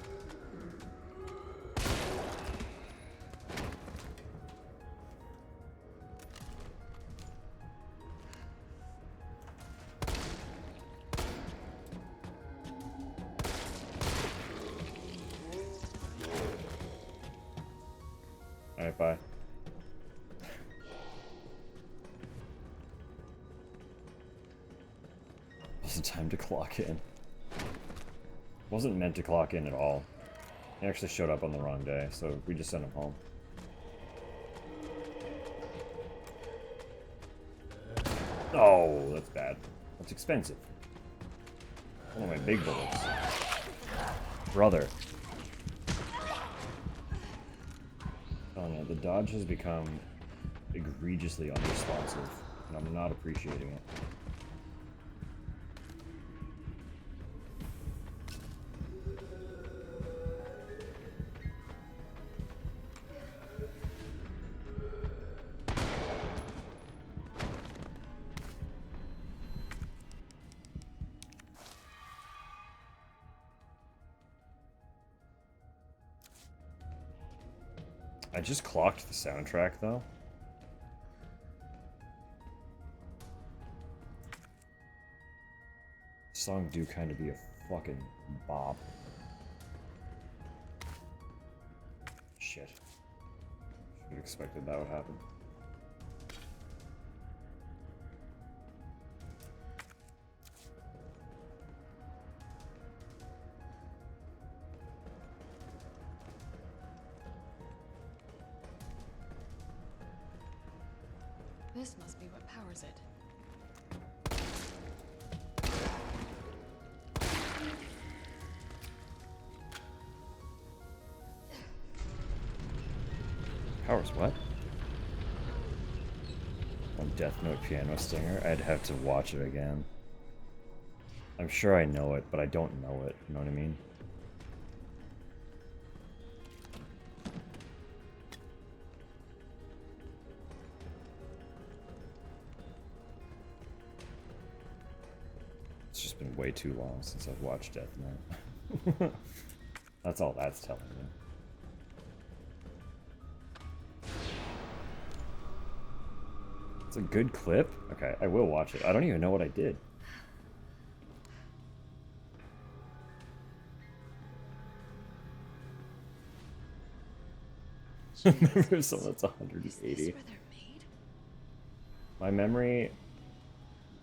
Alright, bye. Wasn't time to clock in. Wasn't meant to clock in at all. He actually showed up on the wrong day, so we just sent him home. Oh, that's bad. That's expensive. One of my big bullets. Brother. Oh no, the dodge has become egregiously unresponsive, and I'm not appreciating it. I just clocked the soundtrack, though. Song do kind of be a fucking bop. Shit. Should have expected that would happen. This must be what powers it. Powers what? One Death Note piano stinger? I'd have to watch it again. I'm sure I know it, but I don't know it. You know what I mean? It's just been way too long since I've watched Death Note. That's all that's telling me. It's a good clip? Okay, I will watch it. I don't even know what I did. Remember someone that's 180. My memory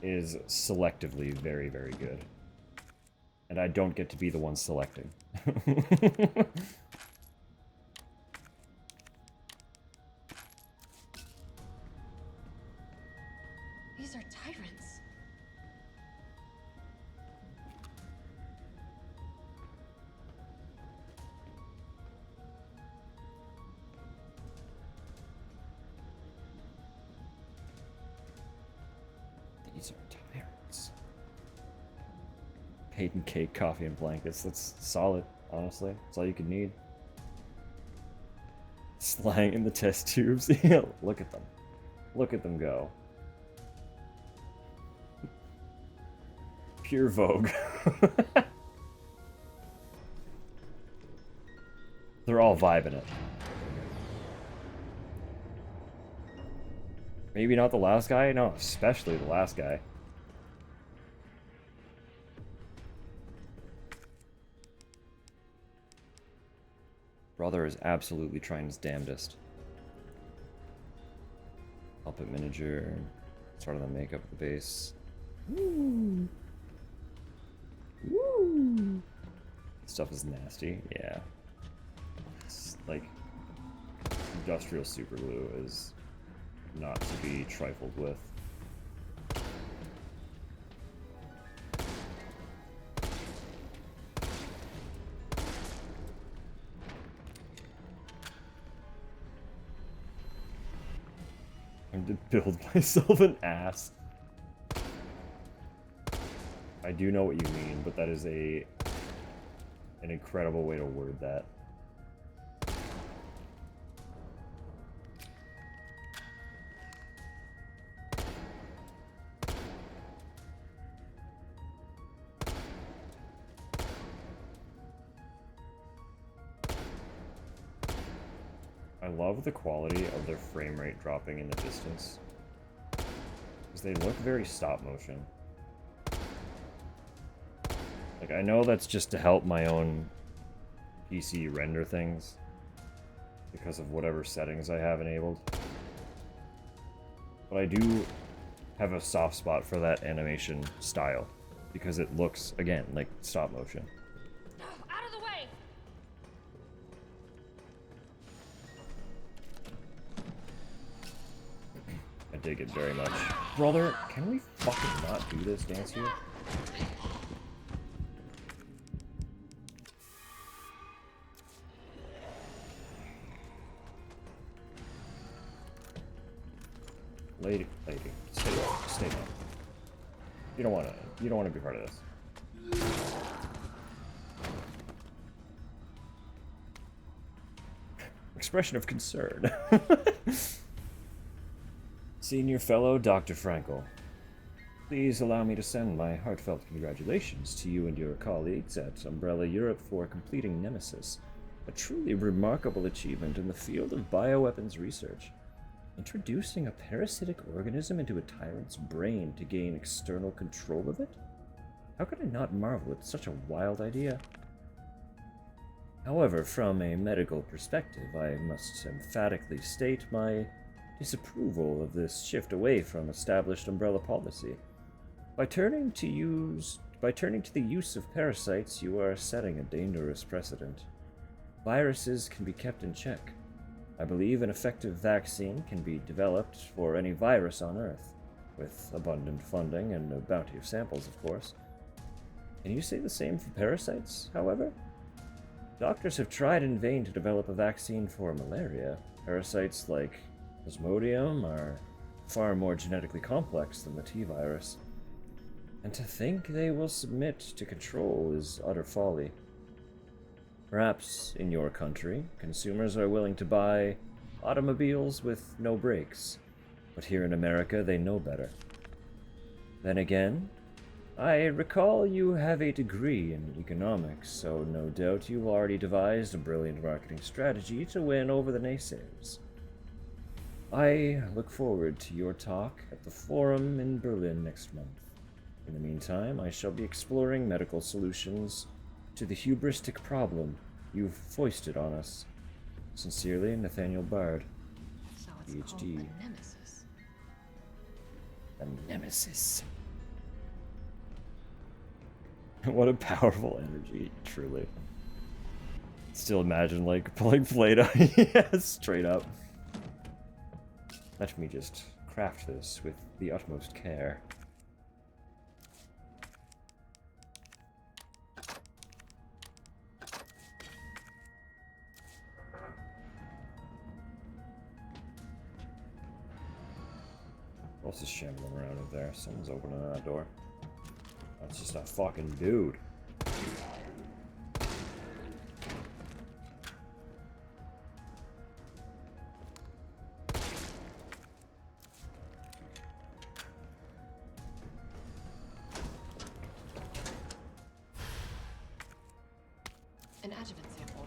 is selectively very, very good. And I don't get to be the one selecting. These are tyrants. These are tyrants. Hayden cake, coffee, and blankets. That's solid, honestly. That's all you could need. Slang in the test tubes. Yeah, look at them. Look at them go. Pure Vogue. They're all vibing it. Maybe not the last guy? No, especially the last guy. Brother is absolutely trying his damnedest. Puppet manager. Start on the makeup of the base. Woo! Woo! Stuff is nasty, yeah. It's like industrial super glue is not to be trifled with. I'm to build myself an ass. I do know what you mean, but that is an incredible way to word that. I love the quality of their frame rate dropping in the distance, because they look very stop motion. Like, I know that's just to help my own PC render things, because of whatever settings I have enabled. But I do have a soft spot for that animation style, because it looks, again, like stop motion. Out of the way! I dig it very much. Brother, can we fucking not do this dance here? Lady, stay down. You don't wanna be part of this. Expression of concern. Senior fellow Dr. Frankel, please allow me to send my heartfelt congratulations to you and your colleagues at Umbrella Europe for completing Nemesis, a truly remarkable achievement in the field of bioweapons research. Introducing a parasitic organism into a tyrant's brain to gain external control of it? How could I not marvel at such a wild idea? However, from a medical perspective, I must emphatically state my disapproval of this shift away from established Umbrella policy. By turning to the use of parasites, you are setting a dangerous precedent. Viruses can be kept in check. I believe an effective vaccine can be developed for any virus on Earth, with abundant funding and a bounty of samples, of course. Can you say the same for parasites, however? Doctors have tried in vain to develop a vaccine for malaria. Parasites like Plasmodium are far more genetically complex than the T-virus. And to think they will submit to control is utter folly. Perhaps, in your country, consumers are willing to buy automobiles with no brakes, but here in America they know better. Then again, I recall you have a degree in economics, so no doubt you've already devised a brilliant marketing strategy to win over the naysayers. I look forward to your talk at the forum in Berlin next month. In the meantime, I shall be exploring medical solutions to the hubristic problem you've foisted on us. Sincerely, Nathaniel Bard. So it's called PhD. the Nemesis. The Nemesis. What a powerful energy, truly. Still imagine, like, pulling Play-Doh. Yeah, straight up. Let me just craft this with the utmost care. What's just shambling around in there? Someone's opening that door. That's just a fucking dude. An adjuvant sample.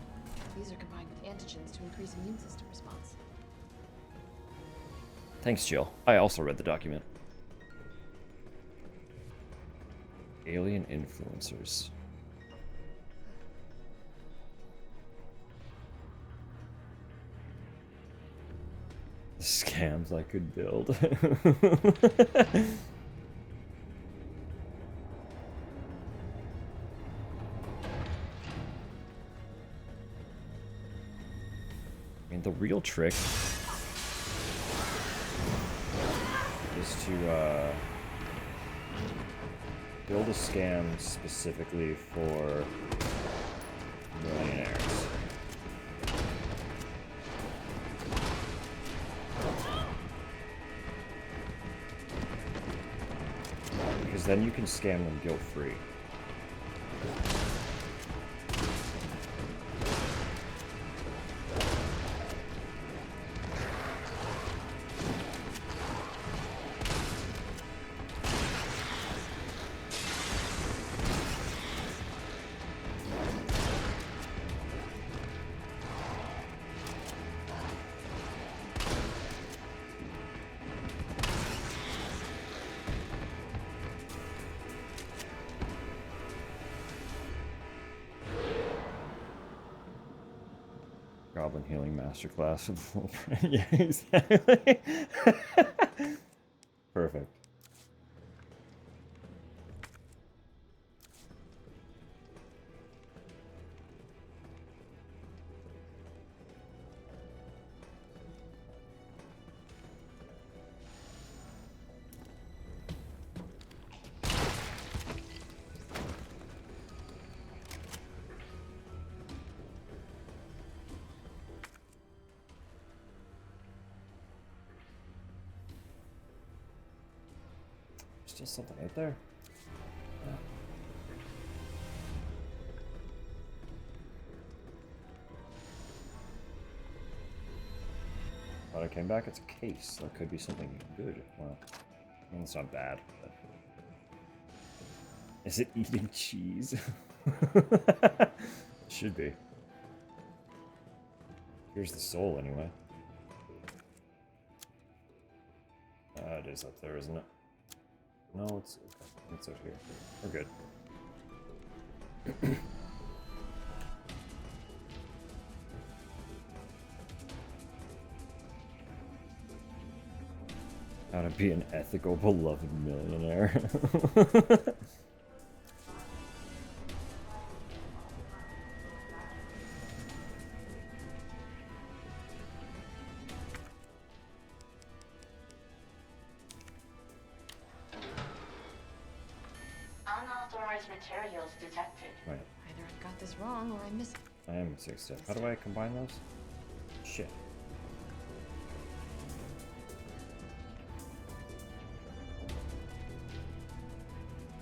These are combined with antigens to increase immune system response. Thanks, Jill. I also read the document. Alien influencers. The scams I could build. I mean, the real trick is to build a scam specifically for millionaires. Because then you can scam them guilt-free. Goblin healing masterclass of full print. Yeah, exactly. Perfect. Still something out there? Yeah. Thought I came back, it's a case. That could be something good. Well, it's not bad, but... Is it eating cheese? It should be. Here's the soul, anyway. It is up there, isn't it? No, it's out here. We're good. How to be an ethical, beloved millionaire. Unauthorized materials detected. Right. Either I've got this wrong or I missed it. I am missing stuff. How do I combine those? Shit.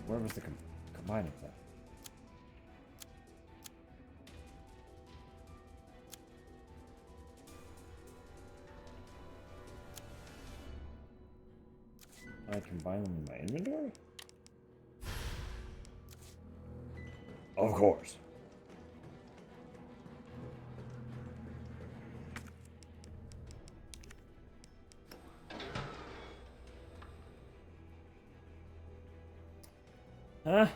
Where was the combining thing? I combine them in my inventory? Of course. Huh?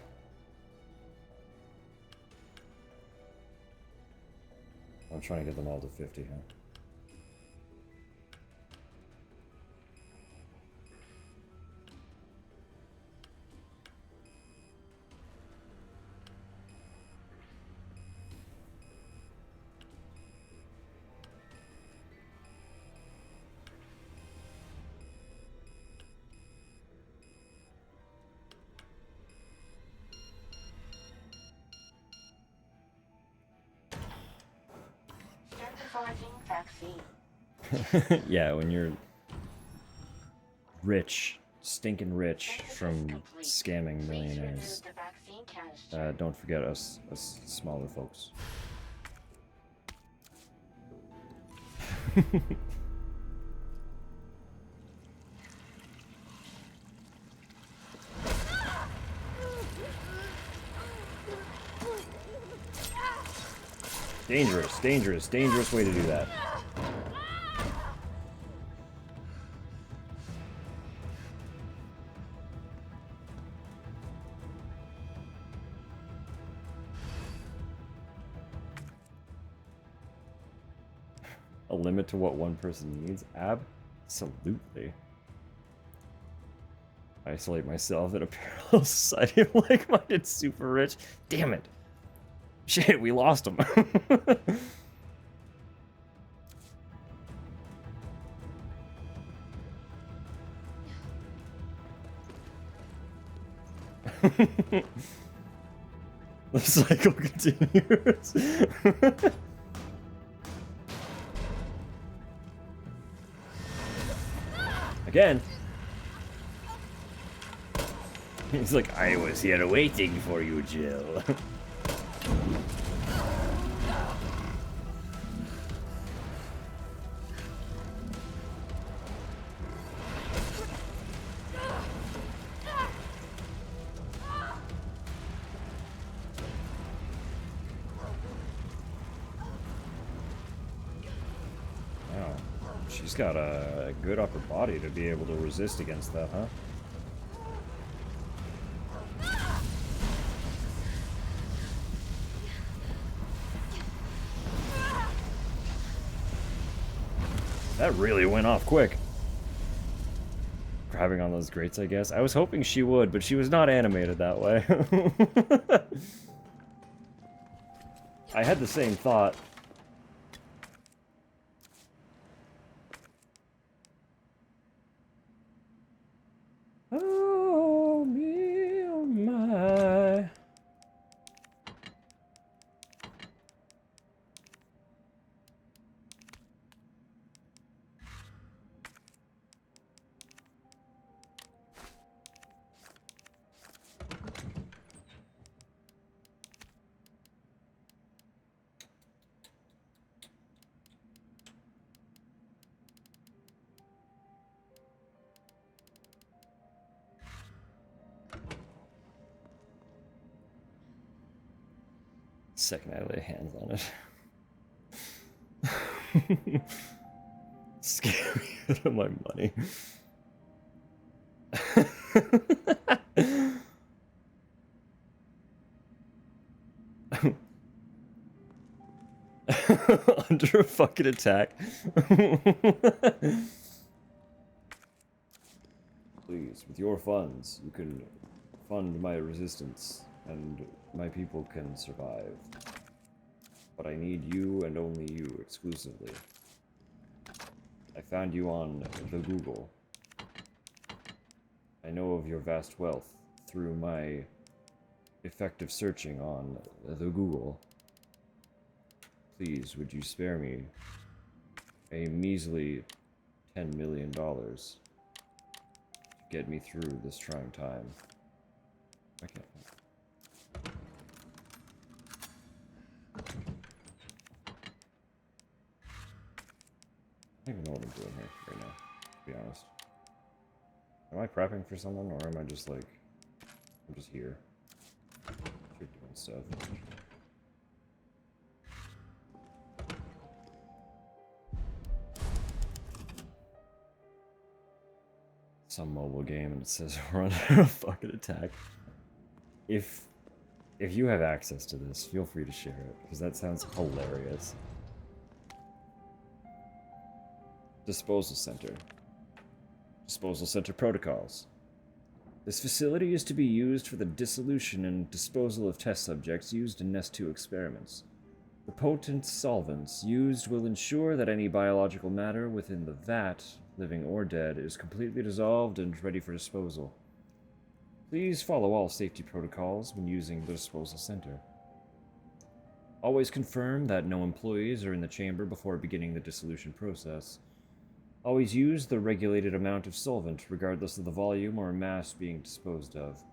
I'm trying to get them all to 50, huh? Yeah, when you're rich, stinking rich from scamming millionaires, don't forget us smaller folks. Dangerous, dangerous, dangerous way to do that. A limit to what one person needs? Absolutely. Isolate myself in a parallel society of like-minded super rich. Damn it. Shit, we lost him. The cycle continues. Again. He's like, I was here waiting for you, Jill. Wow. She's got a good upper body to be able to resist against that, huh? That really went off quick. Grabbing on those grates, I guess. I was hoping she would, but she was not animated that way. I had the same thought. Oh, me, oh my. Second I lay hands on it. Scare me out of my money. Under a fucking attack. Please, with your funds, you can fund my resistance, and my people can survive. But I need you and only you exclusively. I found you on the Google. I know of your vast wealth through my effective searching on the Google. Please, would you spare me a measly $10 million to get me through this trying time? I can't. I don't even know what I'm doing here right now, to be honest. Am I prepping for someone, or am I just like, I'm just here? You're doing stuff. Some mobile game and it says run a fucking attack. If you have access to this, feel free to share it, because that sounds hilarious. Disposal Center. Disposal Center protocols. This facility is to be used for the dissolution and disposal of test subjects used in Nest 2 experiments. The potent solvents used will ensure that any biological matter within the vat, living or dead, is completely dissolved and ready for disposal. Please follow all safety protocols when using the disposal center. Always confirm that no employees are in the chamber before beginning the dissolution process. Always use the regulated amount of solvent, regardless of the volume or mass being disposed of.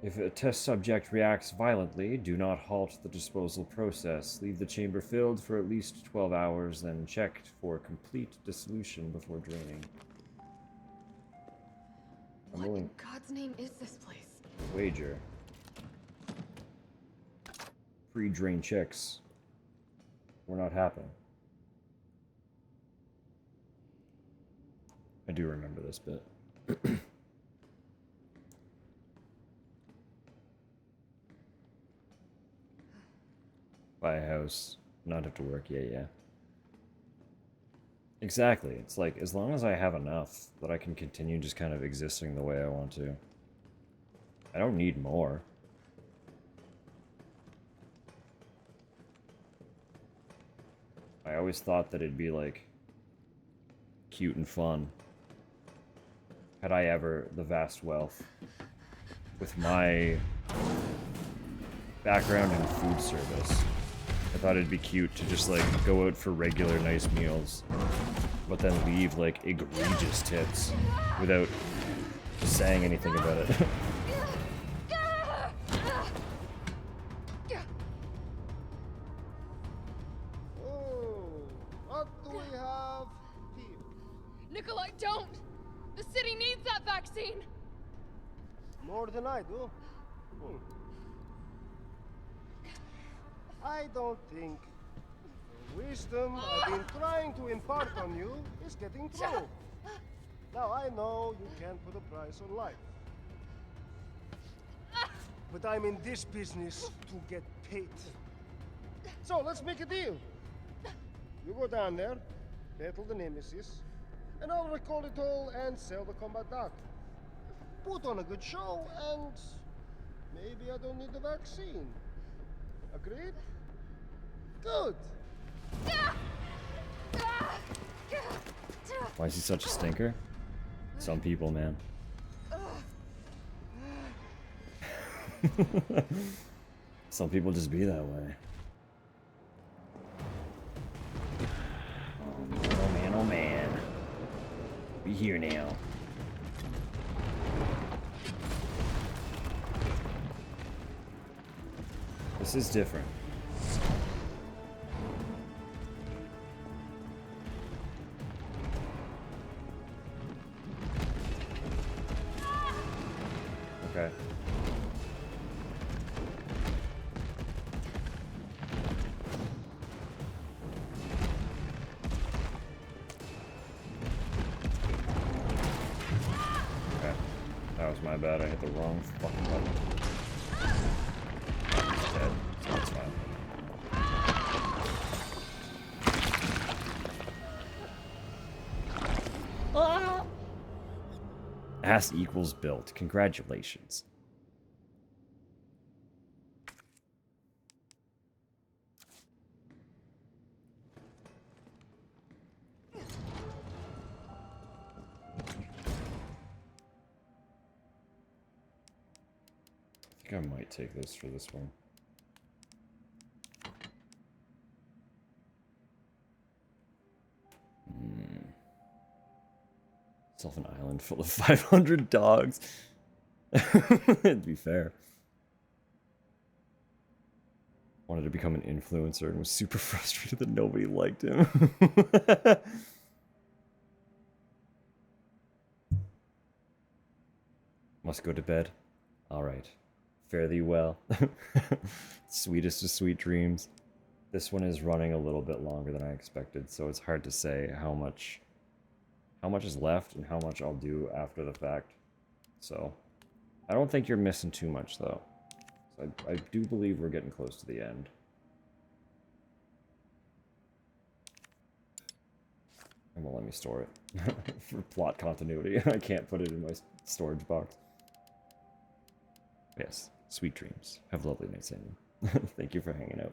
If a test subject reacts violently, do not halt the disposal process. Leave the chamber filled for at least 12 hours, then check for complete dissolution before draining. What in God's name is this place? Wager. Pre-drain checks were not happening. I do remember this bit. Buy a house, not have to work, yeah. Exactly, it's like, as long as I have enough that I can continue just kind of existing the way I want to. I don't need more. I always thought that it'd be like cute and fun had I ever the vast wealth with my background in food service. I thought it'd be cute to just like go out for regular nice meals, but then leave like egregious tips without saying anything about it. What do we have here? Nikolai, don't! The city needs that vaccine! More than I do. I don't think the wisdom I've been trying to impart on you is getting through. Now, I know you can't put a price on life. But I'm in this business to get paid. So, let's make a deal. You go down there, battle the Nemesis, and I'll recall it all and sell the combat data. Put on a good show, and maybe I don't need the vaccine. Agreed? Good. Why is he such a stinker? Some people, man. Some people just be that way. Oh man. We here now. This is different. Okay. Okay. That was my bad. I hit the wrong fucking button. He's dead, so that's fine. Ass equals built. Congratulations. I think I might take this for this one. Self an island full of 500 dogs. To be fair. Wanted to become an influencer and was super frustrated that nobody liked him. Must go to bed. Alright. Fare thee well. Sweetest of sweet dreams. This one is running a little bit longer than I expected, so it's hard to say how much is left and how much I'll do after the fact. So, I don't think you're missing too much, though. So I do believe we're getting close to the end. And will let me store it for plot continuity. I can't put it in my storage box. Yes, sweet dreams. Have a lovely night, Samuel. Thank you for hanging out.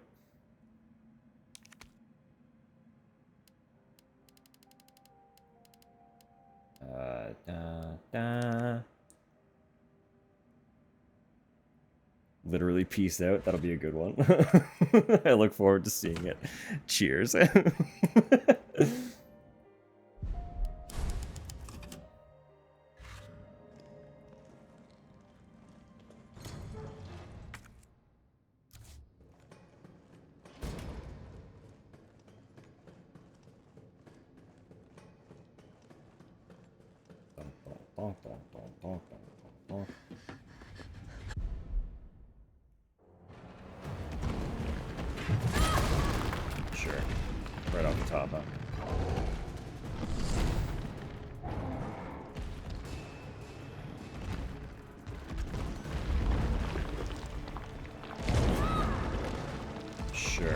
Literally peace out. That'll be a good one. I look forward to seeing it. Cheers. Sure. Right off the top, huh? Sure.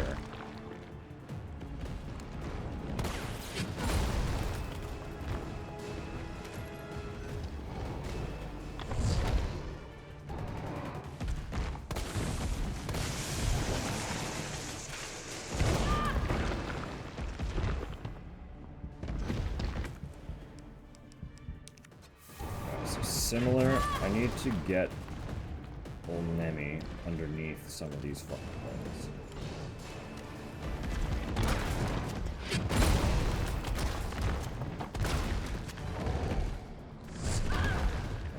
Similar, I need to get old Nemi underneath some of these fucking things.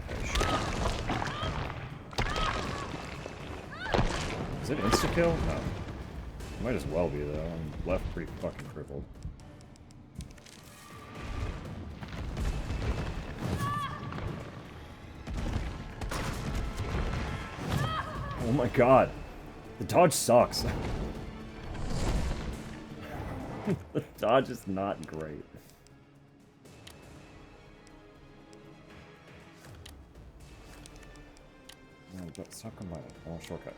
Okay, sure. Is it insta-kill? No. Might as well be though, I'm left pretty fucking crippled. Oh my god. The dodge sucks. The dodge is not great. No, but suck on my shortcut.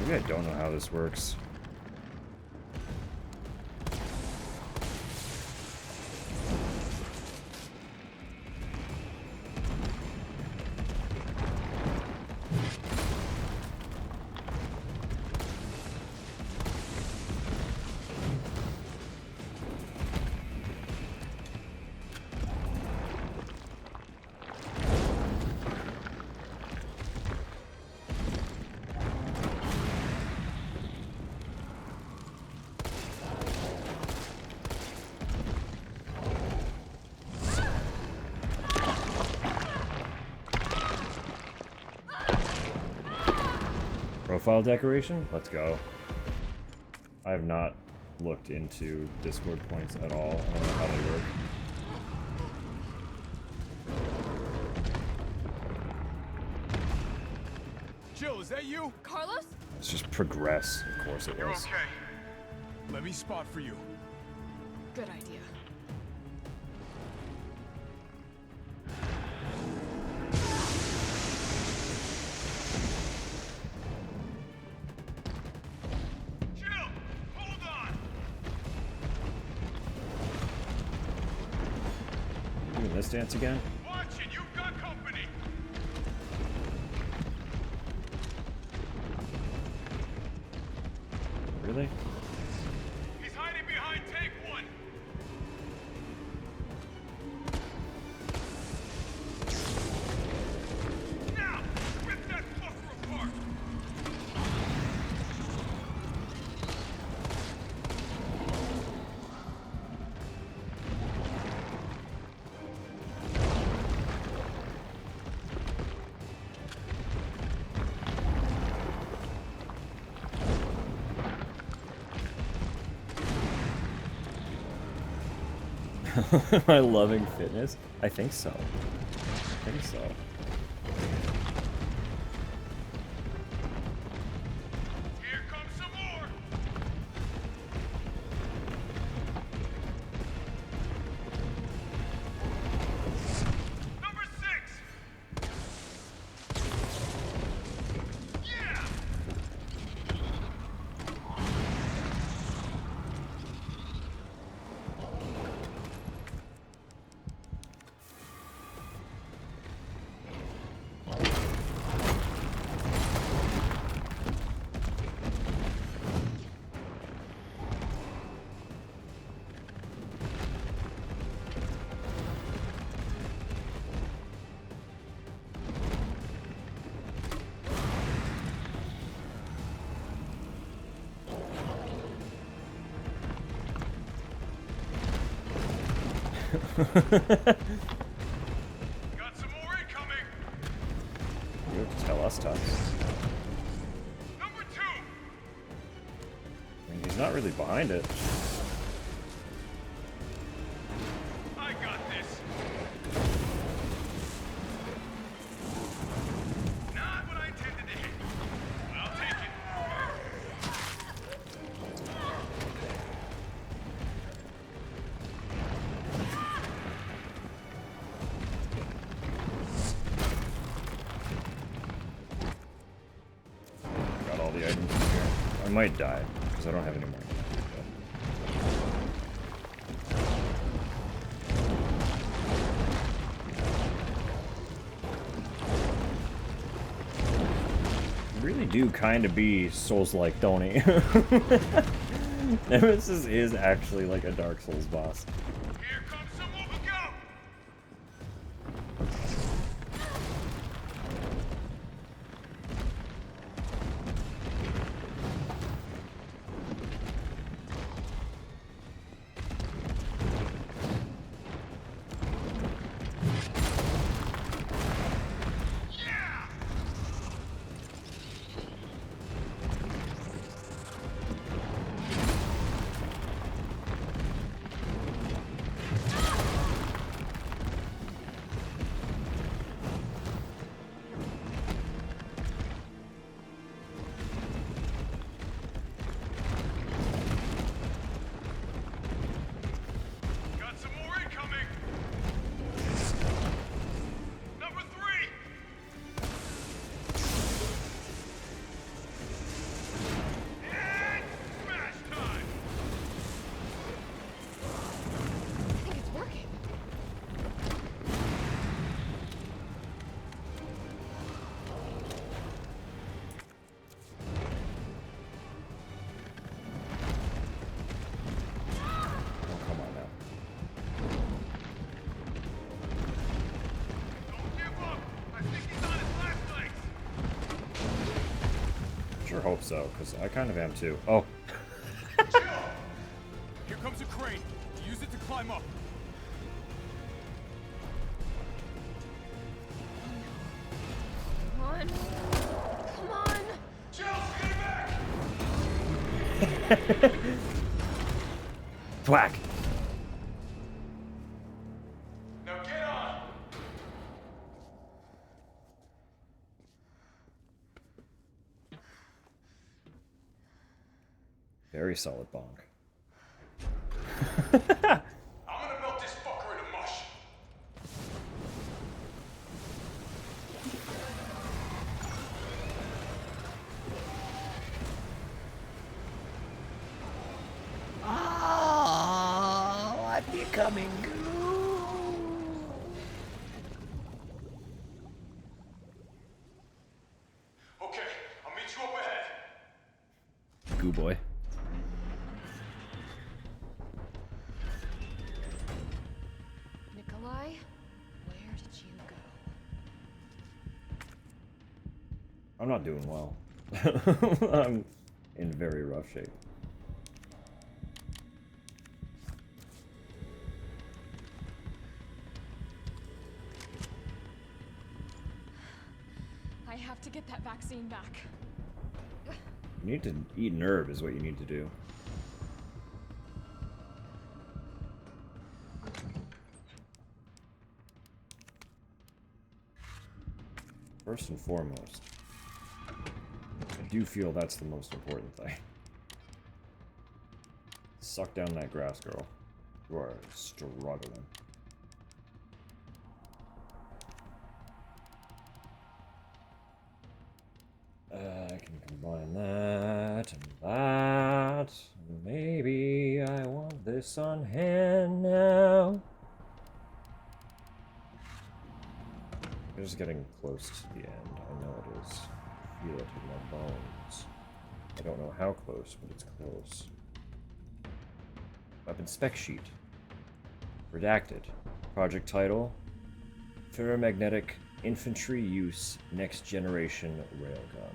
Maybe I don't know how this works. Profile decoration? Let's go. I have not looked into Discord points at all. I don't know how they work. Jill, is that you? Carlos? Let's just progress. Of course it You're was. okay. Let me spot for you. Good idea. Doing this dance again? Watch it, you've got company. Really? He's hiding behind tank one. Now, rip that fucker apart. Am I loving fitness? I think so. I think so. Here comes some more. some more incoming. You have to tell us, Tux. Number 2. I mean, he's not really behind it. I got this. Not what I intended to hit. I'll take it. Got all the items in here. I might die, because I don't have any more. Really do kind of be Souls-like, don't he? Nemesis is actually like a Dark Souls boss. Here comes some more. Go. Got some more incoming. Number 3. And smash time. I think it's working. Oh, come on now. Don't give up. I think he's on his last legs. Sure hope so, because I kind of am too. Oh, Here comes a crane. Use it to climb up. Come on. Come on. Jill, get back. thwack! Now get on. Very solid bonk. I'm gonna melt this fucker into mush. Oh, I'm becoming goo. Okay, I'll meet you up ahead. Goo boy. Nikolai, where did you go? I'm not doing well. I'm in very rough shape. I have to get that vaccine back. You need to eat an herb is what you need to do. First and foremost, I do feel that's the most important thing. Suck down that grass, girl. You are struggling. I can combine that and that. Maybe I want this on hand now. We're just getting close to the end. I know it is. I feel it in my bones. I don't know how close, but it's close. Weapon spec sheet. Redacted. Project title. Ferromagnetic Infantry Use Next Generation Railgun.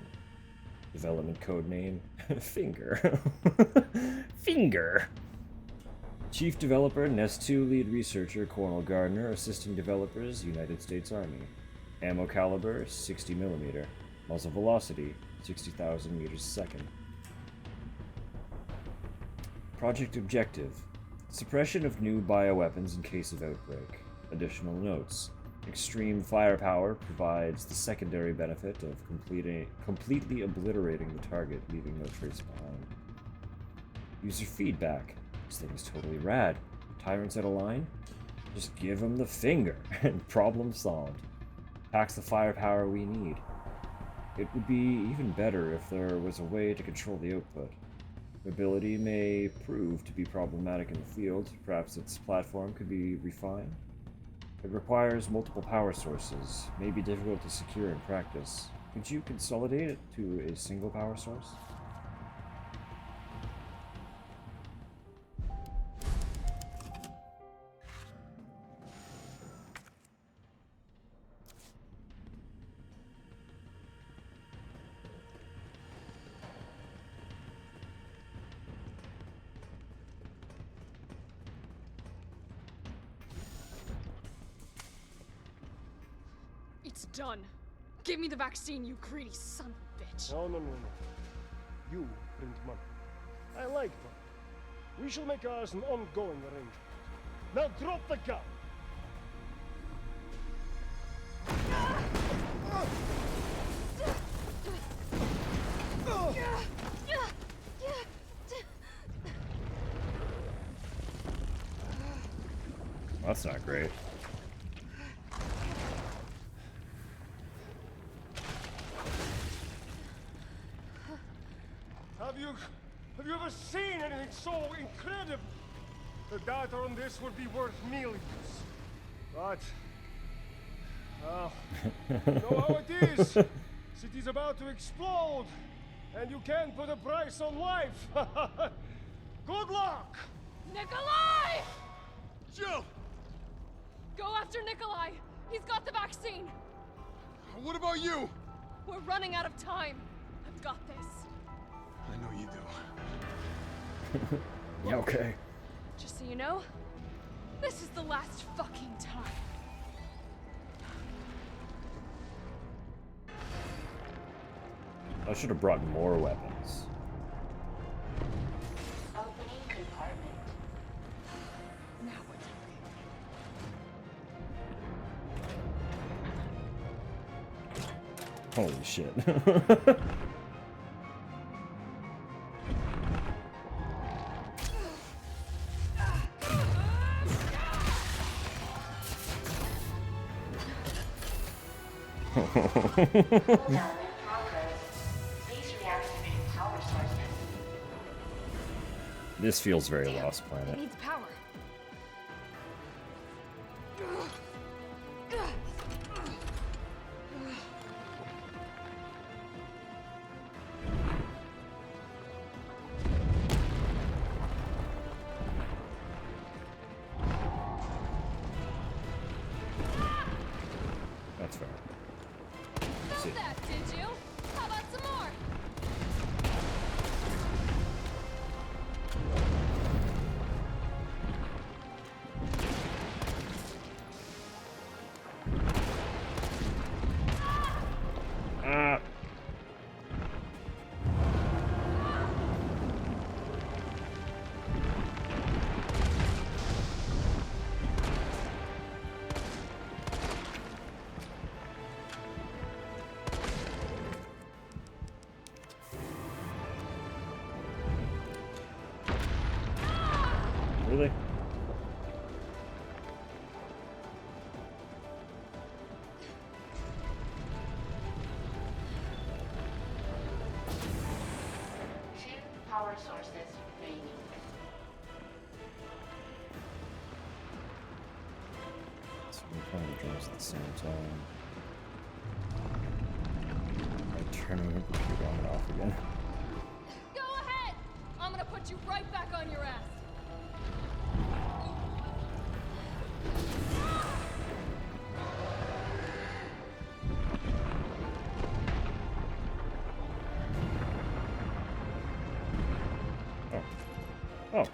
Development code name. Finger. Finger. Chief Developer, Nest 2 Lead Researcher, Cornel Gardner, Assisting Developers, United States Army. Ammo caliber, 60mm. Muzzle velocity, 60,000 meters a second. Project objective: suppression of new bioweapons in case of outbreak. Additional notes: extreme firepower provides the secondary benefit of completely obliterating the target, leaving no trace behind. User feedback: this thing is totally rad. Tyrants out of line? Just give them the finger and problem solved. Packs the firepower we need. It would be even better if there was a way to control the output. Mobility may prove to be problematic in the field. Perhaps its platform could be refined. It requires multiple power sources. May be difficult to secure in practice. Could you consolidate it to a single power source? It's done. Give me the vaccine, you greedy son of a bitch. No. You print money. I like money. We shall make ours an ongoing arrangement. Now drop the gun! That's not great. Have you ever seen anything so incredible? The data on this would be worth millions. But, well, you know how it is. City's about to explode, and you can't put a price on life. Good luck! Nikolai! Jill! Go after Nikolai! He's got the vaccine! What about you? We're running out of time. I've got this. I know you do. Yeah, okay. Just so you know, this is the last fucking time. I should have brought more weapons. Opening compartment. Now what? Holy shit. This feels very Lost It Planet. needs power. That's fair. Felt that, did you? How about some more? Really? Two power sources remaining. So we're playing the drums at the same time. I turn on the computer on and off again. Go ahead! I'm gonna put you right back on your ass. Oh.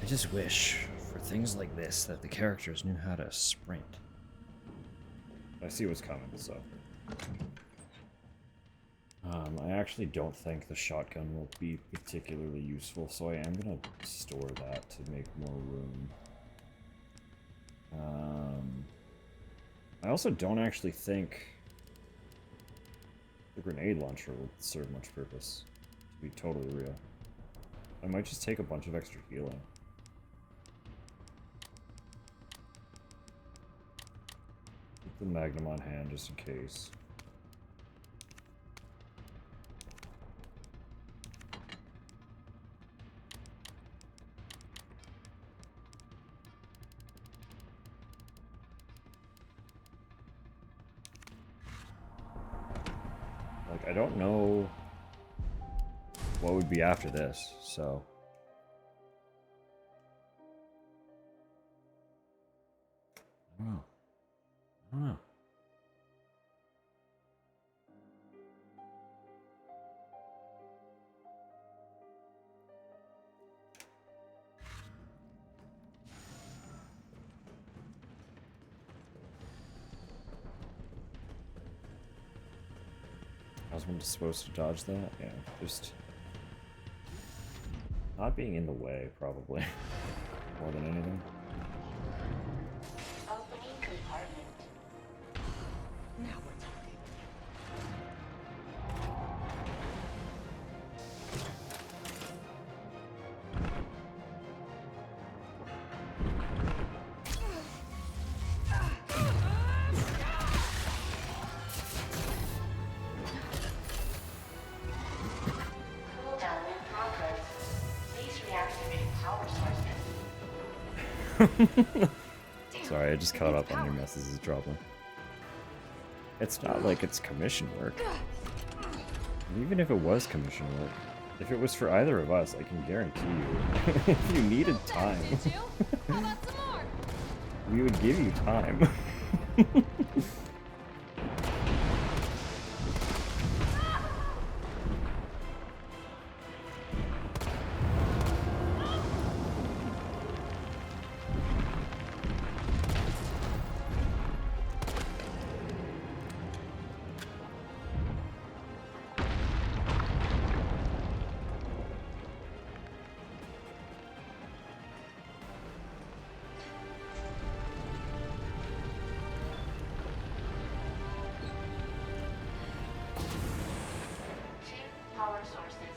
just wish for things like this that the characters knew how to sprint. I see what's coming, so. I actually don't think the shotgun will be particularly useful, so I am gonna store that to make more room. I also don't actually think the grenade launcher will serve much purpose, to be totally real. I might just take a bunch of extra healing. Keep the Magnum on hand just in case. Like, I don't know what would be after this, so. I don't know. I don't know. I was supposed to dodge that? Yeah, just not being in the way, probably, more than anything. Opening compartment. Now we're talking. Cooldown in progress. Please reactivate power sources. Sorry, I just caught up on your messages dropping. It's not like it's commission work. Even if it was commission work, if it was for either of us, I can guarantee you, if you needed time, we would give you time. Power sources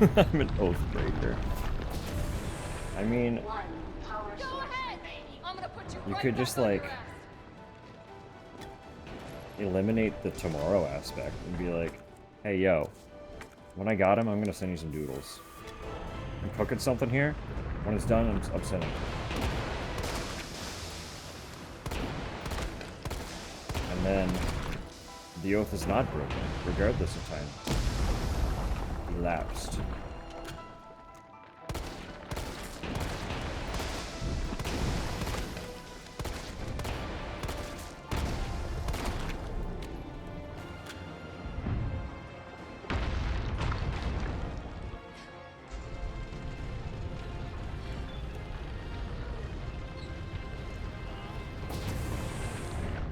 remaining. I'm an oath breaker. I mean, One power Go source ahead. remaining. I'm gonna put you you right could back just on your like ass. eliminate the tomorrow aspect and be like, hey yo, when I got him, I'm gonna send you some doodles. I'm cooking something here. When it's done, I'm sending it. And then the oath is not broken, regardless of time elapsed.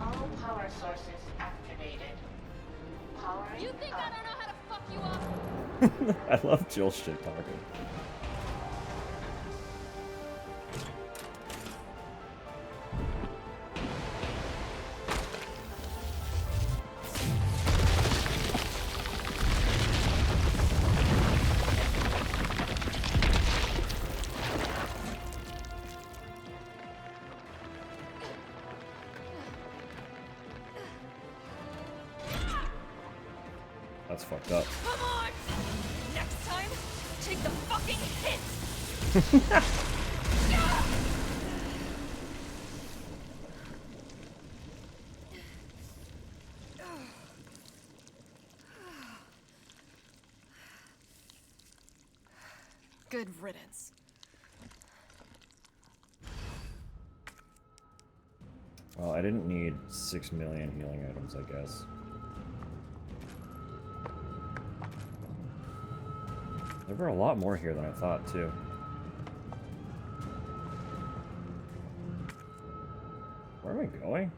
All power sources activated. Powering You think I up. don't know how to fuck you up? I love Jill shit talking. That's fucked up. Come on! Next time, take the fucking hit! Good riddance. Well, I didn't need 6 million healing items, I guess. There were a lot more here than I thought, too. Where am I going?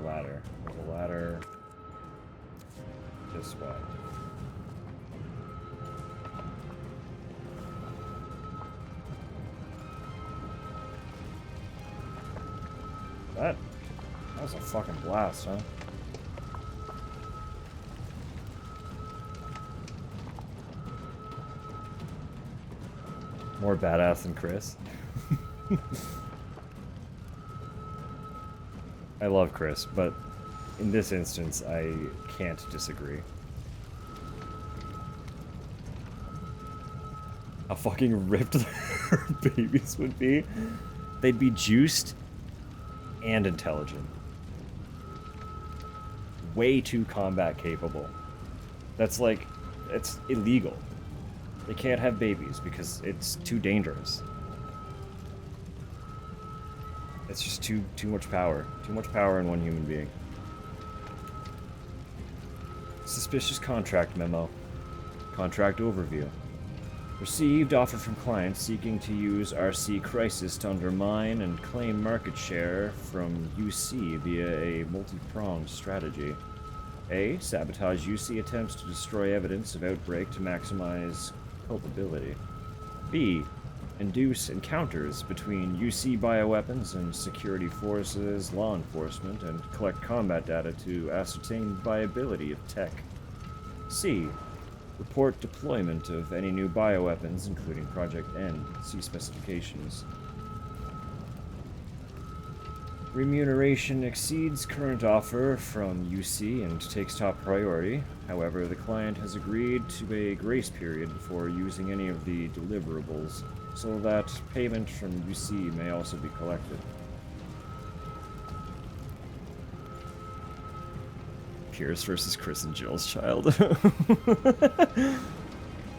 Ladder. There's a ladder. This way. That was a fucking blast, huh? More badass than Chris. I love Chris, but in this instance, I can't disagree. How fucking ripped their babies would be. They'd be juiced and intelligent. Way too combat capable. That's like, it's illegal. They can't have babies because it's too dangerous. It's just too much power. Too much power in one human being. Suspicious contract memo. Contract overview. Received offer from client seeking to use RC Crisis to undermine and claim market share from UC via a multi-pronged strategy. A. Sabotage UC attempts to destroy evidence of outbreak to maximize culpability. B. Induce encounters between UC bioweapons and security forces, law enforcement, and collect combat data to ascertain viability of tech. C. Report deployment of any new bioweapons, including Project N. See specifications. Remuneration exceeds current offer from UC and takes top priority. However, the client has agreed to a grace period before using any of the deliverables, so that payment from UC may also be collected. Pierce versus Chris and Jill's child.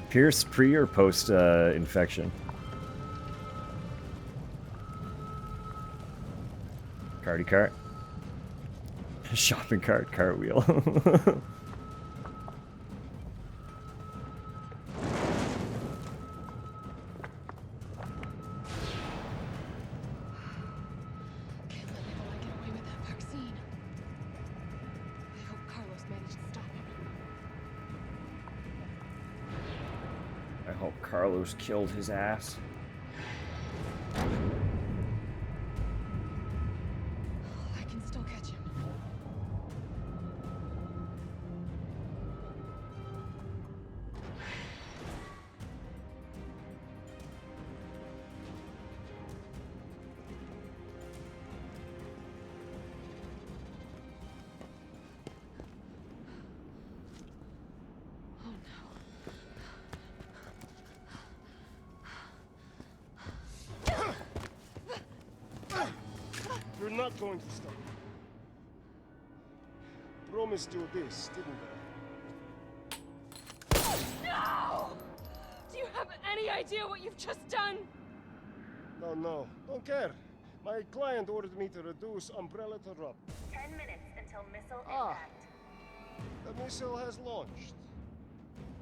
Pierce pre or post infection? Carty cart. Shopping cart, cartwheel. I hope Carlos killed his ass. I can still catch him. You're not going to stop. Promised you this, didn't I? No! Do you have any idea what you've just done? No, don't care. My client ordered me to reduce Umbrella to rub. 10 minutes until missile impact. The missile has launched.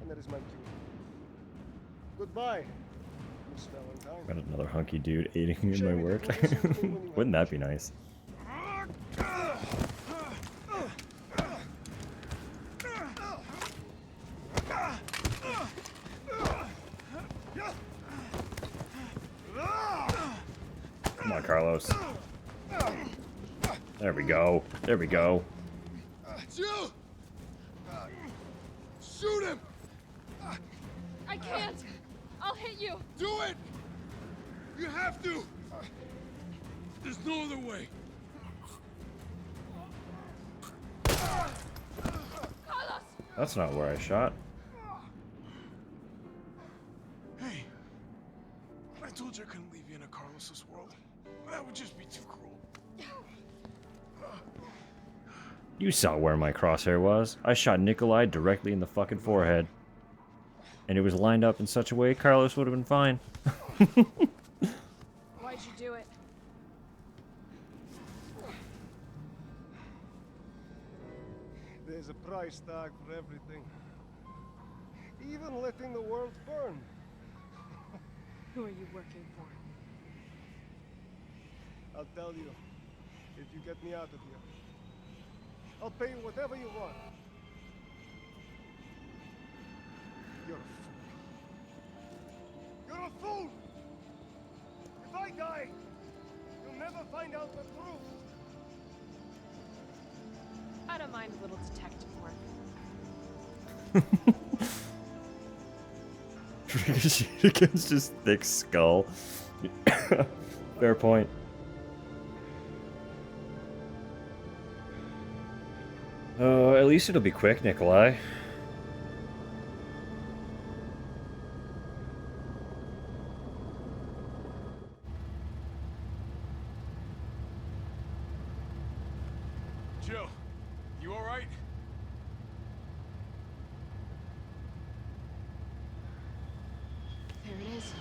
And that is my cue. Goodbye, Miss Valentine. Got another hunky dude aiding me in my work. Wouldn't that be nice? Come on, Carlos. There we go. There we go. Jill! Shoot him! I can't! I'll hit you! Do it! You have to! There's no other way. Carlos! That's not where I shot. Hey, I told you I couldn't leave you in a Carlos's world. That would just be too cruel. You saw where my crosshair was. I shot Nikolai directly in the fucking forehead. And it was lined up in such a way Carlos would have been fine. Why'd you do it? There's a price tag for everything. even letting the world burn. Who are you working for? I'll tell you, if you get me out of here. I'll pay you whatever you want. You're a fool. You're a fool! If I die, you'll never find out the truth. I don't mind a little detective work. Ricochet against his thick skull. Fair point. Oh, at least it'll be quick, Nikolai. Jill, you all right? There it is.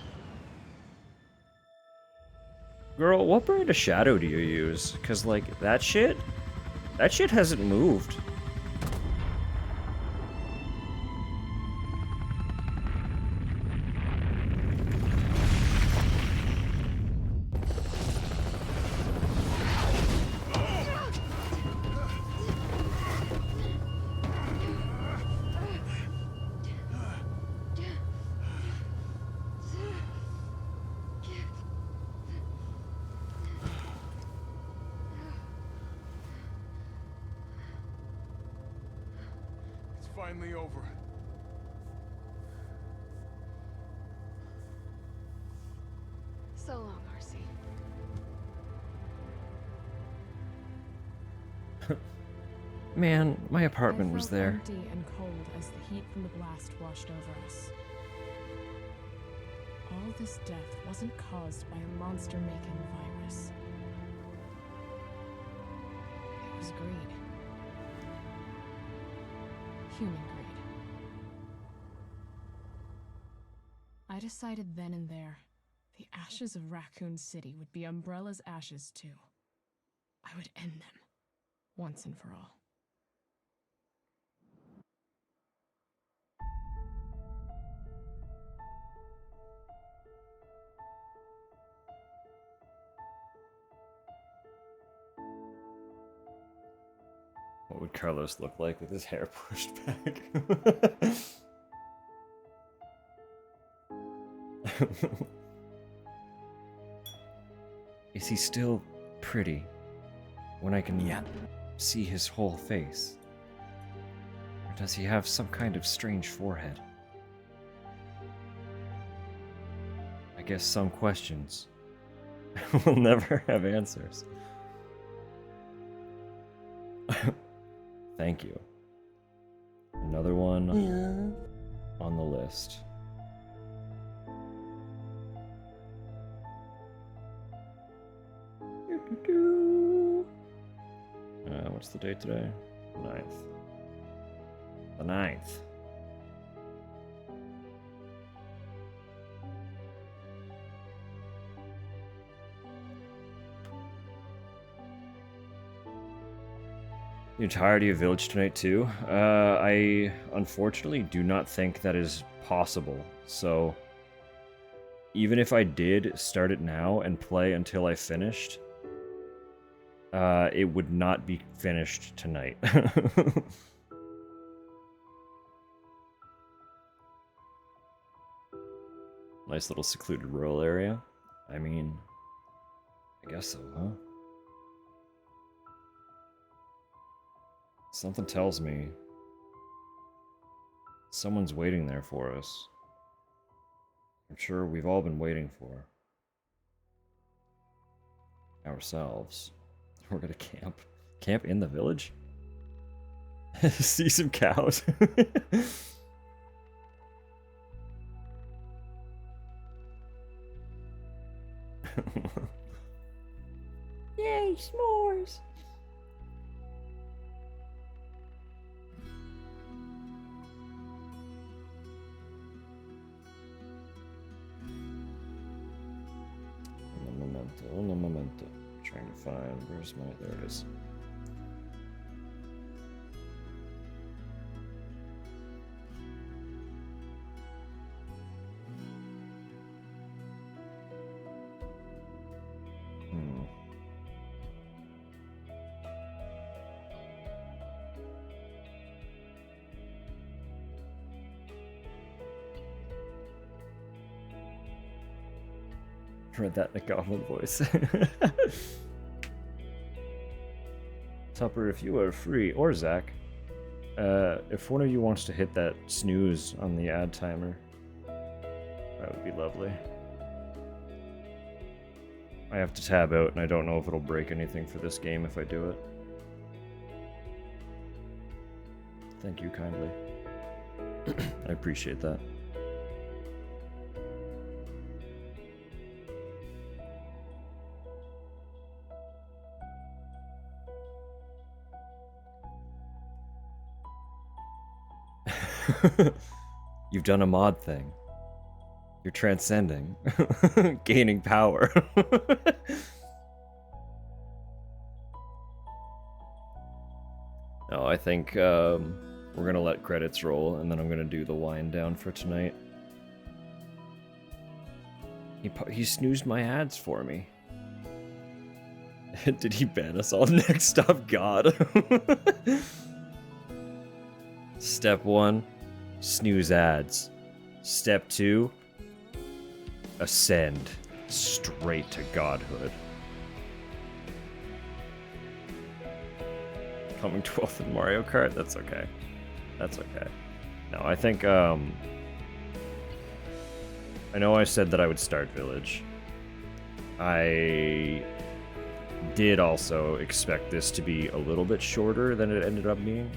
Girl, what brand of shadow do you use? Because, like, that shit hasn't moved. It's finally over. So long, RC. Man, my apartment was there. Empty and cold as the heat from the blast washed over us. All this death wasn't caused by a monster-making virus. It was greed. Human greed. I decided then and there, the ashes of Raccoon City would be Umbrella's ashes too. I would end them, once and for all. What would Carlos look like with his hair pushed back? Is he still pretty when I can see his whole face? Or does he have some kind of strange forehead? I guess some questions will never have answers. Thank you. Another one on the list. What's the date today? 9th. The 9th. The entirety of Village tonight too? I unfortunately do not think that is possible. So even if I did start it now and play until I finished, it would not be finished tonight. Nice little secluded rural area. I mean, I guess so, huh? Something tells me someone's waiting there for us. I'm sure we've all been waiting for ourselves. We're gonna camp. Camp in the village? See some cows? Yay, s'mores! Un momento. Trying to find, where's my, there it is. Read that in a goblin voice. Tupper, if you are free, or Zach, if one of you wants to hit that snooze on the ad timer, that would be lovely. I have to tab out, and I don't know if it'll break anything for this game if I do it. Thank you kindly. I appreciate that. You've done a mod thing. You're transcending. Gaining power. No, I think we're gonna let credits roll, and then I'm gonna do the wind down for tonight. He snoozed my ads for me. Did he ban us all? Next up, God. Step 1, snooze ads. Step 2, ascend straight to godhood. Coming 12th in Mario Kart? That's okay. That's okay. No, I think, I know I said that I would start Village. I did also expect this to be a little bit shorter than it ended up being.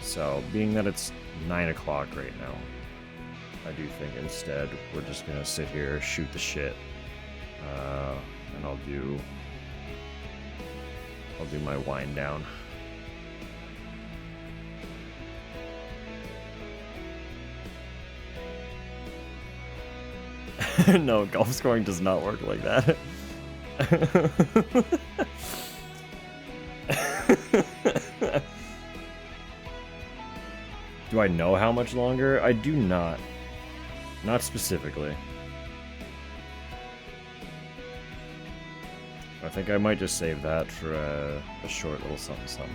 So, being that it's 9 o'clock right now, I do think instead we're just gonna sit here, shoot the shit, and I'll do my wind down. No, golf scoring does not work like that. Do I know how much longer? I do not. Not specifically. I think I might just save that for a short little something.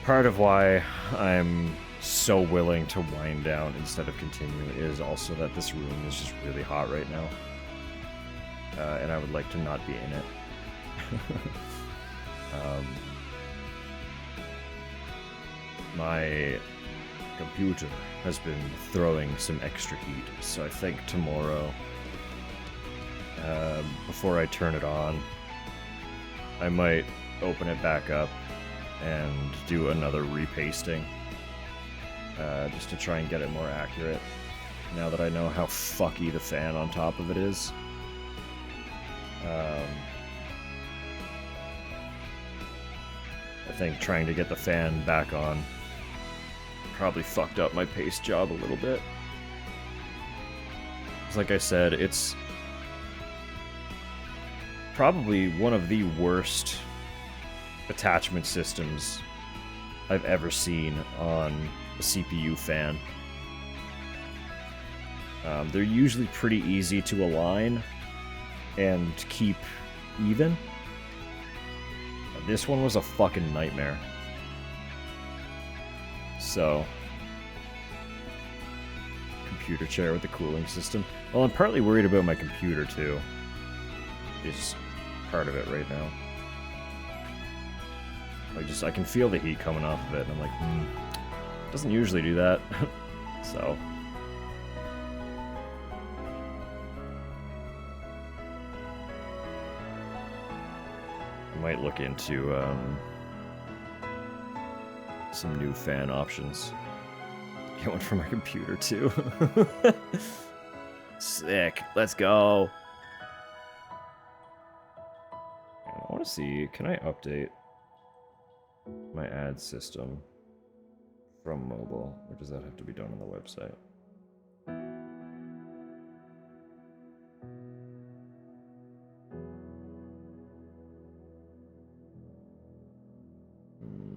Part of why I'm so willing to wind down instead of continue is also that this room is just really hot right now. And I would like to not be in it. My computer has been throwing some extra heat, so I think tomorrow, before I turn it on, I might open it back up and do another repasting, just to try and get it more accurate, now that I know how fucky the fan on top of it is. I think trying to get the fan back on probably fucked up my paste job a little bit. 'Cause like I said, it's probably one of the worst attachment systems I've ever seen on a CPU fan. They're usually pretty easy to align and keep even. This one was a fucking nightmare. So, computer chair with the cooling system. Well, I'm partly worried about my computer too. It's part of it right now. I can feel the heat coming off of it, and I'm like, it doesn't usually do that. So. I might look into, some new fan options. Get one for my computer too. Sick. Let's go. I want to see, can I update my ad system from mobile, or does that have to be done on the website?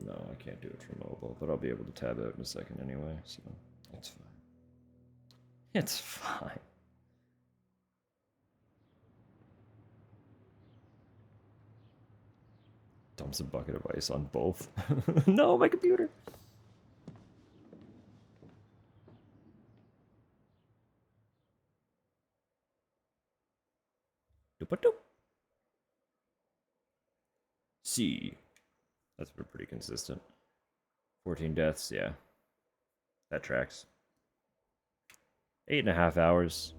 No, I can't do it from mobile, but I'll be able to tab out in a second anyway, so it's fine. It's fine. Dumps a bucket of ice on both. No, my computer! Ba-doop. C. That's been pretty consistent. 14 deaths, yeah. That tracks. 8.5 hours.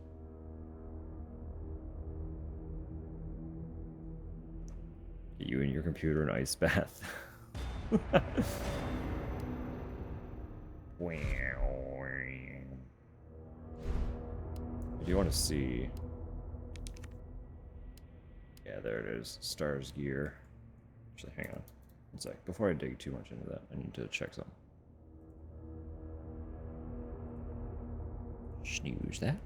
Get you and your computer an ice bath. What do you want to see? Yeah, there it is. Stars gear. Actually, hang on. One sec. Before I dig too much into that, I need to check something. Snooze that.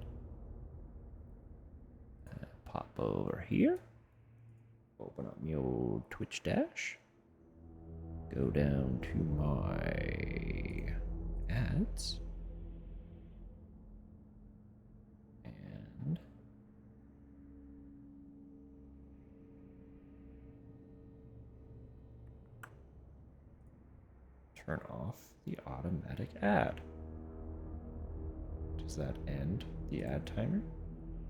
Pop over here. Open up my old Twitch dash. Go down to my ads. And turn off the automatic ad. Does that end the ad timer?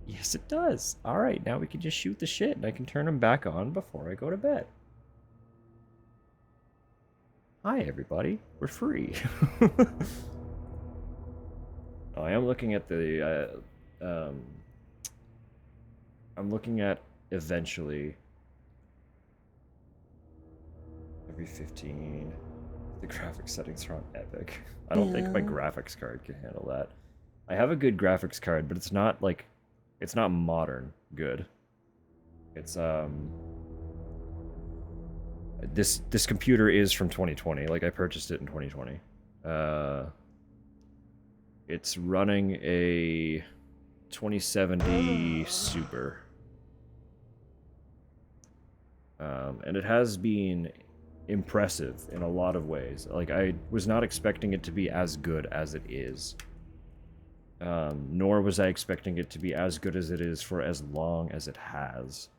Yes, it does. All right, now we can just shoot the shit, and I can turn them back on before I go to bed. Hi, everybody. We're free. I am looking at the. I'm looking at eventually every 15. The graphics settings are on epic. I don't think my graphics card can handle that. I have a good graphics card, but it's not like. It's not modern good. It's this computer is from 2020. Like I purchased it in 2020. It's running a 2070 Super. And it has been impressive in a lot of ways. Like I was not expecting it to be as good as it is. Nor was I expecting it to be as good as it is for as long as it has.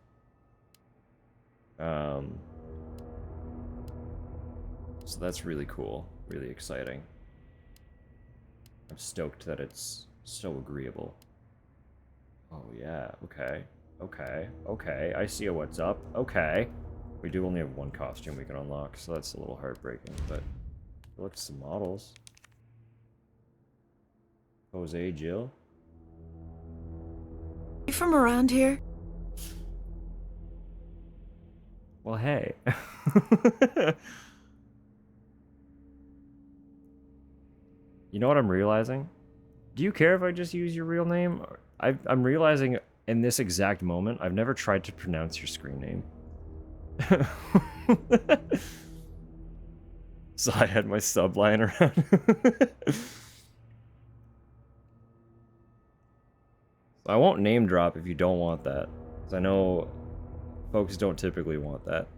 So that's really cool, really exciting. I'm stoked that it's so agreeable. Oh yeah, okay, okay, I see what's up, okay. We do only have one costume we can unlock, so that's a little heartbreaking, but look at some models. Jose, Jill. You from around here? Well, hey. You know what I'm realizing? Do you care if I just use your real name? I'm realizing in this exact moment, I've never tried to pronounce your screen name. So I had my sub lying around. I won't name drop if you don't want that, because I know folks don't typically want that.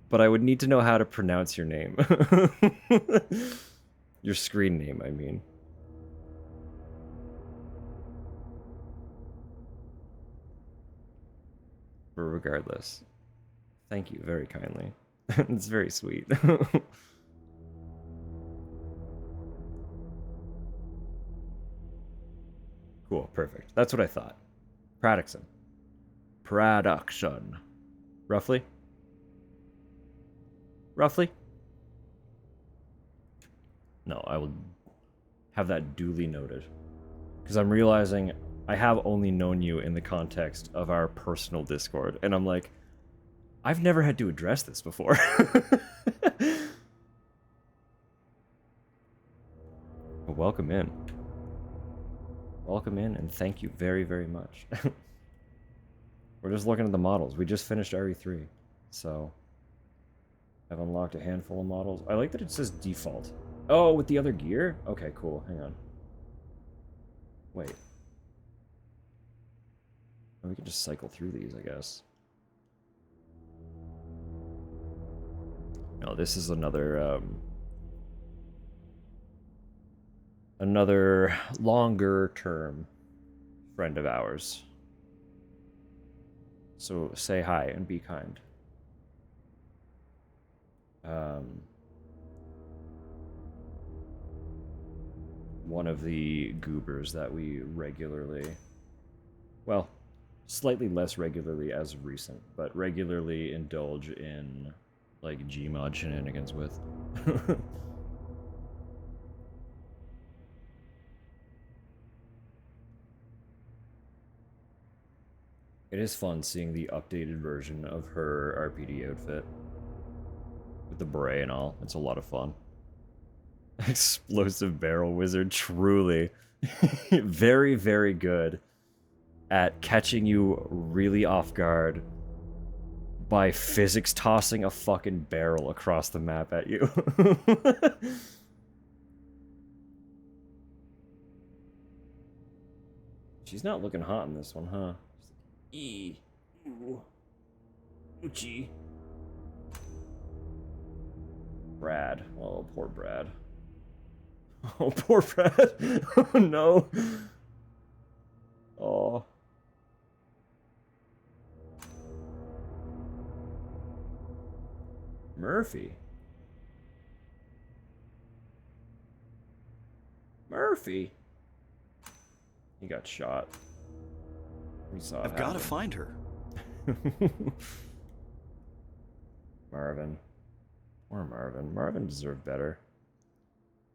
But I would need to know how to pronounce your name. Your screen name, I mean. But regardless, thank you very kindly. It's very sweet. Cool, perfect. That's what I thought. Production. Production. Roughly? Roughly? No, I will have that duly noted. Because I'm realizing I have only known you in the context of our personal Discord. And I'm like, I've never had to address this before. But welcome in. Welcome in, and thank you very, very much. We're just looking at the models. We just finished RE3, so I've unlocked a handful of models. I like that it says default. Oh, with the other gear? Okay, cool. Hang on. Wait. We can just cycle through these, I guess. No, this is another longer term friend of ours. So say hi and be kind. One of the goobers that we regularly, well, slightly less regularly as of recent, but regularly indulge in like Gmod shenanigans with. It is fun seeing the updated version of her RPD outfit. With the beret and all. It's a lot of fun. Explosive barrel wizard, truly. Very, very good at catching you really off guard by physics tossing a fucking barrel across the map at you. She's not looking hot in this one, huh? Ooh. Oochie. Brad. Oh, poor Brad. Oh, poor Brad. Oh, no. Oh. Murphy. Murphy. He got shot. We saw it I've got to find her. Marvin. Or Marvin. Marvin deserved better.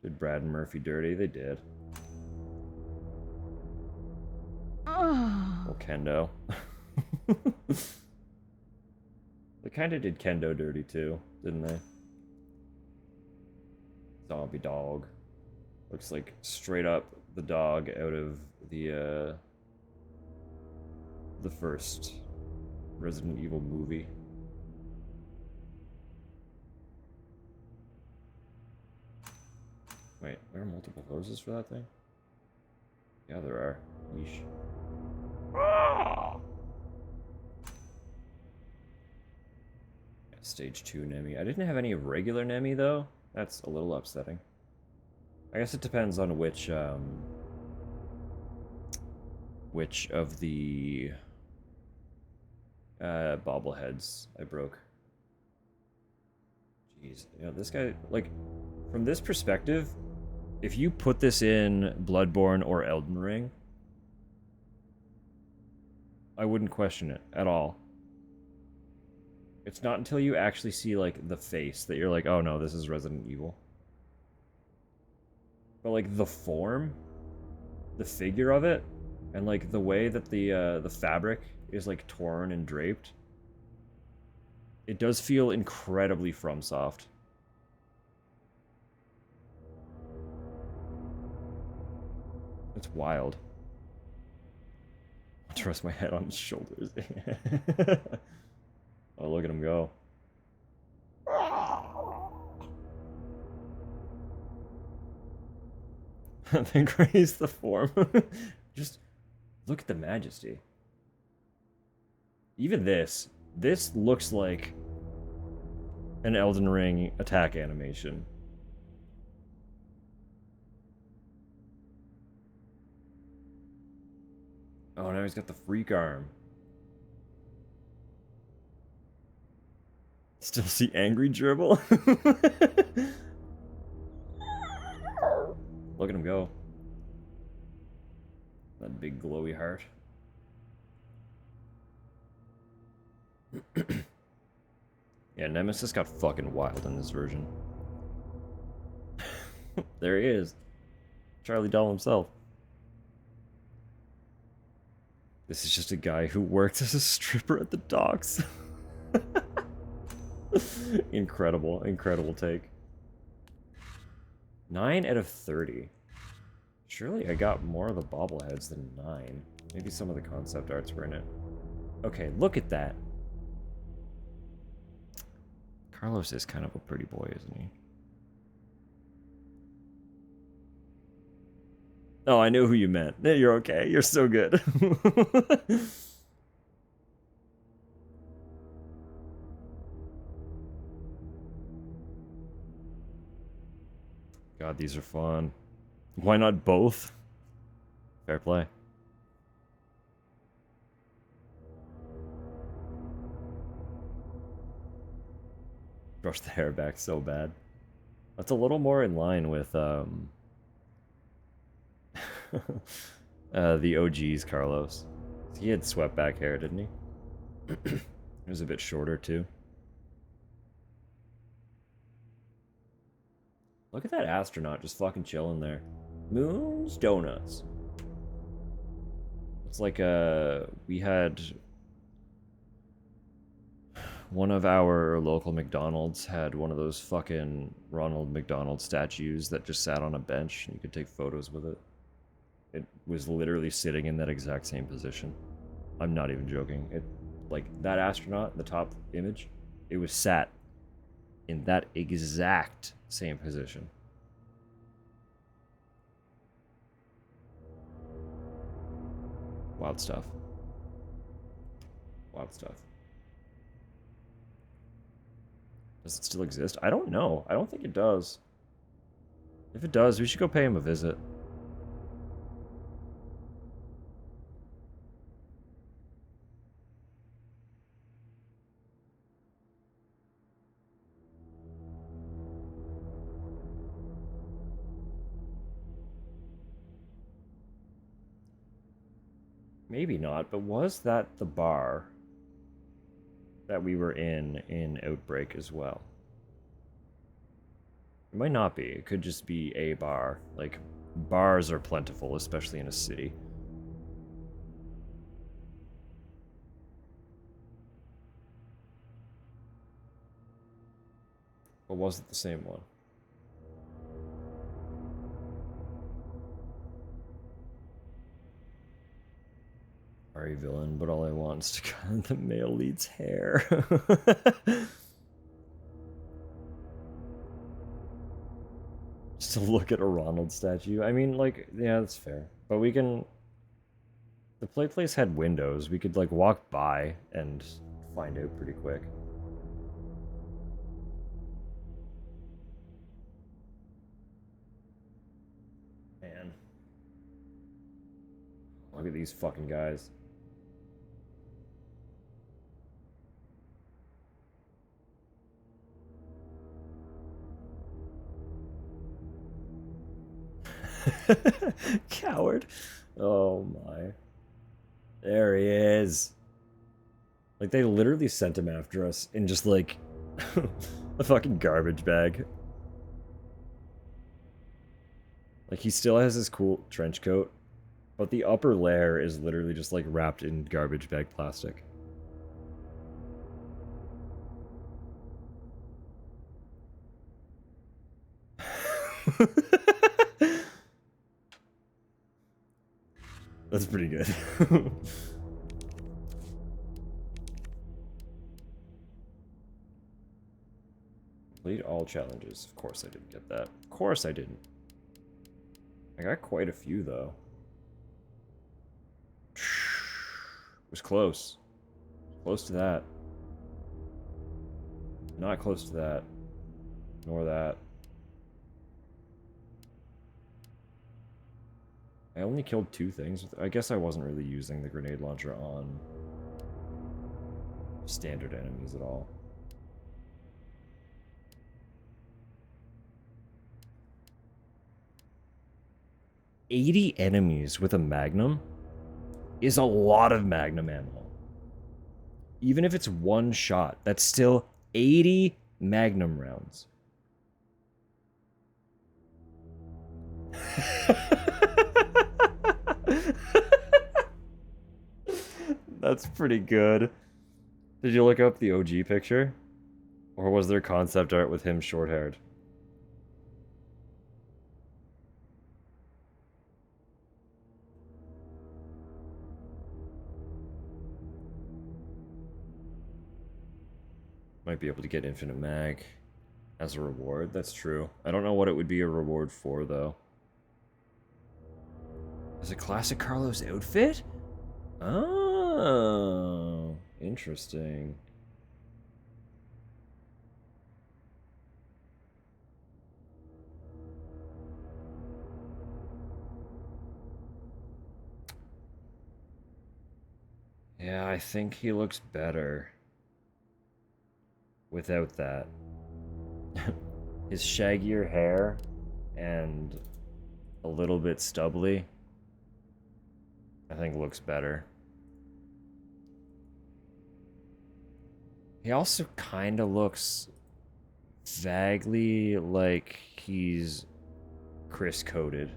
Did Brad and Murphy dirty? They did. Well, Kendo. They kind of did Kendo dirty too, didn't they? Zombie dog. Looks like straight up the dog out of the first Resident Evil movie. Wait, there are multiple hoses for that thing? Yeah, there are. Yeesh. Yeah, stage 2 Nemi. I didn't have any regular Nemi, though. That's a little upsetting. I guess it depends on which of the bobbleheads I broke. Jeez, you know, this guy, like, from this perspective, if you put this in Bloodborne or Elden Ring, I wouldn't question it at all. It's not until you actually see, like, the face that you're like, oh no, this is Resident Evil. But, like, the form, the figure of it, and, like, the way that the fabric is, like, torn and draped, it does feel incredibly FromSoft. It's wild. I trust my head on his shoulders. Oh, look at him go. Then raise the form. Just look at the majesty. Even this looks like an Elden Ring attack animation. Oh, now he's got the freak arm. Still see angry dribble? Look at him go. That big glowy heart. Yeah, Nemesis got fucking wild in this version. There he is. Charlie Doll himself. This is just a guy who works as a stripper at the docks. Incredible, incredible take. 9 out of 30. Surely I got more of the bobbleheads than 9. Maybe some of the concept arts were in it. Okay, look at that. Carlos is kind of a pretty boy, isn't he? Oh, I knew who you meant. You're okay. You're so good. God, these are fun. Why not both? Fair play. Brush the hair back so bad. That's a little more in line with the OG's Carlos. He had swept back hair, didn't he? It was a bit shorter, too. Look at that astronaut just fucking chilling there. Moon's Donuts. It's like we had one of our local McDonald's had one of those fucking Ronald McDonald statues that just sat on a bench and you could take photos with it. It was literally sitting in that exact same position. I'm not even joking. It, like, that astronaut, the top image, it was sat in that exact same position. Wild stuff. Wild stuff. Does it still exist? I don't know. I don't think it does. If it does, we should go pay him a visit. Maybe not, but was that the bar that we were in Outbreak as well? It might not be. It could just be a bar. Like, bars are plentiful, especially in a city. Or was it the same one? Sorry, villain, but all I want is to cut the male lead's hair. Just to look at a Ronald statue. I mean, like, yeah, that's fair. But we can... The play place had windows. We could, like, walk by and find out pretty quick. Man. Look at these fucking guys. Coward. Oh my. There he is. Like, they literally sent him after us in just, like, a fucking garbage bag. Like, he still has his cool trench coat, but the upper layer is literally just, like, wrapped in garbage bag plastic. That's pretty good. Complete all challenges. Of course I didn't get that. Of course I didn't. I got quite a few, though. It was close. Close to that. Not close to that. Nor that. I only killed 2 things. I guess I wasn't really using the grenade launcher on standard enemies at all. $80 enemies with a Magnum is a lot of Magnum ammo. Even if it's one shot, that's still 80 Magnum rounds. That's pretty good. Did you look up the OG picture? Or was there concept art with him short-haired? Might be able to get infinite mag as a reward. That's true. I don't know what it would be a reward for, though. Is it classic Carlos outfit? Oh, interesting. Yeah, I think he looks better without that. His shaggier hair and a little bit stubbly, I think looks better. He also kind of looks vaguely like he's Chris coded.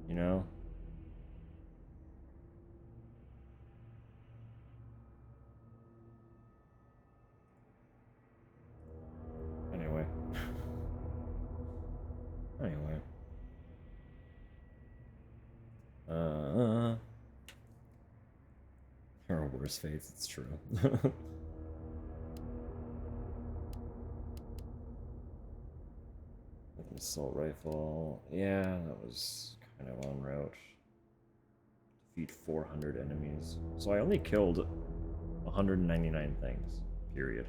You know? Anyway. Anyway. Or worse fates, it's true. Assault rifle. Yeah, that was kind of en route. Defeat 400 enemies. So I only killed 199 things. Period.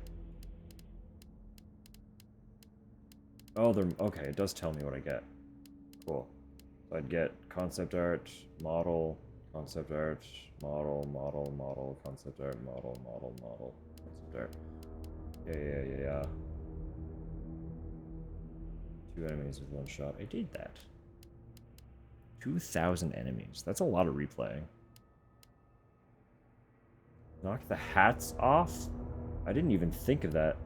Oh, they're okay. It does tell me what I get. Cool. So I'd get concept art, model, concept art, model, model, model, concept art, model, model, model, concept art. Yeah. 2 enemies with 1 shot. I did that. 2,000 enemies. That's a lot of replaying. Knock the hats off? I didn't even think of that.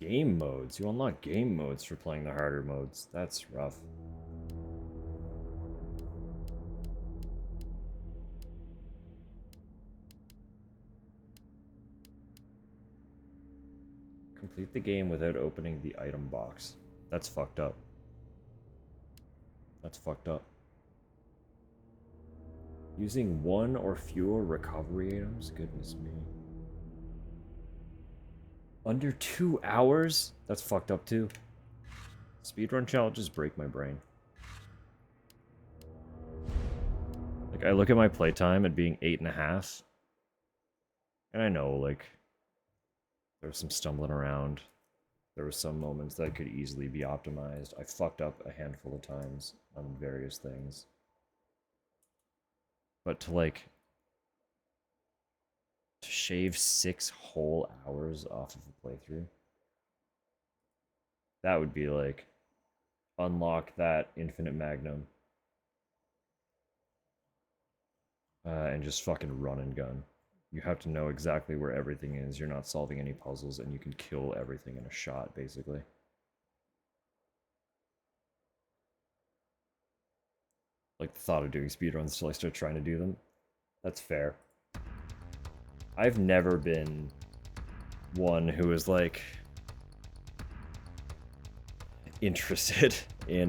Game modes. You unlock game modes for playing the harder modes. That's rough. Complete the game without opening the item box. That's fucked up. That's fucked up. Using 1 or fewer recovery items? Goodness me. Under 2 hours? That's fucked up too. Speedrun challenges break my brain. Like, I look at my playtime at being 8.5. And I know, like, there was some stumbling around. There were some moments that could easily be optimized. I fucked up a handful of times on various things. But to, like, to shave 6 whole hours off of a playthrough, that would be like, unlock that infinite magnum. And just fucking run and gun. You have to know exactly where everything is. You're not solving any puzzles, and you can kill everything in a shot, basically. Like, the thought of doing speedruns till I start trying to do them. That's fair. I've never been one who is, like, interested in,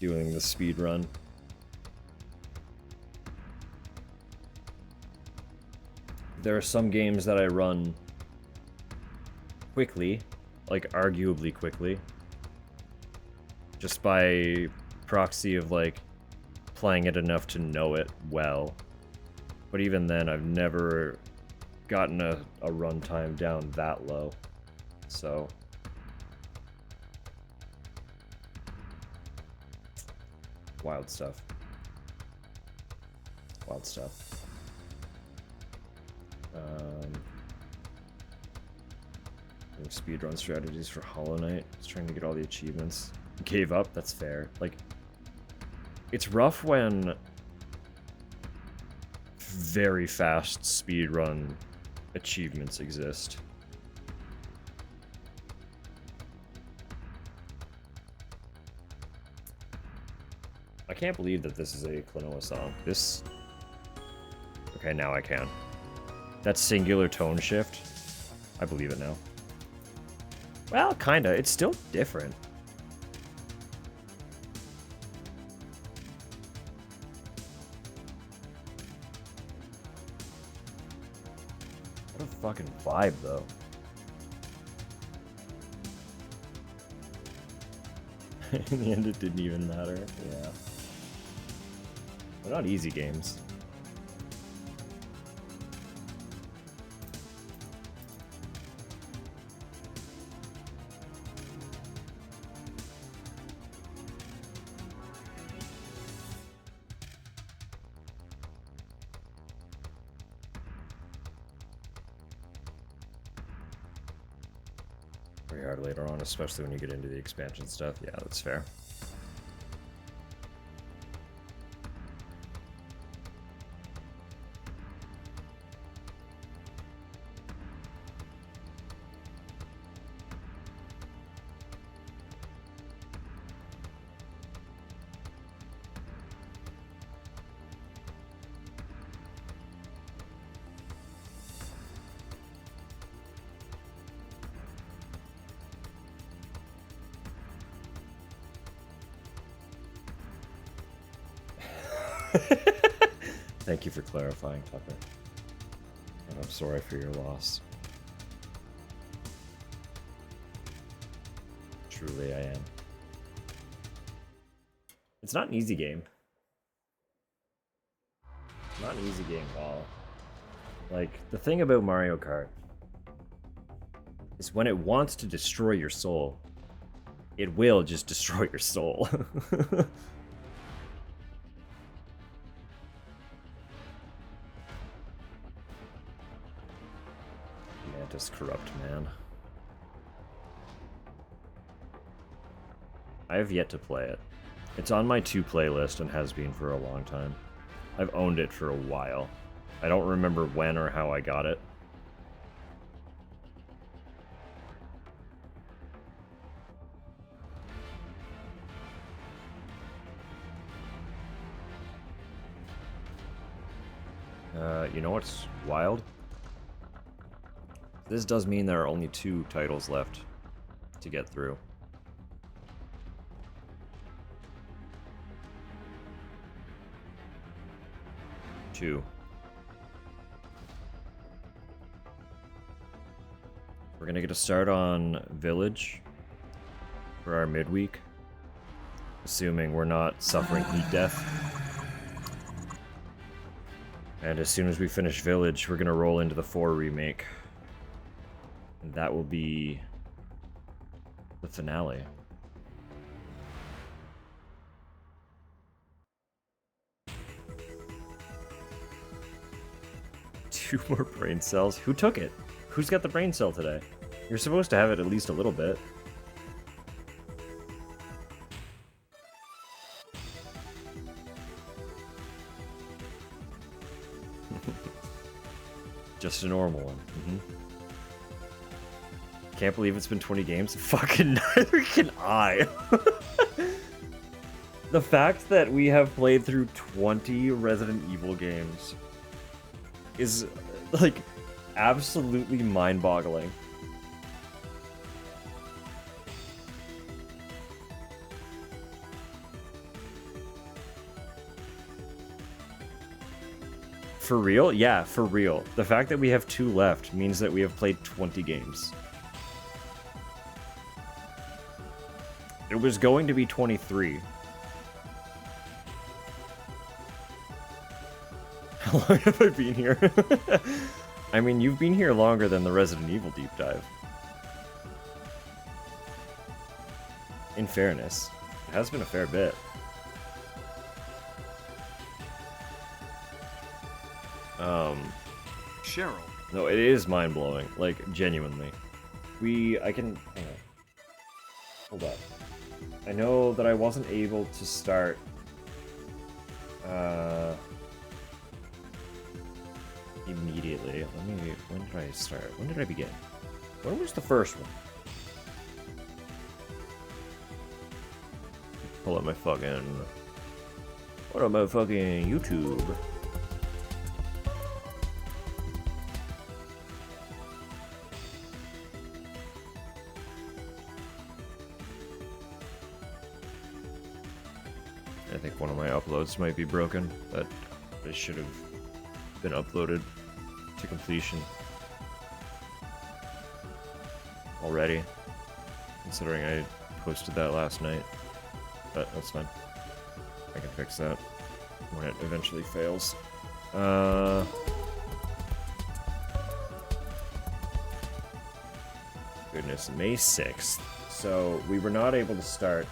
doing the speedrun. There are some games that I run quickly, like arguably quickly, just by proxy of like playing it enough to know it well. But even then, I've never gotten a runtime down that low. So wild stuff. Wild stuff. Speedrun strategies for Hollow Knight. Just trying to get all the achievements. Gave up, that's fair. Like, it's rough when very fast speedrun achievements exist. I can't believe that this is a Klonoa song. This... Okay, now I can. That singular tone shift, I believe it now. Well, kinda. It's still different. What a fucking vibe, though. In the end, it didn't even matter. Yeah. They're not easy games. pretty hard later on, especially when you get into the expansion stuff. Yeah, that's fair. Thank you for clarifying, Tucker. And I'm sorry for your loss. Truly, I am. It's not an easy game. Not an easy game at all. Like, the thing about Mario Kart is when it wants to destroy your soul, it will just destroy your soul. Mantis Corrupt Man. I have yet to play it. It's on my to play list and has been for a long time. I've owned it for a while. I don't remember when or how I got it. You know what's wild? This does mean there are only 2 titles left to get through. Two. We're gonna get a start on Village for our midweek, assuming we're not suffering heat death. And as soon as we finish Village, we're gonna roll into the 4 remake. And that will be the finale. Two more brain cells? Who took it? Who's got the brain cell today? You're supposed to have it at least a little bit. Just a normal one. Can't believe it's been 20 games. Fucking neither can I. The fact that we have played through 20 Resident Evil games is, like, absolutely mind-boggling. For real? Yeah, for real. The fact that we have 2 left means that we have played 20 games. It was going to be 23. How long have I been here? I mean, you've been here longer than the Resident Evil deep dive. In fairness, it has been a fair bit. Cheryl. No, it is mind-blowing. Like, genuinely. I can... Hang on. Hold up. I know that I wasn't able to start... immediately. When did I start? When did I begin? When was the first one? Pull up my fucking... What up my fucking YouTube? I think one of my uploads might be broken, but it should have been uploaded to completion already, considering I posted that last night, but that's fine. I can fix that when it eventually fails. Goodness, May 6th. So we were not able to start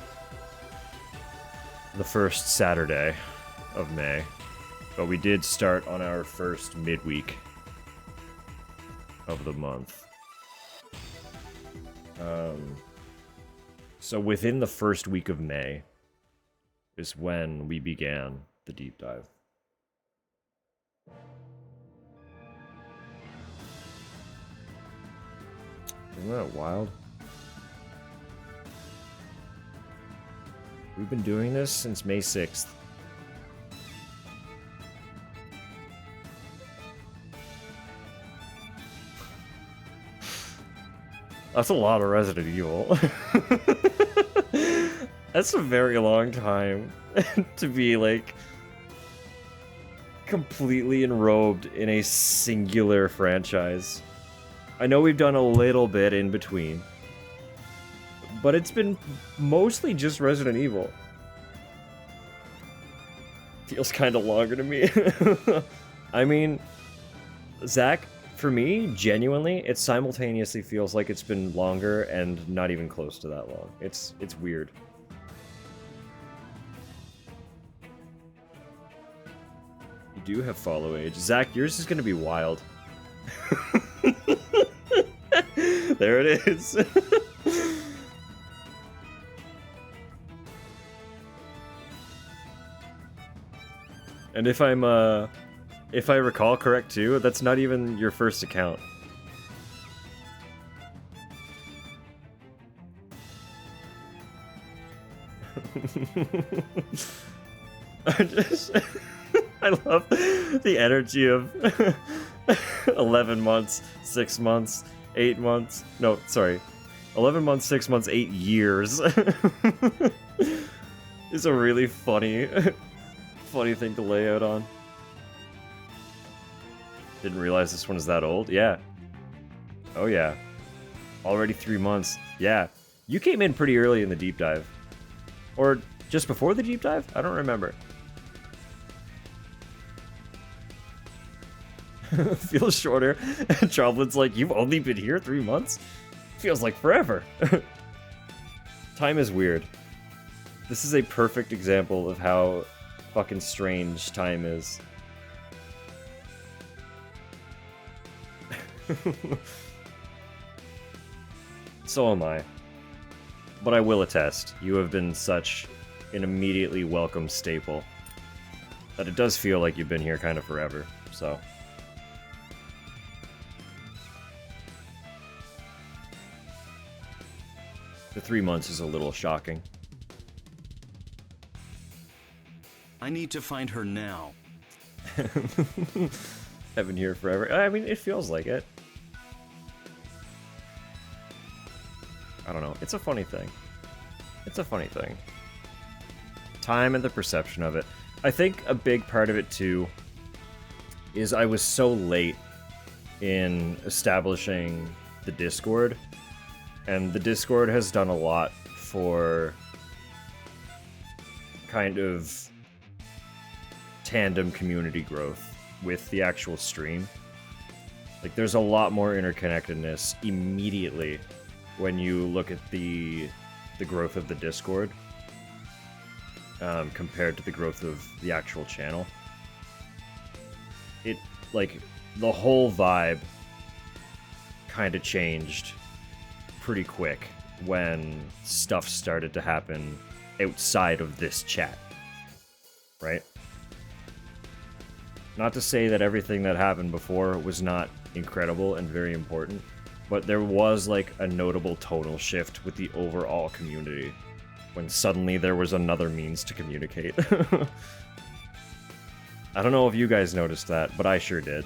the first Saturday of May, but we did start on our first midweek of the month. So within the first week of May is when we began the deep dive. Isn't that wild? We've been doing this since May 6th. That's a lot of Resident Evil. That's a very long time to be, like, completely enrobed in a singular franchise. I know we've done a little bit in between, but it's been mostly just Resident Evil. Feels kind of longer to me. I mean, Zach, for me, genuinely, it simultaneously feels like it's been longer and not even close to that long. It's weird. You do have follow age. Zach, yours is gonna be wild. There it is. And if I recall correct too, that's not even your first account. I love the energy of 11 months, 6 months, 8 months. No, sorry. 11 months, 6 months, 8 years. It's a really funny thing to lay out on. Didn't realize this one is that old. Yeah. Oh yeah. Already 3 months. Yeah. You came in pretty early in the deep dive. Or just before the deep dive? I don't remember. Feels shorter. And Choblin's like, you've only been here 3 months? Feels like forever. Time is weird. This is a perfect example of how fucking strange time is. So am I. But I will attest, you have been such an immediately welcome staple that it does feel like you've been here kind of forever, so. The 3 months is a little shocking. I need to find her now. I've been here forever. I mean, it feels like it. I don't know. It's a funny thing. It's a funny thing. Time and the perception of it. I think a big part of it, too, is I was so late in establishing the Discord. And the Discord has done a lot for kind of tandem community growth with the actual stream. Like, there's a lot more interconnectedness immediately when you look at the growth of the Discord compared to the growth of the actual channel. It, like, the whole vibe kind of changed pretty quick when stuff started to happen outside of this chat, right? Not to say that everything that happened before was not incredible and very important, but there was like a notable tonal shift with the overall community when suddenly there was another means to communicate. I don't know if you guys noticed that, but I sure did.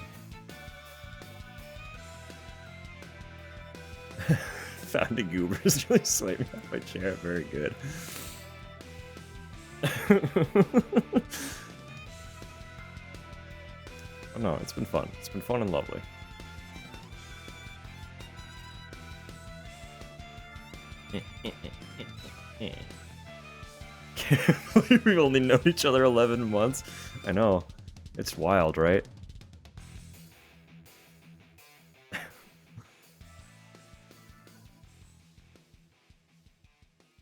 Found a goober is really swaying off my chair. Very good. Oh no, it's been fun. It's been fun and lovely. Can't believe we've only known each other 11 months. I know. It's wild, right?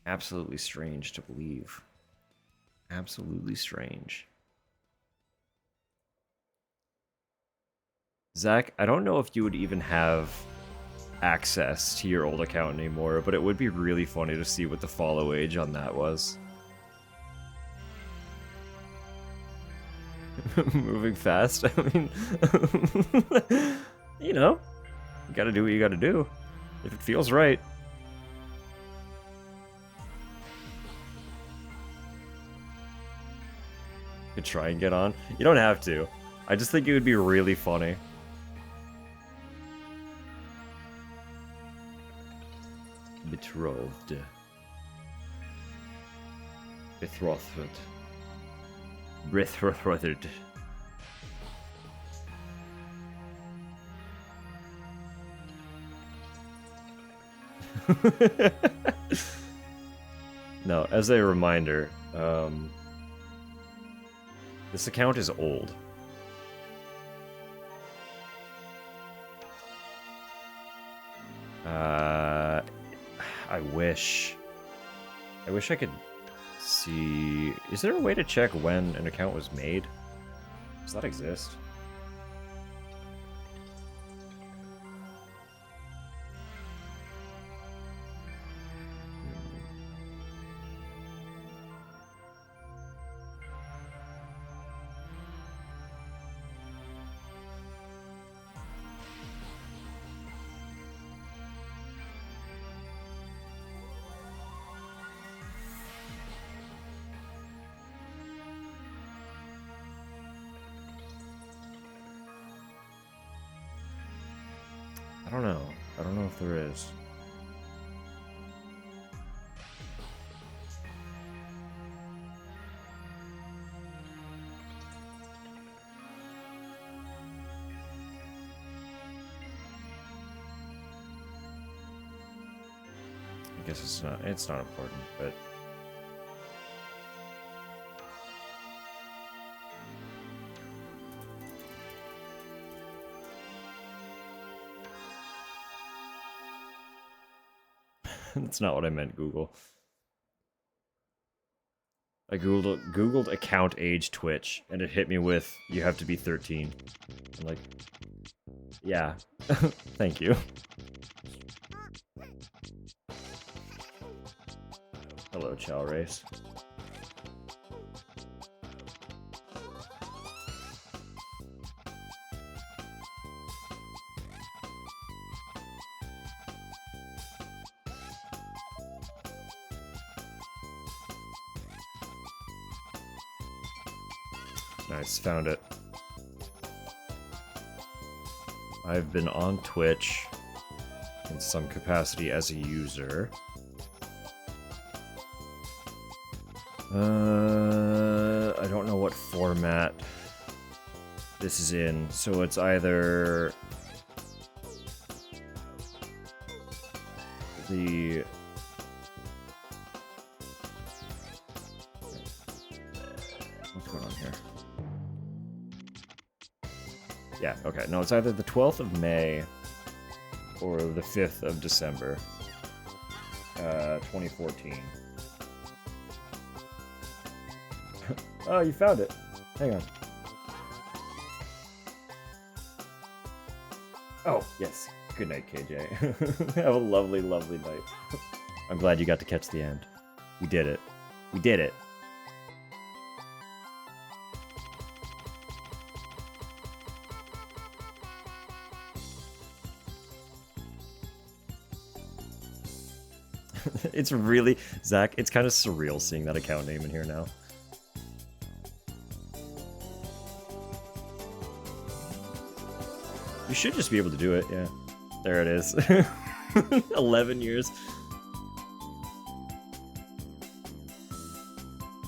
Absolutely strange to believe. Absolutely strange. Zach, I don't know if you would even have access to your old account anymore, but it would be really funny to see what the follow age on that was. Moving fast? I mean, you know, you gotta do what you gotta do. If it feels right. Could try and get on. You don't have to. I just think it would be really funny. Betrothed. Betrothed. Betrothed. No, as a reminder, this account is old. I wish I could see... Is there a way to check when an account was made? Does that exist? I don't know. I don't know if there is. I guess it's not important, but that's not what I meant, Google. I googled account age Twitch, and it hit me with, you have to be 13. I'm like, yeah, thank you. Hello, Chow Race. Nice, found it. I've been on Twitch in some capacity as a user. I don't know what format this is in, so it's either the... What's going on here? Yeah, okay. No, it's either the 12th of May or the 5th of December, 2014. Oh, you found it. Hang on. Oh, yes. Good night, KJ. Have a lovely, lovely night. I'm glad you got to catch the end. We did it. We did it. It's really... Zach, it's kind of surreal seeing that account name in here now. You should just be able to do it, yeah. There it is. 11 years.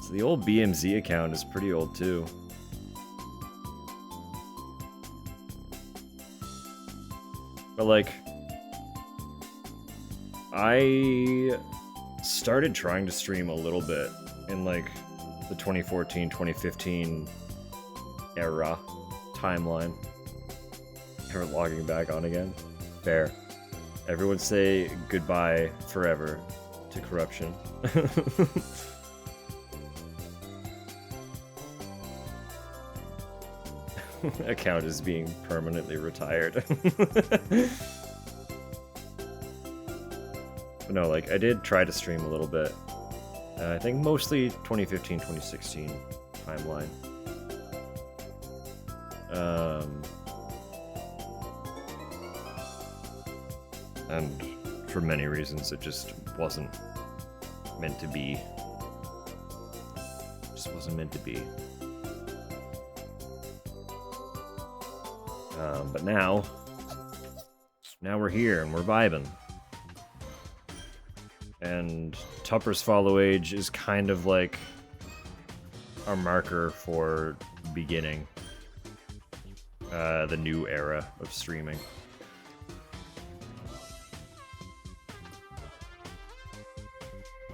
So the old BMZ account is pretty old too. But like, I started trying to stream a little bit in like the 2014-2015 era timeline. Never logging back on again. Fair. Everyone say goodbye forever to corruption. Account is being permanently retired. But no, like, I did try to stream a little bit. I think mostly 2015, 2016 timeline. And for many reasons, it just wasn't meant to be. Just wasn't meant to be. But now we're here and we're vibing. And Tupper's Follow Age is kind of like our marker for beginning the new era of streaming.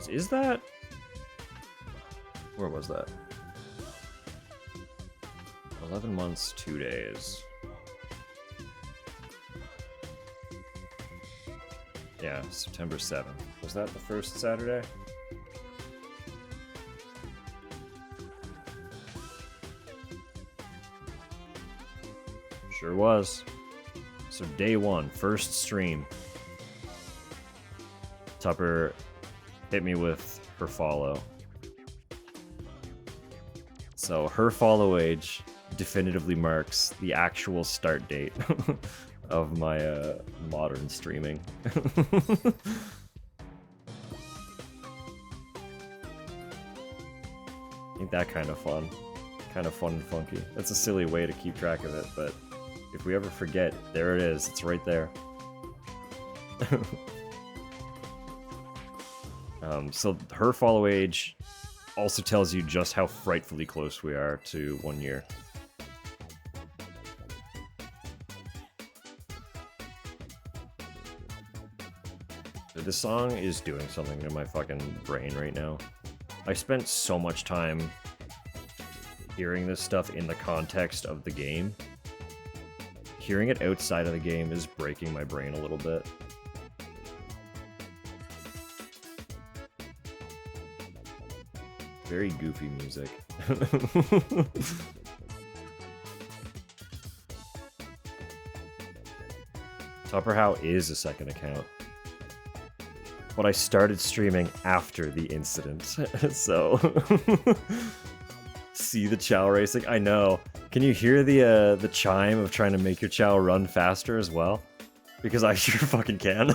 Is that... Where was that? 11 months, 2 days. Yeah, September 7th. Was that the first Saturday? Sure was. So day one, first stream. Tupper hit me with her follow. So her follow age definitively marks the actual start date of my modern streaming. Ain't that kind of fun? Kind of fun and funky. That's a silly way to keep track of it, but if we ever forget, there it is. It's right there. So her follow age also tells you just how frightfully close we are to 1 year. This song is doing something to my fucking brain right now. I spent so much time hearing this stuff in the context of the game. Hearing it outside of the game is breaking my brain a little bit. Very goofy music. Tupper How is a second account. But I started streaming after the incident, so... See the chow racing? I know. Can you hear the chime of trying to make your chow run faster as well? Because I sure fucking can.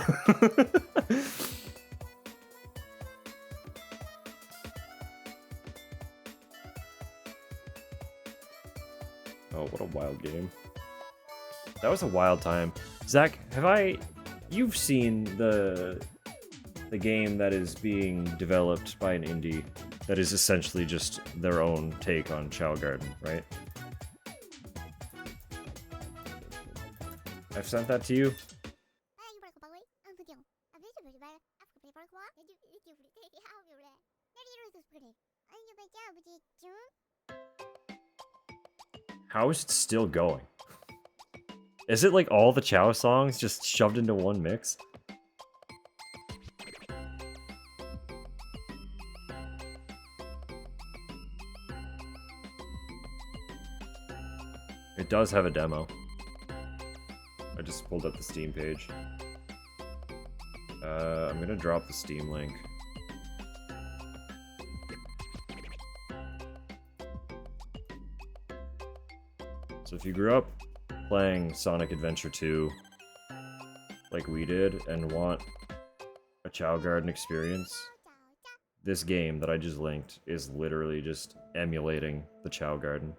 Oh, what a wild game. That was a wild time. Zach, you've seen the game that is being developed by an indie that is essentially just their own take on Chow Garden, right? I've sent that to you. How is it still going? Is it like all the Chow songs just shoved into one mix? It does have a demo. I just pulled up the Steam page. I'm gonna drop the Steam link. So if you grew up playing Sonic Adventure 2 like we did and want a Chow Garden experience, this game that I just linked is literally just emulating the Chow Garden.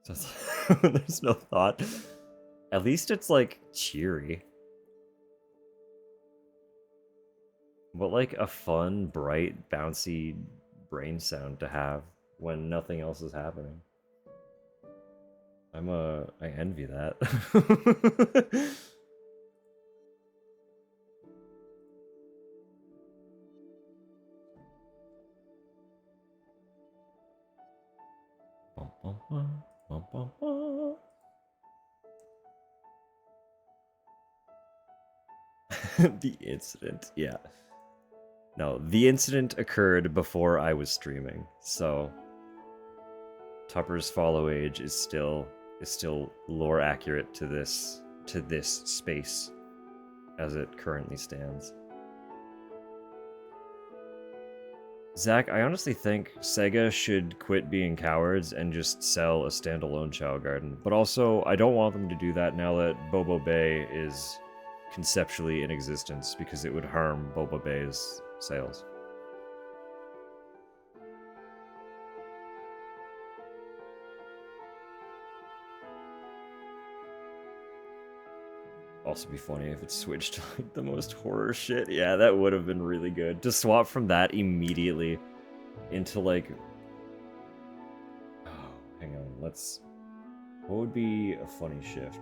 So there's no thought. At least it's like cheery. But like a fun, bright, bouncy brain sound to have when nothing else is happening. I envy that. The incident, yeah. No, the incident occurred before I was streaming, so Tupper's follow age is still lore accurate to this space. as it currently stands. Zach, I honestly think Sega should quit being cowards and just sell a standalone Chao Garden. But also, I don't want them to do that now that Bobo Bay is conceptually in existence, because it would harm Bobo Bay's sales. Also be funny if it switched to like the most horror shit. Yeah, that would have been really good. To swap from that immediately into like... Oh, hang on, let's... What would be a funny shift?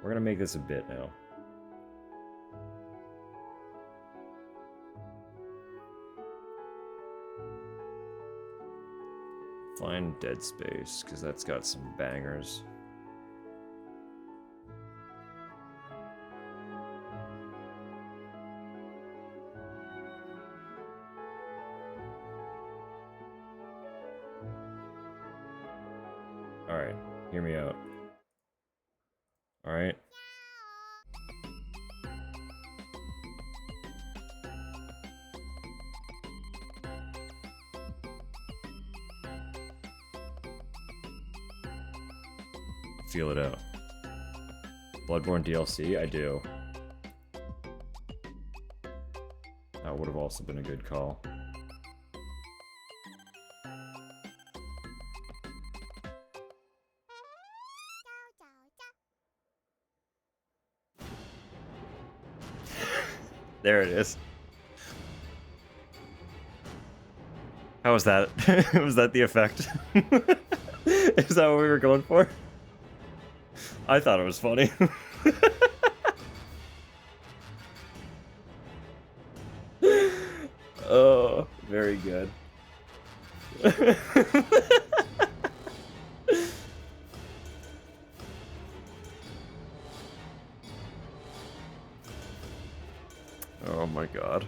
We're gonna make this a bit now. Find Dead Space, because that's got some bangers. Alright, hear me out. Alright? Feel it out. Bloodborne DLC? I do. That would have also been a good call. There it is. How was that? Was that the effect? Is that what we were going for? I thought it was funny. Oh, very good. Oh my god.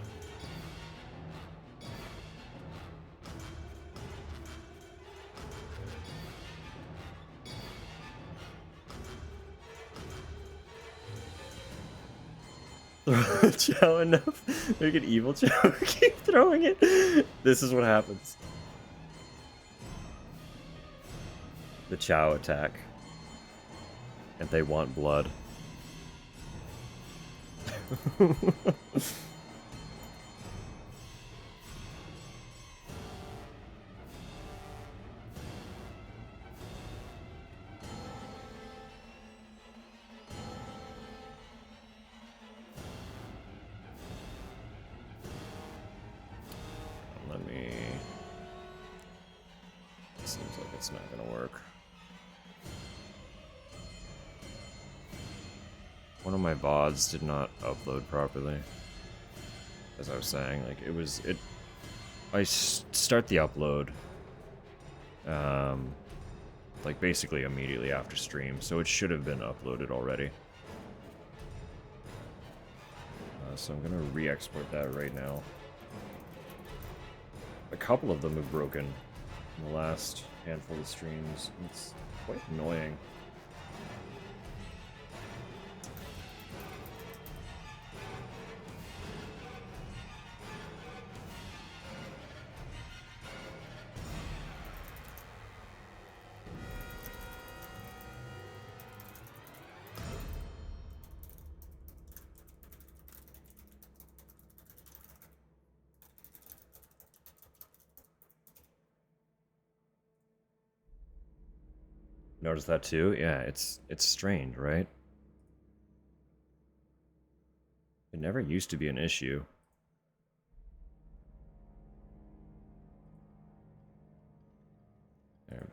Throw Chow enough. Make an evil Chow. Keep throwing it. This is what happens. The Chow attack. And they want blood. Let me... Seems like it's not gonna work. One of my VODs did not upload properly. As I was saying, like I start the upload, like basically immediately after stream, so it should have been uploaded already. So I'm gonna re-export that right now. A couple of them have broken in the last handful of streams. It's quite annoying. Notice that too? Yeah, it's strange, right? It never used to be an issue.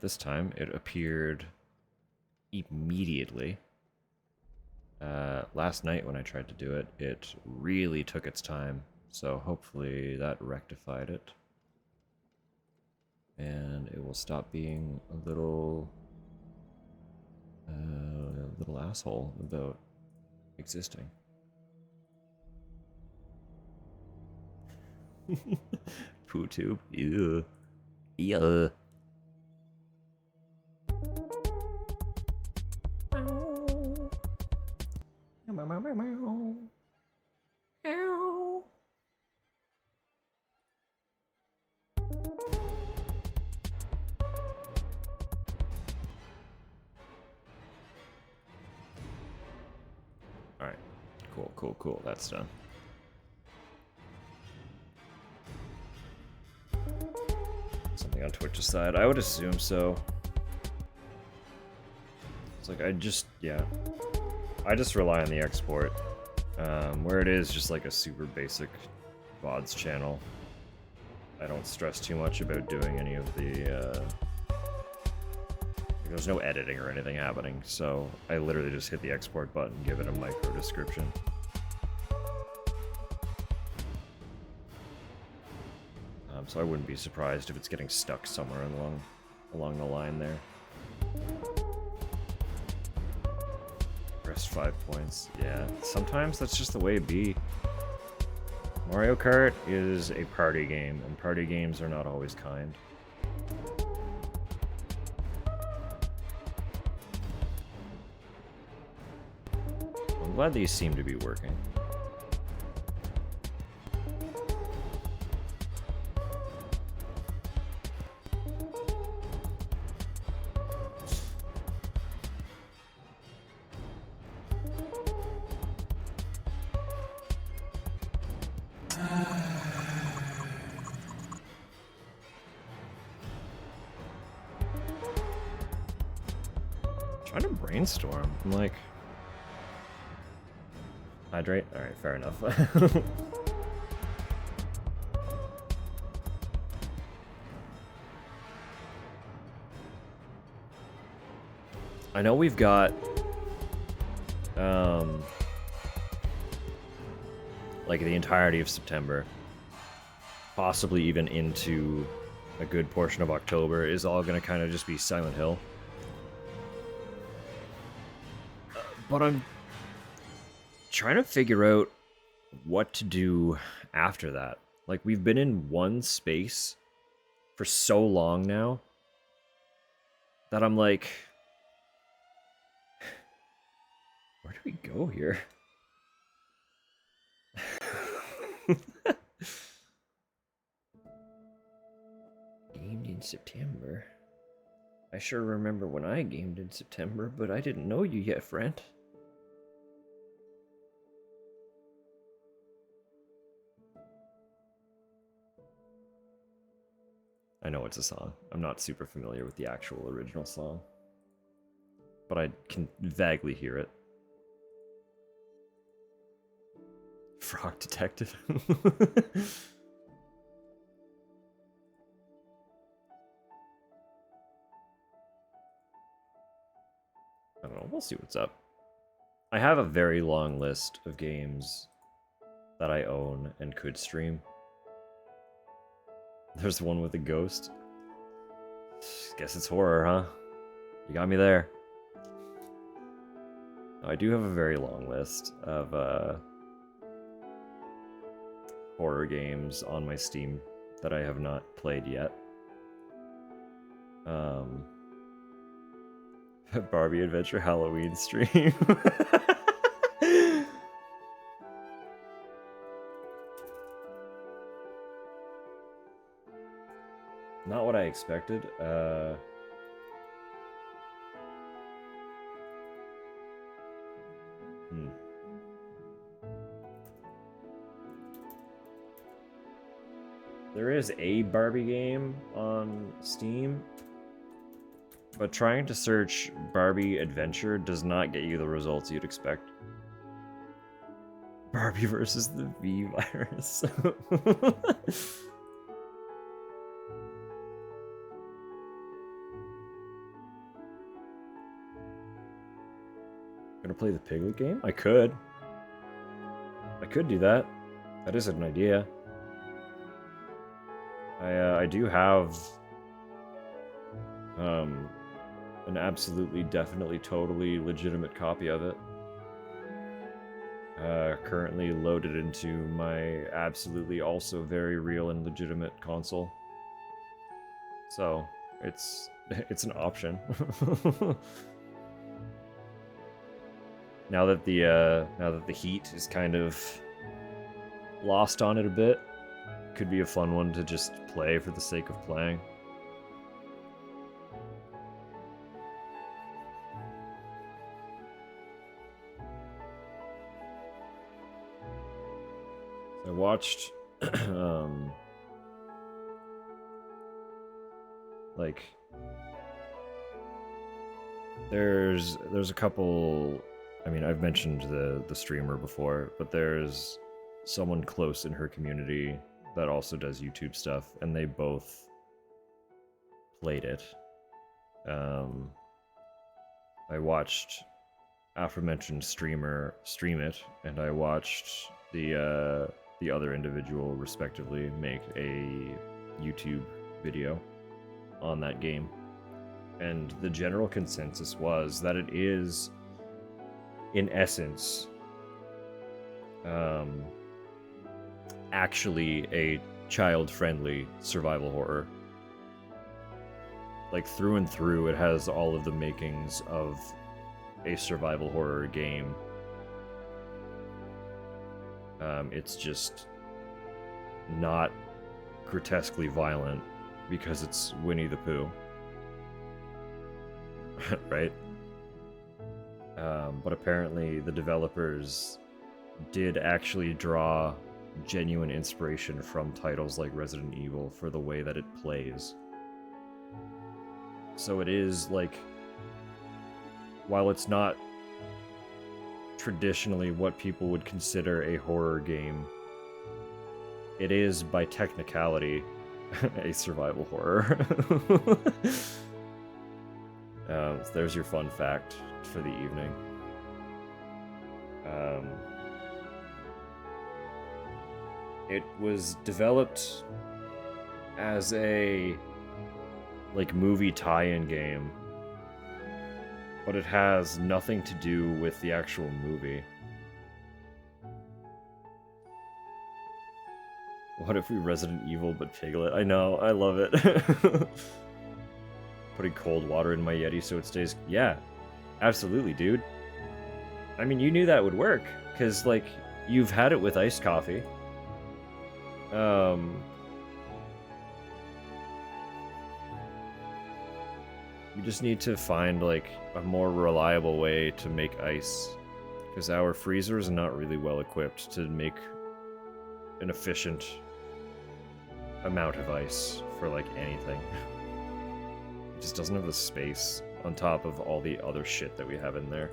This time it appeared immediately. Last night when I tried to do it, it really took its time. So hopefully that rectified it. And it will stop being a little asshole about existing. Poo tube? Ew. Ew. Alright. Cool, cool, cool. That's done. Something on Twitch aside. I would assume so. It's like, I just rely on the export. Where it is just like a super basic VODs channel. I don't stress too much about doing any of the, there's no editing or anything happening, so I literally just hit the export button, give it a micro description. So I wouldn't be surprised if it's getting stuck somewhere along the line there. Rest 5 points. Yeah, sometimes that's just the way it be. Mario Kart is a party game, and party games are not always kind. I'm glad these seem to be working. Trying to brainstorm. I'm like, hydrate? Alright, fair enough. I know we've got like the entirety of September, possibly even into a good portion of October, is all gonna kind of just be Silent Hill. But I'm trying to figure out what to do after that. Like, we've been in one space for so long now that I'm like, where do we go here? Gamed in September. I sure remember when I gamed in September, but I didn't know you yet, friend. I know it's a song. I'm not super familiar with the actual original song, but I can vaguely hear it. Frog Detective. I don't know, we'll see what's up. I have a very long list of games that I own and could stream. There's one with a ghost. Guess it's horror, huh? You got me there. I do have a very long list of horror games on my Steam that I have not played yet. Barbie Adventure Halloween stream. Not what I expected. There is a Barbie game on Steam, but trying to search Barbie Adventure does not get you the results you'd expect. Barbie versus the V virus. Gonna play the Piglet game? I could. I could do that. That is an idea. I do have an absolutely, definitely, totally legitimate copy of it. Currently loaded into my absolutely also very real and legitimate console. So, it's an option. Now that the heat is kind of lost on it a bit, could be a fun one to just play for the sake of playing. I watched like there's a couple. I mean, I've mentioned the streamer before, but there's someone close in her community that also does YouTube stuff, and they both played it. I watched aforementioned streamer stream it, and I watched the other individual respectively make a YouTube video on that game. And the general consensus was that it is, in essence, actually a child-friendly survival horror. Like, through and through, it has all of the makings of a survival horror game. It's just not grotesquely violent because it's Winnie the Pooh. Right? But apparently the developers did actually draw genuine inspiration from titles like Resident Evil for the way that it plays. So it is, like, while it's not traditionally what people would consider a horror game, it is, by technicality, a survival horror. So there's your fun fact for the evening. It was developed as a, like, movie tie-in game, but it has nothing to do with the actual movie. What if we Resident Evil but Piglet? I know, I love it. Putting cold water in my Yeti so it stays... Yeah, absolutely, dude. I mean, you knew that would work, because, like, you've had it with iced coffee. You just need to find, like, a more reliable way to make ice, because our freezer is not really well equipped to make an efficient amount of ice for, like, anything. It just doesn't have the space on top of all the other shit that we have in there.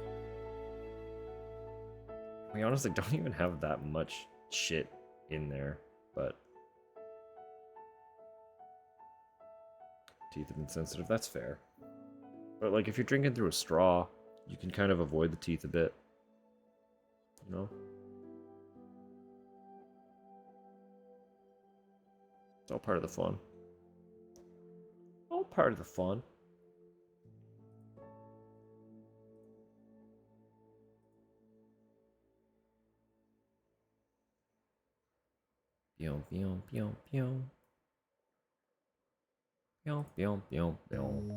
We honestly don't even have that much shit in there, but... Teeth have been sensitive, that's fair. But, like, if you're drinking through a straw, you can kind of avoid the teeth a bit. You know? It's all part of the fun. All part of the fun. Pew, pew, pew, pew. Pew, pew, pew, pew.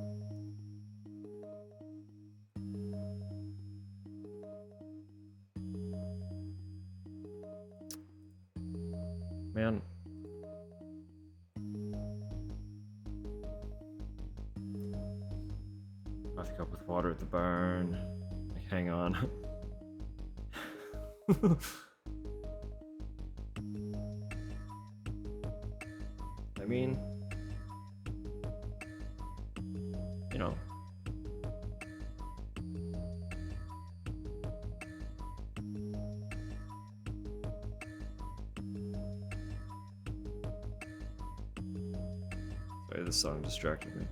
Man. Coffee cup with water at the barn. Hang on. I mean, you know. Sorry, this song distracted me.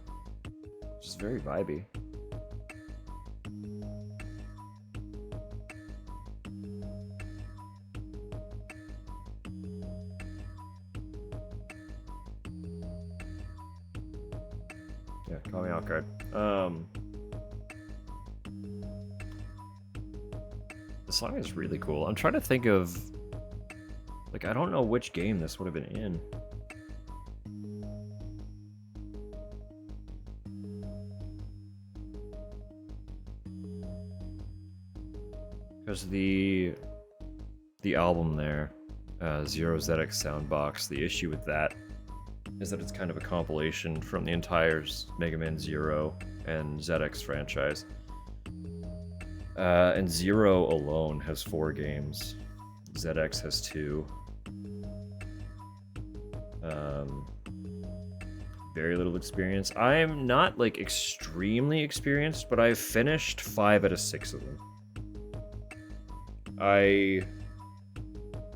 Just very vibey. Yeah, call me off guard. The song is really cool. I'm trying to think of, like, I don't know which game this would have been in. Because the album there, Zero ZX Soundbox, the issue with that is that it's kind of a compilation from the entire Mega Man Zero and ZX franchise. And Zero alone has 4 games. ZX has 2. Very little experience. I'm not, like, extremely experienced, but I've finished 5 out of 6 of them. I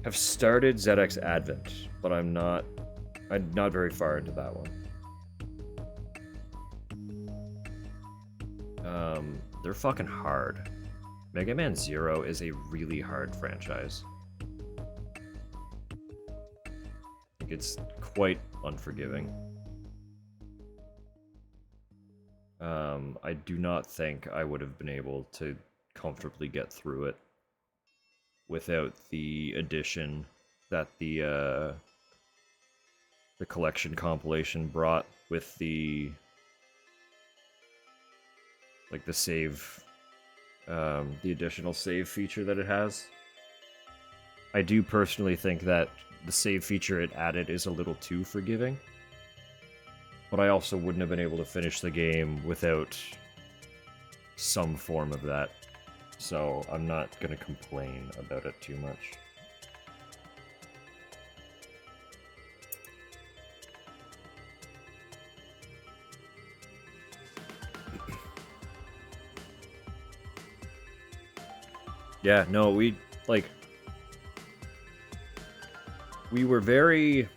have started ZX Advent, but I'm not very far into that one. They're fucking hard. Mega Man Zero is a really hard franchise. Like, it's quite unforgiving. I do not think I would have been able to comfortably get through it without the addition that the collection compilation brought with the like the save, the additional save feature that it has. I do personally think that the save feature it added is a little too forgiving, but I also wouldn't have been able to finish the game without some form of that, so I'm not gonna complain about it too much. Yeah, no, we were very...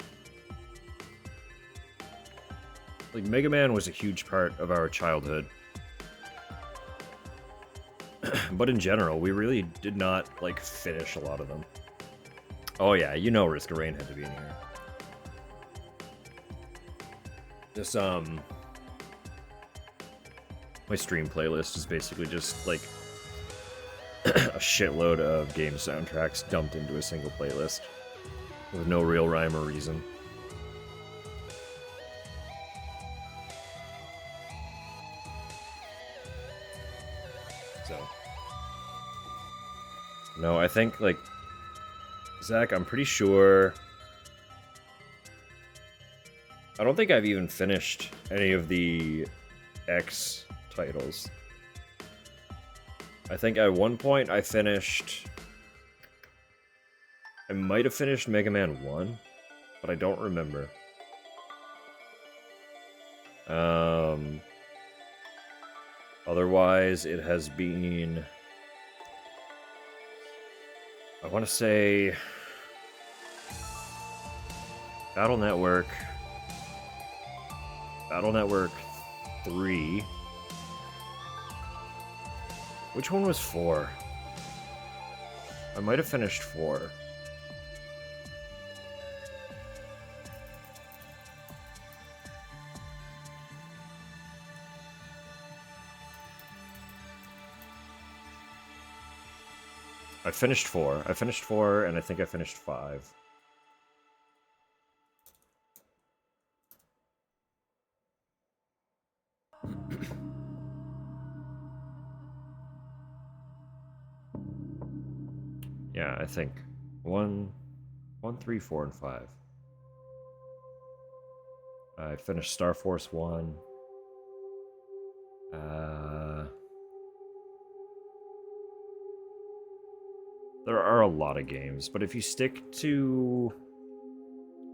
Like, Mega Man was a huge part of our childhood. But in general, we really did not, like, finish a lot of them. Oh yeah, you know Risk of Rain had to be in here. This, my stream playlist is basically just, like, a shitload of game soundtracks dumped into a single playlist with no real rhyme or reason. So, no, I think, like, Zach, I'm pretty sure... I don't think I've even finished any of the X titles. I think at one point I finished... I might have finished Mega Man 1, but I don't remember. Otherwise, it has been... I want to say... Battle Network 3... Which one was 4? I might have finished 4. I finished 4. I finished 4, and I think I finished 5. Yeah, I think 1, 3, 4, and 5. I finished Star Force 1. There are a lot of games, but if you stick to...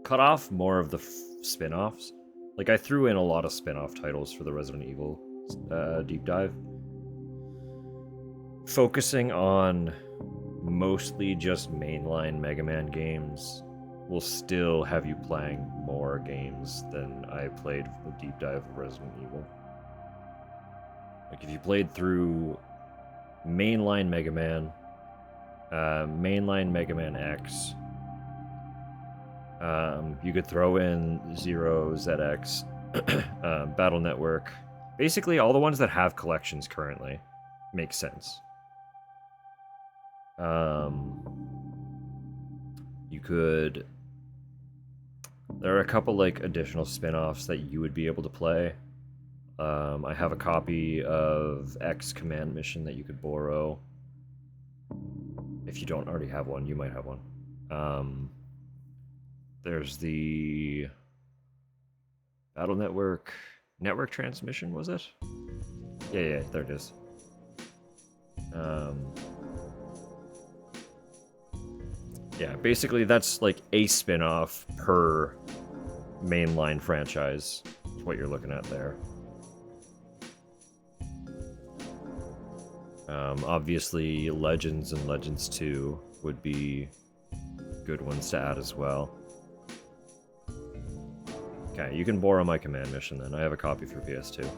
Cut off more of the spin-offs. Like, I threw in a lot of spin-off titles for the Resident Evil deep dive. Focusing on mostly just mainline Mega Man games will still have you playing more games than I played the deep dive of Resident Evil. Like, if you played through mainline Mega Man, mainline Mega Man X, you could throw in Zero, ZX, Battle Network. Basically, all the ones that have collections currently make sense. You could... There are a couple, like, additional spin-offs that you would be able to play. I have a copy of X Command Mission that you could borrow. If you don't already have one, you might have one. There's the Battle Network transmission, was it? Yeah, there it is. Yeah, basically that's like a spin-off per mainline franchise, is what you're looking at there. Obviously, Legends and Legends 2 would be good ones to add as well. Okay, you can borrow my command mission then. I have a copy for PS2.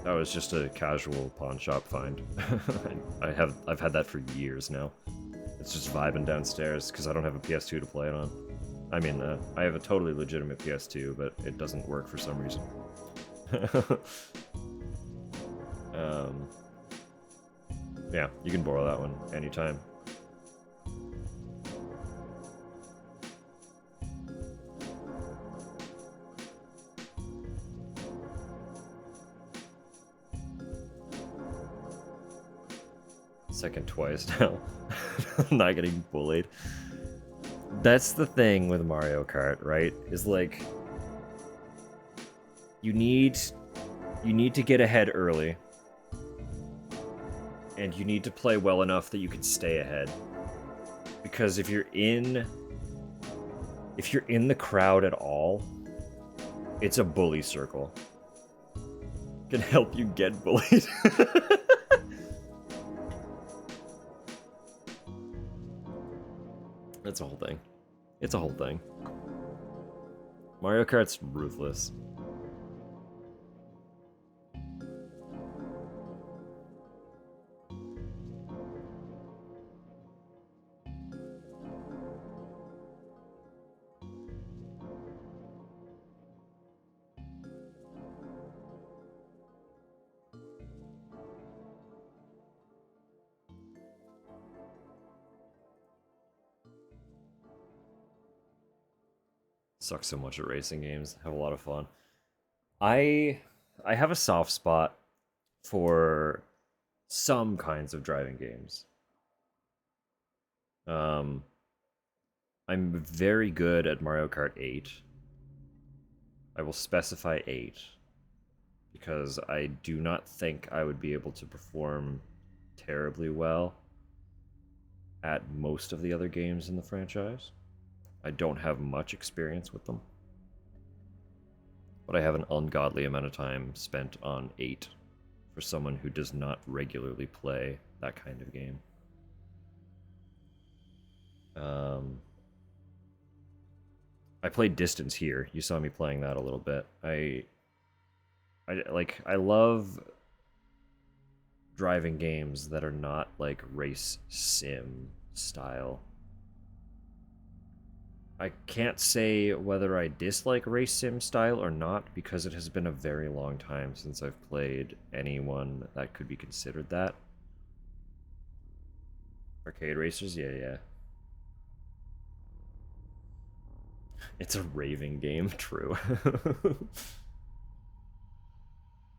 That was just a casual pawn shop find. I've had that for years now. It's just vibing downstairs because I don't have a PS2 to play it on. I mean, I have a totally legitimate PS2, but it doesn't work for some reason. Yeah, you can borrow that one anytime. Second twice now. I'm not getting bullied. That's the thing with Mario Kart, right? Is like you need to get ahead early. And you need to play well enough that you can stay ahead. Because if you're in the crowd at all, it's a bully circle. It can help you get bullied. That's a whole thing. It's a whole thing. Mario Kart's ruthless. Suck so much at racing games. Have a lot of fun. I have a soft spot for some kinds of driving games. I'm very good at Mario Kart 8. I will specify 8 because I do not think I would be able to perform terribly well at most of the other games in the franchise. I don't have much experience with them. But I have an ungodly amount of time spent on 8 for someone who does not regularly play that kind of game. I played Distance here. You saw me playing that a little bit. I love driving games that are not like race sim style. I can't say whether I dislike race sim style or not because it has been a very long time since I've played anyone that could be considered that. Arcade racers, yeah. It's a raving game, true.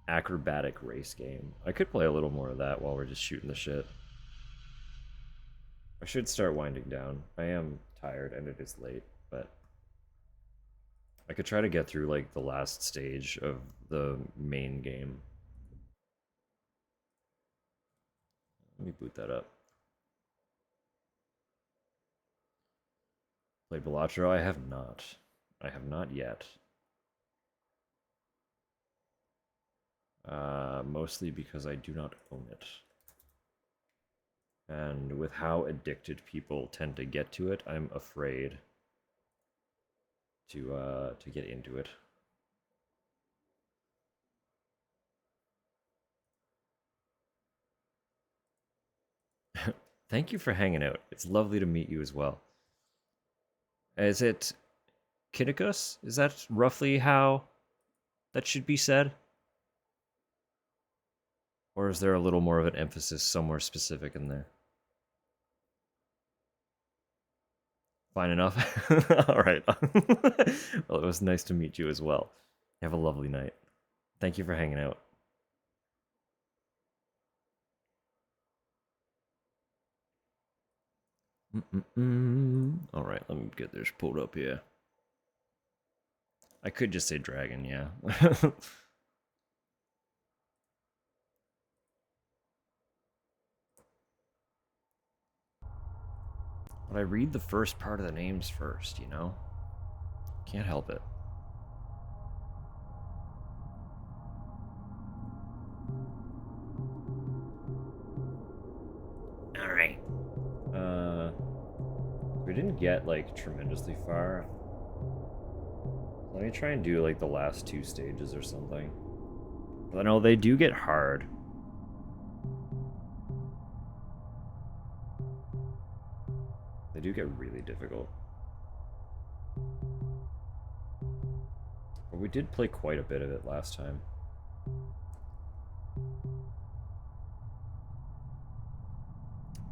Acrobatic race game. I could play a little more of that while we're just shooting the shit. I should start winding down. I am tired and it is late, but I could try to get through like the last stage of the main game. Let me boot that up. Played Balatro? I have not. I have not yet. Mostly because I do not own it. And with how addicted people tend to get to it, I'm afraid to get into it. Thank you for hanging out. It's lovely to meet you as well. Is it Kinnikus? Is that roughly how that should be said? Or is there a little more of an emphasis somewhere specific in there? Fine enough? Alright. Well, it was nice to meet you as well. Have a lovely night. Thank you for hanging out. Alright, let me get this pulled up here. I could just say dragon, yeah. But I read the first part of the names first, you know? Can't help it. Alright. We didn't get, like, tremendously far. Let me try and do, like, the last 2 stages or something. But I know they do get hard. They do get really difficult. But we did play quite a bit of it last time.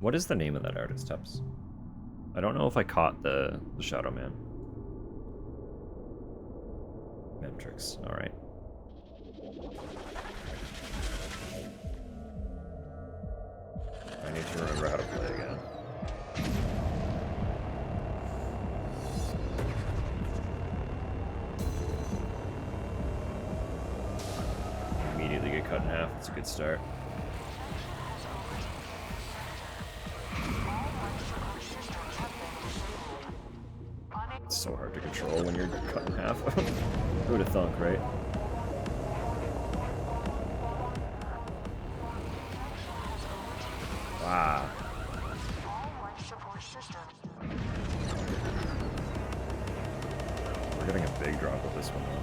What is the name of that artist, Tubbs? I don't know if I caught the Shadow Man. Memtrix, alright. I need to remember how to play again. Immediately get cut in half, it's a good start. It's so hard to control when you're cut in half. Who would have thunk, right? Wow. We're getting a big drop with this one, though.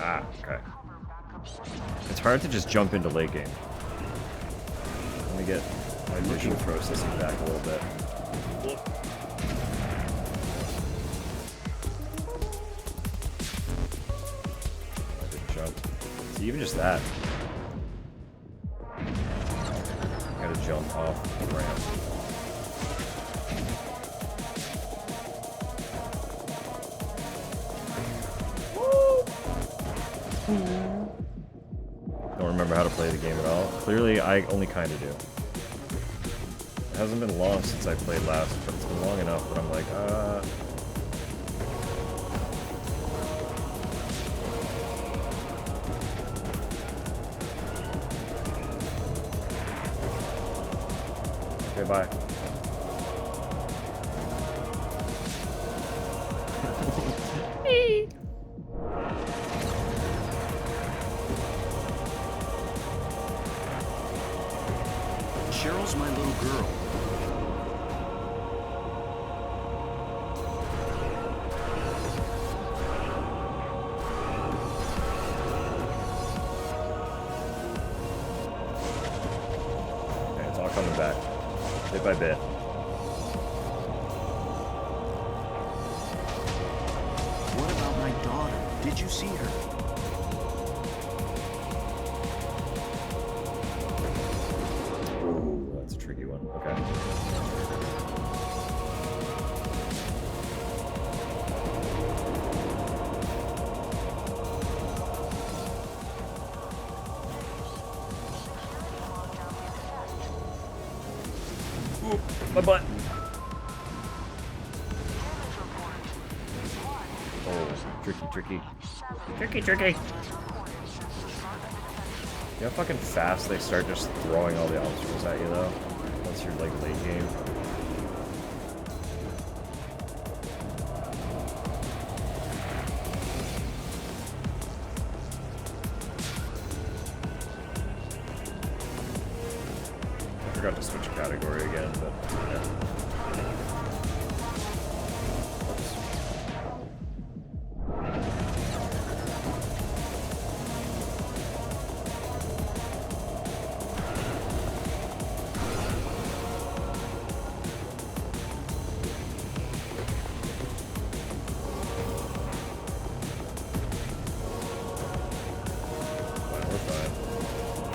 Ah, okay. It's hard to just jump into late game. Let me get my vision processing back a little bit. I didn't jump. See, even just that. Gotta jump off the ramp. Don't remember how to play the game at all. Clearly, I only kind of do. It hasn't been long since I played last, but it's been long enough that I'm like, okay, bye. Cheryl's my little girl. Okay, it's all coming back. Bit by bit. What about my daughter? Did you see her? That's a tricky one. Okay. Ooh, my butt. Oh, tricky, tricky. Tricky, tricky. You know how fucking fast they start just throwing all the obstacles at you, though? Once you're, like, late game. I forgot to switch category again, but yeah.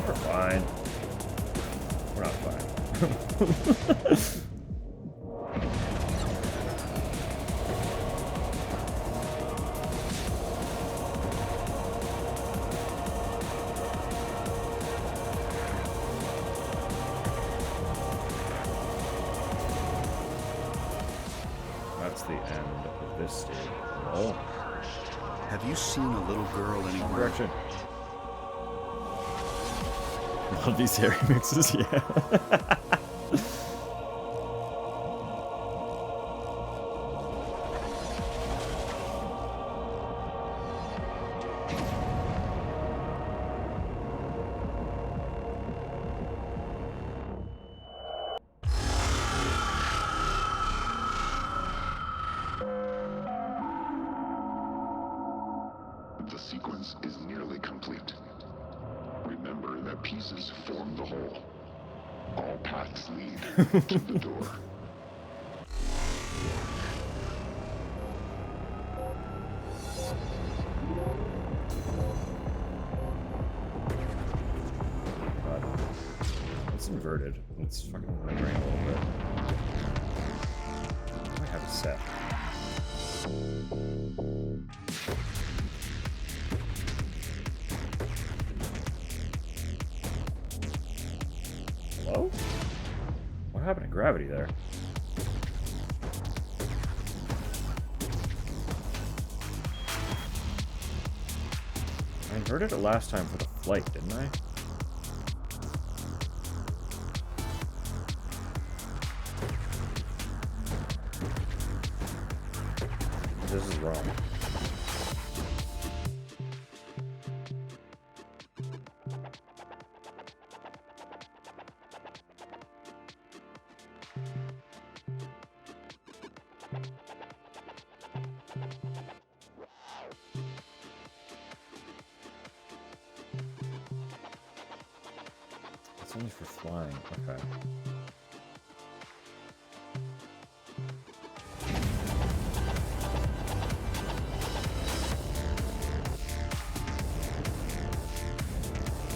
We're fine. That's the end of this stage. Oh. Have you seen a little girl anywhere? Direction. Love these Harry mixes, yeah. The sequence is nearly complete. Remember that pieces form the whole. All paths lead to the door. It's inverted. It's fucking with my brain a little bit. I might have it set. Hello? What happened to gravity there? I inverted it last time for the flight, didn't I? This is wrong. It's only for flying. Okay.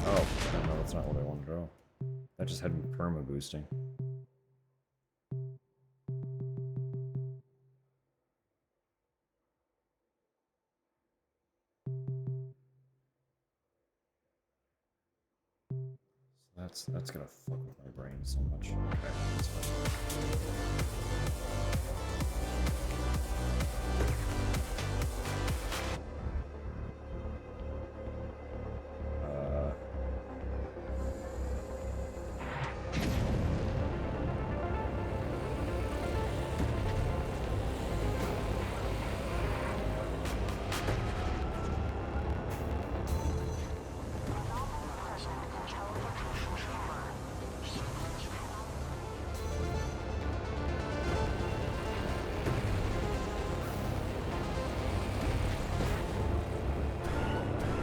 Oh, no, that's not what I wanted to do. I just had perma boosting. So that's gonna fuck with my brain so much. Okay, that's fine.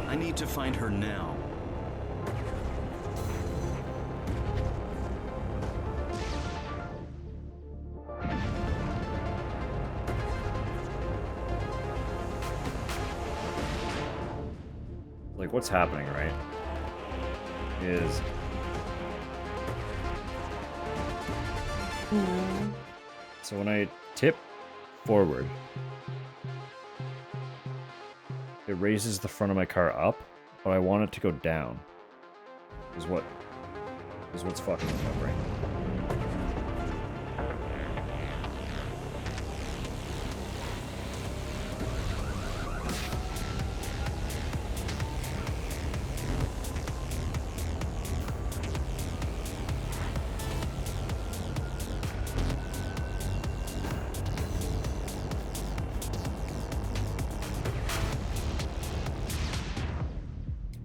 I need to find her now. Like, what's happening, right? Is... So when I tip forward, it raises the front of my car up, but I want it to go down. Is what's fucking with my brain.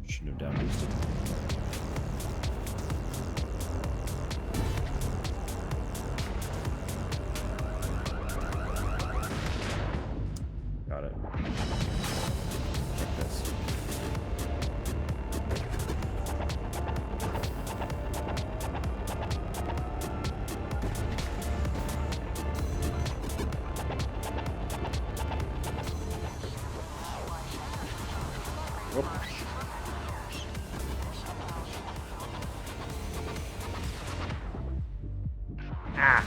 Shouldn't have down boosted. Ah!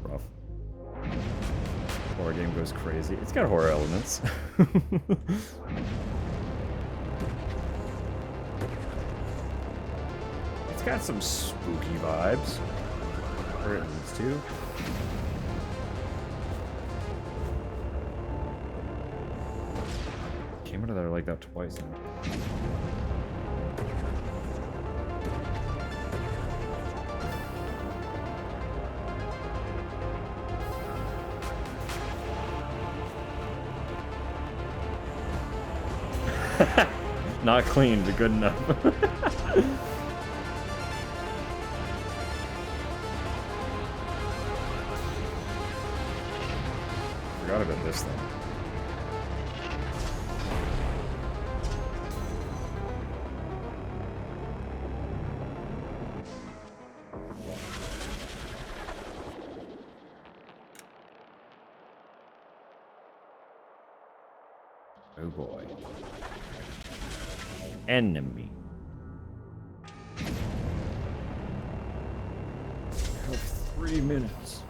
Rough. Horror game goes crazy. It's got horror elements. It's got some spooky vibes. Or it needs to. Came out of there like that twice now. Not clean, but good enough. Forgot about this thing. Oh boy. Enemy. You have 3 minutes.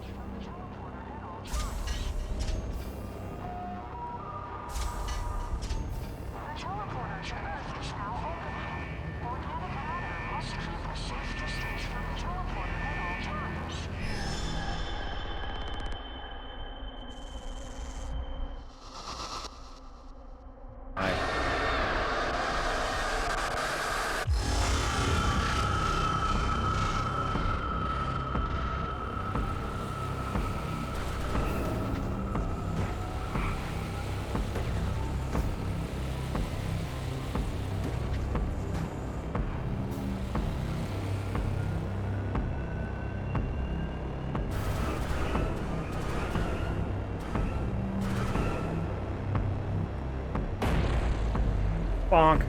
Bonk.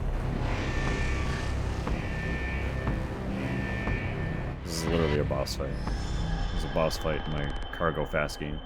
This is literally a boss fight. This is a boss fight in my cargo fast game.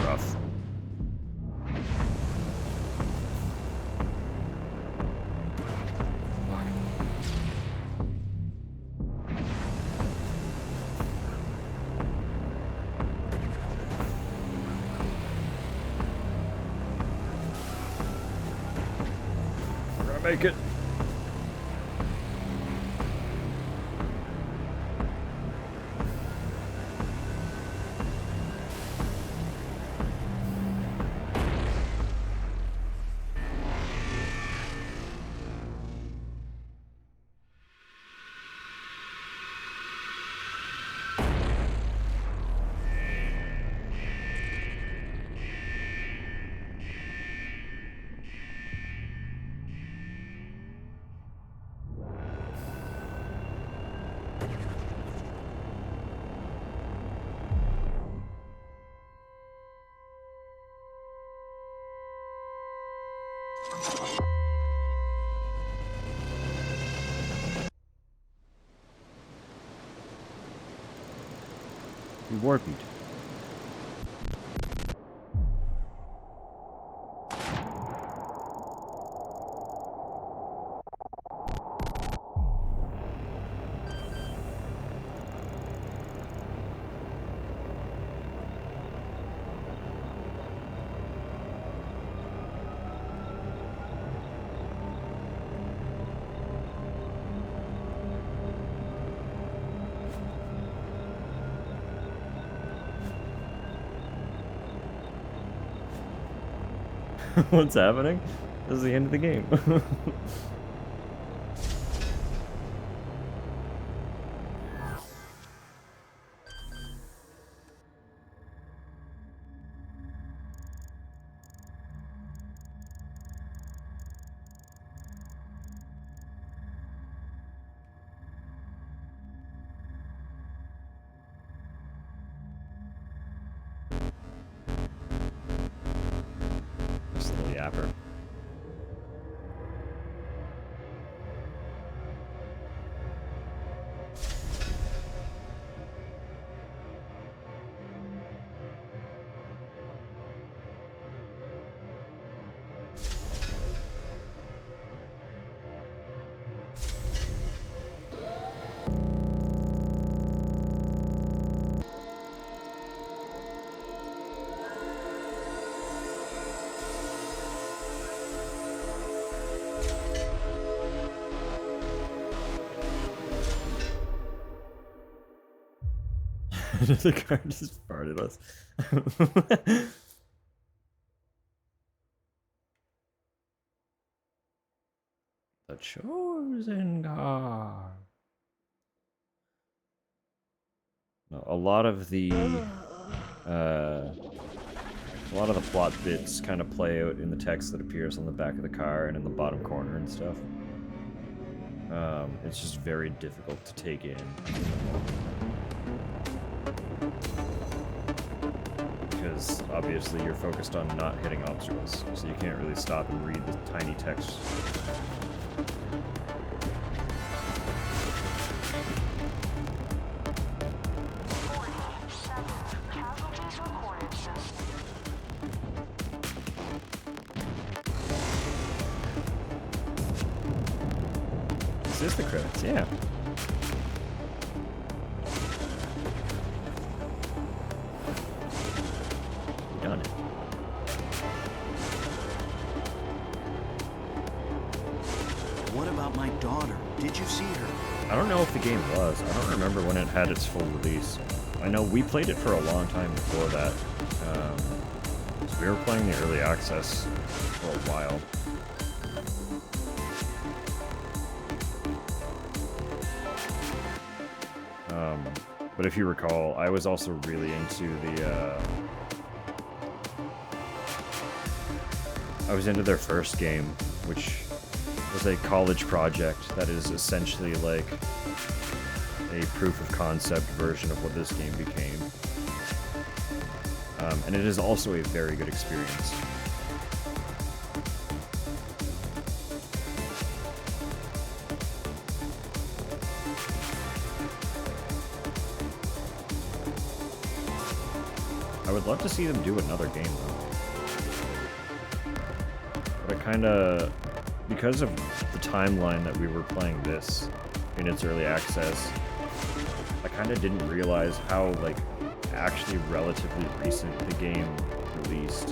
Rough. We're gonna make it. We warped. What's happening? This is the end of the game. This little yapper. The car just farted us. The chosen car. No, a lot of the plot bits kind of play out in the text that appears on the back of the car and in the bottom corner and stuff. It's just very difficult to take in. Because obviously you're focused on not hitting obstacles, so you can't really stop and read the tiny text. This is the credits, yeah. Done it. What about my daughter? Did you see her? I don't know if the game was. I don't remember when it had its full release. I know we played it for a long time before that. So we were playing the early access for a while. But if you recall, I was also really into the, I was into their first game, which was a college project that is essentially like a proof of concept version of what this game became. And it is also a very good experience. I would love to see them do another game, though. But I kinda... because of the timeline that we were playing this in its early access, I kinda didn't realize how, like, actually relatively recent the game released.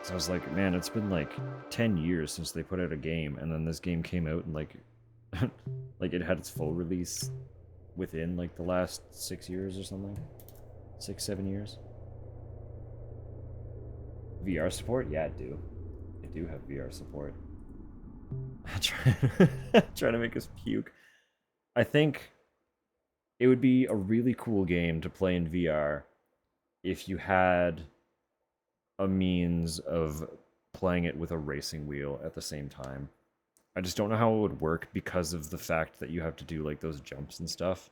So I was like, man, it's been like 10 years since they put out a game, and then this game came out and like, like it had its full release within like the last 6 years or something. 6, 7 years. VR support? Yeah, I do. I do have VR support. Trying to make us puke. I think it would be a really cool game to play in VR if you had a means of playing it with a racing wheel at the same time. I just don't know how it would work because of the fact that you have to do like those jumps and stuff.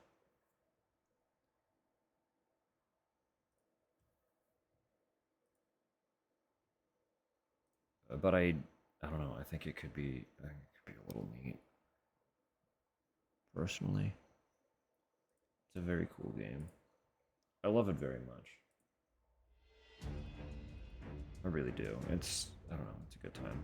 But I I don't know. I think it could be a little neat. Personally, it's a very cool game. I love it very much. I really do. I don't know, it's a good time.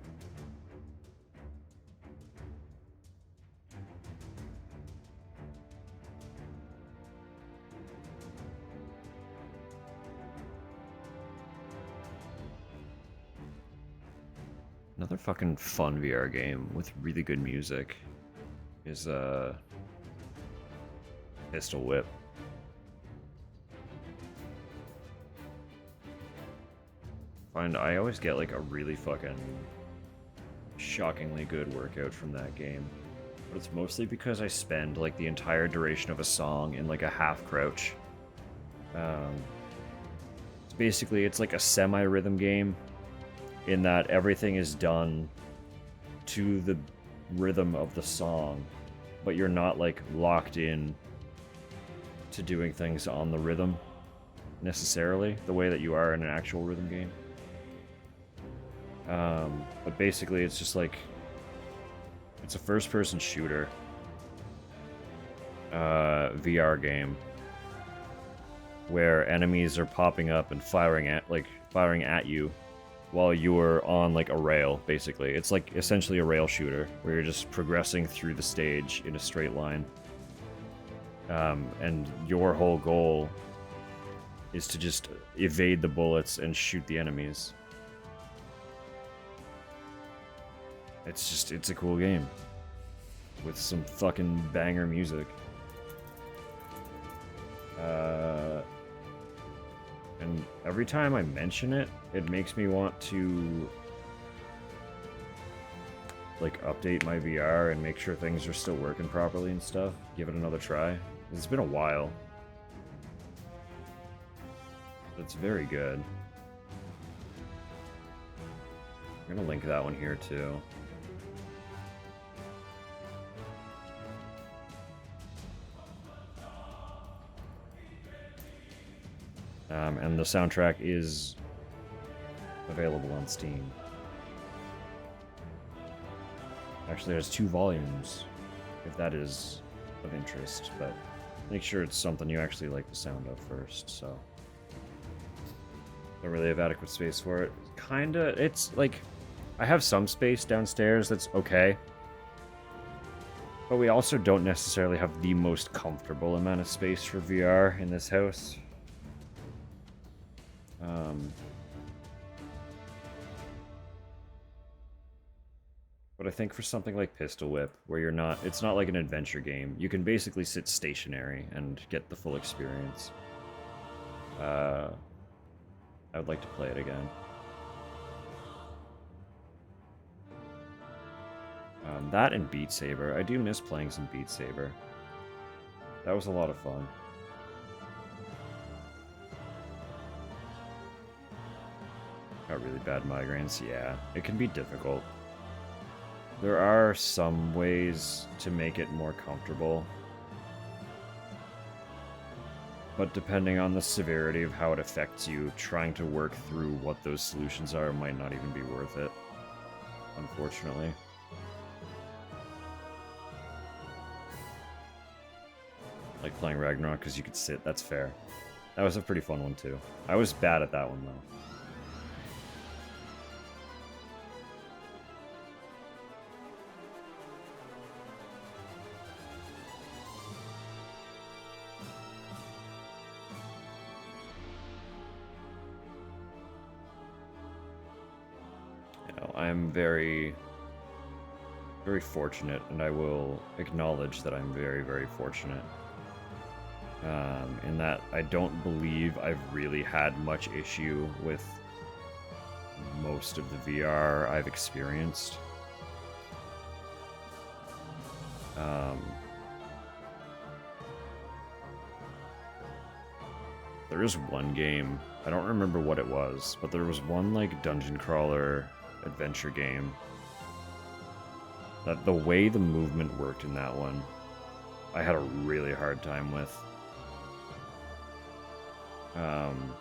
Another fucking fun VR game with really good music is Pistol Whip. I always get like a really fucking shockingly good workout from that game. But it's mostly because I spend like the entire duration of a song in like a half crouch. It's like a semi-rhythm game in that everything is done to the rhythm of the song, but you're not like locked in to doing things on the rhythm necessarily the way that you are in an actual rhythm game. But basically it's just like, it's a first-person shooter VR game where enemies are popping up and firing at you while you're on like a rail, basically. It's like essentially a rail shooter where you're just progressing through the stage in a straight line. And your whole goal is to just evade the bullets and shoot the enemies. It's a cool game with some fucking banger music. And every time I mention it, it makes me want to like update my VR and make sure things are still working properly and stuff. Give it another try. It's been a while. It's very good. I'm gonna link that one here too. And the soundtrack is available on Steam. Actually, there's 2 volumes, if that is of interest, but make sure it's something you actually like the sound of first, so. Don't really have adequate space for it. Kinda, it's like, I have some space downstairs that's okay, but we also don't necessarily have the most comfortable amount of space for VR in this house. But I think for something like Pistol Whip, where it's not like an adventure game, you can basically sit stationary and get the full experience. I would like to play it again. That and Beat Saber. I do miss playing some Beat Saber. That was a lot of fun. Got really bad migraines, yeah. It can be difficult. There are some ways to make it more comfortable, but depending on the severity of how it affects you, trying to work through what those solutions are might not even be worth it, unfortunately. Like playing Ragnarok because you could sit, that's fair. That was a pretty fun one too. I was bad at that one though. I'm very, very fortunate, and I will acknowledge that I'm very, very fortunate. In that I don't believe I've really had much issue with most of the VR I've experienced. There is one game, I don't remember what it was, but there was one like dungeon crawler adventure game that the way the movement worked in that one, I had a really hard time with.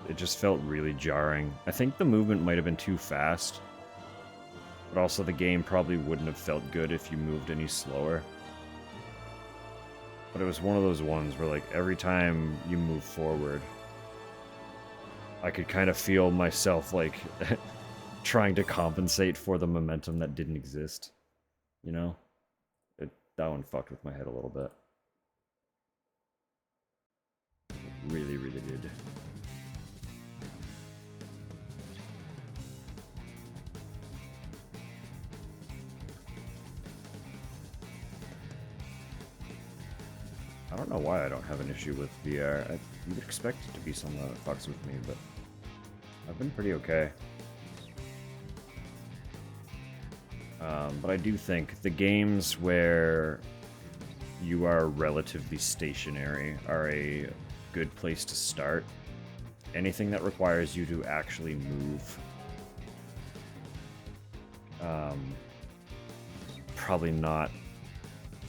It just felt really jarring. I think the movement might have been too fast. But also the game probably wouldn't have felt good if you moved any slower. But it was one of those ones where, like, every time you move forward, I could kind of feel myself, like, trying to compensate for the momentum that didn't exist. You know? That one fucked with my head a little bit. It really, really did. I don't know why I don't have an issue with VR. You would expect it to be something that fucks with me, but I've been pretty okay. But I do think the games where you are relatively stationary are a good place to start. Anything that requires you to actually move, probably not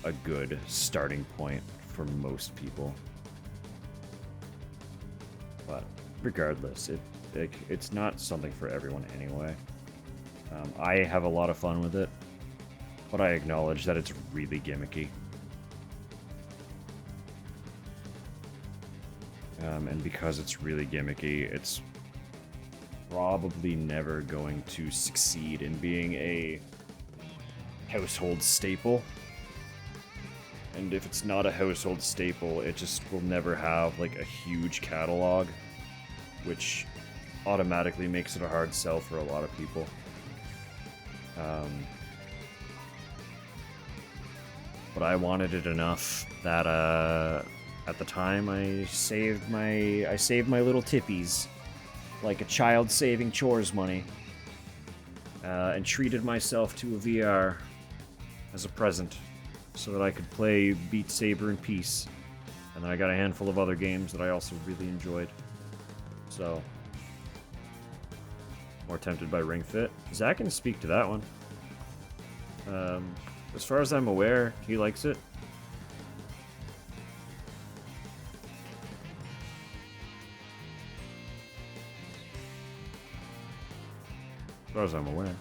a good starting point for most people. But regardless, it's not something for everyone anyway. I have a lot of fun with it, but I acknowledge that it's really gimmicky. And because it's really gimmicky, it's probably never going to succeed in being a household staple. And if it's not a household staple, it just will never have, like, a huge catalog, which automatically makes it a hard sell for a lot of people. But I wanted it enough that at the time I saved my little tippies like a child saving chores money, and treated myself to a VR as a present so that I could play Beat Saber in peace. And then I got a handful of other games that I also really enjoyed. So, more tempted by Ring Fit. Zach can speak to that one. As far as I'm aware, he likes it. As far as I'm aware.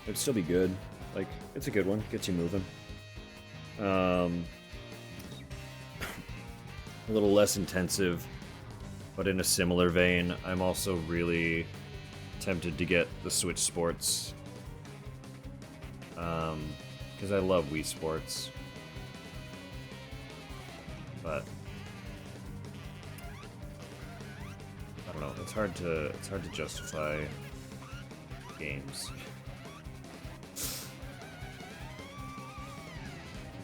It'd still be good. Like, it's a good one. Gets you moving. A little less intensive, but in a similar vein, I'm also really tempted to get the Switch Sports. Because I love Wii Sports. But I don't know, it's hard to justify games.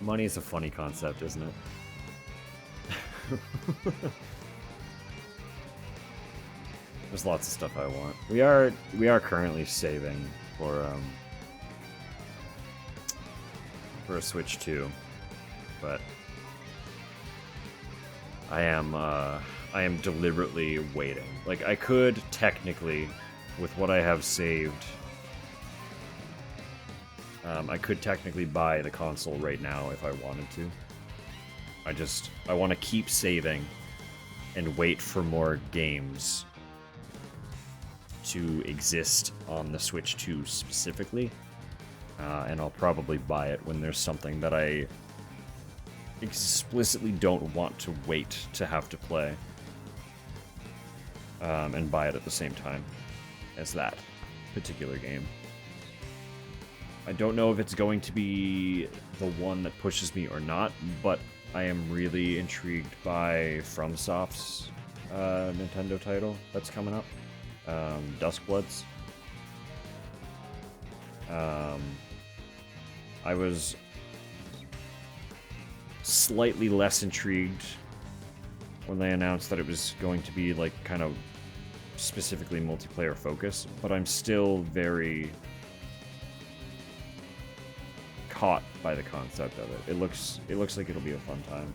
Money is a funny concept, isn't it? There's lots of stuff I want. We are currently saving for a Switch 2, but I am deliberately waiting. Like, I could technically, with what I have saved, I could technically buy the console right now if I wanted to. I want to keep saving and wait for more games to exist on the Switch 2 specifically. And I'll probably buy it when there's something that I explicitly don't want to wait to have to play. And buy it at the same time as that particular game. I don't know if it's going to be the one that pushes me or not, but I am really intrigued by FromSoft's Nintendo title that's coming up, Duskbloods. I was slightly less intrigued when they announced that it was going to be, like, kind of specifically multiplayer focused, but I'm still very caught by the concept of it. It looks like it'll be a fun time.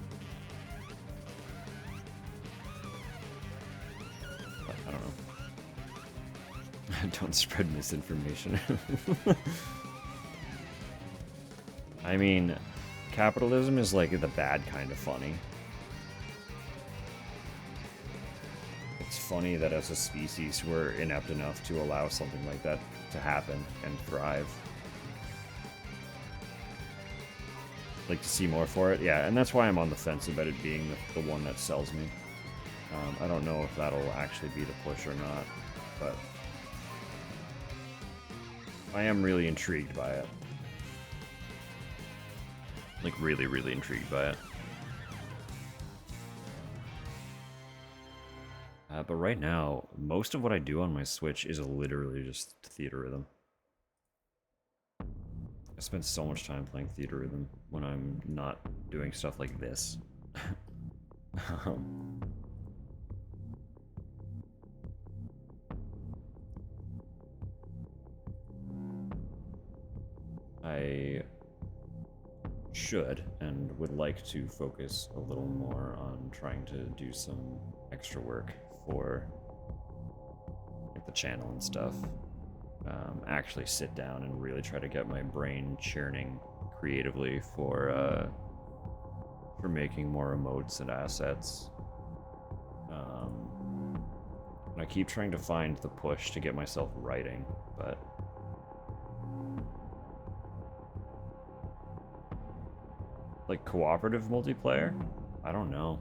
But I don't know. Don't spread misinformation. I mean, Capitalism is like the bad kind of funny. It's funny that as a species we're inept enough to allow something like that to happen and thrive. Like to see more for it, yeah, and that's why I'm on the fence about it being the one that sells me. I don't know if that'll actually be the push or not, but I am really intrigued by it. Like really, really intrigued by it. But right now, most of what I do on my Switch is literally just theater rhythm. I spend so much time playing theater rhythm when I'm not doing stuff like this. I should and would like to focus a little more on trying to do some extra work for like the channel and stuff. Actually sit down and really try to get my brain churning creatively for making more emotes and assets. And I keep trying to find the push to get myself writing, but like cooperative multiplayer? I don't know.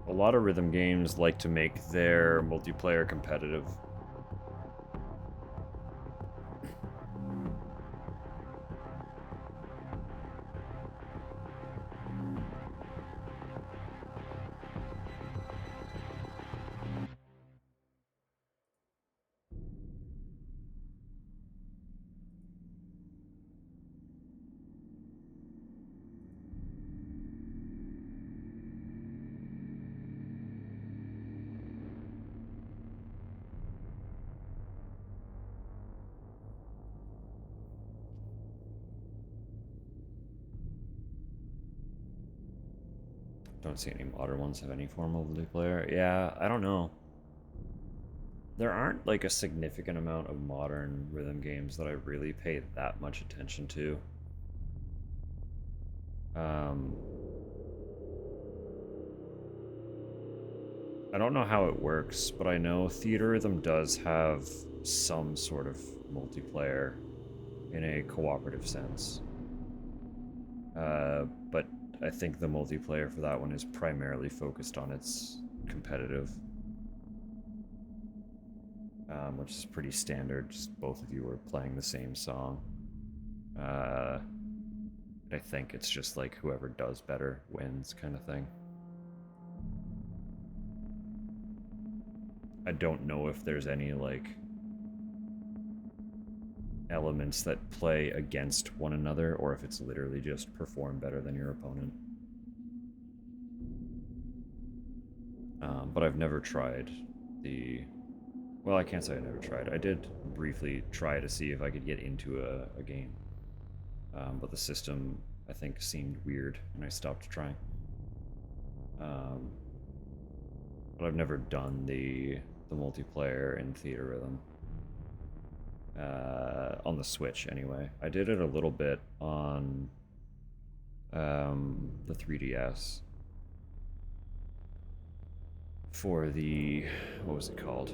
A lot of rhythm games like to make their multiplayer competitive. Don't see any modern ones have any form of multiplayer. Yeah, I don't know. There aren't like a significant amount of modern rhythm games that I really pay that much attention to. I don't know how it works, but I know theater rhythm does have some sort of multiplayer in a cooperative sense. But I think the multiplayer for that one is primarily focused on its competitive. Which is pretty standard, just both of you are playing the same song. I think it's just like whoever does better wins kind of thing. I don't know if there's any like elements that play against one another or if it's literally just perform better than your opponent. But I've never tried the... Well, I can't say I never tried. I did briefly try to see if I could get into a game. But the system, I think, seemed weird, and I stopped trying. But I've never done the multiplayer in theater rhythm. On the Switch, anyway. I did it a little bit on the 3DS. For the... what was it called?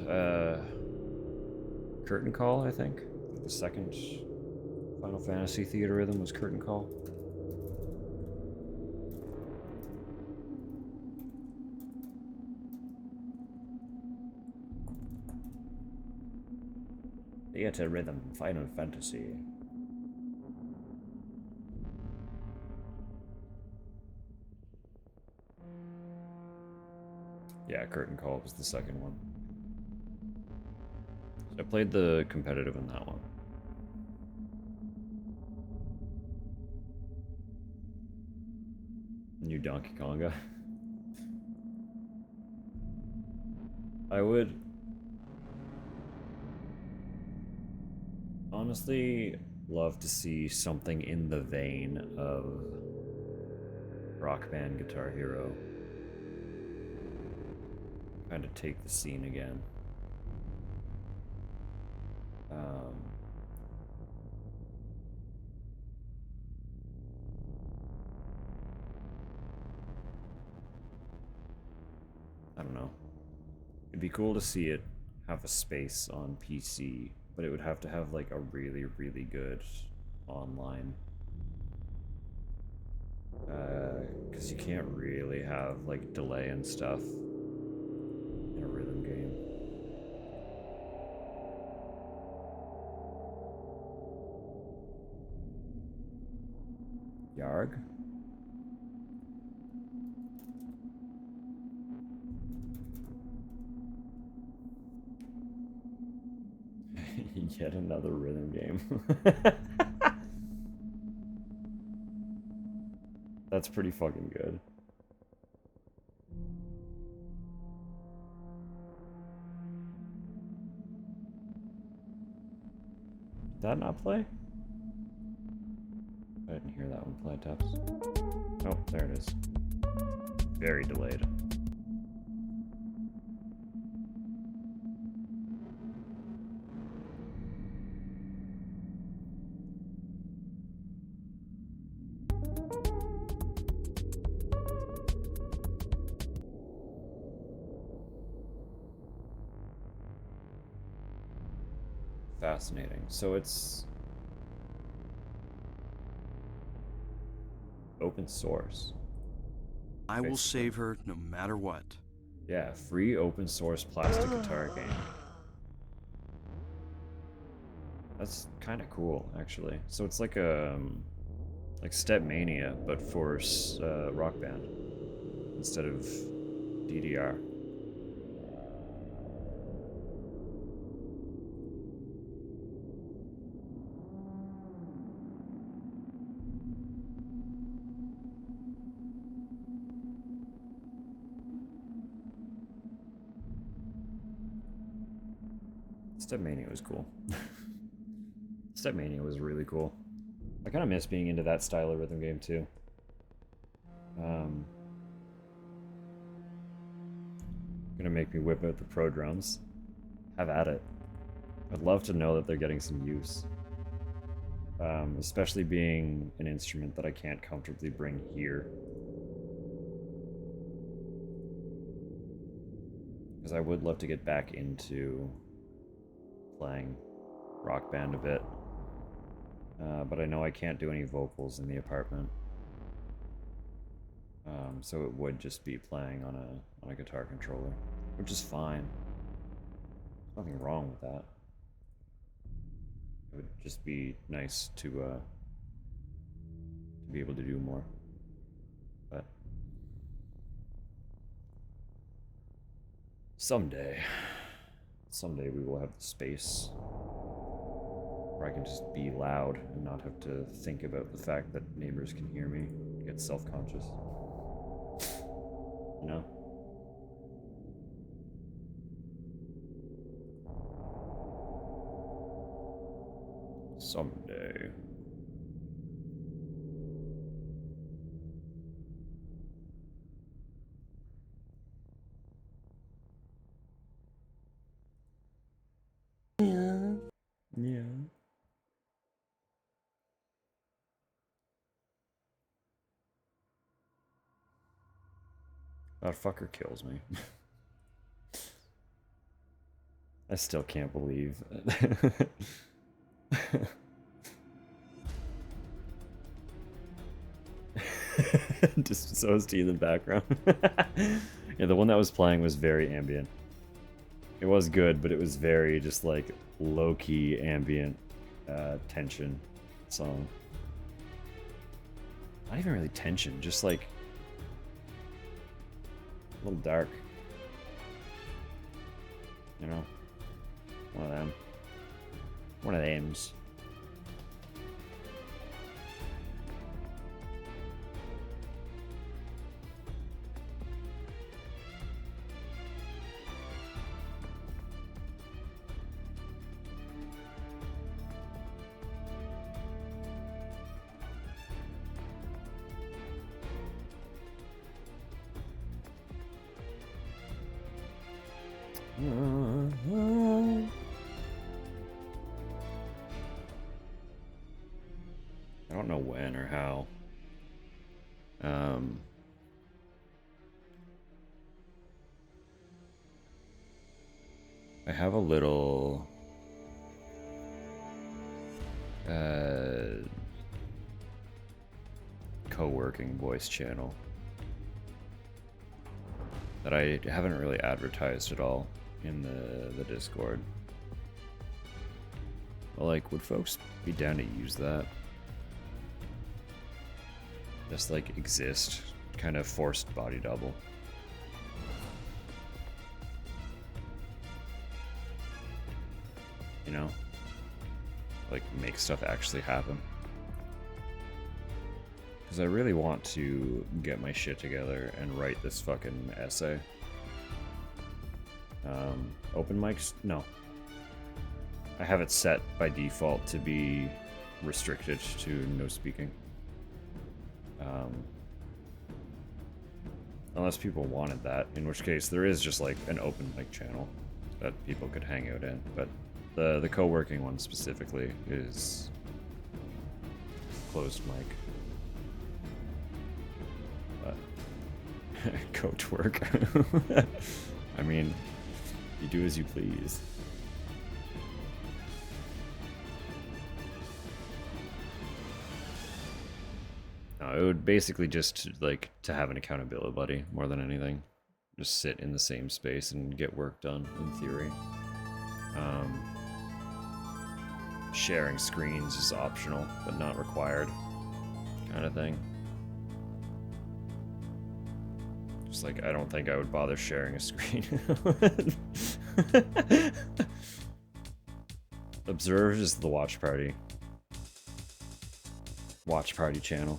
Curtain Call, I think? The second Final Fantasy theater rhythm was Curtain Call. Theater rhythm, Final Fantasy. Yeah, Curtain Call was the second one. So I played the competitive in that one. New Donkey Konga. I would honestly love to see something in the vein of Rock Band Guitar Hero. Kind of take the scene again. It'd be cool to see it have a space on PC, but it would have to have like a really, really good online. Because you can't really have like delay and stuff in a rhythm game. Yarg? Yet another rhythm game. That's pretty fucking good. Did that not play? I didn't hear that one play, Tubbs. Oh, there it is. Very delayed. Fascinating. So it's open source. I will save her no matter what. Yeah, free open source plastic guitar game. That's kind of cool, actually. So it's like a like Stepmania, but for Rock Band instead of DDR. Stepmania was cool. Stepmania was really cool. I kind of miss being into that style of rhythm game too. Gonna make me whip out the Pro Drums. Have at it. I'd love to know that they're getting some use. Especially being an instrument that I can't comfortably bring here. Because I would love to get back into playing Rock Band a bit. But I know I can't do any vocals in the apartment. So it would just be playing on a guitar controller, which is fine. Nothing wrong with that. It would just be nice to be able to do more. But someday we will have the space where I can just be loud and not have to think about the fact that neighbors can hear me, get self-conscious. You know? Someday. Yeah. Yeah. That fucker kills me. I still can't believe it. Just so is T in the background. Yeah, the one that was playing was very ambient. It was good, but it was very just like low-key ambient tension song. Not even really tension, just like a little dark. You know? One of them. One of them's. I don't know when or how. I have a little co-working voice channel that I haven't really advertised at all in the Discord. But like, would folks be down to use that? Just like exist, kind of forced body double. You know? Like make stuff actually happen. Because I really want to get my shit together and write this fucking essay. Open mics? No. I have it set by default to be restricted to no speaking. Unless people wanted that, in which case there is just like an open mic channel that people could hang out in. But the co-working one specifically is closed mic. Go twerk. I mean, you do as you please. No, it would basically just like to have an accountability buddy more than anything. Just sit in the same space and get work done, in theory. Sharing screens is optional, but not required, kind of thing. Just like, I don't think I would bother sharing a screen. Observe is the watch party. Watch party channel.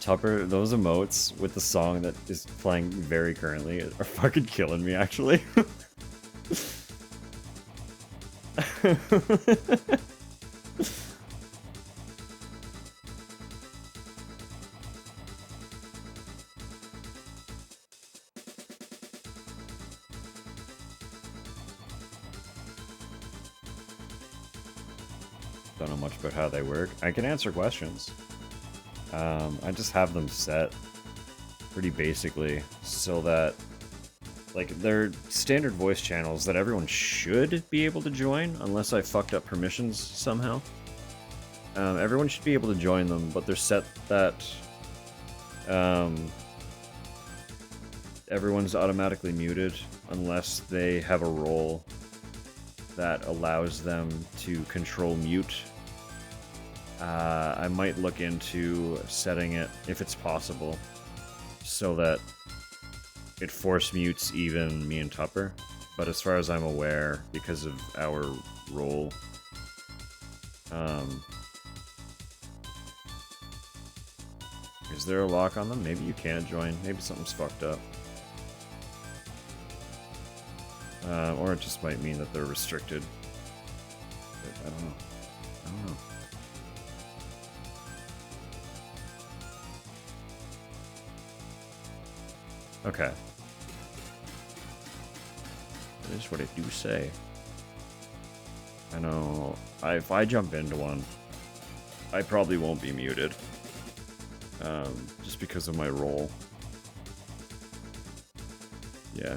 Tupper, those emotes with the song that is playing very currently are fucking killing me, actually. Don't know much about how they work. I can answer questions. I just have them set pretty basically so that, like, they're standard voice channels that everyone should be able to join unless I fucked up permissions somehow. Everyone should be able to join them, but they're set that everyone's automatically muted unless they have a role that allows them to control mute. I might look into setting it, if it's possible, so that it force mutes even me and Tupper. But as far as I'm aware, because of our role, is there a lock on them? Maybe you can't join. Maybe something's fucked up. Or it just might mean that they're restricted. But I don't know. I don't know. Okay. That is what I do say. I know, if I jump into one, I probably won't be muted. Just because of my role. Yeah.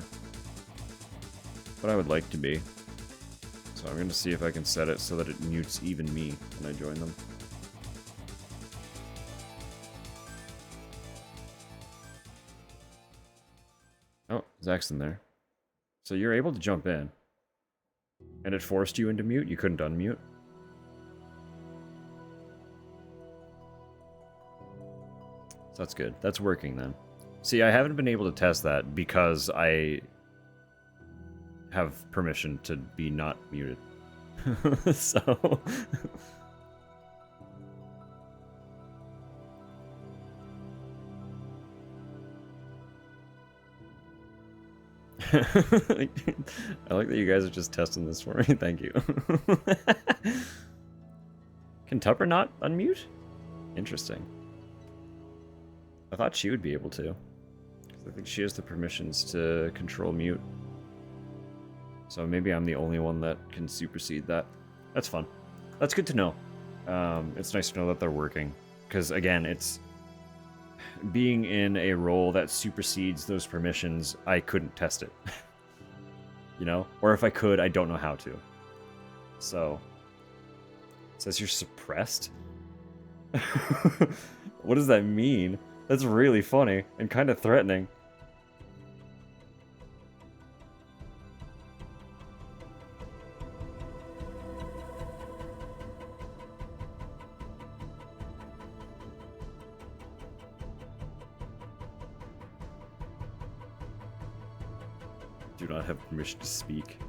But I would like to be. So I'm gonna see if I can set it so that it mutes even me when I join them. Oh, Zach's in there. So you're able to jump in. And it forced you into mute? You couldn't unmute? So that's good. That's working then. See, I haven't been able to test that because I have permission to be not muted. So... I like that you guys are just testing this for me. Thank you. Can Tupper not unmute? Interesting. I thought she would be able to. I think she has the permissions to control mute. So maybe I'm the only one that can supersede that. That's fun. That's good to know. It's nice to know that they're working. Because, again, it's being in a role that supersedes those permissions, I couldn't test it. You know? Or if I could, I don't know how to. So, it says you're suppressed? What does that mean? That's really funny and kind of threatening. Do not have permission to speak.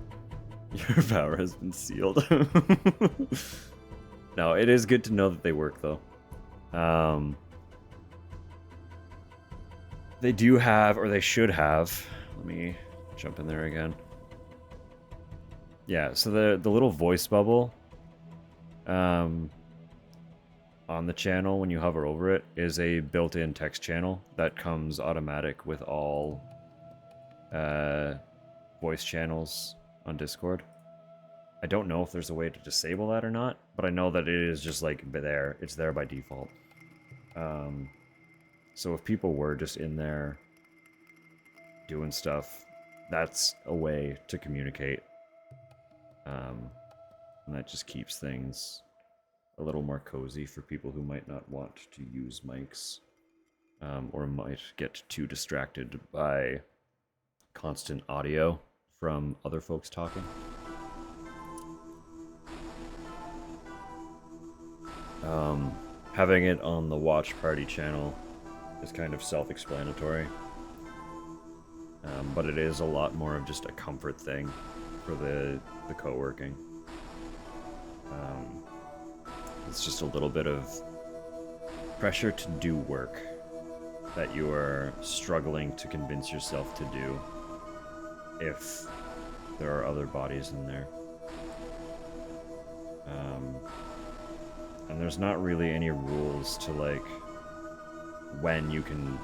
Your power has been sealed. No, it is good to know that they work, though. They do have, or they should have. Let me jump in there again. Yeah, so the little voice bubble on the channel when you hover over it is a built-in text channel that comes automatic with all voice channels on Discord. I don't know if there's a way to disable that or not, but I know that it is just like there. It's there by default. So if people were just in there doing stuff, that's a way to communicate. And that just keeps things a little more cozy for people who might not want to use mics, or might get too distracted by constant audio from other folks talking. Having it on the watch party channel is kind of self-explanatory, but it is a lot more of just a comfort thing for the co-working. It's just a little bit of pressure to do work that you are struggling to convince yourself to do if there are other bodies in there. And there's not really any rules to, like, when you can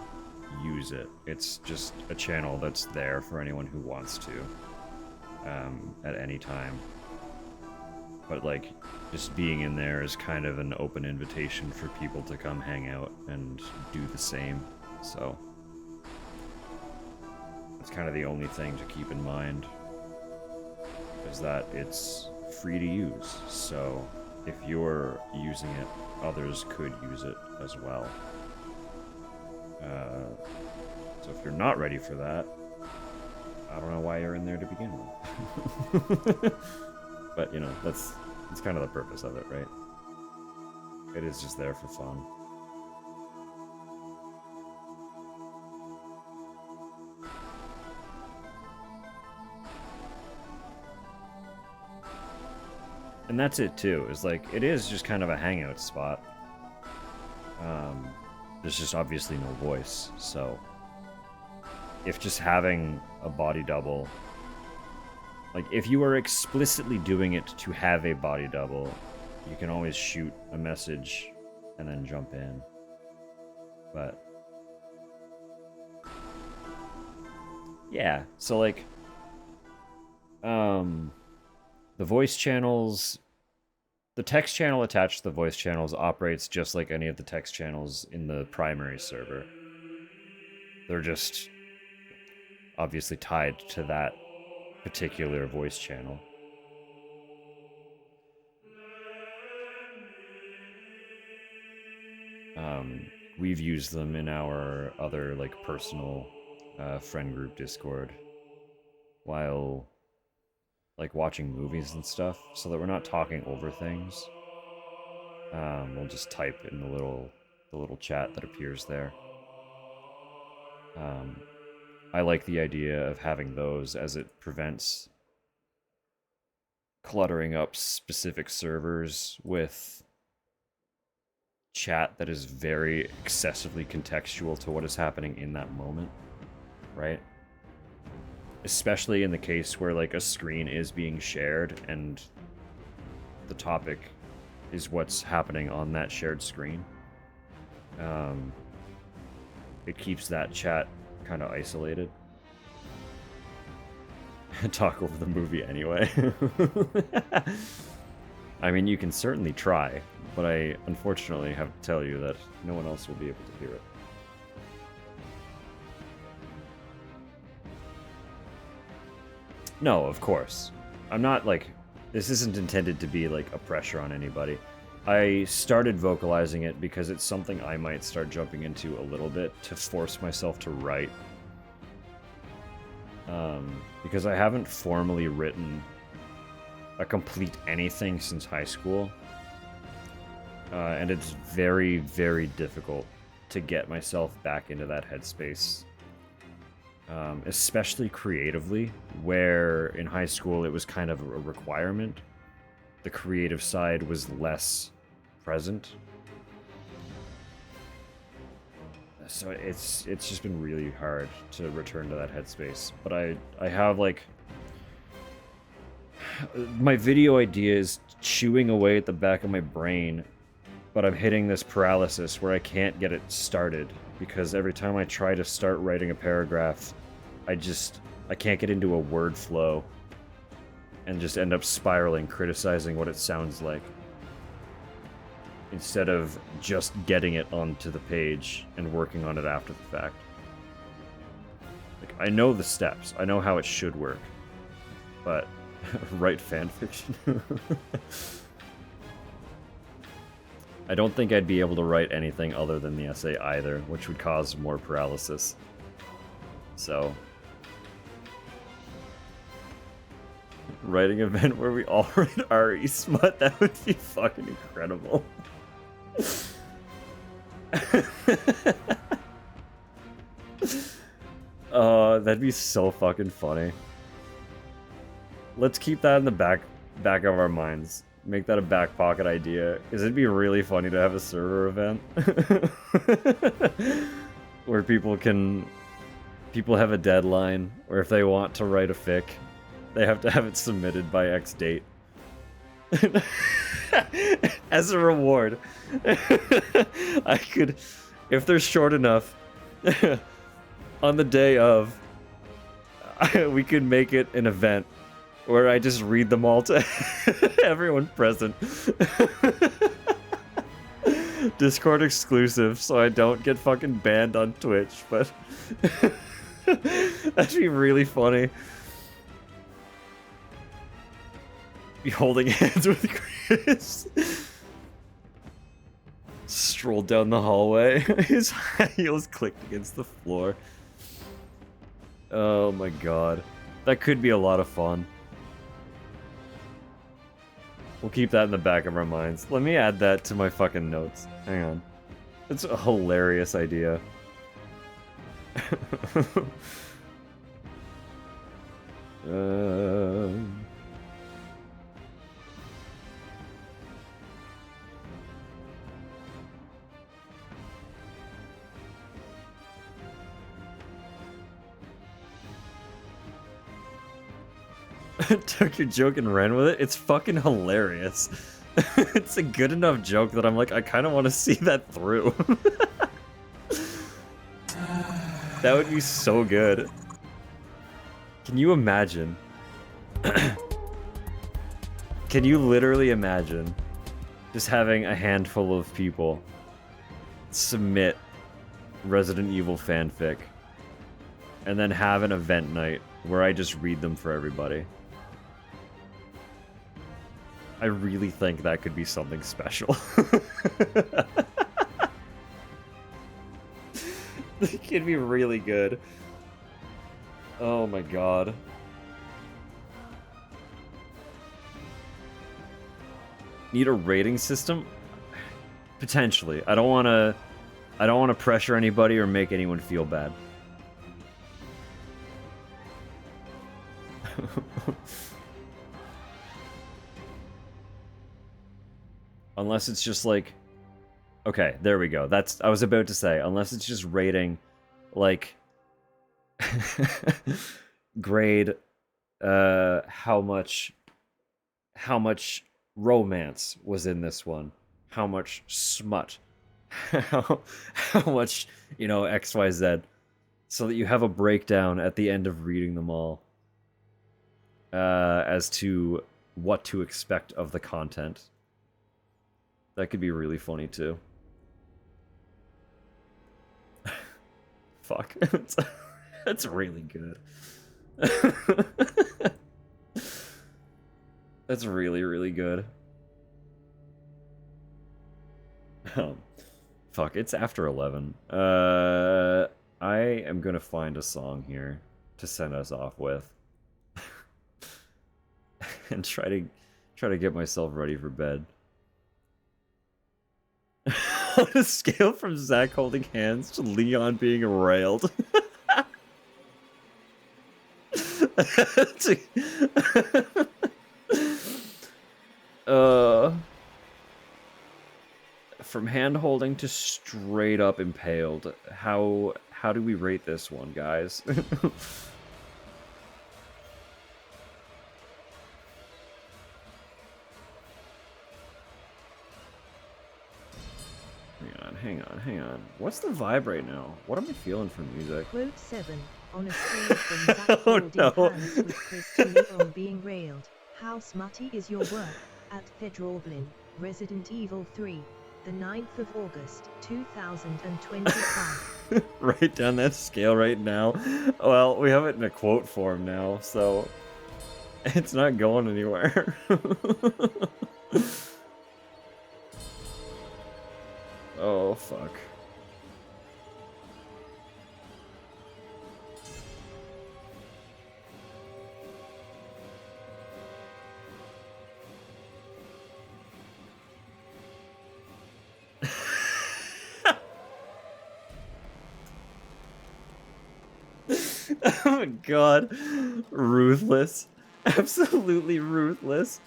use it. It's just a channel that's there for anyone who wants to, at any time. But, like, just being in there is kind of an open invitation for people to come hang out and do the same, so that's kind of the only thing to keep in mind, is that it's free to use, so if you're using it, others could use it as well. So if you're not ready for that, I don't know why you're in there to begin with. But, you know, that's kind of the purpose of it, right? It is just there for fun. And that's it too, is like, it is just kind of a hangout spot. There's just obviously no voice, so if just having a body double, like if you are explicitly doing it to have a body double, you can always shoot a message and then jump in. But yeah, so like the voice channels, the text channel attached to the voice channels operates just like any of the text channels in the primary server. They're just obviously tied to that particular voice channel. We've used them in our other, like, personal friend group Discord while, like, watching movies and stuff, so that we're not talking over things. We'll just type in the little chat that appears there. I like the idea of having those, as it prevents cluttering up specific servers with chat that is very excessively contextual to what is happening in that moment, right? Especially in the case where, like, a screen is being shared and the topic is what's happening on that shared screen. It keeps that chat kind of isolated. Talk over the movie anyway. I mean, you can certainly try, but I unfortunately have to tell you that no one else will be able to hear it. No, of course. I'm not, like... This isn't intended to be, like, a pressure on anybody. I started vocalizing it because it's something I might start jumping into a little bit to force myself to write. Because I haven't formally written a complete anything since high school. And it's very, very difficult to get myself back into that headspace. Especially creatively, where in high school it was kind of a requirement. The creative side was less present. So it's just been really hard to return to that headspace. But I have, like... My video idea is chewing away at the back of my brain, but I'm hitting this paralysis where I can't get it started, because every time I try to start writing a paragraph, I can't get into a word flow, and just end up spiraling, criticizing what it sounds like, instead of just getting it onto the page and working on it after the fact. Like, I know the steps, I know how it should work, but write fanfiction? I don't think I'd be able to write anything other than the essay either, which would cause more paralysis. So... writing an event where we all write RE smut, that would be fucking incredible. That'd be so fucking funny. Let's keep that in the back of our minds. Make that a back pocket idea, because it'd be really funny to have a server event where people have a deadline, or if they want to write a fic, they have to have it submitted by X date. As a reward. I could, if they're short enough, on the day of, we could make it an event where I just read them all to everyone present. Discord exclusive, so I don't get fucking banned on Twitch, but that'd be really funny. Be holding hands with Chris. Strolled down the hallway. His high heels clicked against the floor. Oh my god. That could be a lot of fun. We'll keep that in the back of our minds. Let me add that to my fucking notes. Hang on. It's a hilarious idea. Took your joke and ran with it? It's fucking hilarious. It's a good enough joke that I'm like, I kind of want to see that through. That would be so good. Can you imagine? Can you literally imagine just having a handful of people submit Resident Evil fanfic and then have an event night where I just read them for everybody? I really think that could be something special. It could be really good. Oh my god. Need a rating system? Potentially. I don't want to pressure anybody or make anyone feel bad. Unless it's just like, okay, there we go. That's, I was about to say, unless it's just rating, like, grade, how much romance was in this one, how much smut, how much, you know, XYZ, so that you have a breakdown at the end of reading them all, as to what to expect of the content. That could be really funny, too. Fuck. That's really good. That's really, really good. Fuck, it's after 11. I am gonna find a song here to send us off with. And try to get myself ready for bed. On a scale from Zach holding hands to Leon being railed. From hand holding to straight up impaled. How do we rate this one, guys? Hang on. What's the vibe right now? What am I feeling for music? Quote 7. On a scale from Zach holding hands with Chris to Leon being railed, how smutty is your work? At Fedroblin, Resident Evil 3, the 9th of August, 2025. Write down that scale right now. Well, we have it in a quote form now, so it's not going anywhere. Oh, fuck. Oh my god. Ruthless. Absolutely ruthless.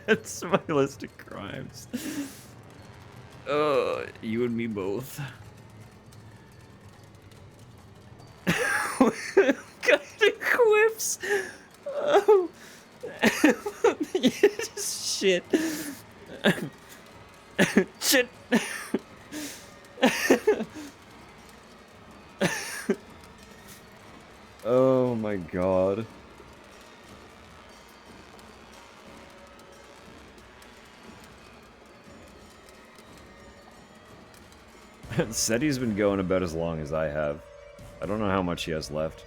That's my list of crimes. You and me both. Got quips. Oh. Shit. Shit. Oh my god. Said he's been going about as long as I have. I don't know how much he has left.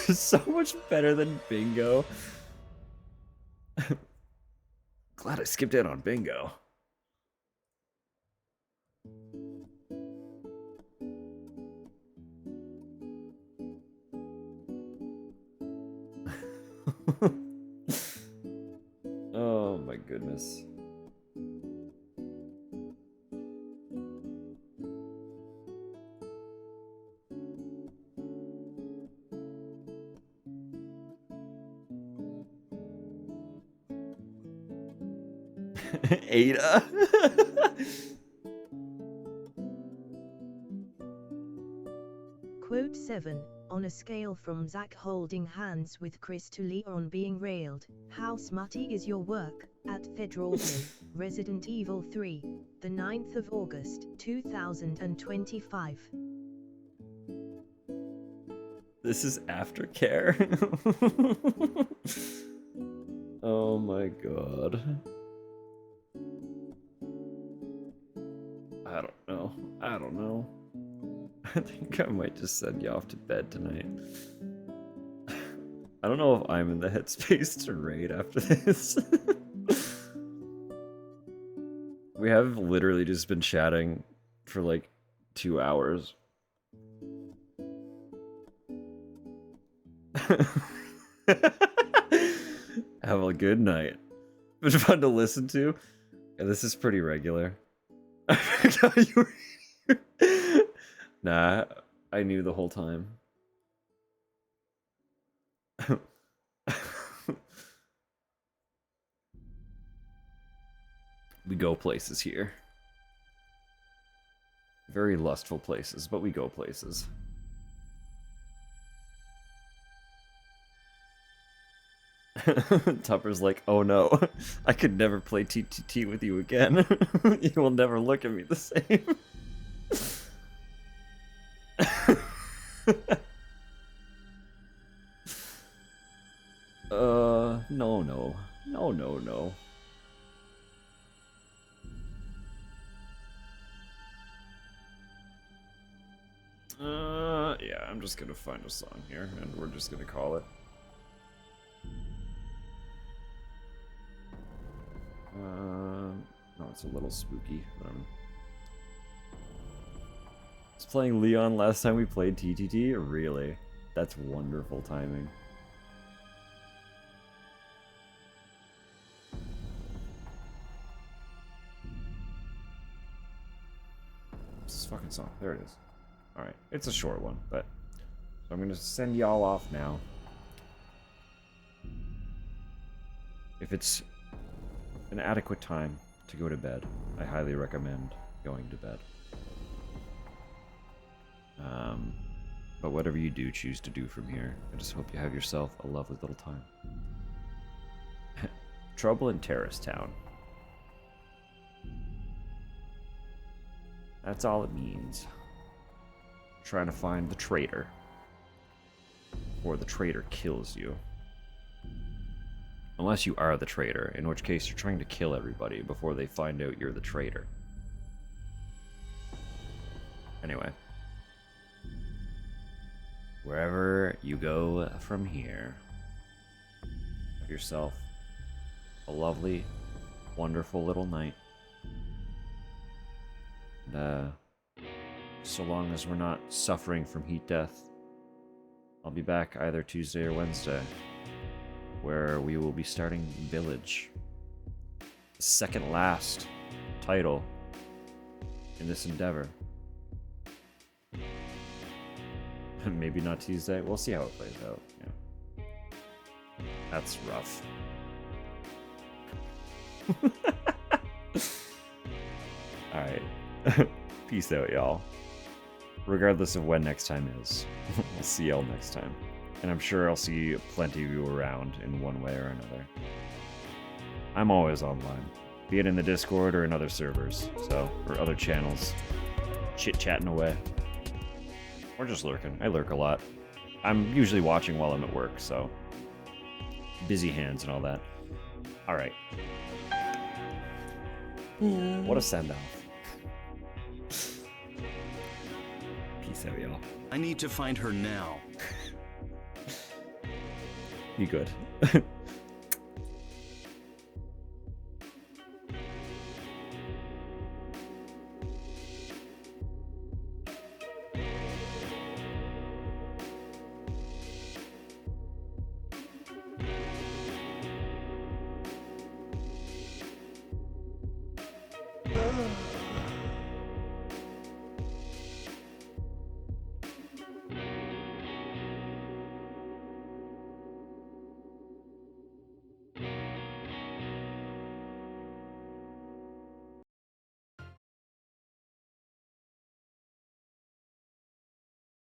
So much better than bingo. Glad I skipped out on bingo. Oh my goodness. Ada. Quote 7. On a scale from Zach holding hands with Chris to Leon being railed, how smutty is your work? At Fedroblin, Resident Evil 3, the 9th of August, 2025. This is aftercare. Oh my god. I don't know. I think I might just send you off to bed tonight. I don't know if I'm in the headspace to raid after this. We have literally just been chatting for like 2 hours. Have a good night. Been fun to listen to. And this is pretty regular. I forgot you were here. Nah, I knew the whole time. We go places here. Very lustful places, but we go places. Tupper's like, oh no, I could never play TTT with you again. You will never look at me the same. No. Yeah, I'm just gonna find a song here, and we're just gonna call it. No, it's a little spooky, but I was playing Leon last time we played TTT? Really? That's wonderful timing. What's this fucking song? There it is. Alright, it's a short one, but... So I'm gonna send y'all off now. If it's an adequate time to go to bed, I highly recommend going to bed. But whatever you do choose to do from here, I just hope you have yourself a lovely little time. Trouble in Terrace Town. That's all it means. Trying to find the traitor. Or the traitor kills you. Unless you are the traitor, in which case you're trying to kill everybody before they find out you're the traitor. Anyway. Wherever you go from here, have yourself a lovely, wonderful little night. And, so long as we're not suffering from heat death, I'll be back either Tuesday or Wednesday, where we will be starting Village. The second last title in this endeavor. Maybe not Tuesday. We'll see how it plays out. Yeah. That's rough. Alright. Peace out, y'all. Regardless of when next time is. We'll see y'all next time. And I'm sure I'll see plenty of you around in one way or another. I'm always online. Be it in the Discord or in other servers. So, or other channels. Chit-chatting away. Or just lurking. I lurk a lot. I'm usually watching while I'm at work, so... Busy hands and all that. Alright. What a send-off. Peace out, y'all. I need to find her now. Be good.